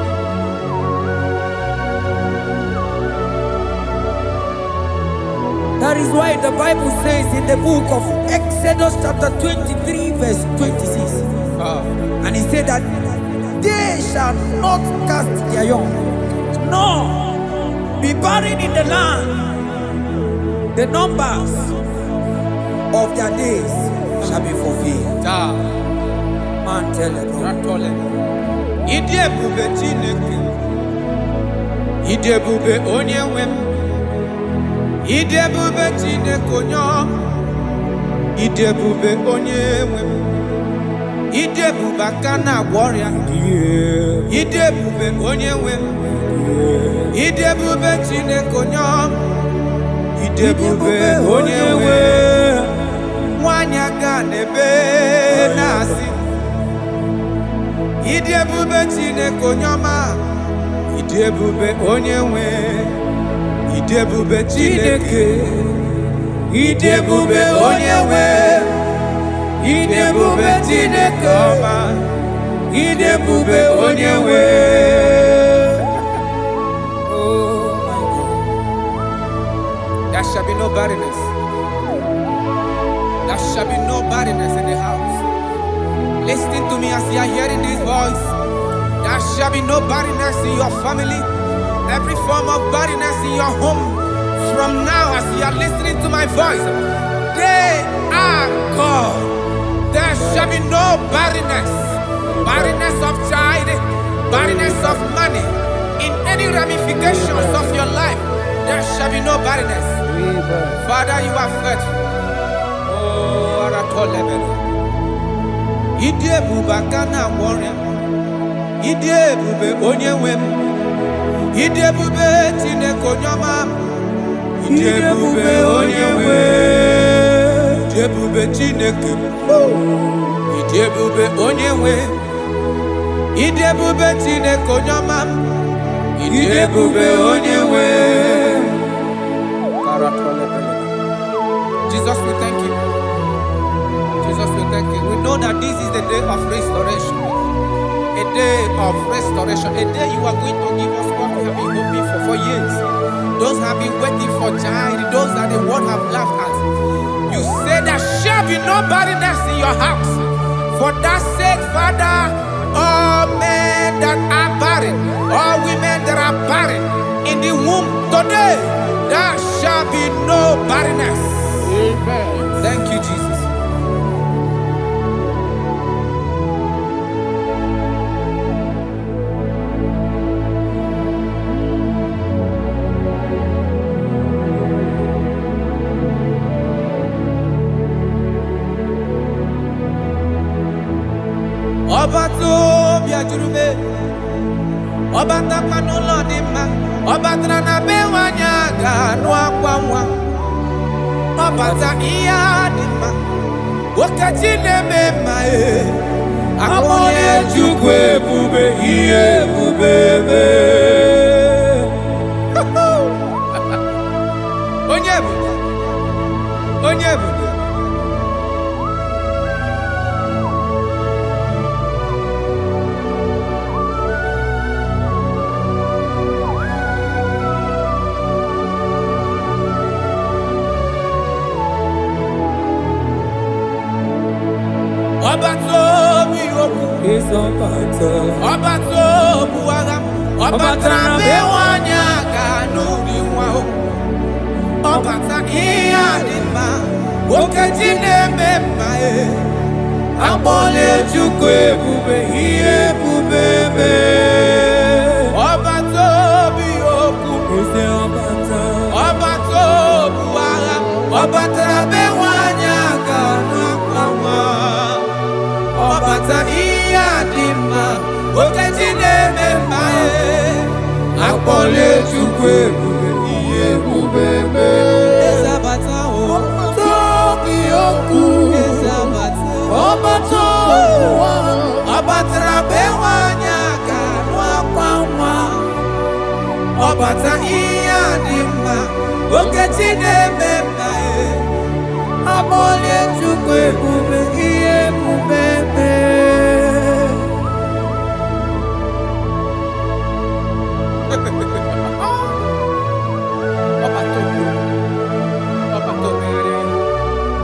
That is why the Bible says in the book of Exodus chapter 23 verse 26 and he said that they shall not cast their young nor be barren in the land. The numbers of their days shall be fulfilled. Man tell it. Idebube onye nwe m. Idebube Chineke onye ọma. Idebube onye nwe m. Idebube aka na-agwọ ọrịa. Idebube onye nwe m. Idebube Chineke onye ọma. Idebube onye nwe m. Nwanyị aga n'ebe na-asị. Idebube Chineke onye ọma. Idebube onye nwe. Idebube Chineke. Idebube onye nwe. Idebube Chineke ọma. Idebube onye nwe. Oh my God. There shall be no barrenness. There shall be no barrenness in the house. Listen to me as you are hearing this voice. There shall be no barrenness in your family. Every form of barrenness in your home. From now, as you are listening to my voice, they are gone. There shall be no barrenness. Barrenness of child, barrenness of money. In any ramifications of your life, there shall be no barrenness. Father, you are faithful. Oh, Aratolebele. Idebube aka na-agwọ ọrịa. Idebube onye nwe m. Idebube Chineke onye ọma. Idebube onye nwe. Idebube Chineke. Idebube onye nwe. Idebube Chineke onye ọma. Idebube onye nwe. Jesus, we thank you. Jesus, we thank you. We know that this is the day of restoration. A day of restoration. A day you are going to give us what we have been hoping for years. Those have been waiting for child. Those that the world have laughed at. You say there shall be no barrenness in your house. For that sake, Father, all men that are barren, all women that are barren in the womb today, there shall be no barrenness. Amen. Thank you, Jesus. Ọba tó bí ajúrúmé, ọba tápánú lọ ní ma, ọba tara na be nwanyị aga nụ akwa nwa, ọba ta ihe dị mma, nwoke Chineke ma akpọnye Chukwu ebube ihe ebube eme. Onye ebube, onye ebube. Ọba tó bí okwu, ọba tó bụ agha, ọba tara be nwanyị aga n'ụdị nwa o. Ọba ta ihe dị mma, nwoke Chineke mma akpọla Chukwu ebube ihe ebube eme. Ọba tó bí okwu, ọba tó bụ agha, ọba tara be nwanyị aga n'akwa nwa. Ọba ta ihe dị mma, nwoke Chineke mma akpọla Chukwu ebube ihe ebube eme. Eze abata o, tobi okwu. Eze abata, ọba tó ụwa, ọba tara be nwanyị aga n'akwa nwa. Ọba ta ihe dị mma, nwoke Chineke mma akpọla Chukwu ebube ihe ebube eme.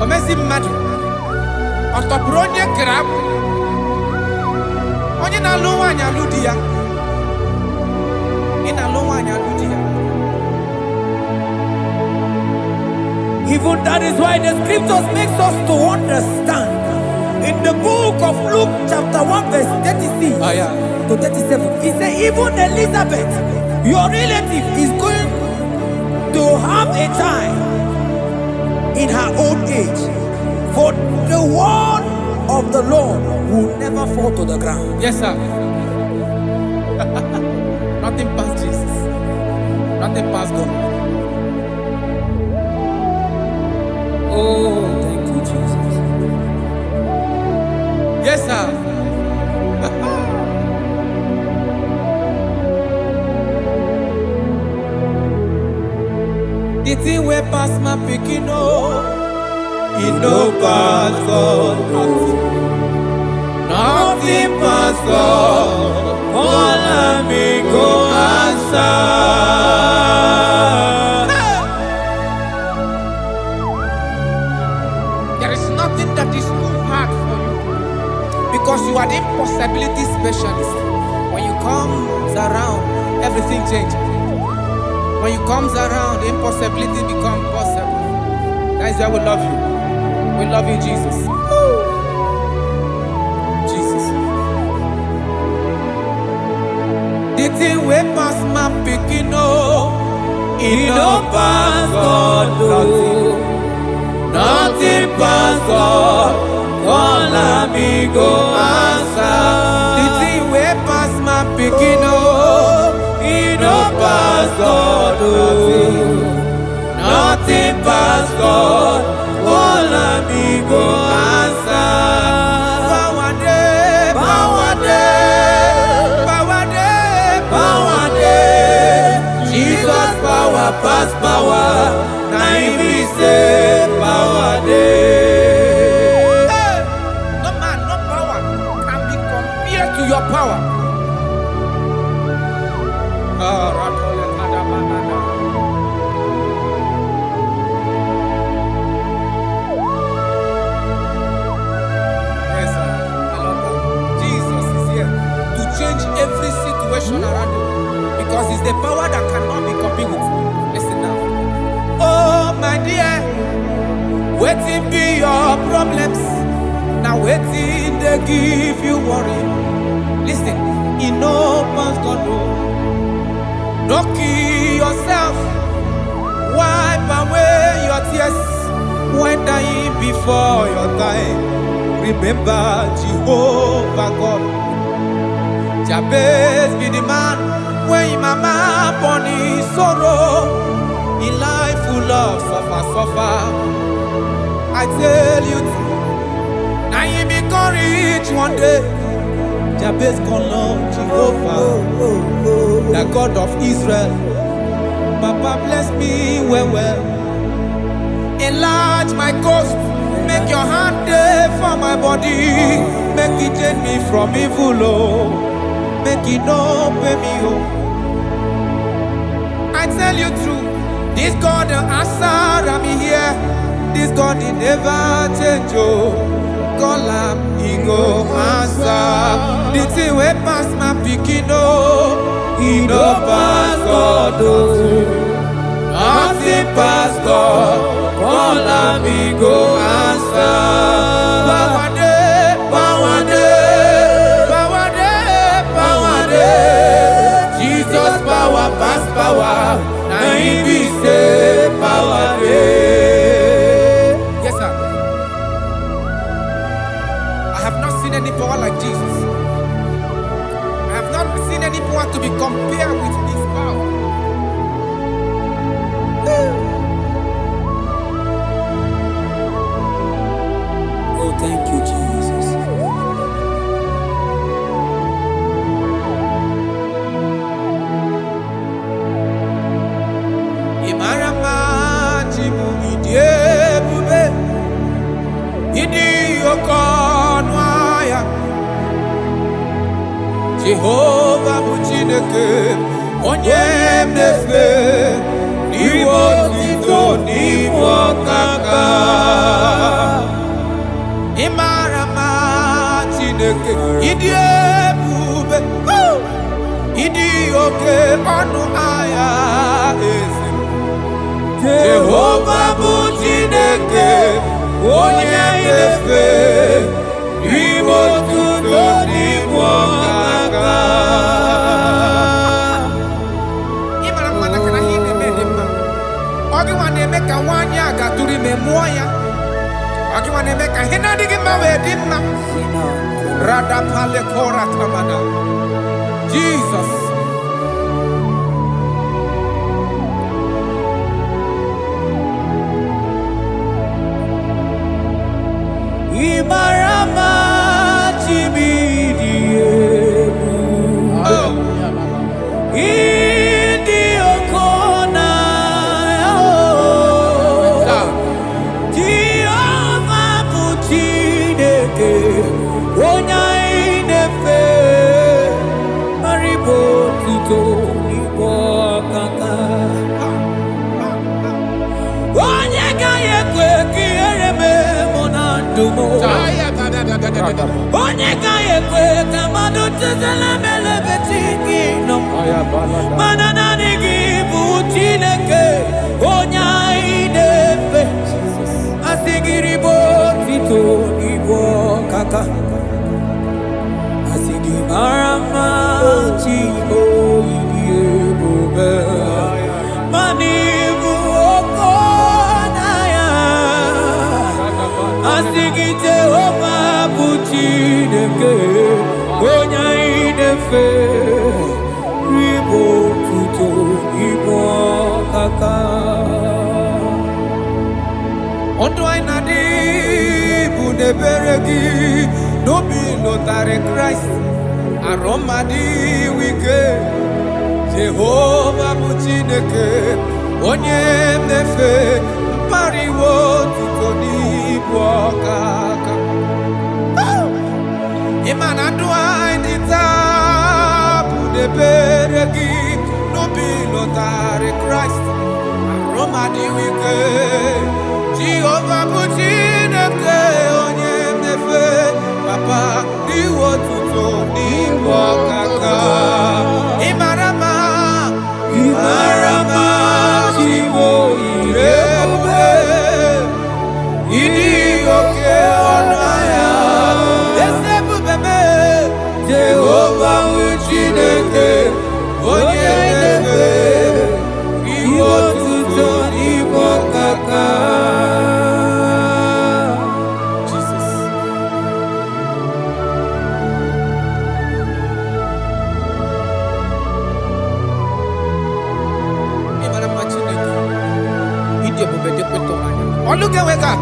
Omezi mmadụ ọ tọpụrụ onye kere agbụ, onye na-alụ nwaanyị alụ di ya. Ị na-alụ nwaanyị alụ di ya. Even that is why the scriptures makes us to understand. In the book of Luke chapter 1 verse 36 to 37, he said even Elizabeth, Your relative is going to have a child in her old age. For the word of the Lord will never fall to the ground. Yes, sir. Nothing past Jesus. Nothing past God. Oh, thank you, Jesus. Yes, sir. The thing wey pass my pikin, oh, it no pass God. Nothing pass God. All me go answer. There is nothing that is too hard for you because you are the impossibility specialist. When you comes around, everything changes. When you comes around, the impossibility becomes possible. That is why we love you. We love you, Jesus. Jesus. The thing way past my picking, oh, it no pass God, nothing pass God. All me go answer. The thing way past my picking, oh, it no pass God, nothing pass God. All me go answer. Power day, power day, power day, power day. Jesus power pass power. Now he say power day. Hey, no man, no power can be compared to your power. Yes, sir. I love that. Jesus is here to change every situation around you because it's the power that cannot be copied with. Listen now. Oh, my dear, waiting be your problems. Now waiting they give you worry. Listen, you know man's God know. Don't kill yourself. Wipe away your tears when dying before your time. Remember Jehovah God. Jabez be the man when his mama born his sorrow. In life full of suffer. I tell you, now you be courage one day. Jabez call on Jehovah, the God of Israel. Papa bless me well. Enlarge my coast. Make your hand there for my body. Make it change me from evil, oh. Make it no pay me, oh. I tell you true, this God the answer I'm here. This God he never change, oh. Call him, he go answer. The thing way pass my pikin, oh, he no pass God, oh. Nothing pass God. Call him, he go answer. Power day, power day, power day, power day. Jesus power pass power. Now he be say power day. Yes, sir. I have not seen any power like Jesus. I have not seen any power to be compared with this power. Oh, thank you, Jesus. Imarama chimu idiebube idi okonwaya Jehovah bụ Chineke onye mnefe n'iwe otito n'iwe ọkaka Imarama Chineke ịdị ebube ịdị oke ọnụ ahịa eze Jehovah bụ Chineke onye mnefe n'iwe otito n'iwe ọkaka moya. Akiwane meka hina digi mawe dimma. Rada pale kora tamana. Jesus. Imarama chibidiebu. Idi okona. Dioma puchineke. Onya inefe. Maribo tito ibo kaka. Onye gaye kwe kiereme monandumo. Onye gaye kwe kamado tezele mele betiki no. Manana nigi buchineke. Onya inefe. Asigiribo tito ibo kaka. Asigimarama chibo idiebobe. Manibu okonaya. Asigite oma buchineke. Onya inefe. Ribo tuto ibo kaka. Ondo ainadi bude beregi no be notare Christ aromadi wike Jehovah buchineke onye mefe mpariwo tutoni bwakaka imana dua indita bude beregi no be notare Christ aromadi wike Jehovah buchineke onye mefe papa diwo tuto ni wakaka imarama chiwo irebe idi oke onaya esebu bebe Jehovah buchineke onye mefe diwo tuto ni wakaka. Oh, look at wake up.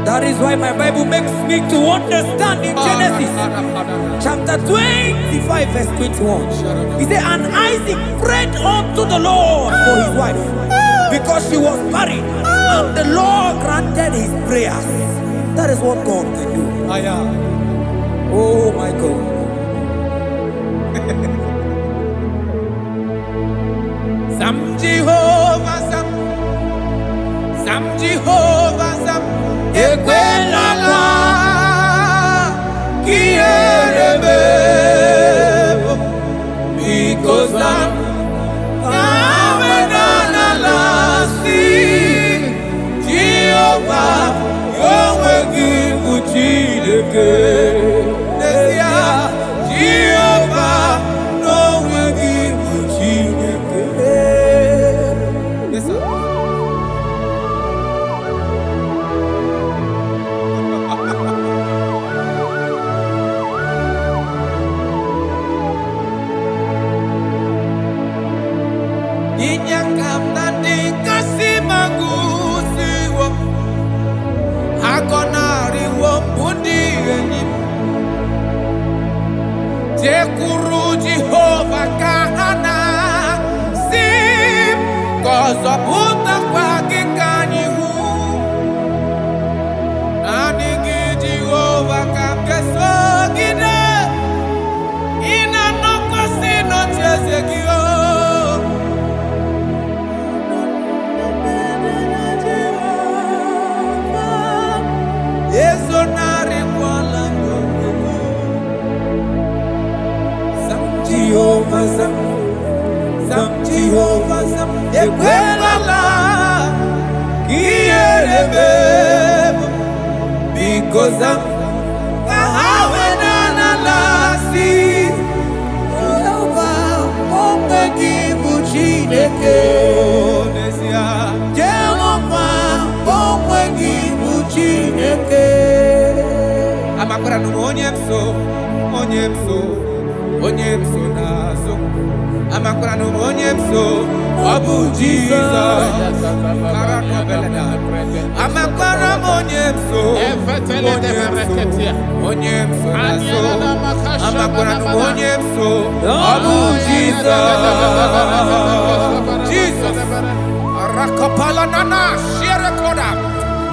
That is why my Bible makes me to understand in Genesis chapter 25 verse 21. He said, and Isaac prayed unto the Lord for his wife because she was barren, and the Lord granted his prayers. That is what God can do. Oh my God. Sam Jehovah Sam Ekwelala Kierebe because Sam Amenala si Jehovah Yahweh Gibuchideke Nesia Jehovah Yahweh Gibuchideke. Yes sir. Inyakam nandi kasi magusiwo Hakonari wo budi enyim Tekuru Jehovah kahana Sim Kozo puta kwa kikanyihu Nanigi Jehovah kamkeso gide Ina noko sino chezegio Sam Jehovah Sam Ekwelala Kierebe because I'm Jehovah Chineke Jehova onwe gị bụ Chineke amakwara na onye mso n'azụ amakwara na onye mso ọ bụ Jizọs amakwara m onye mso n'azụ amakwara na onye mso ọ bụ Jizọs Rakapala nana share koda.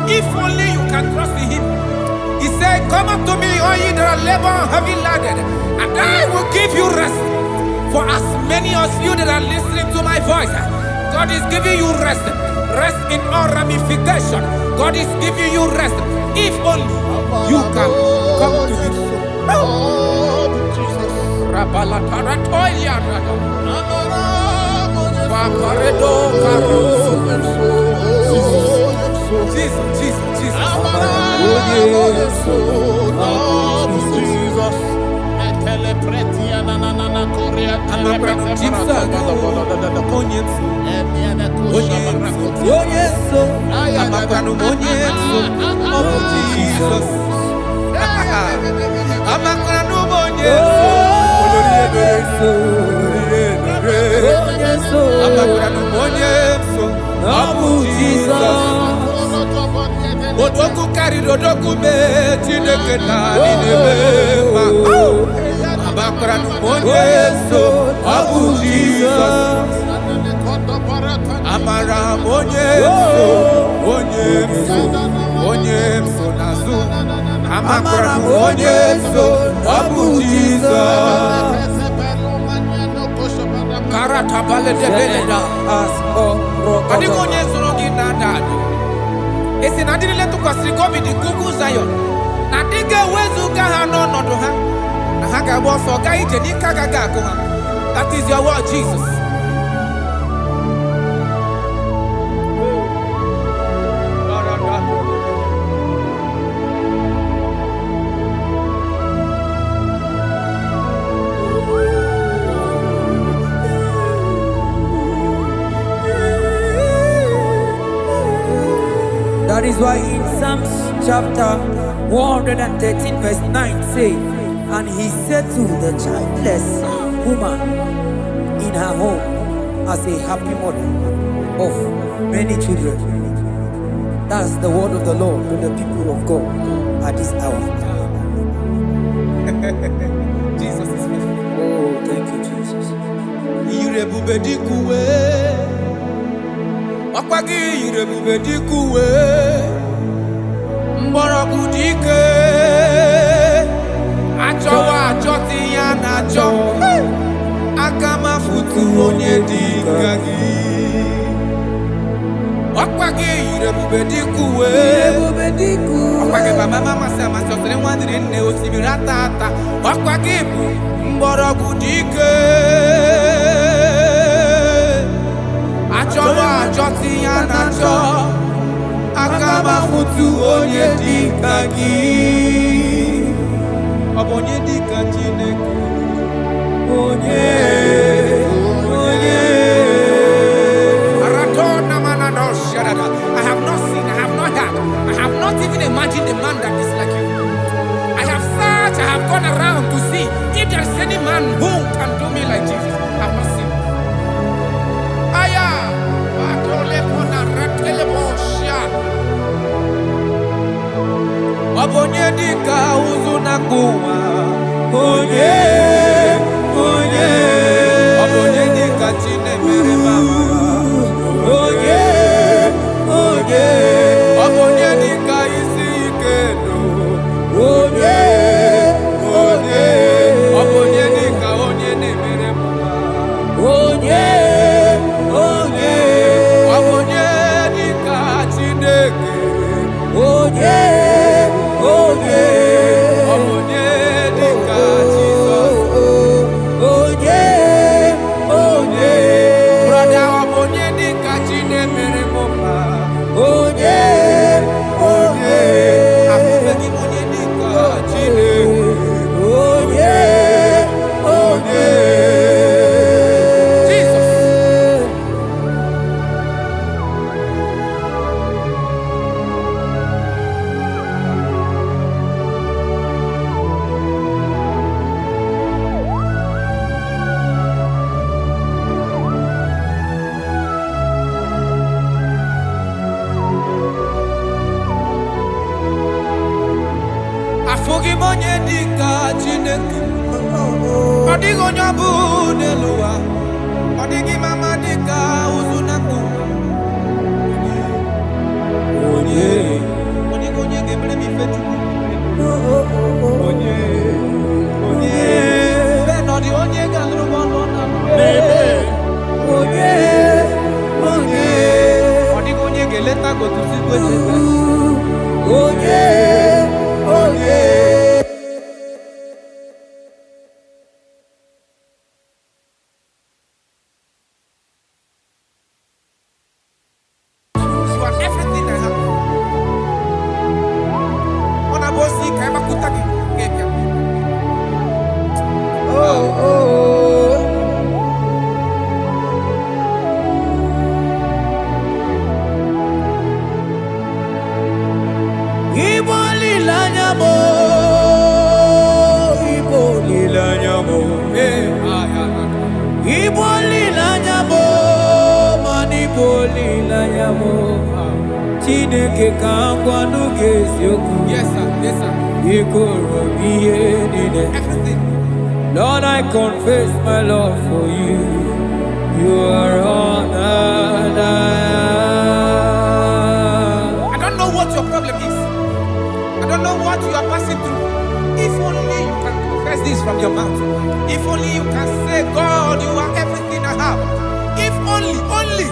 If only you can trust in him. He said, come unto me, all ye that are labor and heavy laden, and I will give you rest. For as many of you that are listening to my voice, God is giving you rest. Rest in all ramification. God is giving you rest. If only you can come to him. Jesus. Odoku carried odoku me Chineke na ninebema Abakra numonye so Abu Jesus Amara monye so nazu Amakra monye so Abu Jesus Karata bale de beleda Kadigonye so gina dadu Esi na diri letu kwa sikobi di kuku Zion. Na diga wezu gaha no nodo ha. Na haka boso ga ije ni kagaga ko ha. That is your word, Jesus. That is why in Psalms chapter 113 verse 9 says, and he settled the childless woman in her home as a happy mother of many children. That's the word of the Lord to the people of God at this hour. Jesus is faithful. Oh, thank you, Jesus. Akwagi irebube dikuwe Mborogu dike Achowa achoti ya nacho Akama futu onye dika gi Akwagi irebube dikuwe Akwagi baba mama sama sosere wandiri nne osimira tata Akwagi mborogu dike Achowa achoti ya nacho Akama futu onye dika gi Obonye dika Chineke Onye Aratona manado sharada I have not seen, I have not heard I have not even imagined a man that is like you I have searched, I have gone around to see if there is any man who can do me like Jesus I have not seen Obonye dika uzuna kuwa Onye Obonye dika chine mere mama Onye Obonye dika isi ikeno Onye Obonye dika onye ne mere mama Onye Obonye dika Chineke Onye dika Jesus dịka Chineke. Ọ dịghị onye bụ n'elu ụwa. Ọ dịghị mama dịka ụzụ na mkpu. Ọ dịghị onye ga-emere m ife Chukwu. Bẹ́ẹ̀ nọ dị onye ga-alụrụ m ọlụ na ọ dịghị onye ga-eleta gotuzi gwecheta. You are everything I have. Ọ na-abụ osi ka ịmakwụta gị ga-ebịa. Igbo lilanya mo, Igbo lilanya mo, Igbo lilanya mo, man Igbo lilanya mo. Chineke ka ngwanu ga-eziokwu. Yes, sir. Yes, sir. Ikoro ihe niile. Everything. Lord, I confess my love for you. You are all that I don't know what your problem is. I don't know what you are passing through. If only you can confess this from your mouth. If only you can say, God, you are everything I have. If only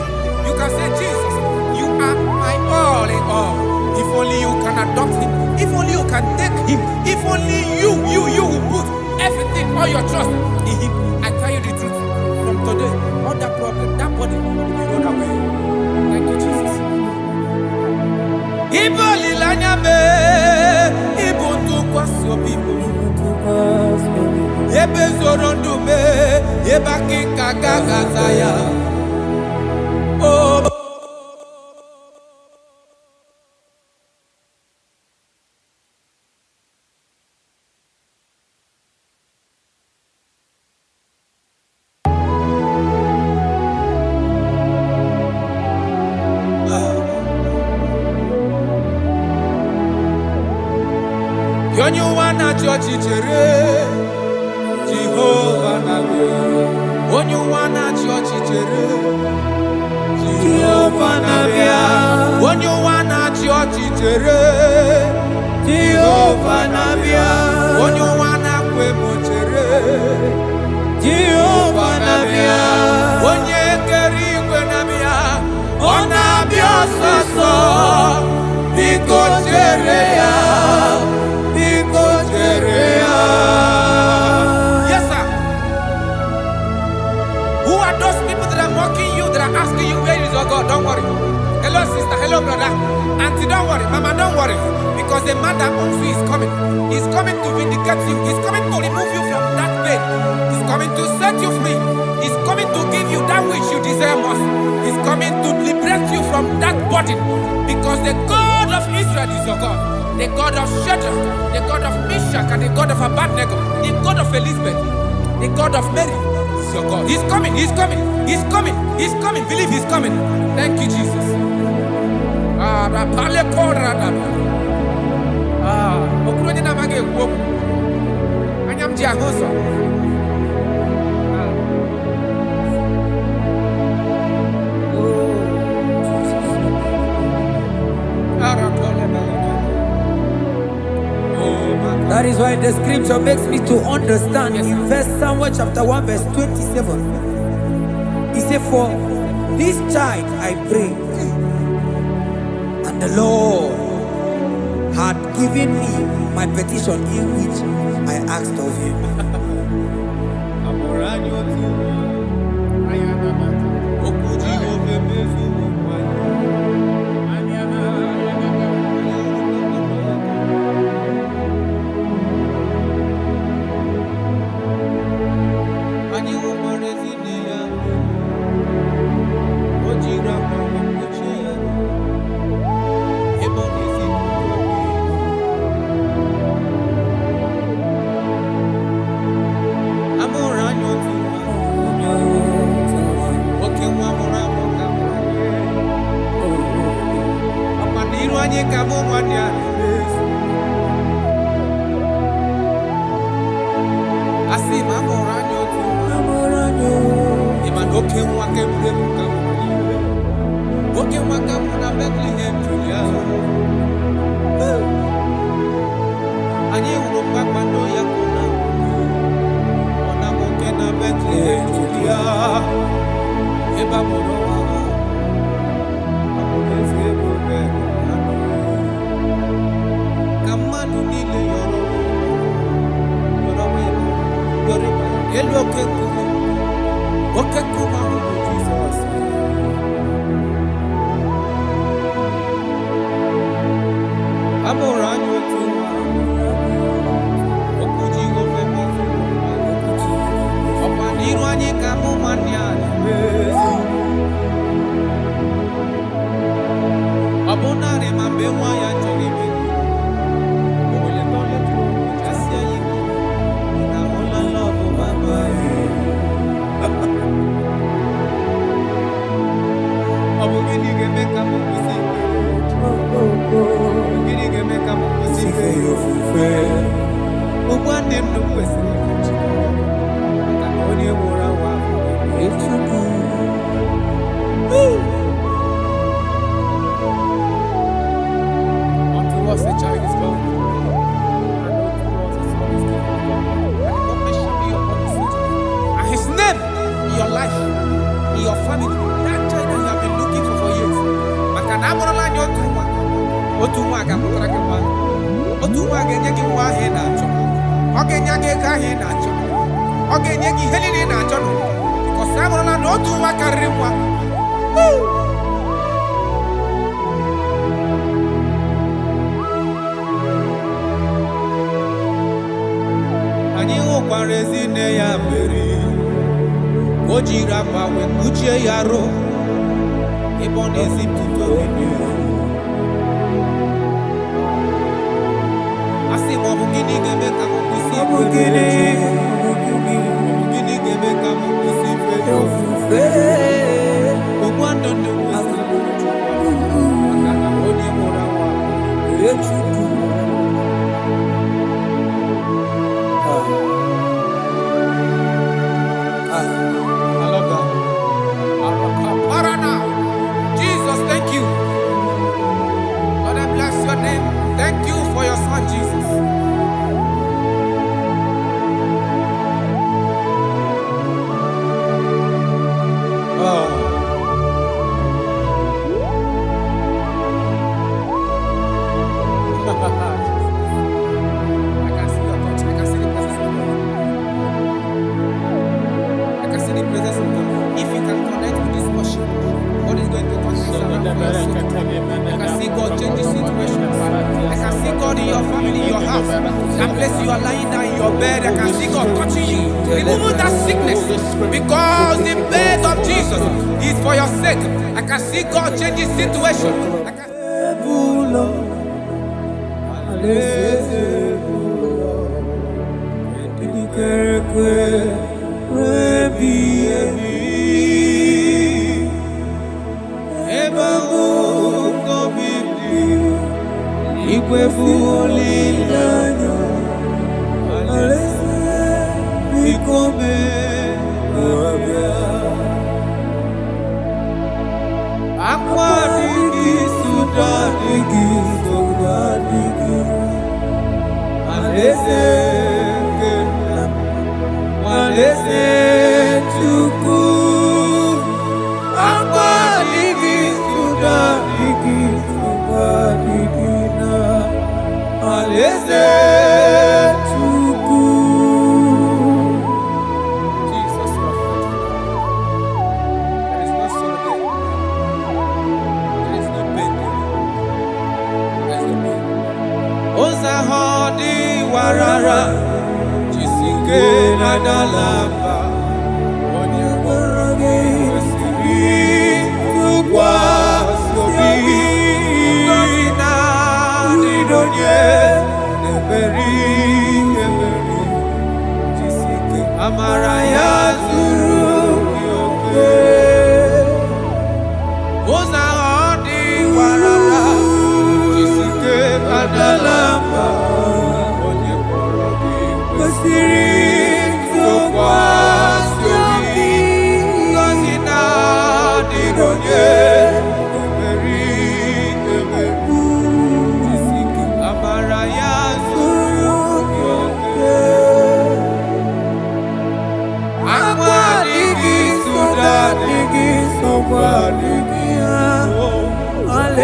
you can say, Jesus, you are my all in all. If only you can adopt him. If only you can take him. If only you will put everything, all your trust in him. I tell you the truth. From today, all that problem, that body will be rolled away. Thank you, Jesus. Ibo lilanya me, ibo tukwasi obibo. Ebe zorondu me, eba kika gagataya. Oh. Onye ụwa na-achị ọchịchịrị Jehova na-abịa. Onye ụwa na-achị ọchịchịrị Jehova na-abịa. Onye ụwa na-achị ọchịchịrị Jehova na-abịa. Onye ụwa na-akwa emochere Jehova na-abịa. Onye kere igwe na-abịa. Ọ na-abịa ọsọsọ. Biko chere ya. Yes, sir. Who are those people that are mocking you, that are asking you, where is your God? Don't worry. Hello, sister. Hello, brother. Auntie, don't worry. Mama, don't worry. Because the man that owns you is coming. He's coming to vindicate you. He's coming to remove you from that pain. He's coming to set you free. He's coming to give you that which you desire most. He's coming to liberate you from that burden. Because the God of Israel is your God. The God of Shadrach, the God of Meshach, and the God of Abednego, the God of Elizabeth, the God of Mary is your God. He's coming, he's coming, he's coming, he's coming. Believe he's coming. Thank you, Jesus. That is why the scripture makes me to understand. In First Samuel chapter 1 verse 27, he said, for this child I prayed, and the Lord had given me my petition in which I asked of him.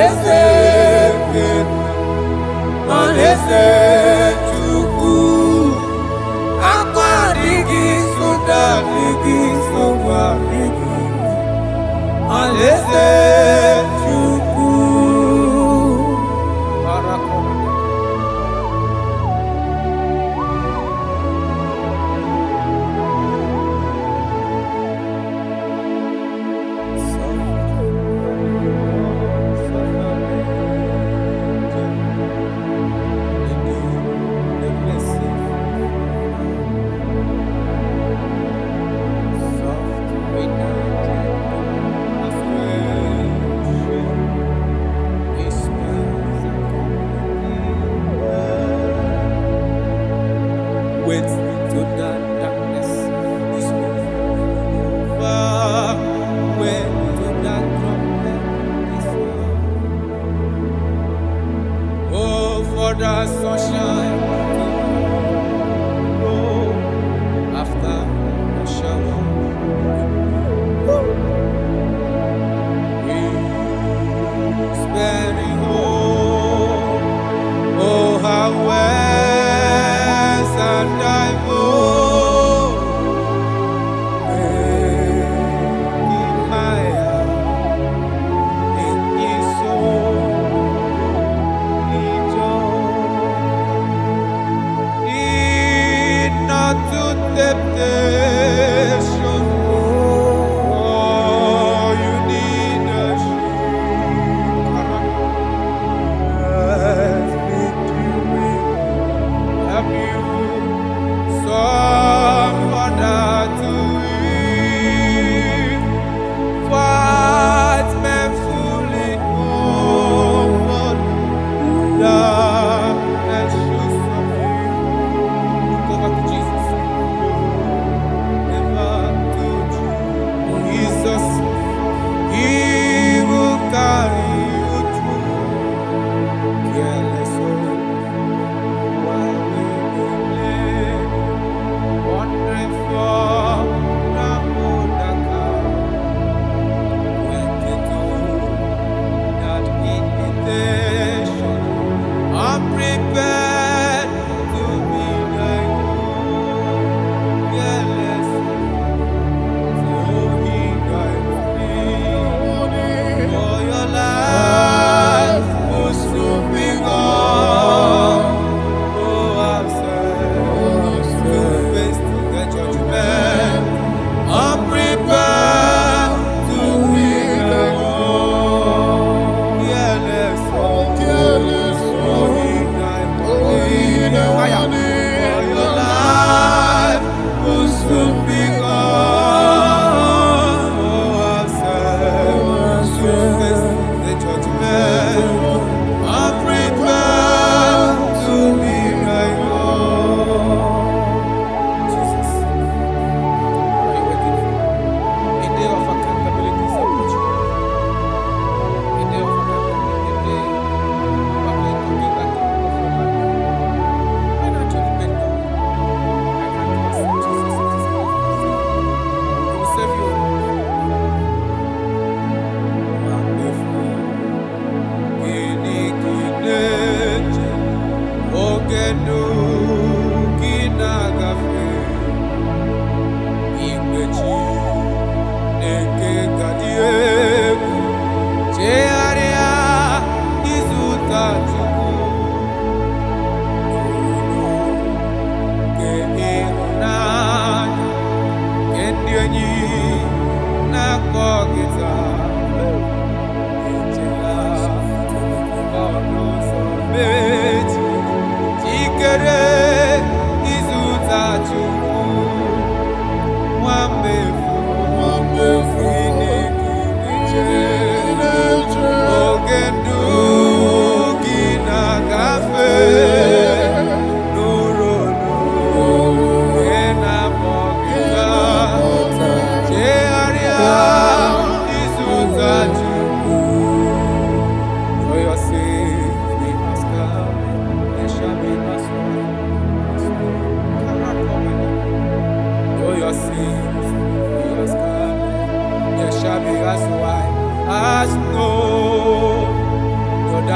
Alaeze Alaeze Chukwu Akwa adịghị soda adịghị nsogbu adịghị Alaeze Chukwu the sunshine after the shower. Whispering home, oh how west and I making higher in his soul.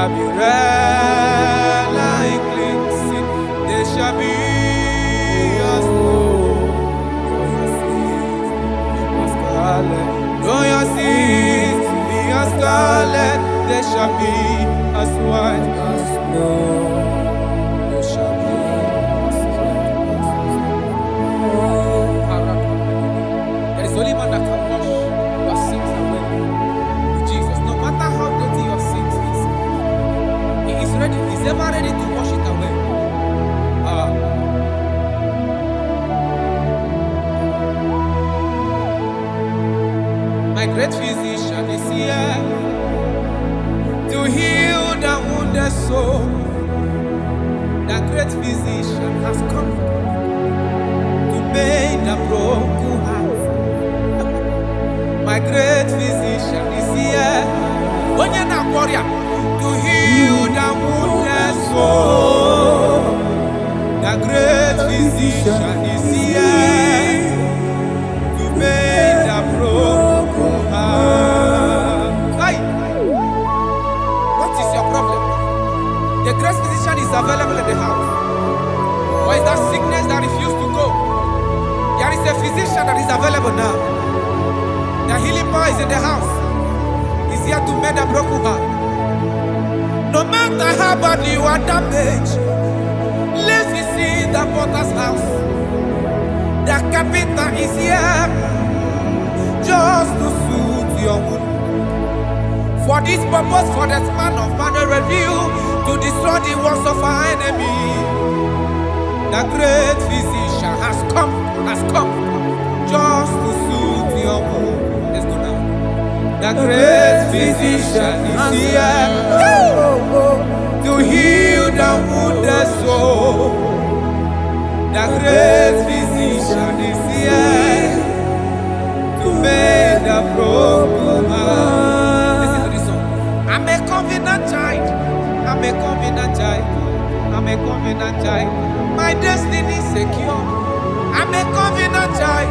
shall be red like cleansing. They shall be as snow. Though your sins be as scarlet, they shall be as white as snow. They shall be as white as snow. There is only one that can wash your sins away. Jesus, no matter how dirty your sins is, He is ready. He's ever ready to wash it away. My great physician is here to heal the wounded soul. The great physician has come to mend the broken heart. My great physician is here, to heal the wounded soul. The great physician is here to mend the broken heart. Hey, what is your problem? The great physician is available in the house. Or is that sickness that refused to go? There is a physician that is available now. The healing power is in the house. He's here to mend a broken heart. No matter how badly you are damaged, let's visit the potter's house. The carpenter is here just to soothe your wound. For this purpose, for the span of man review, to destroy the works of our enemy. The great physician has come just to soothe your wound. Let's go now. The great physician is here to heal the wounded soul. The great physician is here to mend the broken heart. Listen to this song. I'm a covenant child. I'm a covenant child. I'm a covenant child. My destiny is secure. I'm a covenant child.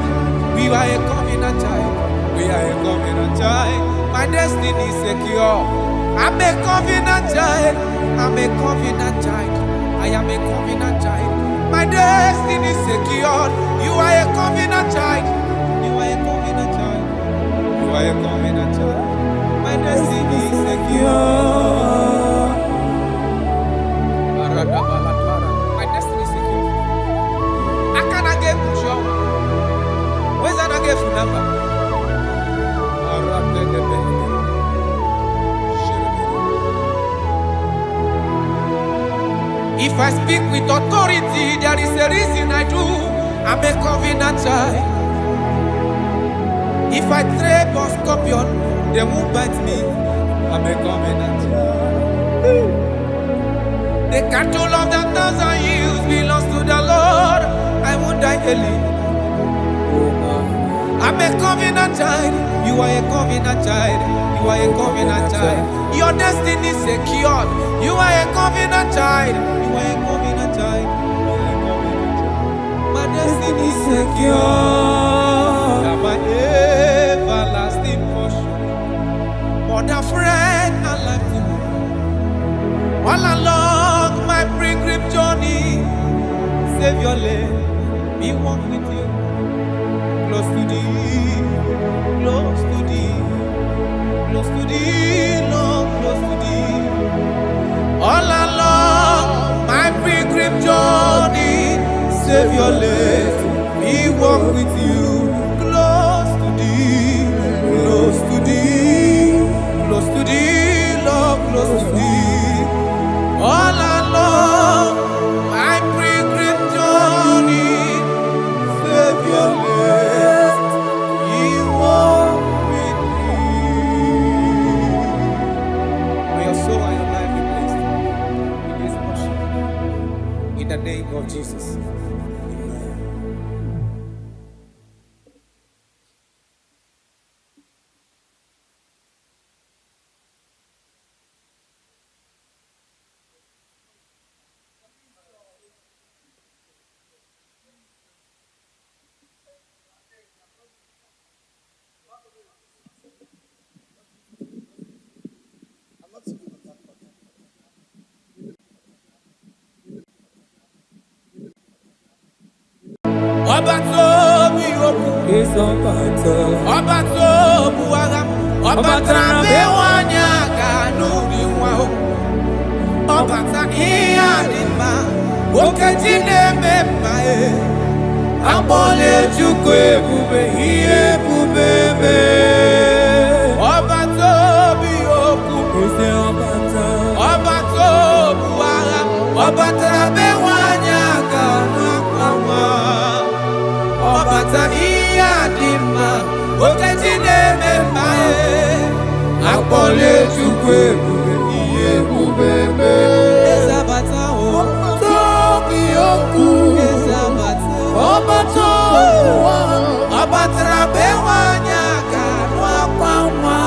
We are a covenant child. We are a covenant child. My destiny is secure. I'm a covenant child. I'm a covenant child. I am a covenant child. My destiny is secured. You are a covenant child. You are a covenant child. You are a covenant child. My destiny is secure. My destiny is secure. I cannot get you. Where's that I get your number? If I speak with authority, there is a reason I do. I'm a covenant child. If I tread on scorpion, they won't bite me. I'm a covenant child. The cattle of the 1,000 years belongs to the Lord. I won't die early. I'm a covenant child. You are a covenant child. You are a covenant child. Your destiny is secured. You are a covenant child. You are a covenant child. My destiny is secure. I'm my everlasting portion. More than friend and life to me. All along my pilgrim journey, Savior, let me walk with you. Close to thee, close to thee, close to thee, Lord, close to thee. All along my pilgrim journey, Savior, let me walk with you. Close to thee, close to thee, close to thee, Lord, close to thee. All along my pilgrim journey, Savior, let me walk with you. May your soul and your life be blessed in this worship. In the name of Jesus. Obatobi oku. Is Obata. Obatobu agam. Obata bewanya kanuri wao. Obata iya dima. Okejine memae. Abole chukwe bube iye bubebe. Obatobi oku. Is Obata. Obatobu agam. Obata bewanya kanuri. Obata iya dima. Okejine memae. Abole chukwe bube iye bubebe. Ezabata o. Tobi oku. Ezabata. Obato. Obatra bewanya kanwa kwamwa.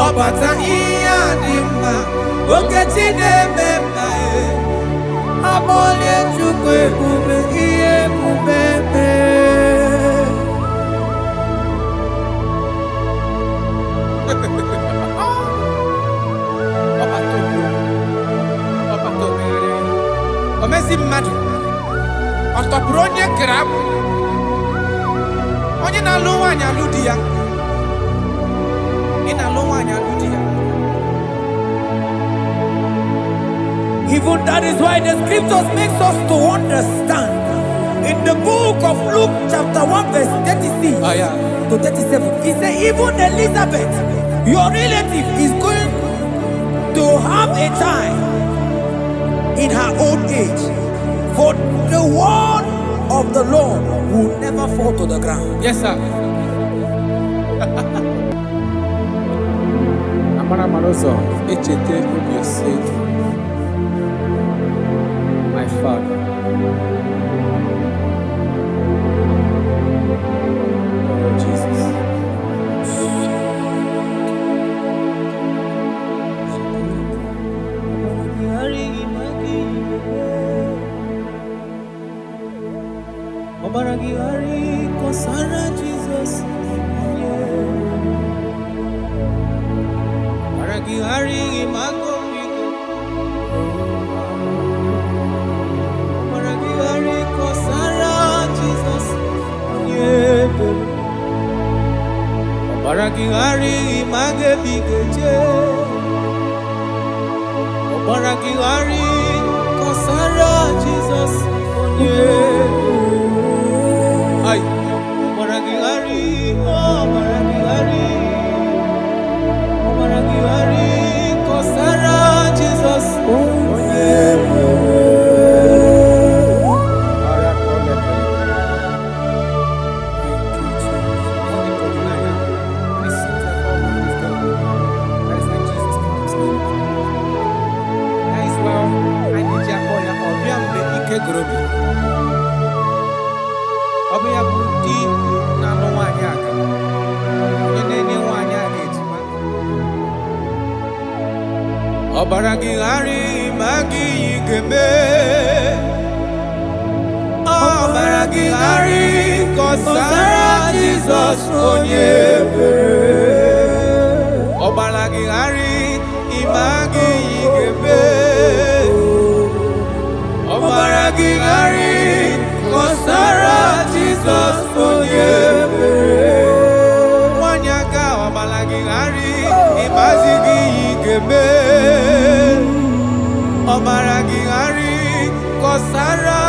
Obata iya dima. Okejine memae. Abole chukwe bube iye bubebe. Omezi mmadu ọtọpụrụ onye kere abụ onye na-alụ nwaanyị alụ di ya ị na-alụ nwaanyị alụ di ya. Even that is why the scriptures makes us to understand. In the book of Luke chapter 1 verse 36 to 37, it says even Elizabeth, your relative, is going to have a child in her old age. For the word of the Lord will never fall to the ground. Yes, sir. Amara Maroso, echete obi oseki. My father. Oh, Jesus. Obaragihari kosara Jesus. Obaragihari imagomigo. Obaragihari kosara Jesus. Obaragihari imagebigeje. Obaragihari Kosara Jesus. Ay, Obaragihari, Obaragihari, Obaragihari kosara Jesus. Obaragihari magi igeme. Obaragihari kosara Jesus onyebe. Obaragihari imagi igeme. Obaragihari kosara Jesus onyebe. Wanyaga obaragihari imazigi igeme. Obaragihari kosara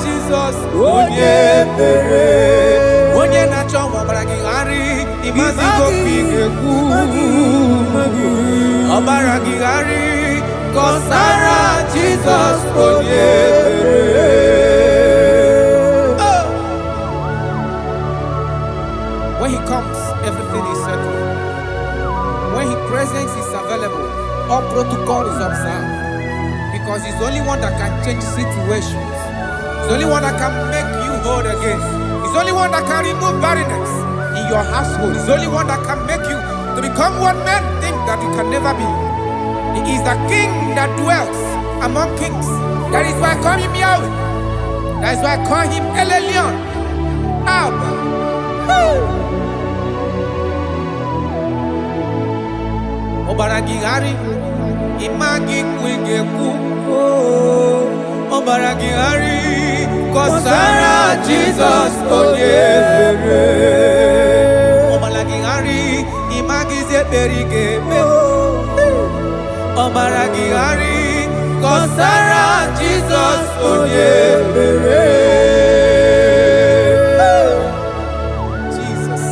Jesus onyebere. Onye na-achọ Obaragihari imazigo pigekwu. Obaragihari kosara Jesus onyebere. When he comes, everything is settled. When his presence is available, all protocol is observed. Because he's the only one that can change situations. He's the only one that can make you whole again. He's the only one that can remove barrenness in your household. He's the only one that can make you to become what men think that you can never be. He is the king that dwells among kings. That is why I call him Yahweh. That is why I call him El Elyon. Abba. Obaragihari imagi kwigekwu. Obaragihari kọsara Jizọs onye ebere. Ọmara gị ghara ịmaghịzi ekpere ị ga-eme. Ọmara gị ghara kọsara Jizọs onye ebere. Jesus.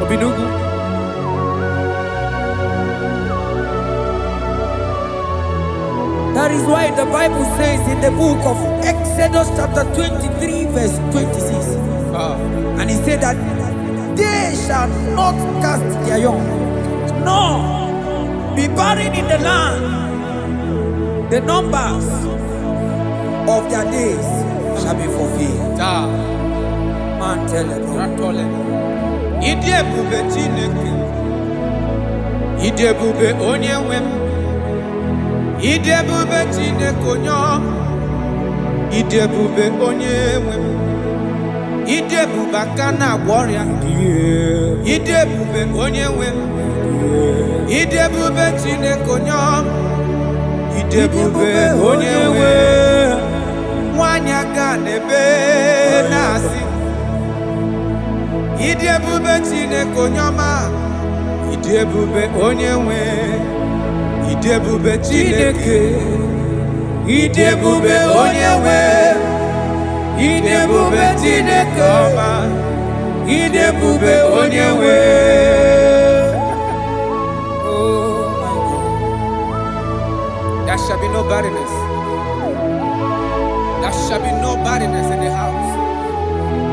Obinugu. That is why the Bible says in the book of Exodus chapter 23 verse 26. And he said that they shall not cast their young, nor be barren in the land. The numbers of their days shall be fulfilled. Man tell them. Ide bube Chineke. Ide bube onye nwe m. Ide bube Chineke onye ọma. Ide bube onye nwe m. Ide bube aka na-agwọ ọrịa. Ide bube onye nwe m. Ide bube Chineke onye ọma. Ide bube onye nwe m. Nwanyị aga n'ebe na-asị. Ide bube Chineke onye ọma. Ide bube onye nwe m. Ide bube Chineke. Ide bube onye nwe m. Ide bube Chineke ọma. Ide bube onye nwe m. Oh my God. There shall be no barrenness. There shall be no barrenness in the house.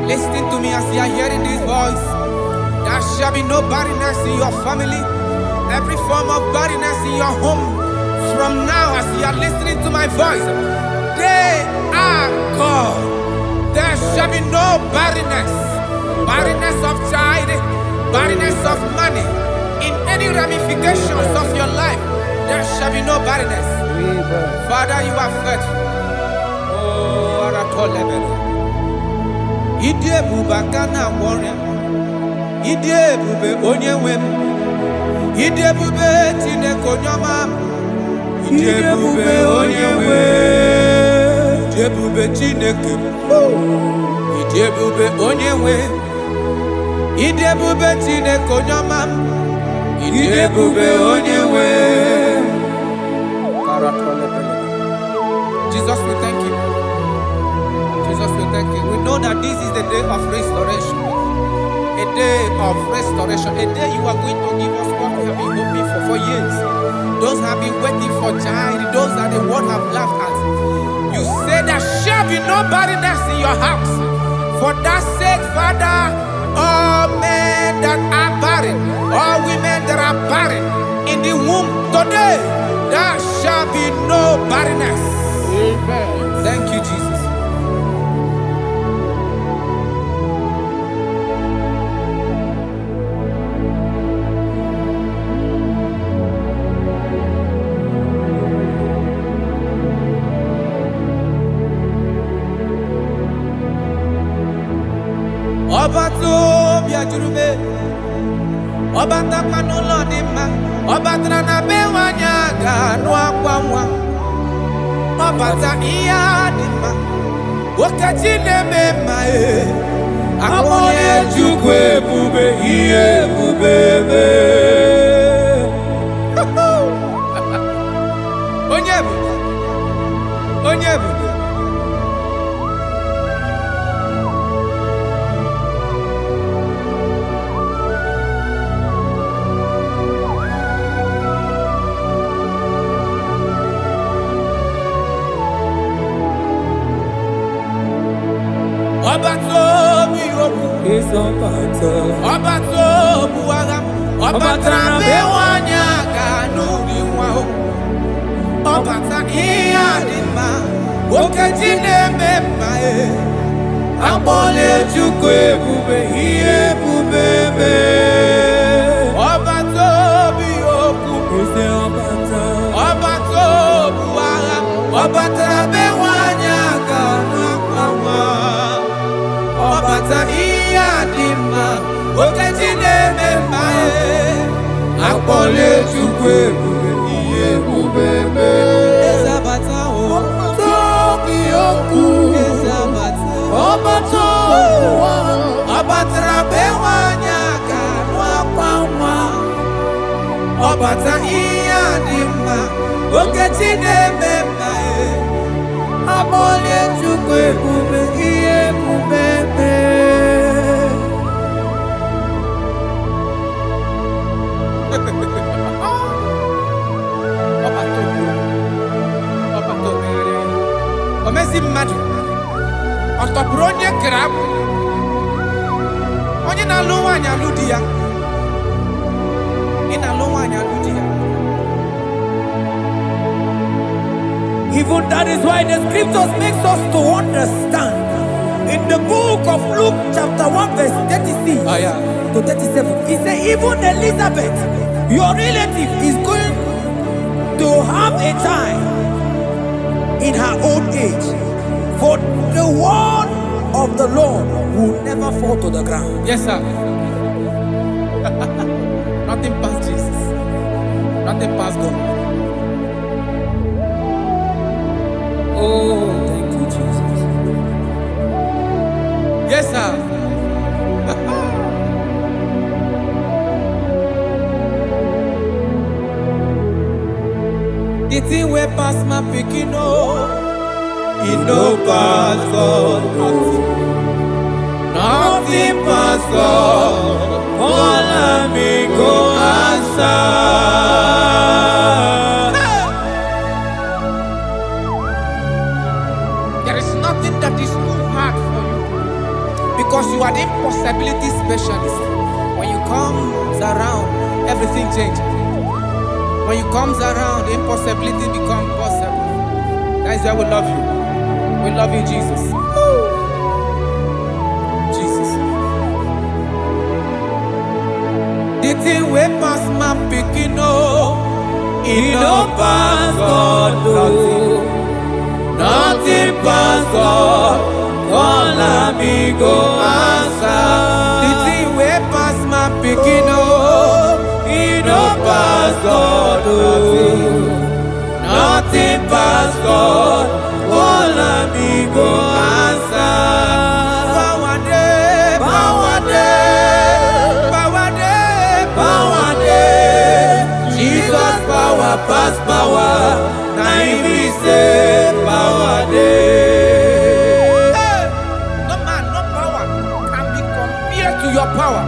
Listen to me as you are hearing this voice. There shall be no barrenness in your family. Every form of barrenness in your home. From now as you are listening to my voice, they are gone. There shall be no barrenness. Barrenness of child, barrenness of money. In any ramifications of your life, there shall be no barrenness. Father, you are faithful. Oh, Aratolebe. Ide bube kana warrior. Ide bube onye wem. Ide bube Chineke onye ọma. Ide bube onye wem. Ide bube Chineke. Ide bube onye wem. Ide bube Chineke onye ọma. Ide bube onye wem. Jesus, we thank you. Jesus, we thank you. We know that this is the day of restoration. A day of restoration. A day you are going to give us what we have been hoping for years. Those have been waiting for child. Those that the world have laughed at. You say there shall be no barrenness in your house. For that sake, Father, all men that are barren, all women that are barren in the womb today, there shall be no barrenness. Amen. Thank you, Jesus. Ọba tó bí ajúrúmé, ọba tápánú lọ ní ma, ọba tara na be wanya ganu akwa nwa, ọba ta iya ní ma, okachi na-eme ma akpọnye Chukwu ebube ihe ebube eme. Onye ebube, onye ebube. Ọba tó bí okú, ọba tó bu agha, ọba tara be wanya ganu di nwa o, ọba ta ihe dị mma, okeji na-eme mma akpọnye Chukwu ebube ihe ebube eme. Ọba tó bí okú, ọba tó bu agha, ọba tara be wanya ganu akwa. Ọbata ihe dị mma, okeji na-eme mma akpọnye Chukwu ebube ihe ebube eme. Eze abata o, tobi okwu. adima, okechine mema amole chukwe kube iye kubebe. Omezi mmadu ọtọpụrụ onye kere abụ onye na-alụ nwaanyị alụ di ya ị na-alụ nwaanyị alụ di ya. Even that is why the scriptures makes us to understand in the book of Luke chapter 1 verse 36 to 37 he said even Elizabeth your relative is going to have a child in her old age, for the word of the Lord will never fall to the ground. Yes, sir. Nothing past Jesus. Nothing past God. Oh, thank you, Jesus. Yes, sir. The thing way past my picking it no pass God. Nothing pass God. All of me go answer. There is nothing that is too hard for you because you are the impossibility specialist. When you come around, everything changes. When you comes around, the impossibility becomes possible. That is why we love you. We love you, Jesus. Jesus. The thing way past my picking it no pass God. Nothing pass God. All of me go answer. The thing way past my picking it no pass God. Nothing pass God. All of me go answer. Power day, power day, power day, power day. Jesus power pass power. Now he say power day. Hey, no man, no power can be compared to your power.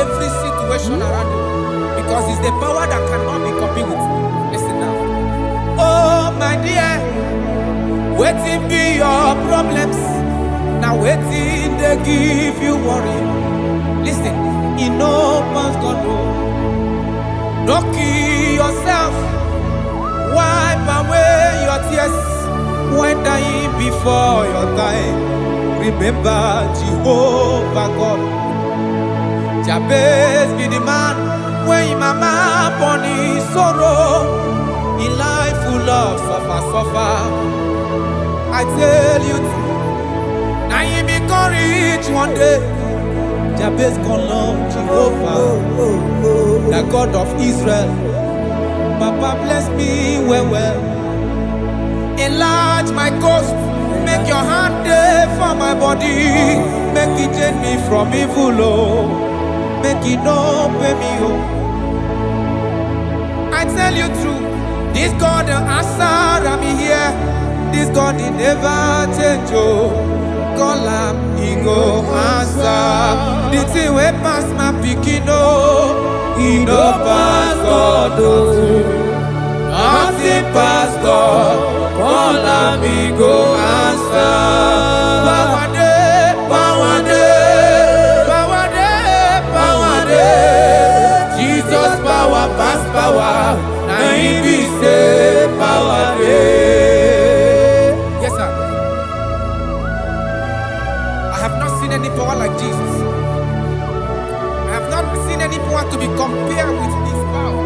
Every situation around you because it's the power that cannot be copied with. Listen now. Oh my dear, waiting be your problems. Now waiting they give you worry. Listen, in no man's God don't kill yourself. Wipe away your tears when dying before your time. Remember Jehovah God. Jabez be the man when his mama born his sorrow. In life full of suffer. I tell you, now you be courage one day. Jabez call on Jehovah, the God of Israel. Papa bless me well. Enlarge my coast. Make your hand there for my body. Make it change me from evil. Make it no pay me. I tell you true. This God the answer I'm here. This God he never change. Call him, he go answer. The thing way pass my picking he no pass God. Nothing pass God. Call him, he go answer. Power day, power day, power day, power day. Jesus power pass power. Now he be say power day. Yes sir. I have not seen any power like Jesus. I have not seen any power to be compared with his power.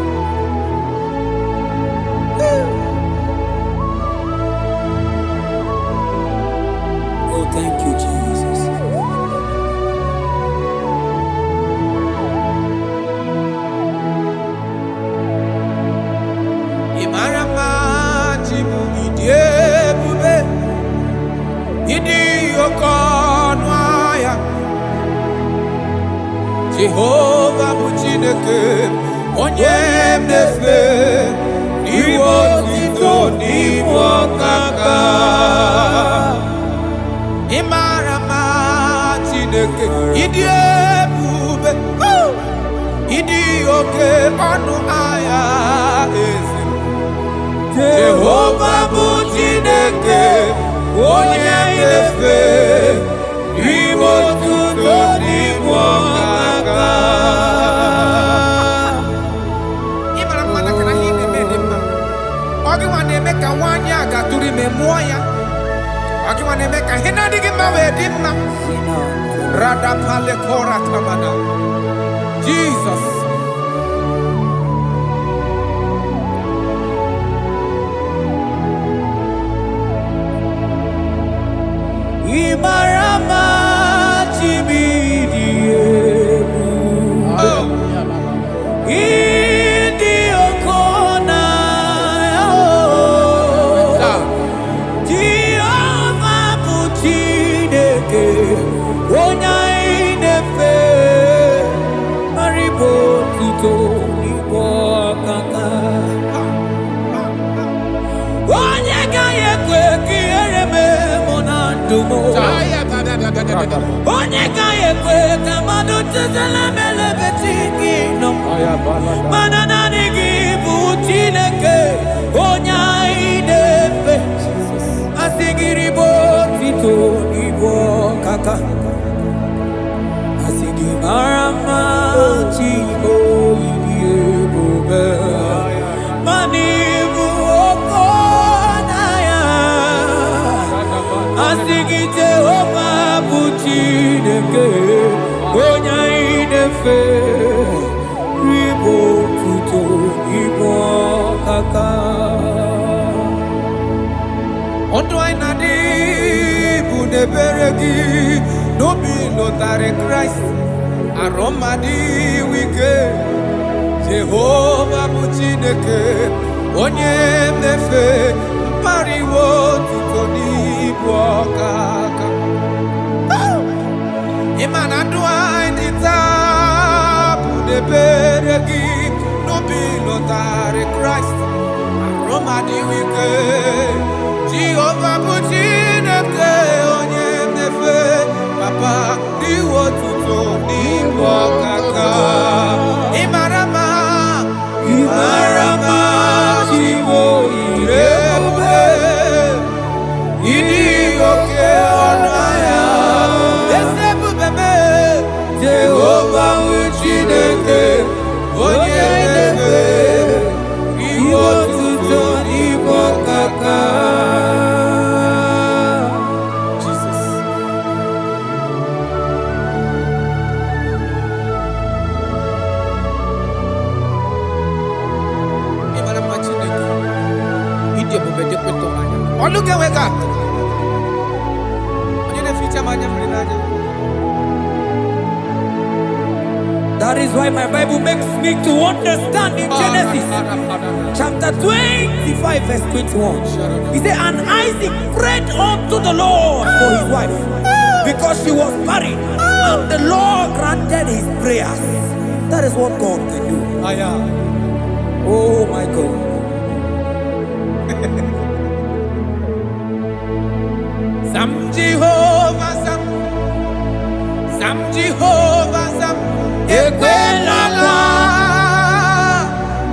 Oh, thank you, Jesus. Imarama chimu idiebube. Idi okonwaya. Jehovah Buchineke, onye mnefe, niwo tito niwo kaka. Imarama Chineke, idi ebube, idi oke ọnụ aya eze. Jehovah Buchineke, onye mnefe, niwo tito niwo kaka. Imarama na kana hime medema. Ogi wane meka wanya gaturi memoya. Ogi wane meka hina digi mawe dimma. Rada pale kora kamana. Jesus. Imarama chibidiebu. Idi okona. Jehovah Buchineke, onye inefe, maribo tito nibo kaka. Onye ga-ekwe ka ihere mee mụ na ndụ m. Onye ga-ekwe ka mmadụ chezela m elebeti gị nọ. Mana naanị gị bụ Chineke, onye anyị na-efe. Asị gị ribo tito n'ibo kaka. Asị gị mara mma Chibo idi ebube. Mana ibu okona ya. Asị gị Jehovah bụ Chineke, onye anyị na-efe. Ribo tito n'ibo kaka. Ọdụ anyị na-adị bụ n'ebere gị n'obi lụtarị Kraịst arụmadị wike. Jehova bụ Chineke, onye mnefe mpariwo tuto n'ibu ọkaka. Ịma na ndụ anyị dị taa bụ n'ebere gị n'obi lụtarị Kraịst arụmadị wike. Jehova bụ Chineke, onye mnefe papa iwo tuto n'ibu ọkaka. Imarama Chibo irebube, idi oke ọnụ ahịa eze ebube me. Jehova bụ Chineke, onye mnefe iwo tuto n'ibu ọkaka. Look at God. That is why my Bible makes me to understand in Genesis chapter 25 verse 21. He said, and Isaac prayed unto the Lord for his wife because she was barren, and the Lord granted his prayers. That is what God can do. Oh my God. Sam Jehovah Sam, Sam Jehovah Sam, Ekwelala,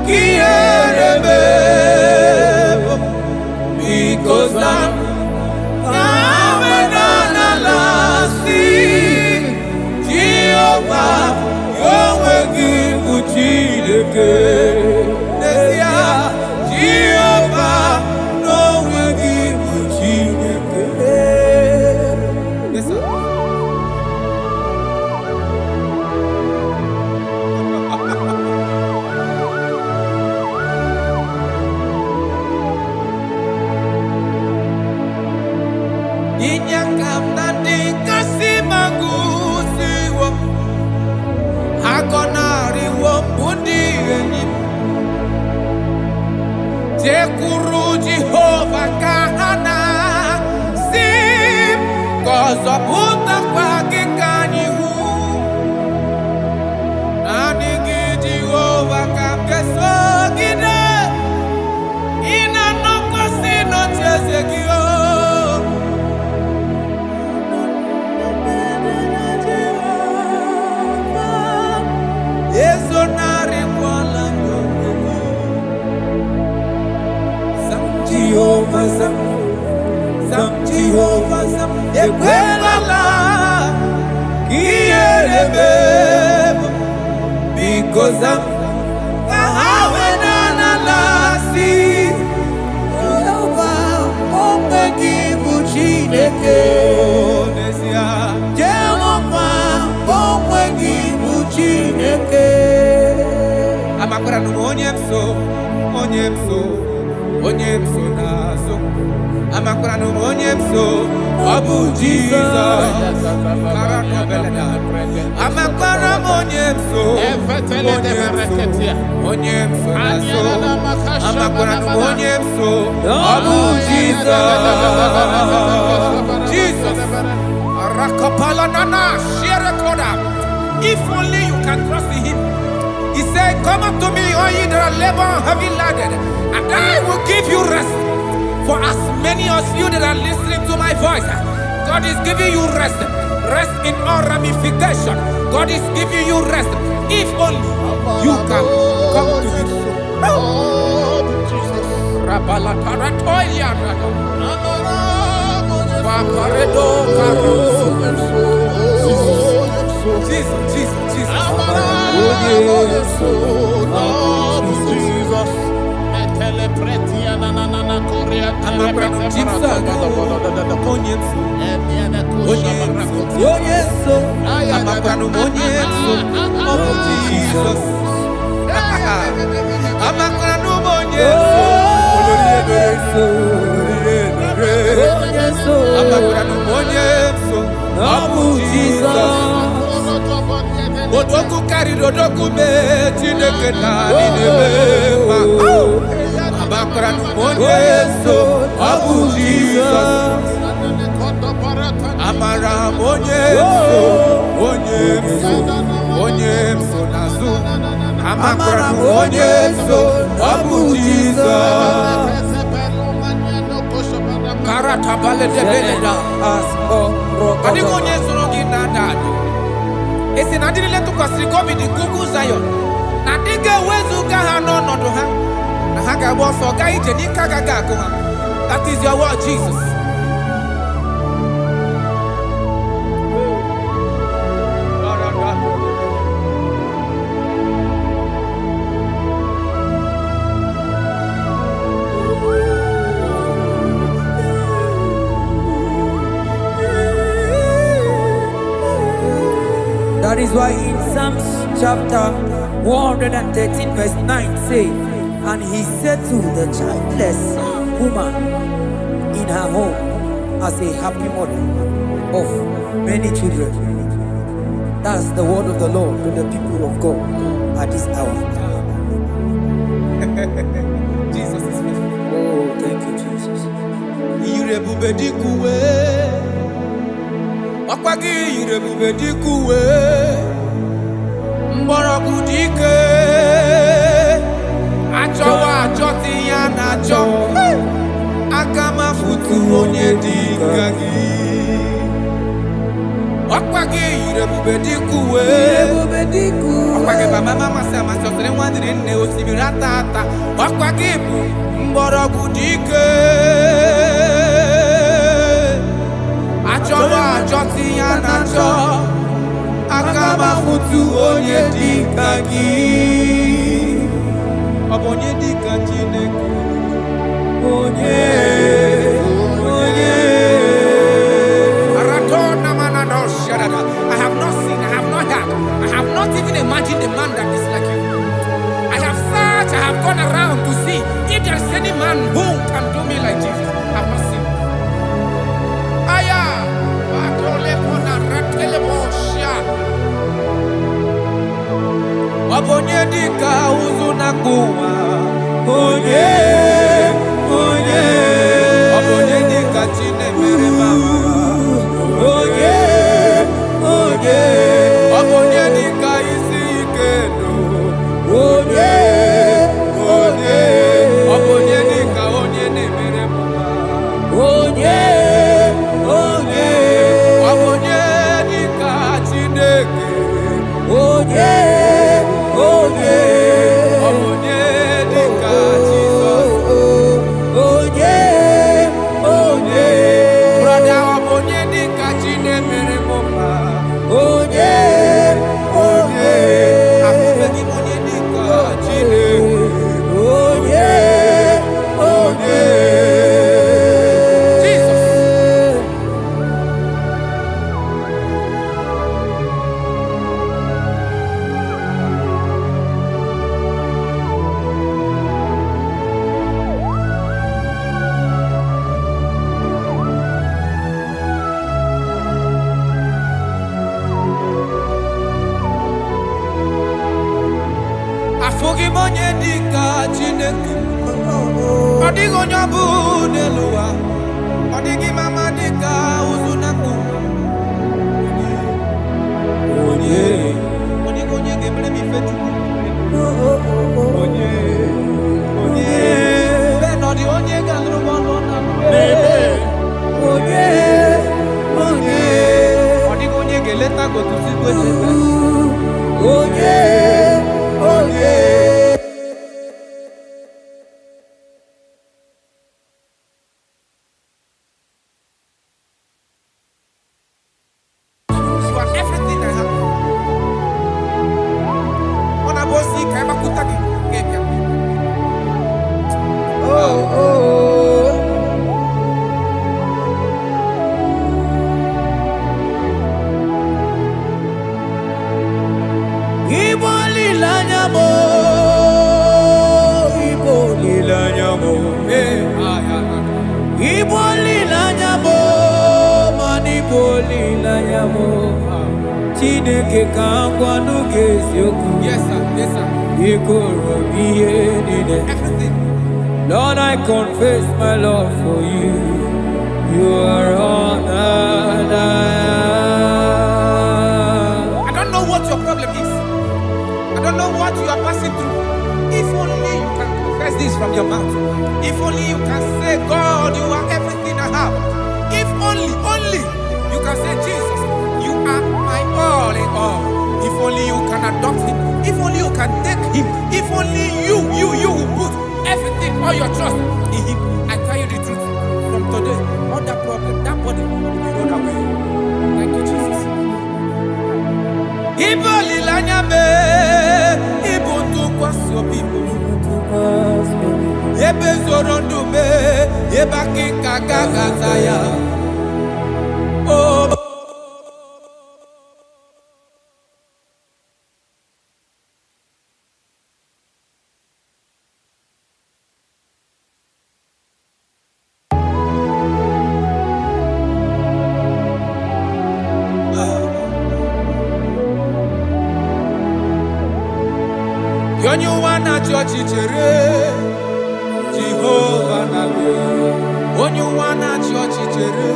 Kierebe, because Sam, Namenala, Jehovah, Yahweh, Uchideke, Jehovah, no will give Uchideke. Yes, sir. Inyakam nandi kasi magusiwo, hakonari wo bundi enyim. Jekuru Jehovah Kahana Sim Kozo Buta Kwa Kikanyihu Anigi Jehovah Kamkeso Gide Ina Noko Sino Chezekio Ezonari Kwalango Jehovah Zam Jehovah Zam Ekwelala Kierebe Because Zam Kahawenana Lasi Jehovah Omegi Buchineke Jehovah Omegi Buchineke Amakura no Onyemso nazo Amakura no Onyemso Abu Jesus Amakura Onyemso nazo Amakura no Onyemso Abu Jesus Rakapala nana share koda. If only you can trust in him. He said, come up to me, all ye that are labor and heavy laden, and I will give you rest. For as many of you that are listening to my voice, God is giving you rest. Rest in all ramification. God is giving you rest. If only you can come to him. Jesus. Odoku carry odoku me Chineke na ninebema. Abakra no monyeso Abu Jesus. Amara monyeso nazu. Abakra no monyeso Abu Jesus. Karata bale de beleda asko roko. Adi monyeso rogi nadado. Esi na dile tu kwasiri gobi di gugu Zion. Na dige wezu ga ha no nodo ha. Na ha ga bo so ga ije ni kaga ga ko ha. That is your word, Jesus. That is why in Psalms chapter 113 verse 9 say, and he said to the childless woman in her home as a happy mother of many children. That's the word of the Lord to the people of God at this hour. Jesus is faithful. Oh, thank you, Jesus. Irebubedikuwe Okwagi irebubedikuwe Mborogu dike Achowa achoti ya nacho Akama futu onye dika gi Okwagi irebubedikuwe Okwagi baba mama sama sosere mwadiri nne osibirata ata Okwagi bu mborogu dike Achowa achoti ya nacho Akama futu onye dika gi Obonye dika Chineke Onye Aratona manado shadada. I have not seen, I have not heard, I have not even imagined a man that is like you. I have searched, I have gone around to see if there is any man who can do me like Jesus. I have not seen. Aya Batole Pona Ratele Bosha Obonye dika uzuna kuwa Onye Chineke. Odigo nyabu neluwa. Odigi mama dika uzunaku. Onye. Odigo nye gemre mi fetu. Onye. Onye. Benodi onye gangro bono na. Onye. Onye. Odigo nye geleta go to sigwe chebe. Onye. Onye. Yes, sir. Yes, sir. Everything. Lord, I confess my love for you. You are all that I don't know what your problem is. I don't know what you are passing through. If only you can confess this from your mouth. If only you can say, God, you are everything I have. If only you can say, Jesus, you are my all in all. If only you can adopt him. If only you can take him. If only you will put everything, all your trust in him. I tell you the truth. From today, all that problem, that body will be rolled away. Thank you, Jesus. Ibo lilanya me, ibo tu kwaso bibo. Ebe zorondu me, eba kikagaga zaya. Oh. Onyuwana chochere Jehovah nabe Onyuwana chochere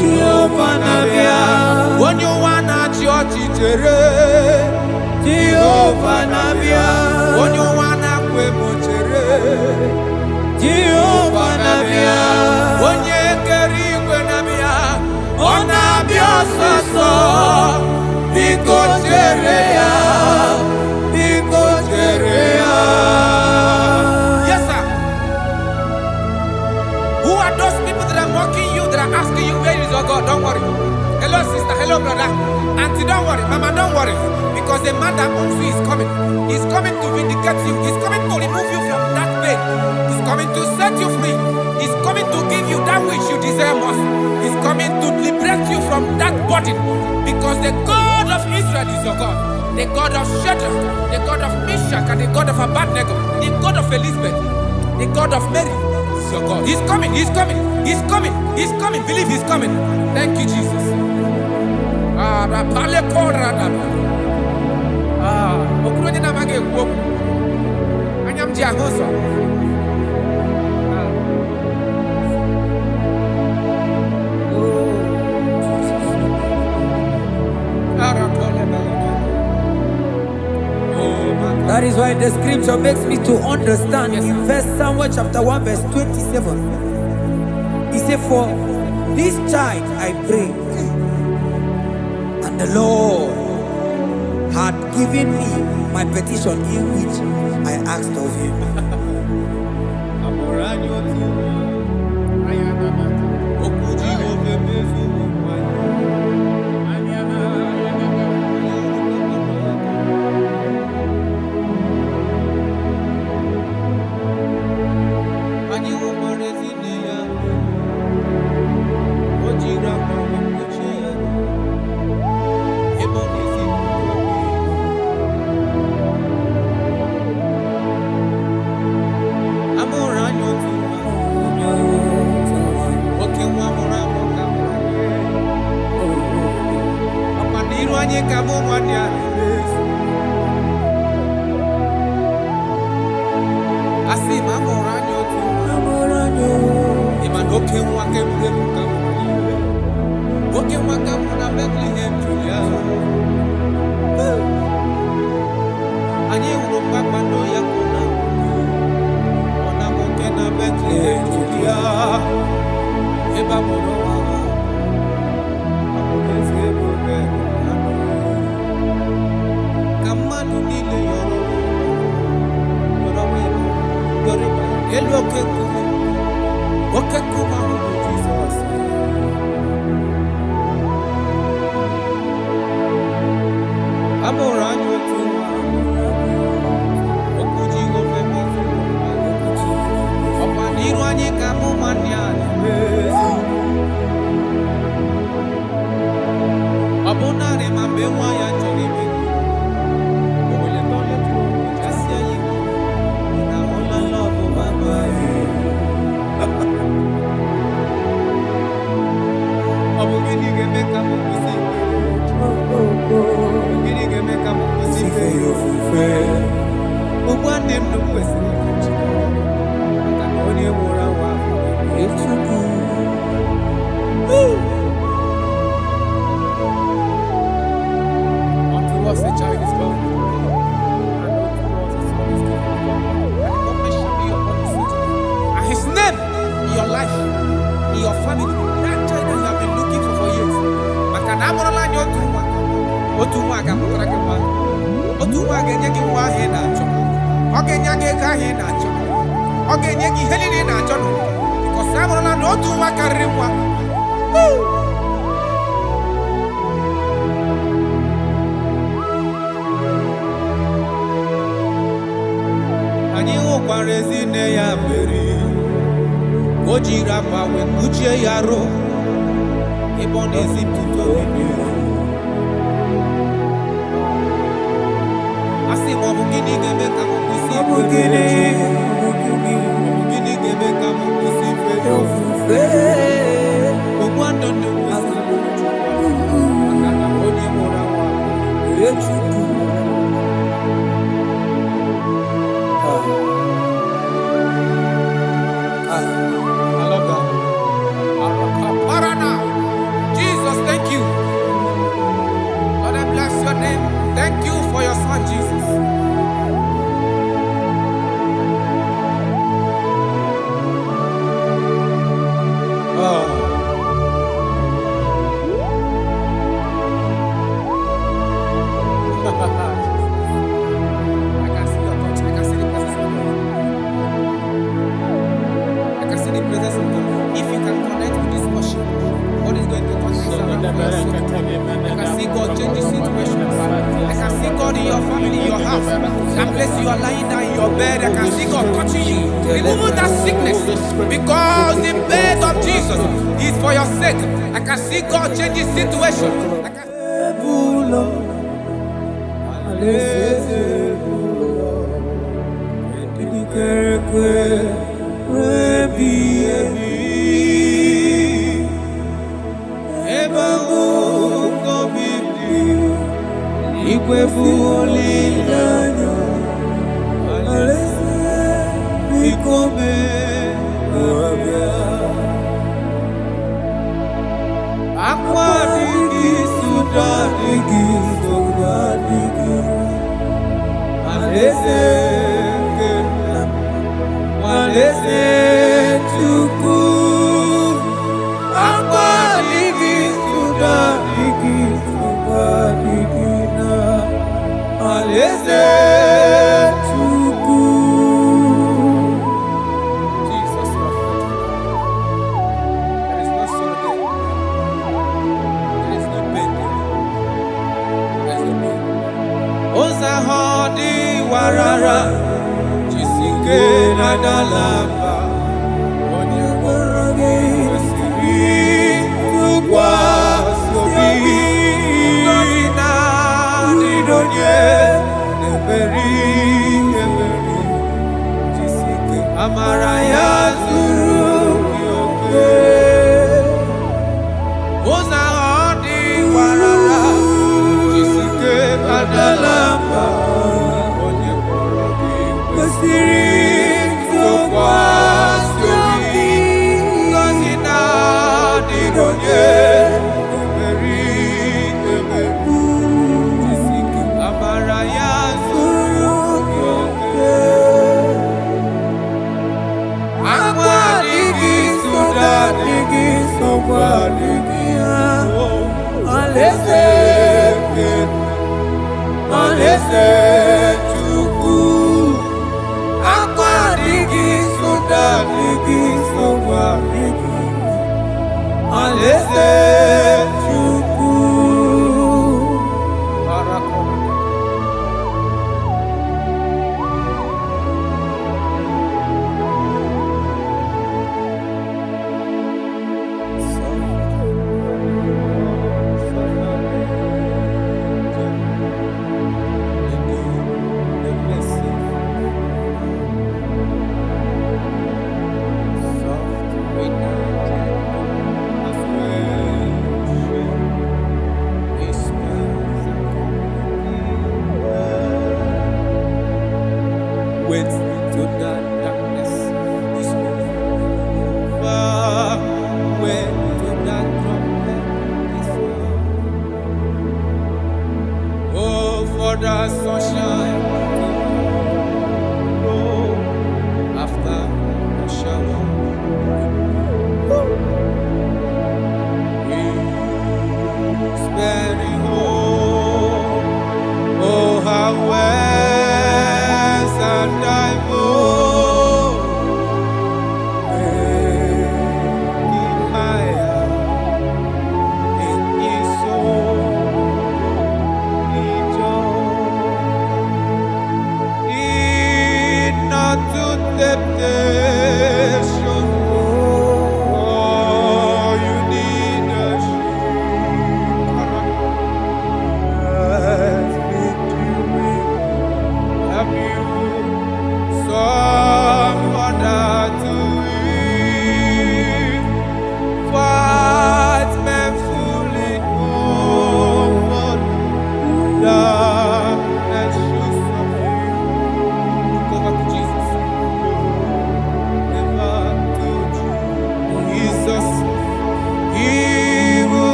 Jehovah nabe Onyuwana chochere Jehovah nabe Onyuwana kwemochere Jehovah nabe Onye keri nabe Onabia soso Biko chere ya Yes, sir. Who are those people that are mocking you, that are asking you, where is your God? Don't worry. Hello, sister. Hello, brother. Auntie, don't worry. Mama, don't worry. Because the man that owns you is coming. He's coming to vindicate you. He's coming to remove you from that pain. He's coming to set you free. He's coming to give you that which you desire most. He's coming to liberate you from that burden. Because the God of Israel is your God. The God of Shadrach, the God of Meshach, and the God of Abednego, the God of Elizabeth, the God of Mary is your God. He's coming, he's coming, he's coming, he's coming. Believe he's coming. Thank you, Jesus. That is why the scripture makes me to understand. Yes. In First Samuel chapter 1 verse 27, he said, for this child I pray, and the Lord had given me my petition in which I asked of him. Asị ma mụrụ anya otu ịma na oke nwa ka ebube ka oke nwa ka mụ na Bethlehem Julia anyị hụrụ kpakpando ya ka ọ na nwoke na Bethlehem Julia ebe a mụrụ nwa eze ebube ka mmadụ niile yọrọ elu oke nkume ahụ bụ Jizọs. A mụrụ anyị otu nwa okwu Jehova mezuru ọkwa n'iru anyị ka mụ nwanne ya na-emezu ọ bụ narị ma mgbe nwa ya chọrọ ime ọ bụ gịnị ga-eme ka m kwụsị gịnị ga-eme ka m kwụsị ife ya ofufe ugbu a ndị ndụ kwesịrị maka na onye nwụrụ anwụ ahụ Chukwu unto us a child is born and unto us a son is given and government shall be upon his shoulder and his name in your life in your family that child that you have been looking for years maka na amụrụla anyị otu nwa ga-amụtara gị nwa otu nwa ga-enye gị nwa ahụ ị na-achọ ọ ga-enye gị ego ahụ ị na-achọ ọ ga-enye gị ihe niile ị na-achọ because amụrụla na otu nwa karịrị nwa anyị hụkwara ezi nne ya Meri o jiri akwa wee kpuchie ya arụ ebe ọ na-ezipụta obibi asị ma ọ bụ gịnị ga-eme ka m kwụsị ife gịnị ga-eme ka m kwụsị ife ofufe ugbu a ndụ ndụ kwesịrị maka na onye mụrụ anwa Chukwu Jesus, thank you. Lord, I bless your name. Thank you for your son, Jesus. I can see your touch. I can see the presence of God. I can see the presence of God. If you can connect with this worship, God is going to touch this around for your soul. I can see God change the situation. I can see God in your family, in your house. That place you are lying down in your bed, I can see God touching you, removing that sickness. Because the bed of Jesus is for your sake. I can see God change the situation. I can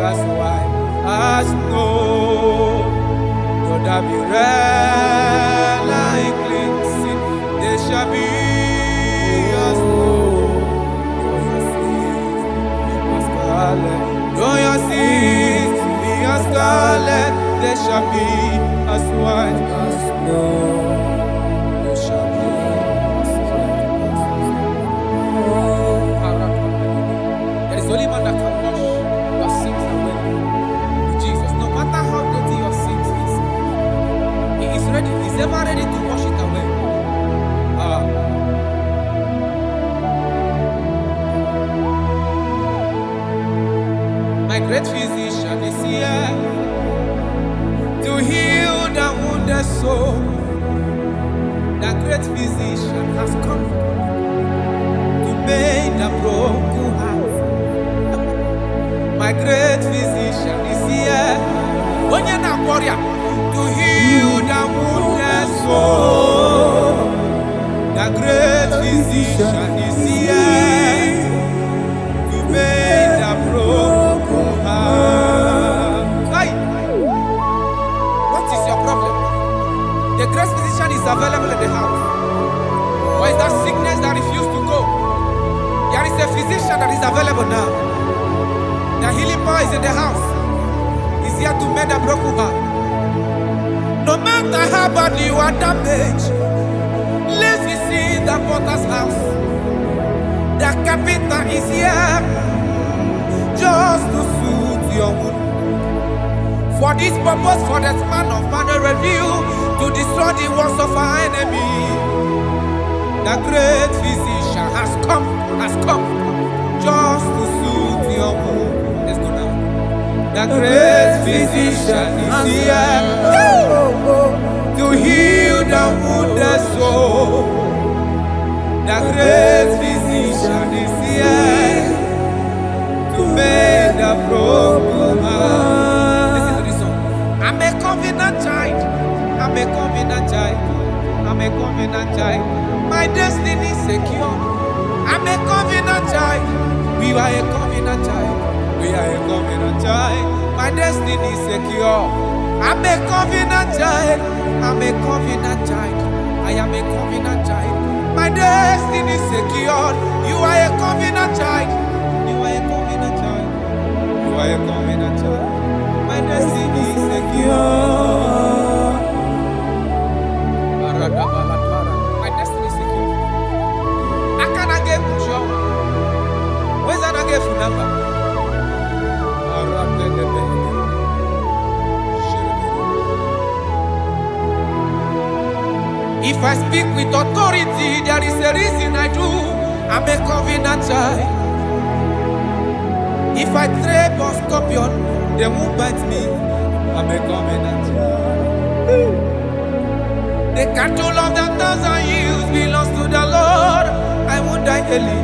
That's why. as snow. Though there be red like cleansing, they shall be as snow. Though your sins be as scarlet, they shall be as white as snow. They shall be as white as snow. There is only man that can wash your sins away. Jesus, no matter how dirty your sins is, He is ready. He's ever ready to wash it away. My great physician is here to heal the wounded soul. The great physician has come to mend the broken heart. My great physician is here, warrior, to heal the wounded soul. The great physician is here to mend the broken heart. Hey. What is your problem? The great physician is available in the house. Or is that sickness that refused to go? There is a physician that is available now. The healing power is in the house. He's here to mend a broken heart. No matter how bad you are damaged, let's visit the potter's house. The carpenter is here just to soothe your wound. For this purpose, for the man of man review to destroy the works of our enemy. The great physician has come just to soothe your wound. Let's go now. The great physician is here to heal the wounded soul. The great physician is here to make the broken heart. Listen to this song. I'm a covenant child. I'm a covenant child. I'm a covenant child. My destiny is secure. I'm a covenant child. We are a covenant child. We are a covenant child. My destiny is secure. I'm a covenant child. I'm a covenant child. I am a covenant child. My destiny is secure. You are a covenant child. You are a covenant child. You are a covenant child. My destiny is secure. My destiny is secure. I cannot get sure. Where's that I get from number? If I speak with authority, there is a reason I do. I'm a covenant child. If I tread on scorpion, they won't bite me. I'm a covenant child. The cattle of the 1,000 years belongs to the Lord. I won't die early.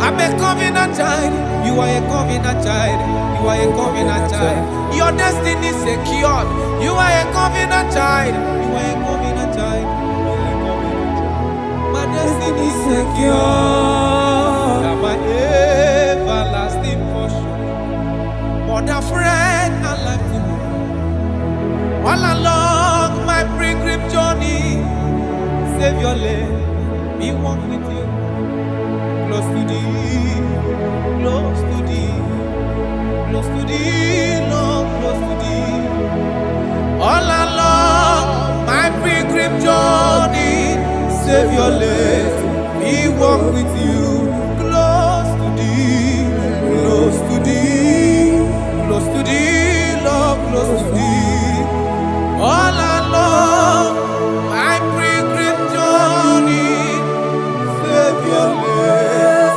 I'm a covenant child. You are a covenant child. You are a covenant child. Your destiny is secured. You are a covenant child. You are a covenant child. You are a covenant child. My destiny is secure. You are my everlasting portion. More than friend and life to me. All along my pilgrim journey, Savior, let me walk with you. Close to thee, close to thee, close to thee, Lord, close to thee. All along my pilgrim journey, Savior, let me walk with you. Close to thee, close to thee, close to thee, Lord, close to thee. All along my pilgrim journey, Savior, let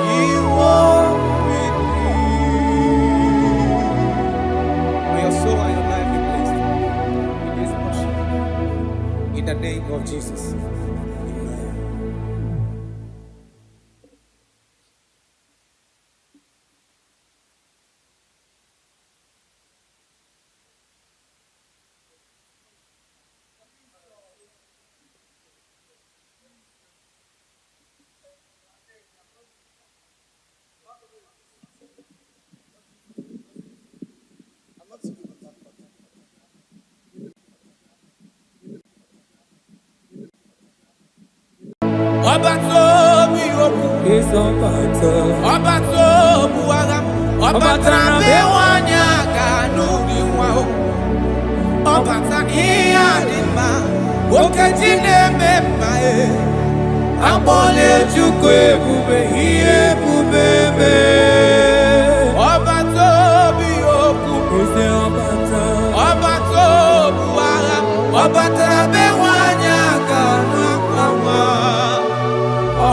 me walk with you. May your soul and your life be blessed in this worship. In the name of Jesus. Obato biyoku. Is Obata. Obato buagam. Obata bewanya kanu biwao. Obata iyadima. Okejine memae. Abole chukwe bube hiye bubebe. Obato biyoku. Is Obata. Obato buagam. Obata bewanya kanu biwao.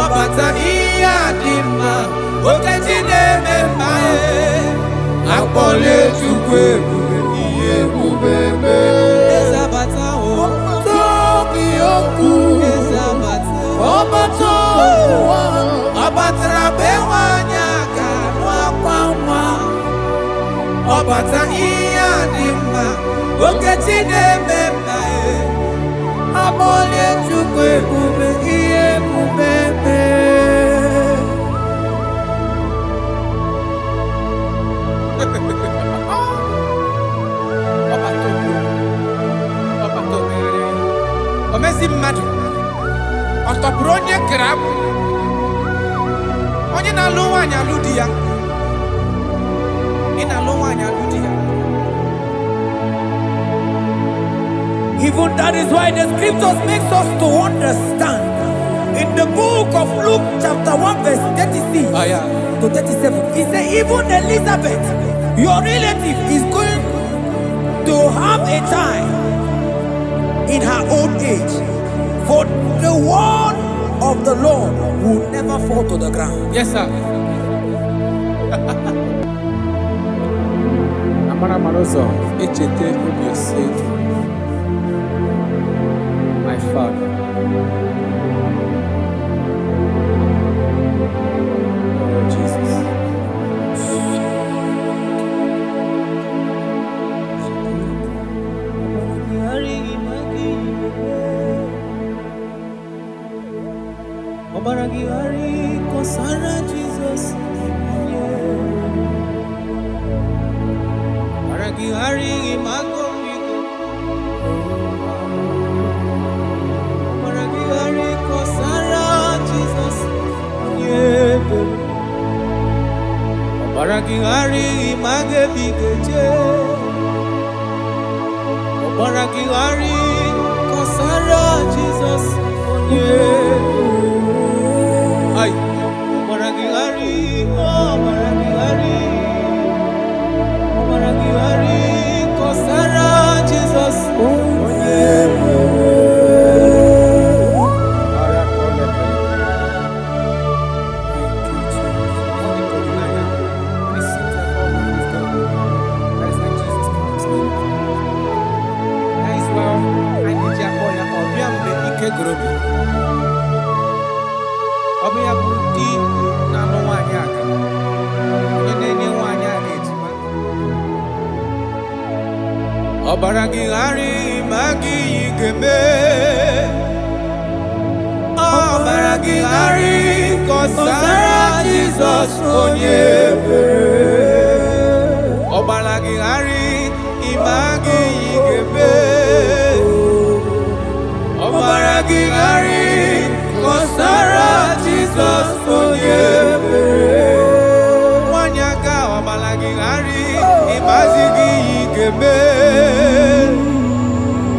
Obata iyadima. Okejine memae. Abole chukwe bube hiye bubebe. Ezabata o. Tobiyoku. Ezabata. Obato. Obata bewanya kanwa. Obata iyadima. Okejine memae. Abole chukwe bube hiye bubebe. Omezi mmadu ọtọpụrụ onye grab onye na-alụ nwaanyị alụ di ya ị na-alụ nwaanyị alụ di ya. Even that is why the scriptures makes us to understand. In the book of Luke chapter 1 verse 36 to 37, he said even Elizabeth, your relative, is going to have a child in her old age. For the word of the Lord will never fall to the ground. Yes, sir. Amara Maroso, echete obi oseki. My father. Oh, Jesus. Obaragihari kosara Jesus. Obaragihari imago migo. Obaragihari kosara Jesus. Obaragihari image bigeje. Obaragihari Kosara Jesus. Ay, Obaragihari, Obaragihari, Obaragihari kosara Jesus. Ọbịa bụ di na-alụ nwaanyị aka onye na-enye nwaanyị a ejima. Ọbara gị ghara ịma gị ga-eme. Ọbara gị ghara ịkọsara Jizọs onye ebere. Ọbara gị ghara ịma gị ga-eme. Ọbara gị ghara ịkọsara Jizọs onye ebere. Nwanyị aka ọbara gị ghara ịmazi gị ga-eme.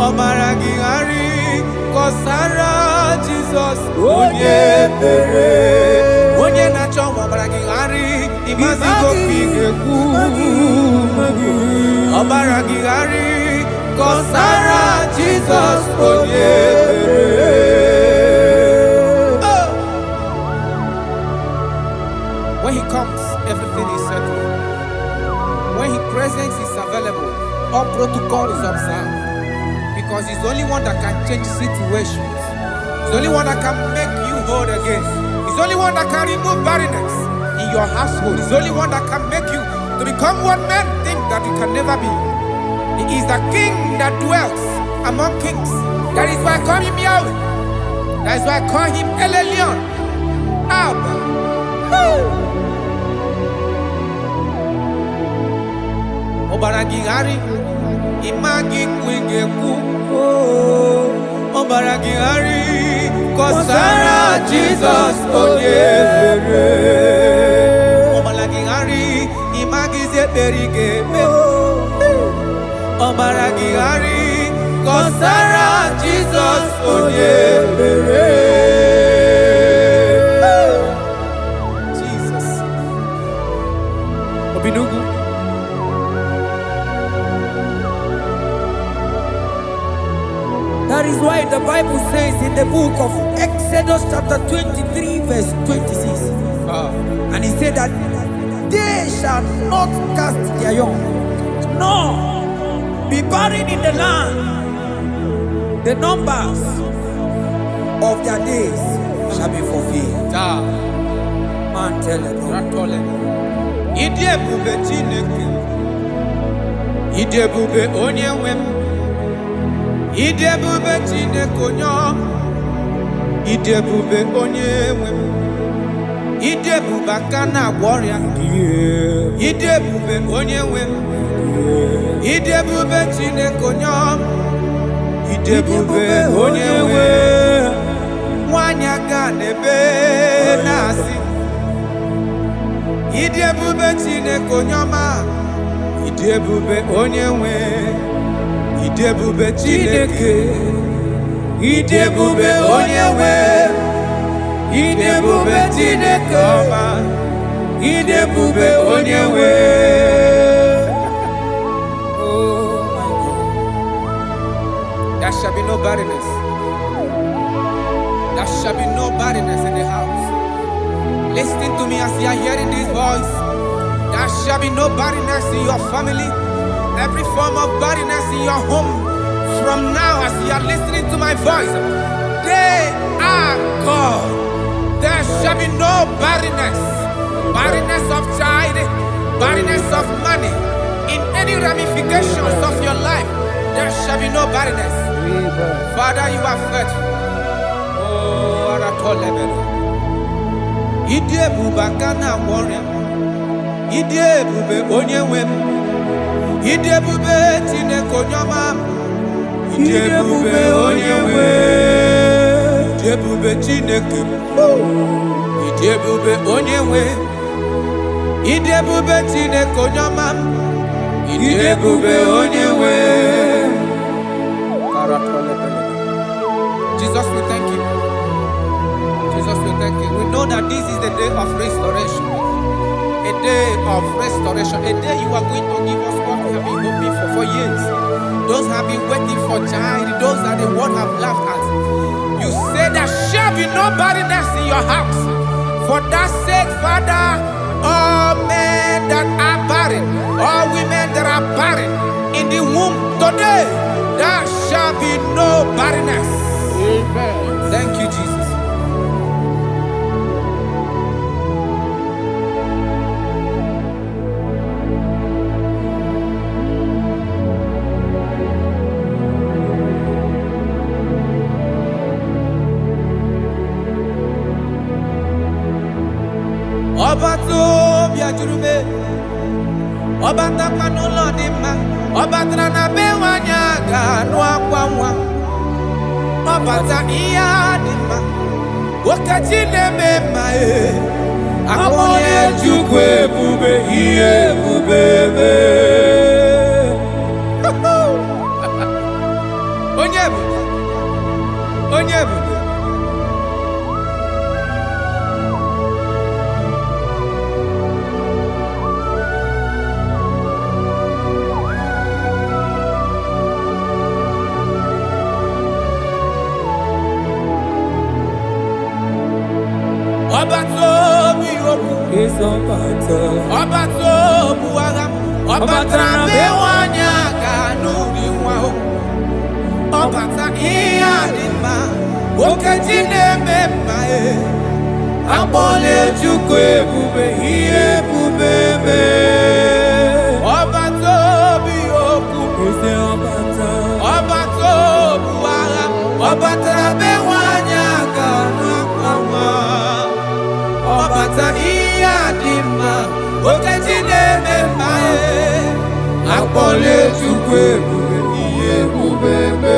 Ọbara gị ghara ịkọsara Jizọs onye ebere. Onye na-achọ ọbara gị ghara ịmazi gị okwu ị ga-ekwu. Ọbara gị ghara ịkọsara Jizọs onye ebere. When he comes, everything is settled. When his presence is available, all protocol is observed. Because he's the only one that can change situations. He's the only one that can make you whole again. He's the only one that can remove barrenness in your household. He's the only one that can make you to become what men think that you can never be. He is the king that dwells among kings. That is why I call him Yahweh. That is why I call him El Elyon. Abba. Ọbara gị ghara ịma gị kwe ga-ekwu. Ọbara gị ghara kọsara Jizọs onye mere. Ọbara gị ghara ịmagizi ekpere ga-eme. Ọbara gị ghara kọsara Jizọs onye mere. Jesus. Obinugu. That is why the Bible says in the book of Exodus chapter 23 verse 26. And he said that they shall not cast their young, nor be barren in the land. The numbers of their days shall be fulfilled. Man tell it. Idi ebube Chineke. Idi ebube onye nwe m. Idi ebube Chineke onye ọma. Idi ebube onye nwe m. Idi ebube aka na-agwọ ọrịa. Idi ebube onye nwe m. Idi ebube Chineke onye ọma. Idi ebube onye nwe m. Nwanyị aga n'ebe na-asị. Idi ebube Chineke onye ọma. Idi ebube onye nwe. Idi ebube Chineke. Idi ebube onye nwe. Idi ebube Chineke ọma. Idi ebube onye nwe. Oh my God. There shall be no barrenness. There shall be no barrenness in the house. Listen to me as you are hearing this voice. There shall be no barrenness in your family. Every form of barrenness in your home. From now as you are listening to my voice, they are gone. There shall be no barrenness. Barrenness of child, barrenness of money. In any ramifications of your life, there shall be no barrenness. Father, you are faithful. Oh, Aratolebele. Idi ebube aka na-agwọ ọrịa. Idi ebube onye nwe m. Idi ebube Chineke onye ọma. Idi ebube onye nwe. Idi ebube Chineke. Idi ebube onye nwe. Idi ebube Chineke onye ọma. Idi ebube onye nwe. Jesus, we thank you. Jesus, we thank you. We know that this is the day of restoration. A day of restoration. A day you are going to give us what we have been hoping for years. Those have been waiting for child. Those that the world have laughed at. You say there shall be no barrenness in your house. For that sake, Father, all men that are barren, all women that are barren in the womb today, there shall be no barrenness. Amen. Thank you, Jesus. Ọba tó bịajuru me, ọba takwa n'ụlọ dị mma, ọba tara na be nwanyị aga anụ akwa nwa, ọba ta ihe dị mma, nwoke chi na-eme mma akpọnye Chukwu ebube ihe ebube eme. Onye ebube, onye ebube. Ọba tó bí okwu, ọba tó bụ agha, ọba tara be nwanyị aga n'ụdị nwa o. Ọba ta ihe dị mma, nwoke ji na-eme mma akpọla Chukwu ebube ihe ebube eme. Ọba tó bí okwu, ọba tó bụ agha, ọba tara be nwanyị aga n'akwa nwa. Ọbata ihe dị mma, oke ji na-eme mma akpọla Chukwu ebube ihe ebube eme.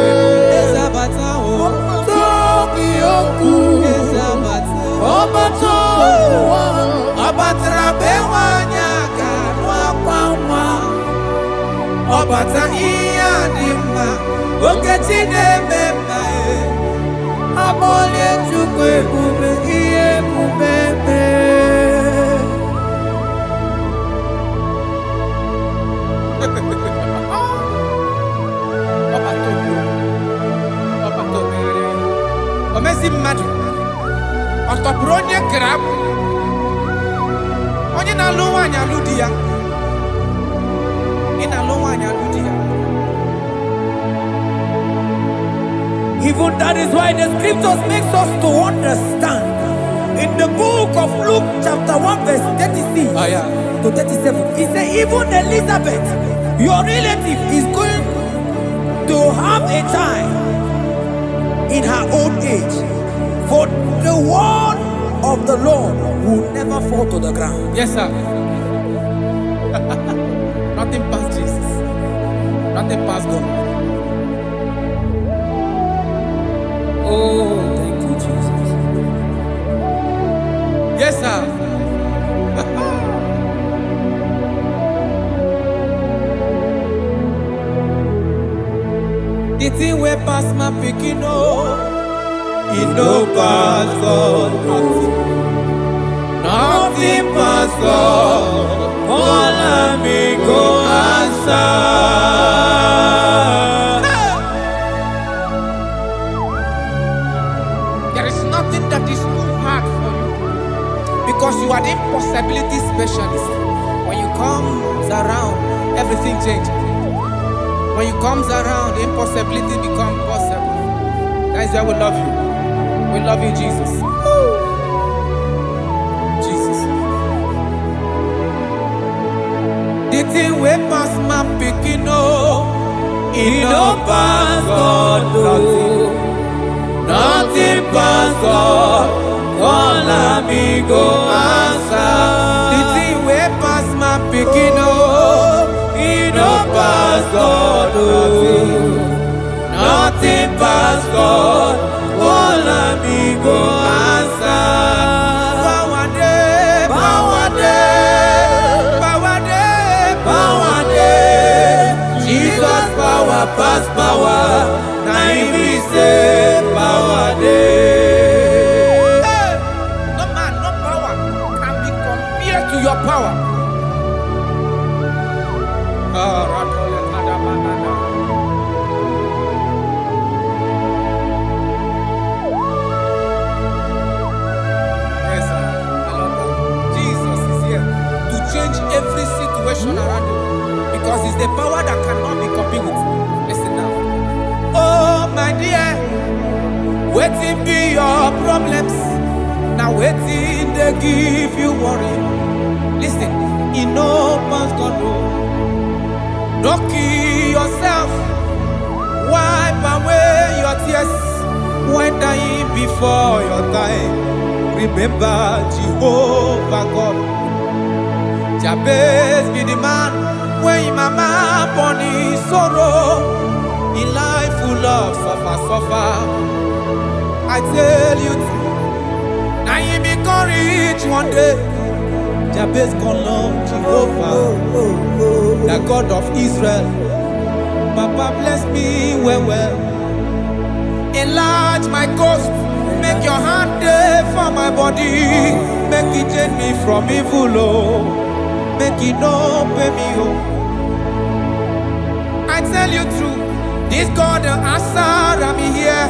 Ezabata o, tobi okwu, Ọbatara bewanya ga nwa Ọbata ihe dị mma oge Chineke mma Abọlie Chukwu ebube ihe ebube Omezi mmadụ ọtọpụrụ onye kere abụ onye na-alụ nwaanyị alụ di ya ị na-alụ nwaanyị alụ di ya. Even that is why the scriptures makes us to understand in the book of Luke chapter 1 verse 36 to 37 it says even Elizabeth your relative is going to have a child in her old age, for the word of the Lord will never fall to the ground. Yes, sir. Nothing past Jesus. Nothing past God. Oh, thank you, Jesus. Yes, sir. The thing way pass my picking it no pass God. Nothing pass God. All me go answer. There is nothing that is too hard for you because you are the impossibility specialist. When you comes around, everything changes. When you comes around, impossibility becomes possible. That is why we love you. We love you, Jesus. Jesus. The thing we pass my picking it no pass God. Nothing pass God. All amigo answer. The thing we pass my picking it no pass God. Nothing pass God. All amigo answer. Power day, power day, power day, power day. Jesus power pass power. Now he say power day. No man, no power can be compared to your power. Every situation around you because it's the power that cannot be copied with. Listen now. Oh my dear, waiting be your problems. Now waiting they give you worry. Listen, you know pass God. Don't kill yourself. Wipe away your tears when dying before your time. Remember Jehovah God. Jabez be the man when mama born his sorrow. In life full of suffer. I tell you, now you be courage one day. Jabez call on Jehovah, the God of Israel. Papa bless me well. Enlarge my coast, make your hand there for my body. Make it change me from evil, make it no pay me home. I tell you true, this God the answer I'm here.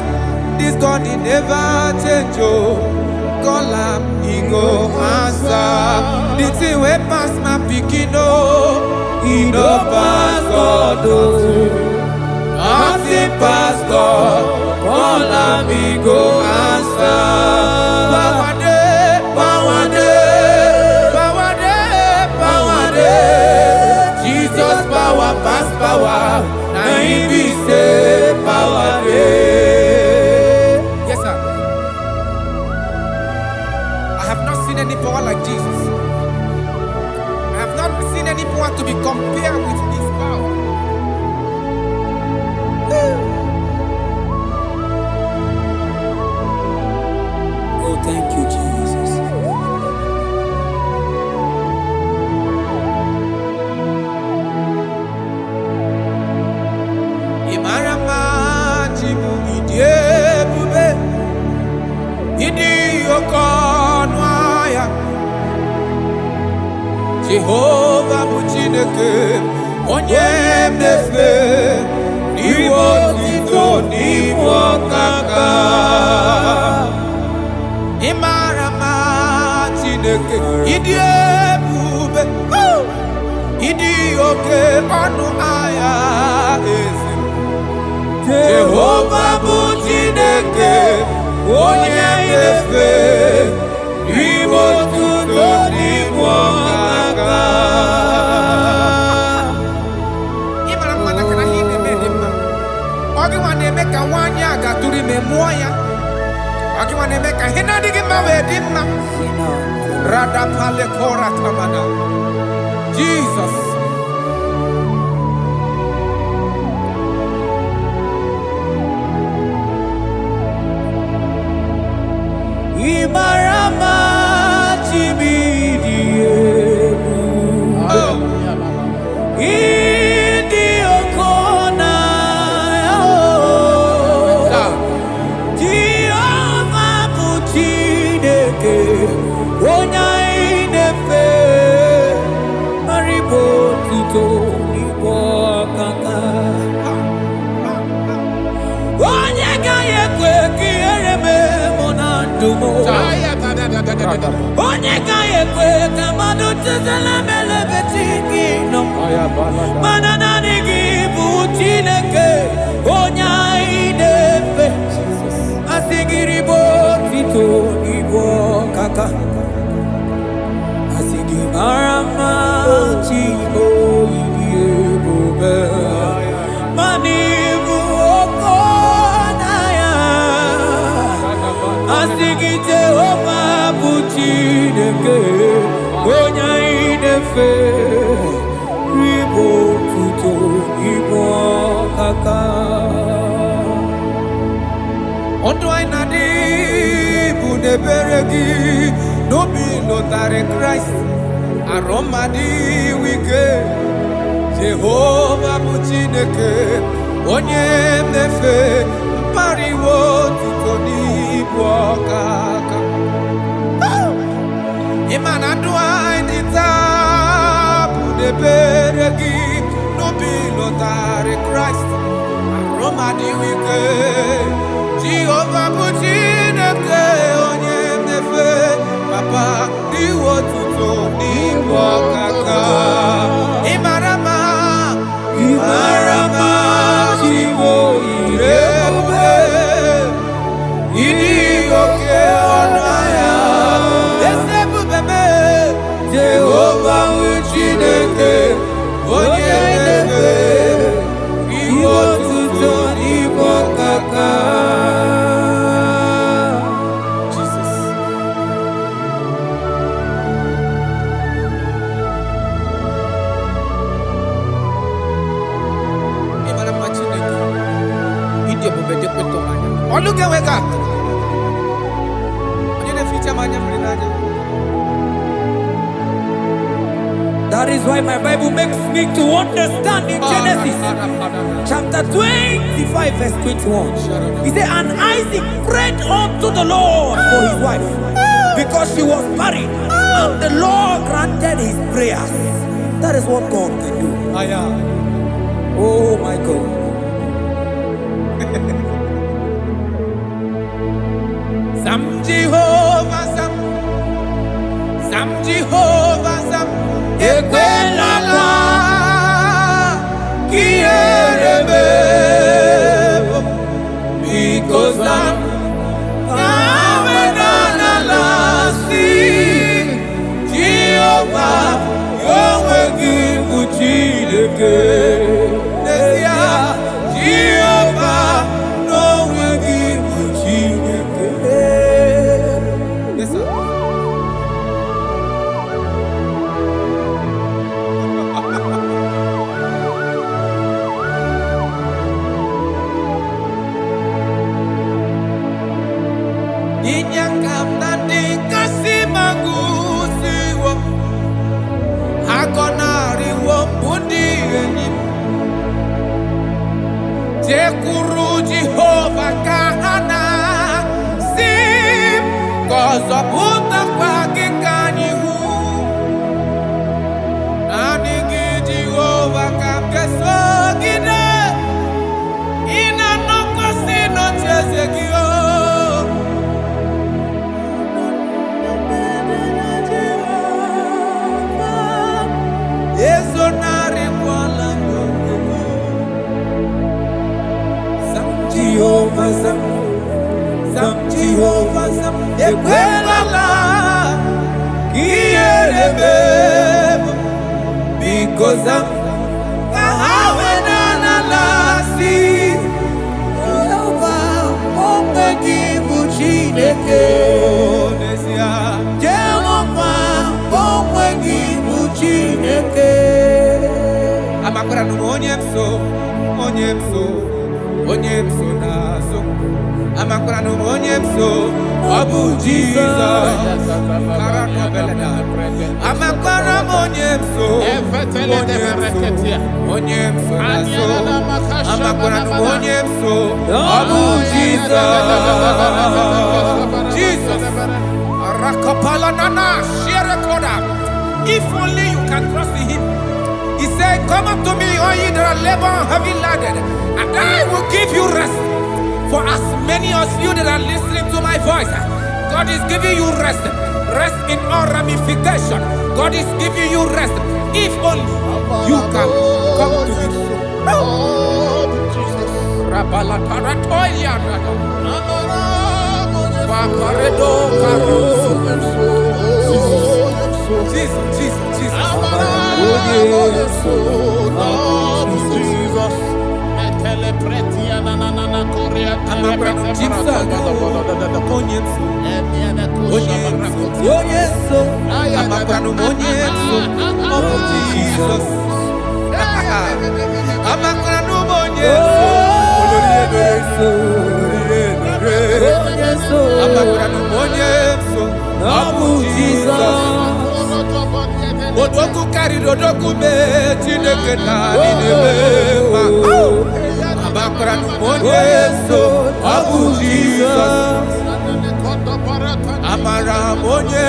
This God he never change God am he go answer. The thing way pass my pikin he no pass God nothing pass God. God am he go answer. Jesus power pass power. Now he be say power day. Yes sir. I have not seen any power like Jesus. I have not seen any power to be compared with his power. Oh, thank you, Jesus. Jehovah bụ Chineke onye na-efe n'iwe otito n'iwe ọkaka. Ị mara mma Chineke, ịdị ebube, ịdị oke ọnụ ahịa eze. Jehovah bụ Chineke onye na-efe n'iwe otito n'iwe ọkaka. Ị mara mma na kana ihe na-eme dị mma. Ọ gịnwa na-eme ka nwaanyị a gatụrụ ime mụọ ya. Ọ gịnwa na-eme ka ihe na-adịghị mma wee dị mma. Radapale kora tamana. Jesus. Imarama chibidie. Idi okona. Jehovah bụ Chineke onye na-efe maribo tito n'igwe ọkaka. Onye gaghị ekwe ka ihere mee mụ na ndụ m. Onye gaghị ekwe ka mmadụ tụzala m elebeti gị nọ. Mana naanị gị bụ Chineke onye anyị na-efe. Asị gị ribo tito n'igwe ọkaka. Asị gị mara mma Chigo ịdị ebube. Mana ịbụ oke ọnụahịa. Asị gị Jehovah bụ Chineke onye anyị na-efe ribo tuto n'igwe ọkaka. Ọdụ anyị na-adị bụ n'ebere gị n'obi lụtarị Kraịst arụ mmadụ ike. Jehovah bụ Chineke onye na-efe mpariwo tuto n'ibu ọkaka. Ịma na ndụ anyị dị taa bụ n'ebere gị n'obi lụtarị Kraịst arụ mmadụ ike. Jehovah bụ Chineke onye na-efe papa n'iwe otuto n'ibu ọkaka. Ị mara mma, ị mara mma Chigo ịdị ebube, ịdị oke ọnụ ahịa eze ebube mee. Jehovah bụ Chineke onye na-efe n'iwe otuto n'ibu ọkaka. Look at wake up. That is why my Bible makes me to understand in Genesis chapter 25 verse 21. He said, and Isaac prayed unto the Lord for his wife because she was barren, and the Lord granted his prayers. That is what God can do. Oh my God. Sam Jehovah Sam, Sam Jehovah Sam, Ekwelala Kierebe, because Sam Nawenalasi Jehovah Yahweh Gibu Chineke Nesia Jehovah Yahweh Gibu Chineke. Yes, sir. goza kahawe na nalasi omegi buchineke Jehova omegi buchineke amakwara onye mso nazo amakwara onye mso Abu Jesus amakwara onye mso nazo amakwara onye mso Abu Jesus Rakapala nana share koda. If only you can trust in him. He said, come up to me, all ye that are labor and heavy laden, and I will give you rest. For as many of you that are listening to my voice, God is giving you rest. Rest in all ramification. God is giving you rest. If only you can come to him. Jesus. Odoku carried odoku me chineke na ninema. Amakra numonye so Abu Jesus. Amara monye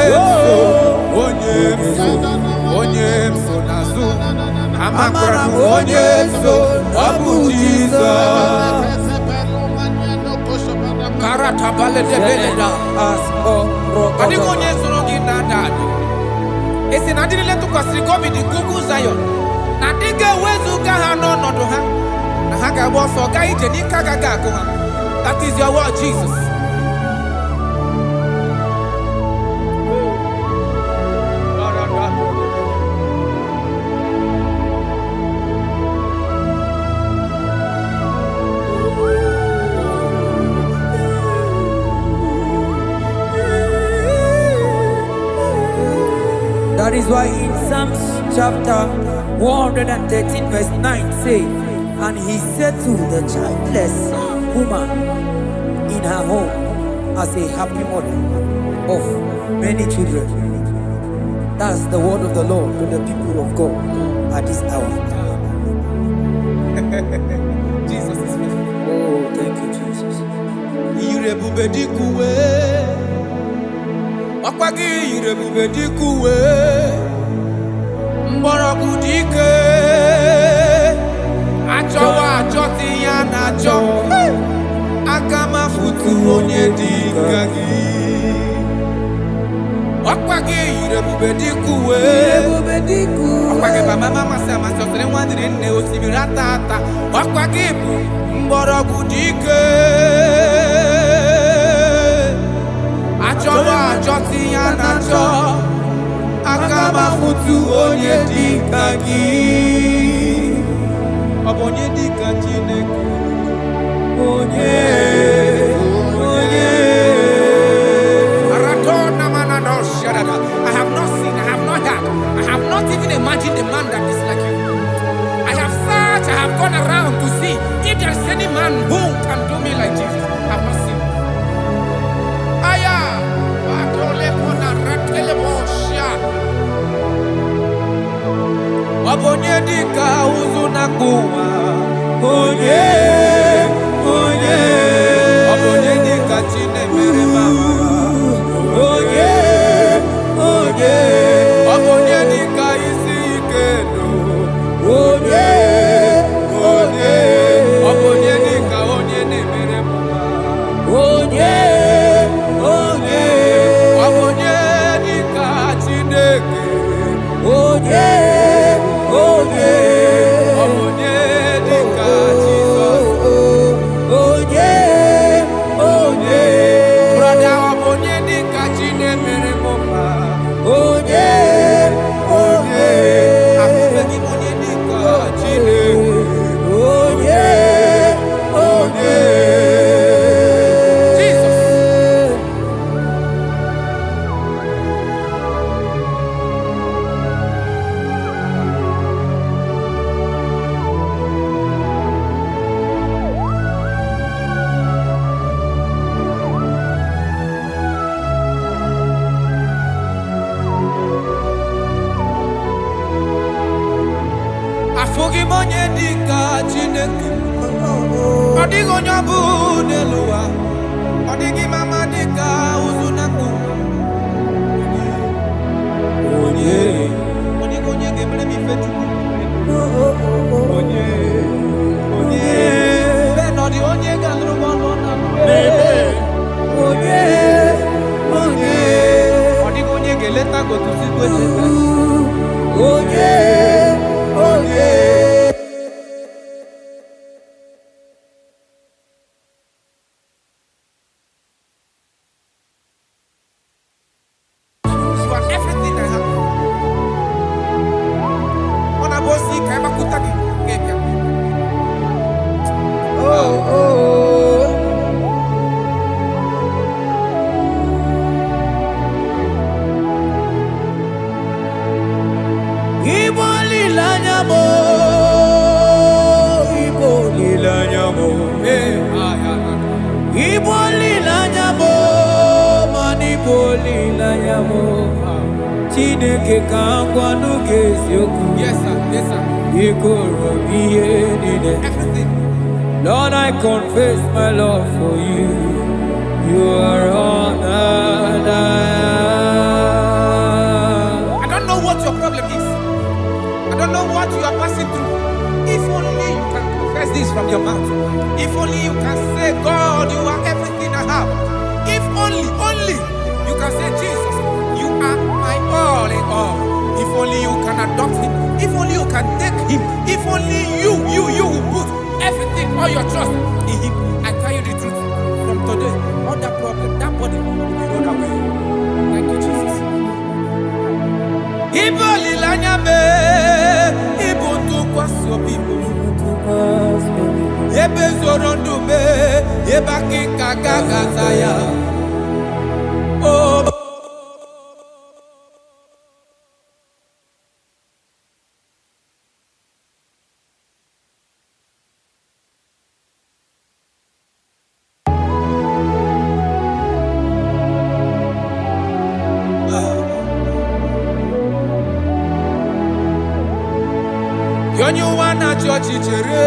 so nazu. Amakra numonye so Abu Jesus. Karata bale de beleda asko. Kadi monye so rogi nada. Esi na diri letu kwa sirigomi di Google Zion. Na dige wezu gaha no nodo ha. Na haga boso ga ije ni kaga ga ko ha. That is your word, Jesus. That is why in Psalms chapter 113 verse 9 say, and he said to the childless woman in her home as a happy mother of many children. That's the word of the Lord to the people of God at this hour. Jesus is faithful. Oh, thank you, Jesus. Akwagi irebube dikuwe mborogu dike achowa achoti ya na acho akama futu onye dika gi akwagi irebube dikuwe akwagi baba mama sama sosere nwadire nne osimiri atata akwagi bu mborogu dike Achowa achoti ya nacho akama futu onye dika gi Obonye dika Chineke Onye Aratona manano shadada. I have not seen, I have not heard, I have not even imagined a man that is like you. I have searched, I have gone around to see if there is any man who can do me like Jesus. I have not seen. Wabonye dika uzuna kuwa Onye Wabonye dika chine mere mama Onye Wabonye dika isi ikeno Onye Wabonye dika onye ne mere mama Onye Wabonye dika chineke Onye Onye Amugi monye dika chineke. Odigo nyabu neluwa. Odigi mama dika uzunaku. Onye. Odigo nye gebre mi fetu. Onye. Onye. Benodi onye gandru bono na. Onye. Onye. Odigo nye geleta go to sit with. Onye. Onye. Yes, sir. Yes, sir. Everything. Lord, I confess my love for you. You are all that I don't know what your problem is. I don't know what you are passing through. If only you can confess this from your mouth. If only you can say, God, you are everything I have. If only you can say, Jesus, you are my all in all. If only you can adopt him. If only you can take him. If only you will put everything, all your trust in him. I tell you the truth. From today, all that problem, that body will go away. Thank you, Jesus. Iboli lanyame, ibuntu kwaso bibu. Ebe zorondume, ebaki kagagazaya. Oh. Yonyu wana chochi chere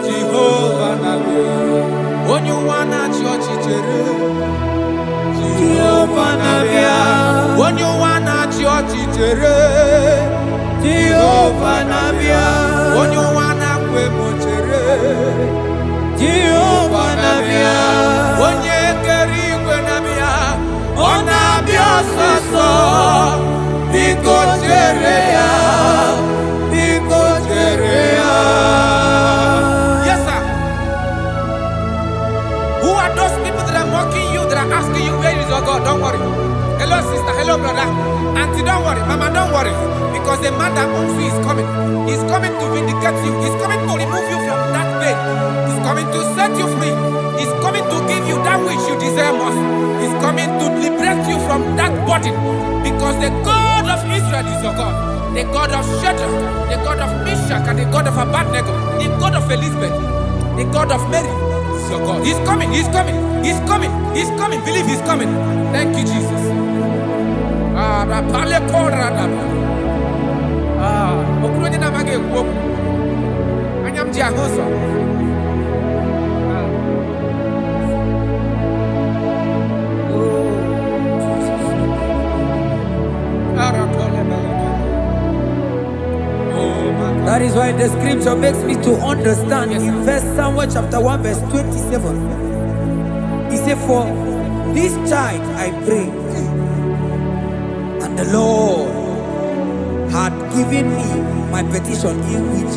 Jehovah nabe. Onyu wana chochi chere Jehovah nabe. Onyu wana chochi chere Jehovah nabe. Onyu wana kwemo chere Jehovah nabe. Onye keri kwe nabe. Onabia soso Biko chere ya. Yes, sir. Who are those people that are mocking you, that are asking you, where is your God? Don't worry. Hello, sister. Hello, brother. Auntie, don't worry. Mama, don't worry. Because the man that owns you is coming. He's coming to vindicate you. He's coming to remove you from that pain. He's coming to set you free. He's coming to give you that which you desire most. He's coming to liberate you from that burden. Because the God of Israel is your God. The God of Shadrach, the God of Meshach, and the God of Abednego, the God of Elizabeth, the God of Mary is your God. He's coming, he's coming, he's coming, he's coming. Believe he's coming. Thank you, Jesus. That is why the scripture makes me to understand. Yes, in verse Samuel chapter 1 verse 27. He said, for this child I pray, and the Lord had given me my petition in which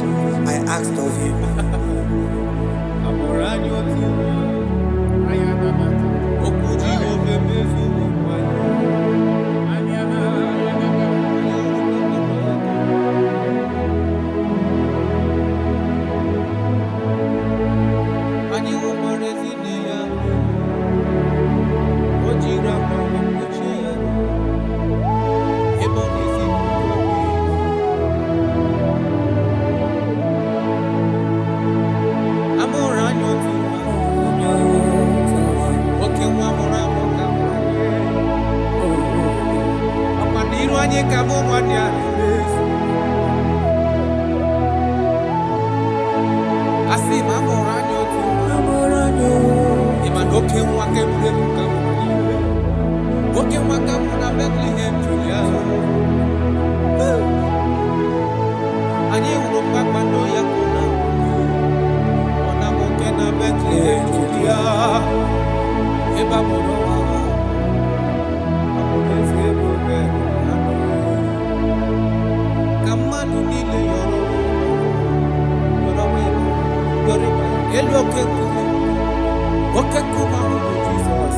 I asked of him. Asi mamoranyo tu. Iman oke mwake mrefu kamu. Oke mwaka muna Bethlehem Julia. Anye urumba kwando ya kuna. Ona moke na Bethlehem Julia. Eba mono wawa. Amuleze bobe. Kamanu nile yoro. Yoro webo. Yoro webo. Elu oke kuma. Oke kuma hudu Jesus.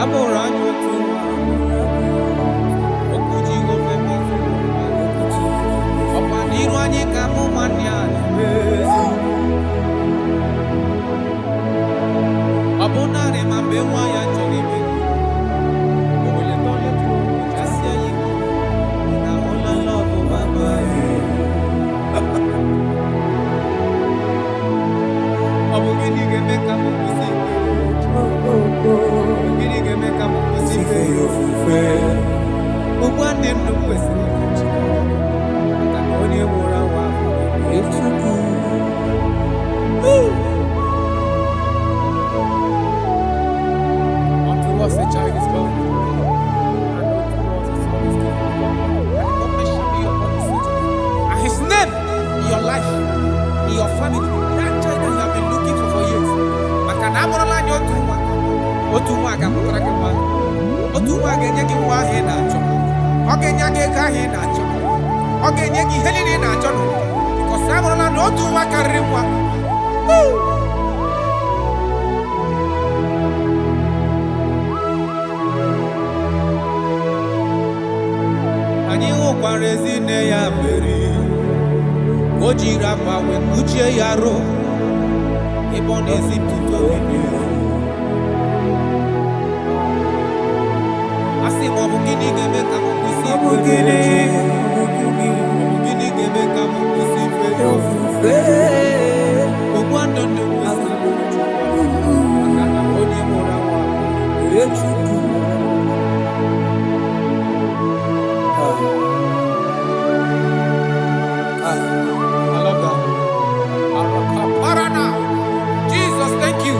Amoranyo tuwa. Okuji gofe mezu. Opa niru anyi kamu manyani mezu. Abonare mambewa ya chogebe. Oye tole tu. Chasi ayi. Na hola love mama. Abogini geme kamu kusike. Abogini geme kamu kusike yofufe. Ubwane mnukwesi. Kakoni mura wafu. Echuku. Unto us a child is born. And unto us a son is given. And the government shall be upon his head. And his name in your life, in your family, that child that you have been looking for years. Makanamorala nyotuwa. Otuwa gamurakema. Otuwa genyeki wahe na cho. Ogenyage gahe na cho. Ogenyeki helini na cho. Because amorala notuwa karimwa. Anyị nwụkwara ezinne ya mere o jiri akwa wee kpuchie ya ro ebe ọ na-ezipụta obibi. A sị m ọ bụ gịnị ga-eme ka m kwụsị ife gịnị ga-eme ka m kwụsị ife ya ofufe ogbu ndụ ndụ kwesị maka na onye mụrụ awa Chukwu. I love that. Jesus, thank you.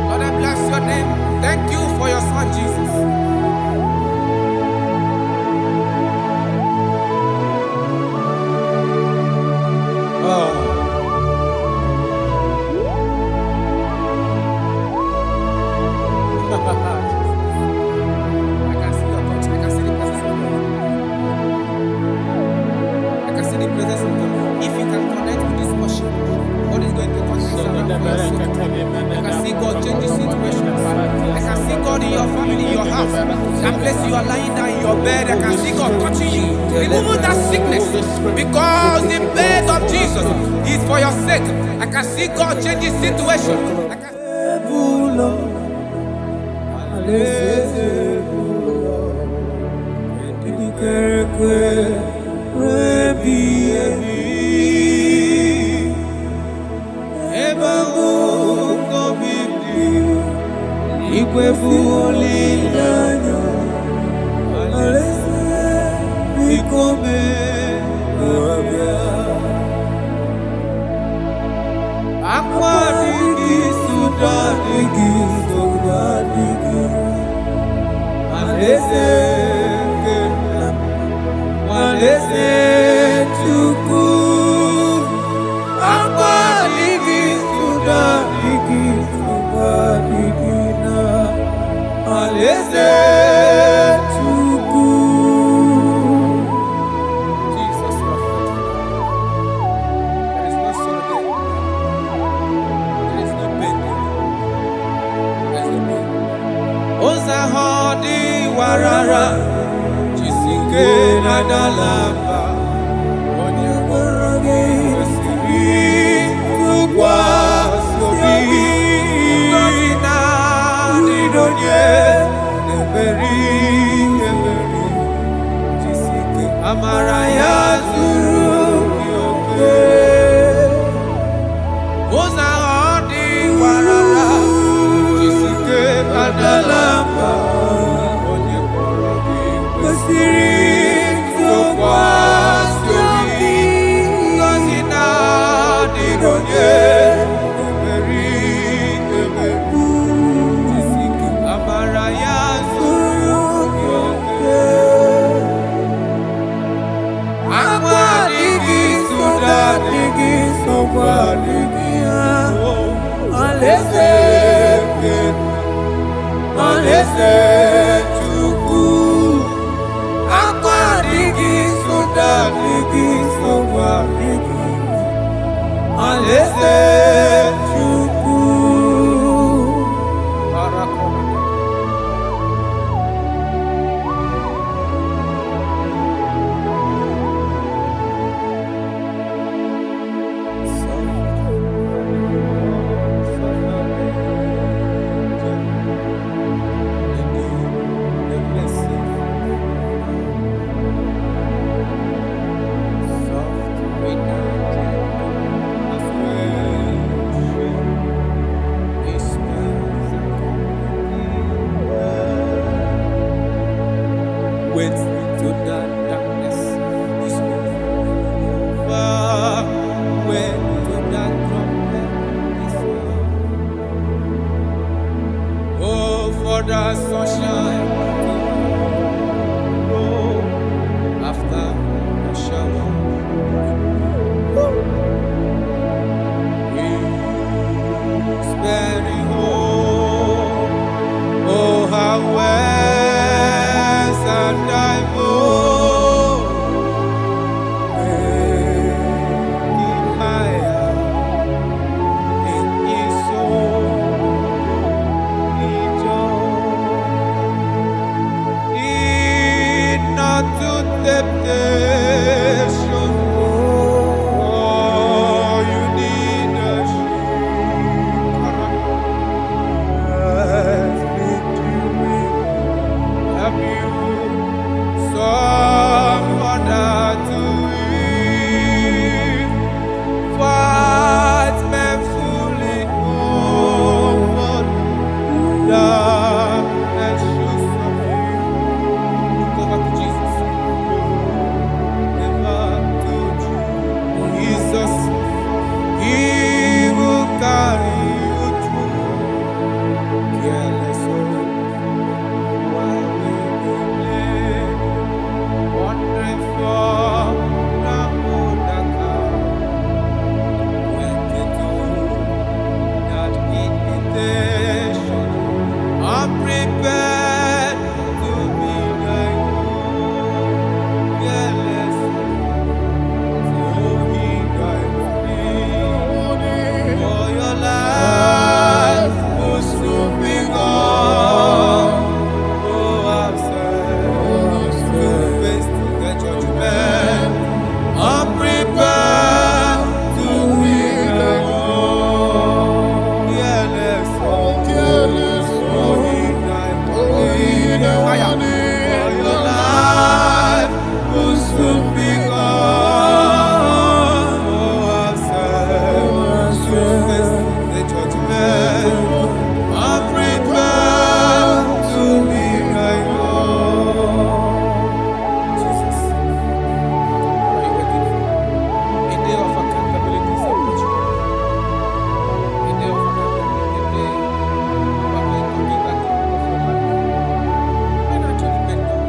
Lord, I bless your name. Thank you for your son, Jesus. I can see your touch. I can see the presence of God. I can see the presence of God. If you can connect with this worship, God is going to touch this around for your soul. I can see God changing situations. I can see God in your family, in your house. That place you are lying down in your bed, I can see God touching you, removing that sickness. Because the bed of Jesus is for your sake. I can see God changing situations. I can Alaeze Chukwu, akwa adịghị soda adịghị nsogbu adịghị. Alaeze Chukwu. Wait to that darkness is over. Wait to that trumpet is over. Oh, for the sunshine to go after the shower. It's very home. Oh, how well. And I will keep higher in His soul. Lead not to temptation. Oh, you need a shield. Have you? Someone to eat, what men fully know, darkness should subdue. Go back to Jesus. Never told you, Jesus, He will carry you through. Careless soul, while we play. Wondering for the moon that went into that invitation. I'm prepared to be like you. Yes, so He guides me. For your life will soon be gone. Oh, I'm sad to face the judgment. I'm prepared to be like you. Careless, oh, He died for me. For your life will soon be gone. Oh, I'm sad to face the judgment. I'm prepared to be like you. Jesus, what are you waiting for? A day of accountability is approaching. A day of accountability, a day where we are giving account of your life. When actually bend down,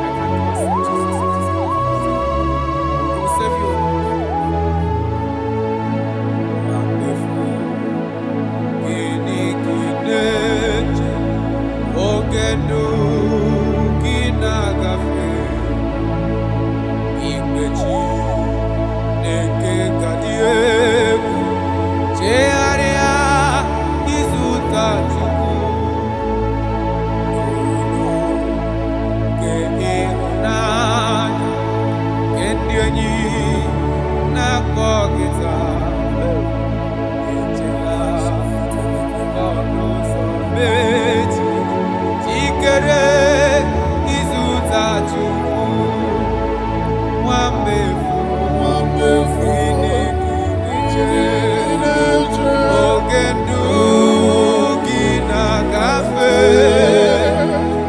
I can't accept Jesus as His Lord. He will save you. Wonderful. Iniquineche, ogenu, ginagafe, igbechi, neke gadiegu, chearia, izuta chukwu, ke ihunanya, ke ndị enyi na-akpọ gị taa. Jikere izuta Chukwu, nwammefu iniquineche, oge ndụ gị na-agafe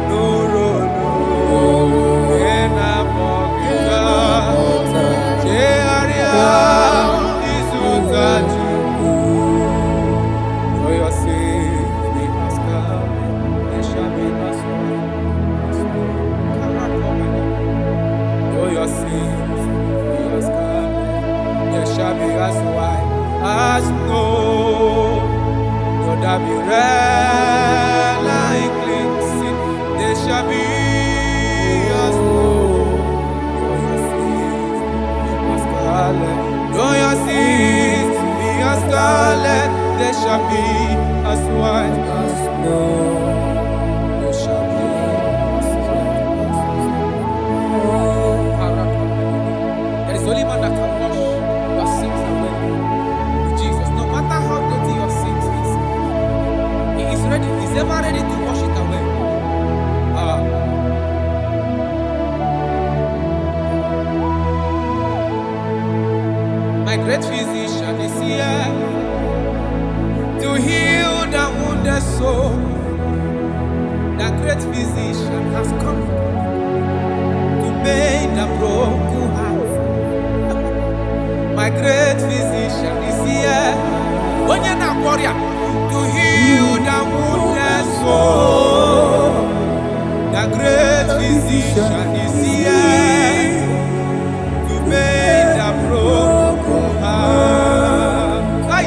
n'ụlọọrụ nke na-akpọ gị taa. Chegharịa izuta Chukwu. For your sake we must come, there shall be no sorrow. For your sake we must come, there shall be as white as snow. Though there be red like clean shall be as gold. Though your sins be as scarlet, they shall be as white as snow. They shall be as white as snow. There is only man that can wash your sins away. Jesus, no matter how dirty your sins is, He is ready. He's ever ready to wash it away. My great physician is here to heal the wounded soul. The great physician has come to mend the broken heart. My great physician is here to heal the wounded soul. The great physician is here to mend the broken heart. Hey.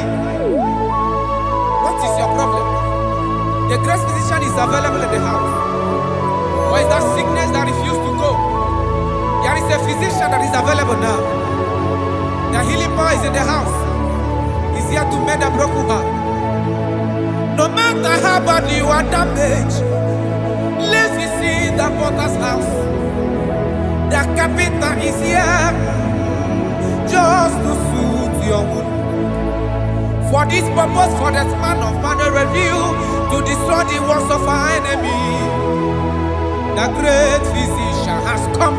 What is your problem? The great physician is available in the house. Or is that sickness that refused to go? There is a physician that is available now. The healing power is in the house. He's here to mend a broken heart. No matter how bad you are damaged, let's visit the potter's house. The carpenter is here just to soothe your wound. For this purpose, for the span of man review, to destroy the works of our enemy. The great physician has come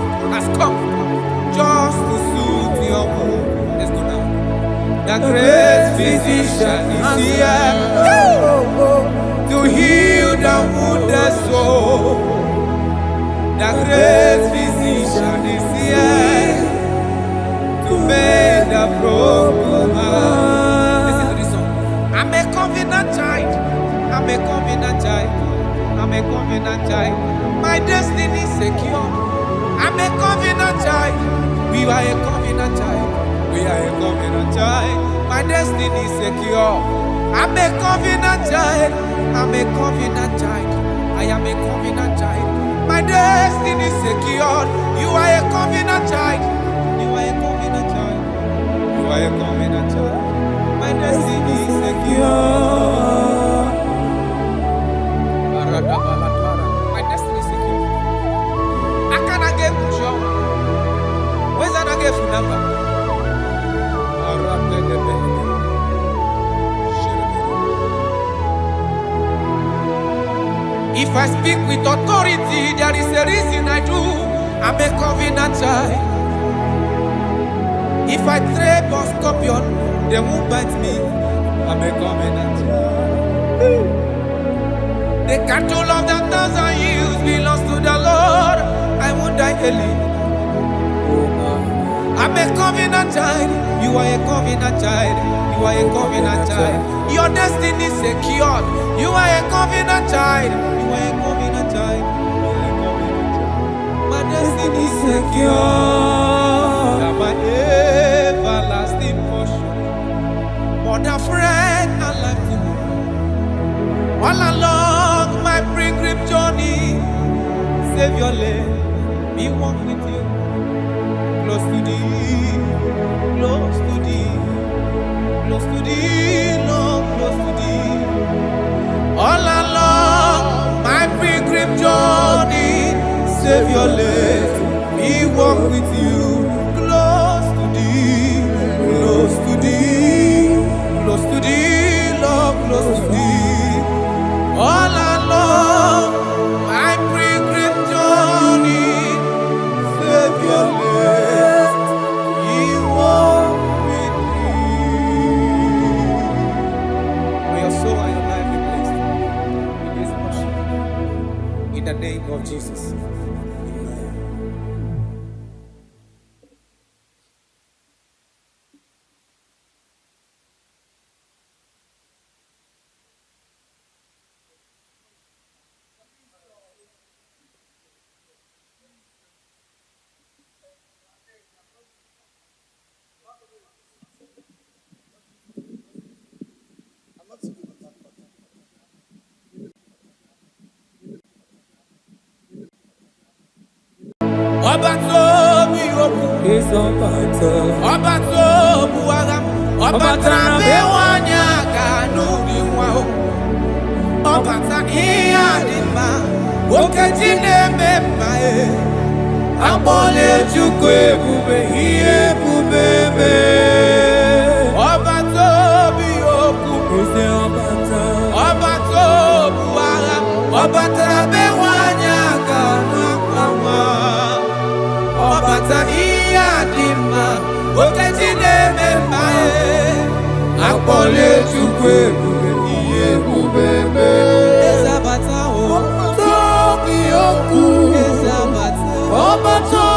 just to soothe your wound. Let's go now. The great physician is here to heal the wounded soul. The great physician is here to mend the broken heart. Listen to this song. I'm a covenant child. I'm a covenant child. I'm a covenant child. My destiny is secure. I'm a covenant child. We are a covenant child. We are a covenant child. My destiny is secure. I'm a covenant child. I'm a covenant child. I am a covenant child. My destiny is secure. You are a covenant child. You are a covenant child. You are a covenant child. My destiny is secure. My destiny is secure. I cannot get you. Where's that I get your number? If I speak with authority, there is a reason I do. I'm a covenant child. If I tread on scorpion, they won't bite me. I'm a covenant child. The cattle of the 1,000 hills belongs to the Lord. I won't die early. I'm a covenant child. You are a covenant child. You are a covenant child. Your destiny is secured. You are a covenant child. You are a covenant child. My destiny is secure. My everlasting portion. More than friend and life to me. All along my pilgrim journey, save your lane. Be one with you. Close to thee, close to thee, close to thee, Lord, close to thee. All along my pilgrim journey, save your life, we walk with you. Close to thee, close to thee, close to thee, Lord, close to thee. All along my pilgrim journey, save your life. In the name of Jesus. Obato biyoku. Is Obata. Obato buagam. Obata bewanya kanu biwao. Obata iya dima. Okejine memae. Abole chukwe bube iye bubebe. Obato biyoku. Is Obata. Obato buagam. Obata bewanya kanu biwao. Obata iya dima. Okejine memae. Abole chukwe bube iye bubebe. Ezabata o. Tobiyoku. Ezabata. Obato.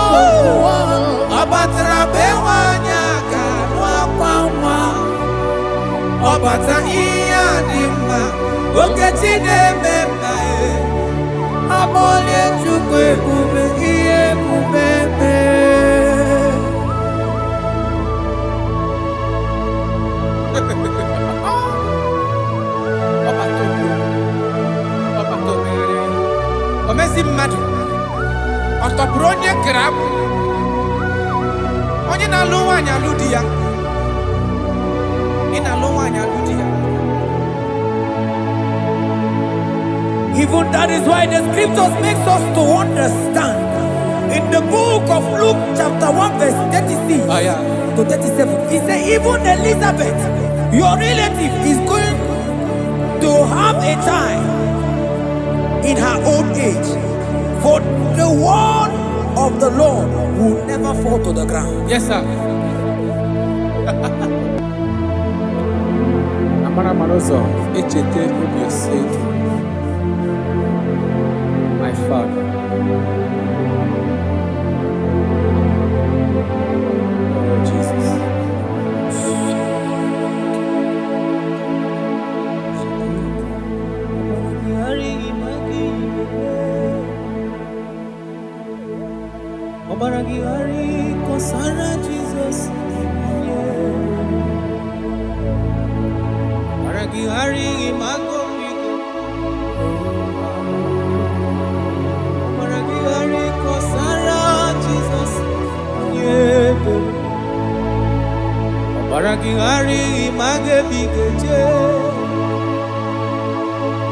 Obata bewanya kanwa kwamwa. Obata iya dima. Okejine memae. Abole chukwe bube iye bubebe. Omezi mmadu ọtọpụrụ onye kere abụ onye na-alụ nwaanyị alụ di ya ị na-alụ nwaanyị alụ di ya. Even that is why the scriptures makes us to understand. In the book of Luke chapter 1 verse 36 to 37, he said even Elizabeth, your relative, is going to have a child in her old age. For the word of the Lord will never fall to the ground. Yes, sir. Amara Marozo, echete obi oseki. My father. Oh, Jesus. Obaragihari kosara Jesus. Obaragihari imago migo. Obaragihari kosara Jesus. Obaragihari image bigeje.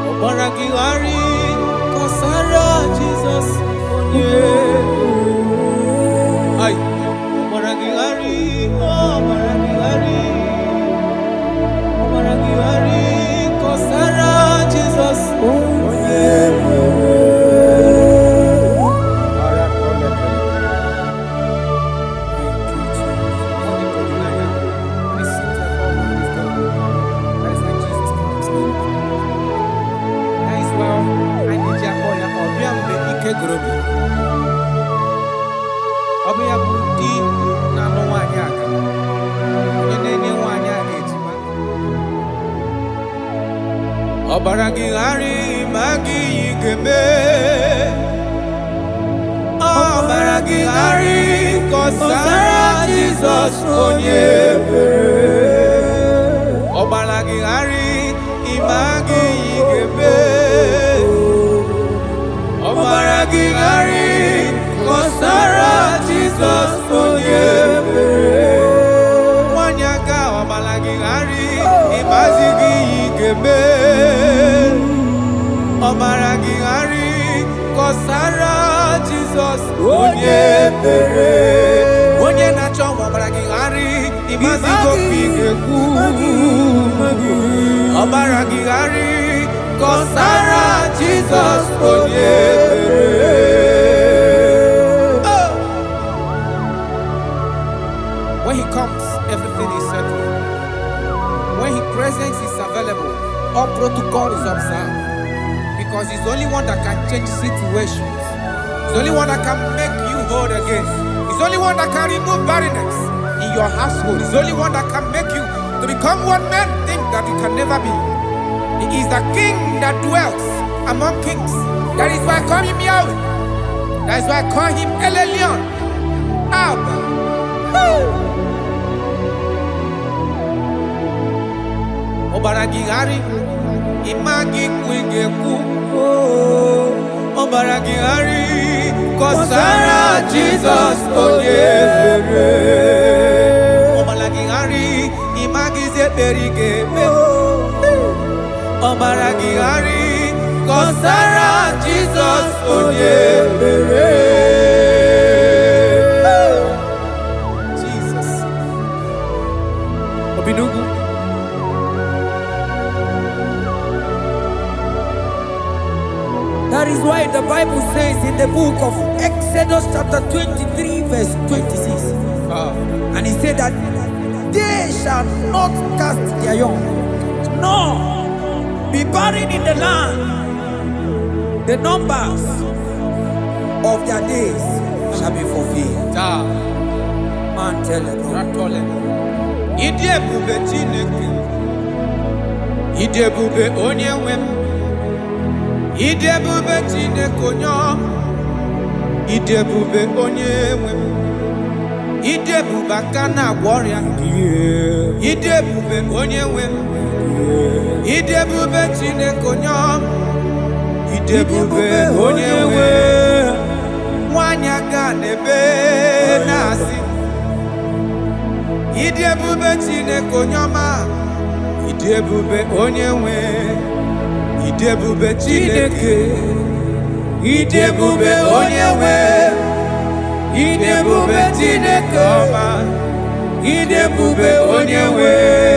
Obaragihari kosara Jesus. Ay. Obaragihari, Obaragihari, Obaragihari kosara Jesus. Ọbịa bụ di na-alụ nwaanyị aka onye na-enye nwaanyị aka ejima. Ọbara gị ghara ịma gị igeme. Ọbara gị ghara ịkọsara Jizọs onye ebere. Ọbara gị ghara ịma gị igeme. Ọbara gị ghara ịkọsara Jizọs onye ebere. Nwanyị aka ọbara gị ghara ịmazi gị igeme. Ọbara gị ghara ịkọsara Jizọs onye ebere. Onye na-achọ ọbara gị ghara ịmazi gị okwu ị ga-ekwu. Ọbara gị ghara ịkọsara Jizọs onye ebere. When he comes, everything is settled. When his presence is available, all protocol is observed. Because he's the only one that can change situations. He's the only one that can make you whole again. He's the only one that can remove barrenness in your household. He's the only one that can make you to become what men think that you can never be. He is the king that dwells among kings. That is why I call him Yahweh. That is why I call him El Elyon. Abba. Ọbara gị ghara ịma gị kwu. Ọbara gị ghara kọsara Jesus Onyebere. Omalagihari imagize berige. Omalagihari kosara Jesus Onyebere. Jesus. Obinugu. That is why the Bible says in the book of Exodus chapter 23 verse 26. And he said that they shall not cast their young, nor be barren in the land. The numbers of their days shall be fulfilled. Man tell them. Idebube Chineke. Idebube Onyewem. Idebube Chineke Onyom. Idebube Onyewem. Idebube Kana warrior. Idebube Onyewem. Idebube Chineke Onyom. Idebube Onyewem. Wanyaga nebe nasi. Idebube Chineke Onyoma. Idebube Onyewem. Idebube Chineke. Idebube Onyewem. Idebube Chineke Oma. Idebube Onyewem.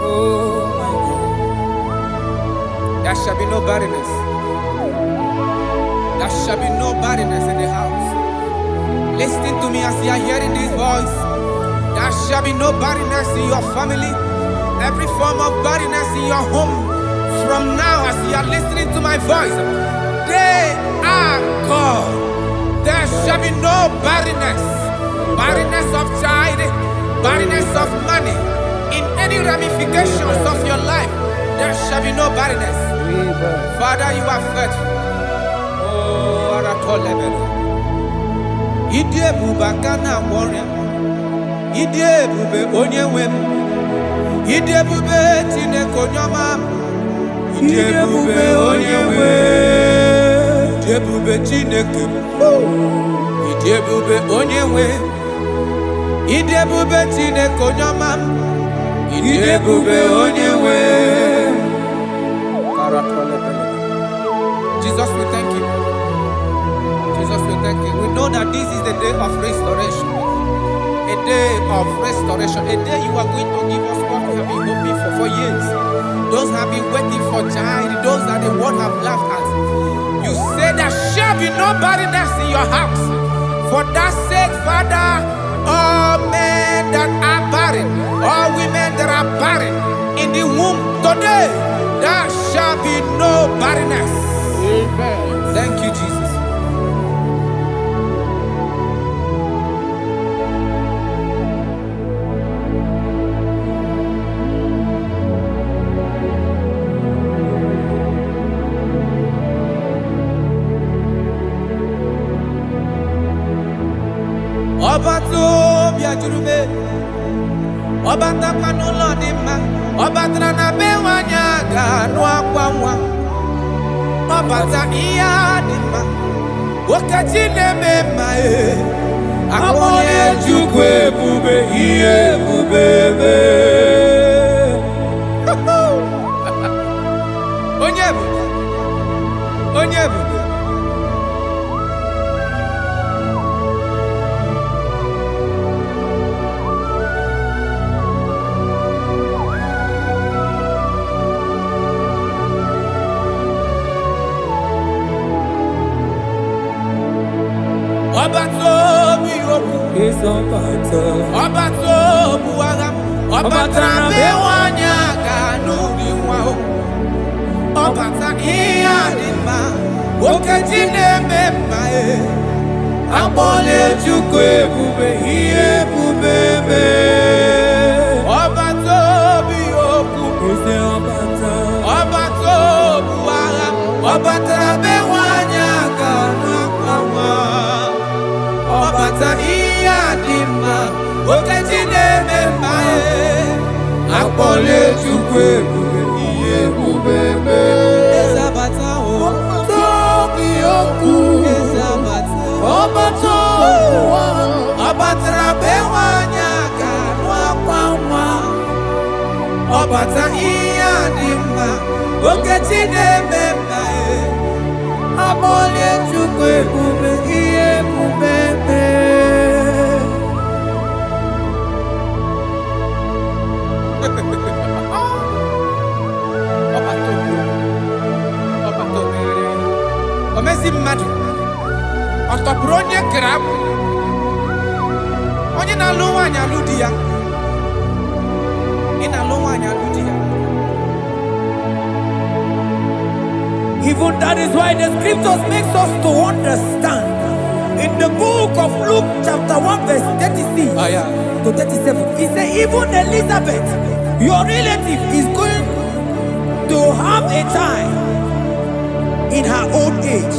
Oh my God. There shall be no barrenness. There shall be no barrenness in the house. Listen to me as you are hearing this voice. There shall be no barrenness in your family. Every form of barrenness in your home. From now as you are listening to my voice, they are gone. There shall be no barrenness. Barrenness of child, barrenness of money. In any ramifications of your life, there shall be no barrenness. Father, you are faithful. Oh, Aratolebele. Idebube Kana warrior. Idebube Onyewem. Idebube Chineke Onyoma. Idebube Onyewem. Idebube Chineke. Idebube Onyewem. Idebube Chineke Onyoma. Idebube Onyewem. Jesus, we thank you. Jesus, we thank you. We know that this is the day of restoration. A day of restoration. A day you are going to give us what we have been hoping for years. Those have been waiting for child. Those that the world have laughed at. You say there shall be no barrenness in your house. For that sake, Father, all men that are barren, all women that are barren in the womb today, there shall be no barrenness. Amen. Thank you, Jesus. Obato biajurube, obata panulo dima, obatra na bewanya ganu akwanwa, obata iya dima, wakachine mema akwone jukwe bube iye bubebe. Onyebu, onyebu. Obato biyoku ezobato obato buwaga obatra bewanya kanu biwaho obata iya dima okejine mema abole jukwe bube iye bubebe obato biyoku eze obato buwaga obatra bewanya kanu akwa obata iya dima okejine mema akpole jukwe bube iye bubebe ezabata o tobi oku ezabata Ọbata ihe dị mma, okechi na-eme mma. Akpọlie Chukwu ebube, ihe ebube mee. Omezi mmadụ ọ tọpụrụ onye kere abụ, onye na-alụ nwaanyị alụ di ya, ị na-alụ nwaanyị alụ di ya. Even that is why the scriptures makes us to understand in the book of Luke chapter 1 verse 36 to 37. He said even Elizabeth, your relative, is going to have a child in her old age.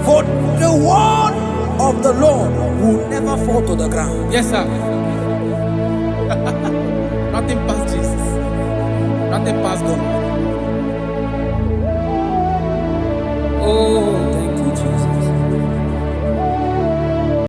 For the word of the Lord will never fall to the ground. Yes, sir. Nothing past Jesus. Nothing past God. Oh, thank you, Jesus.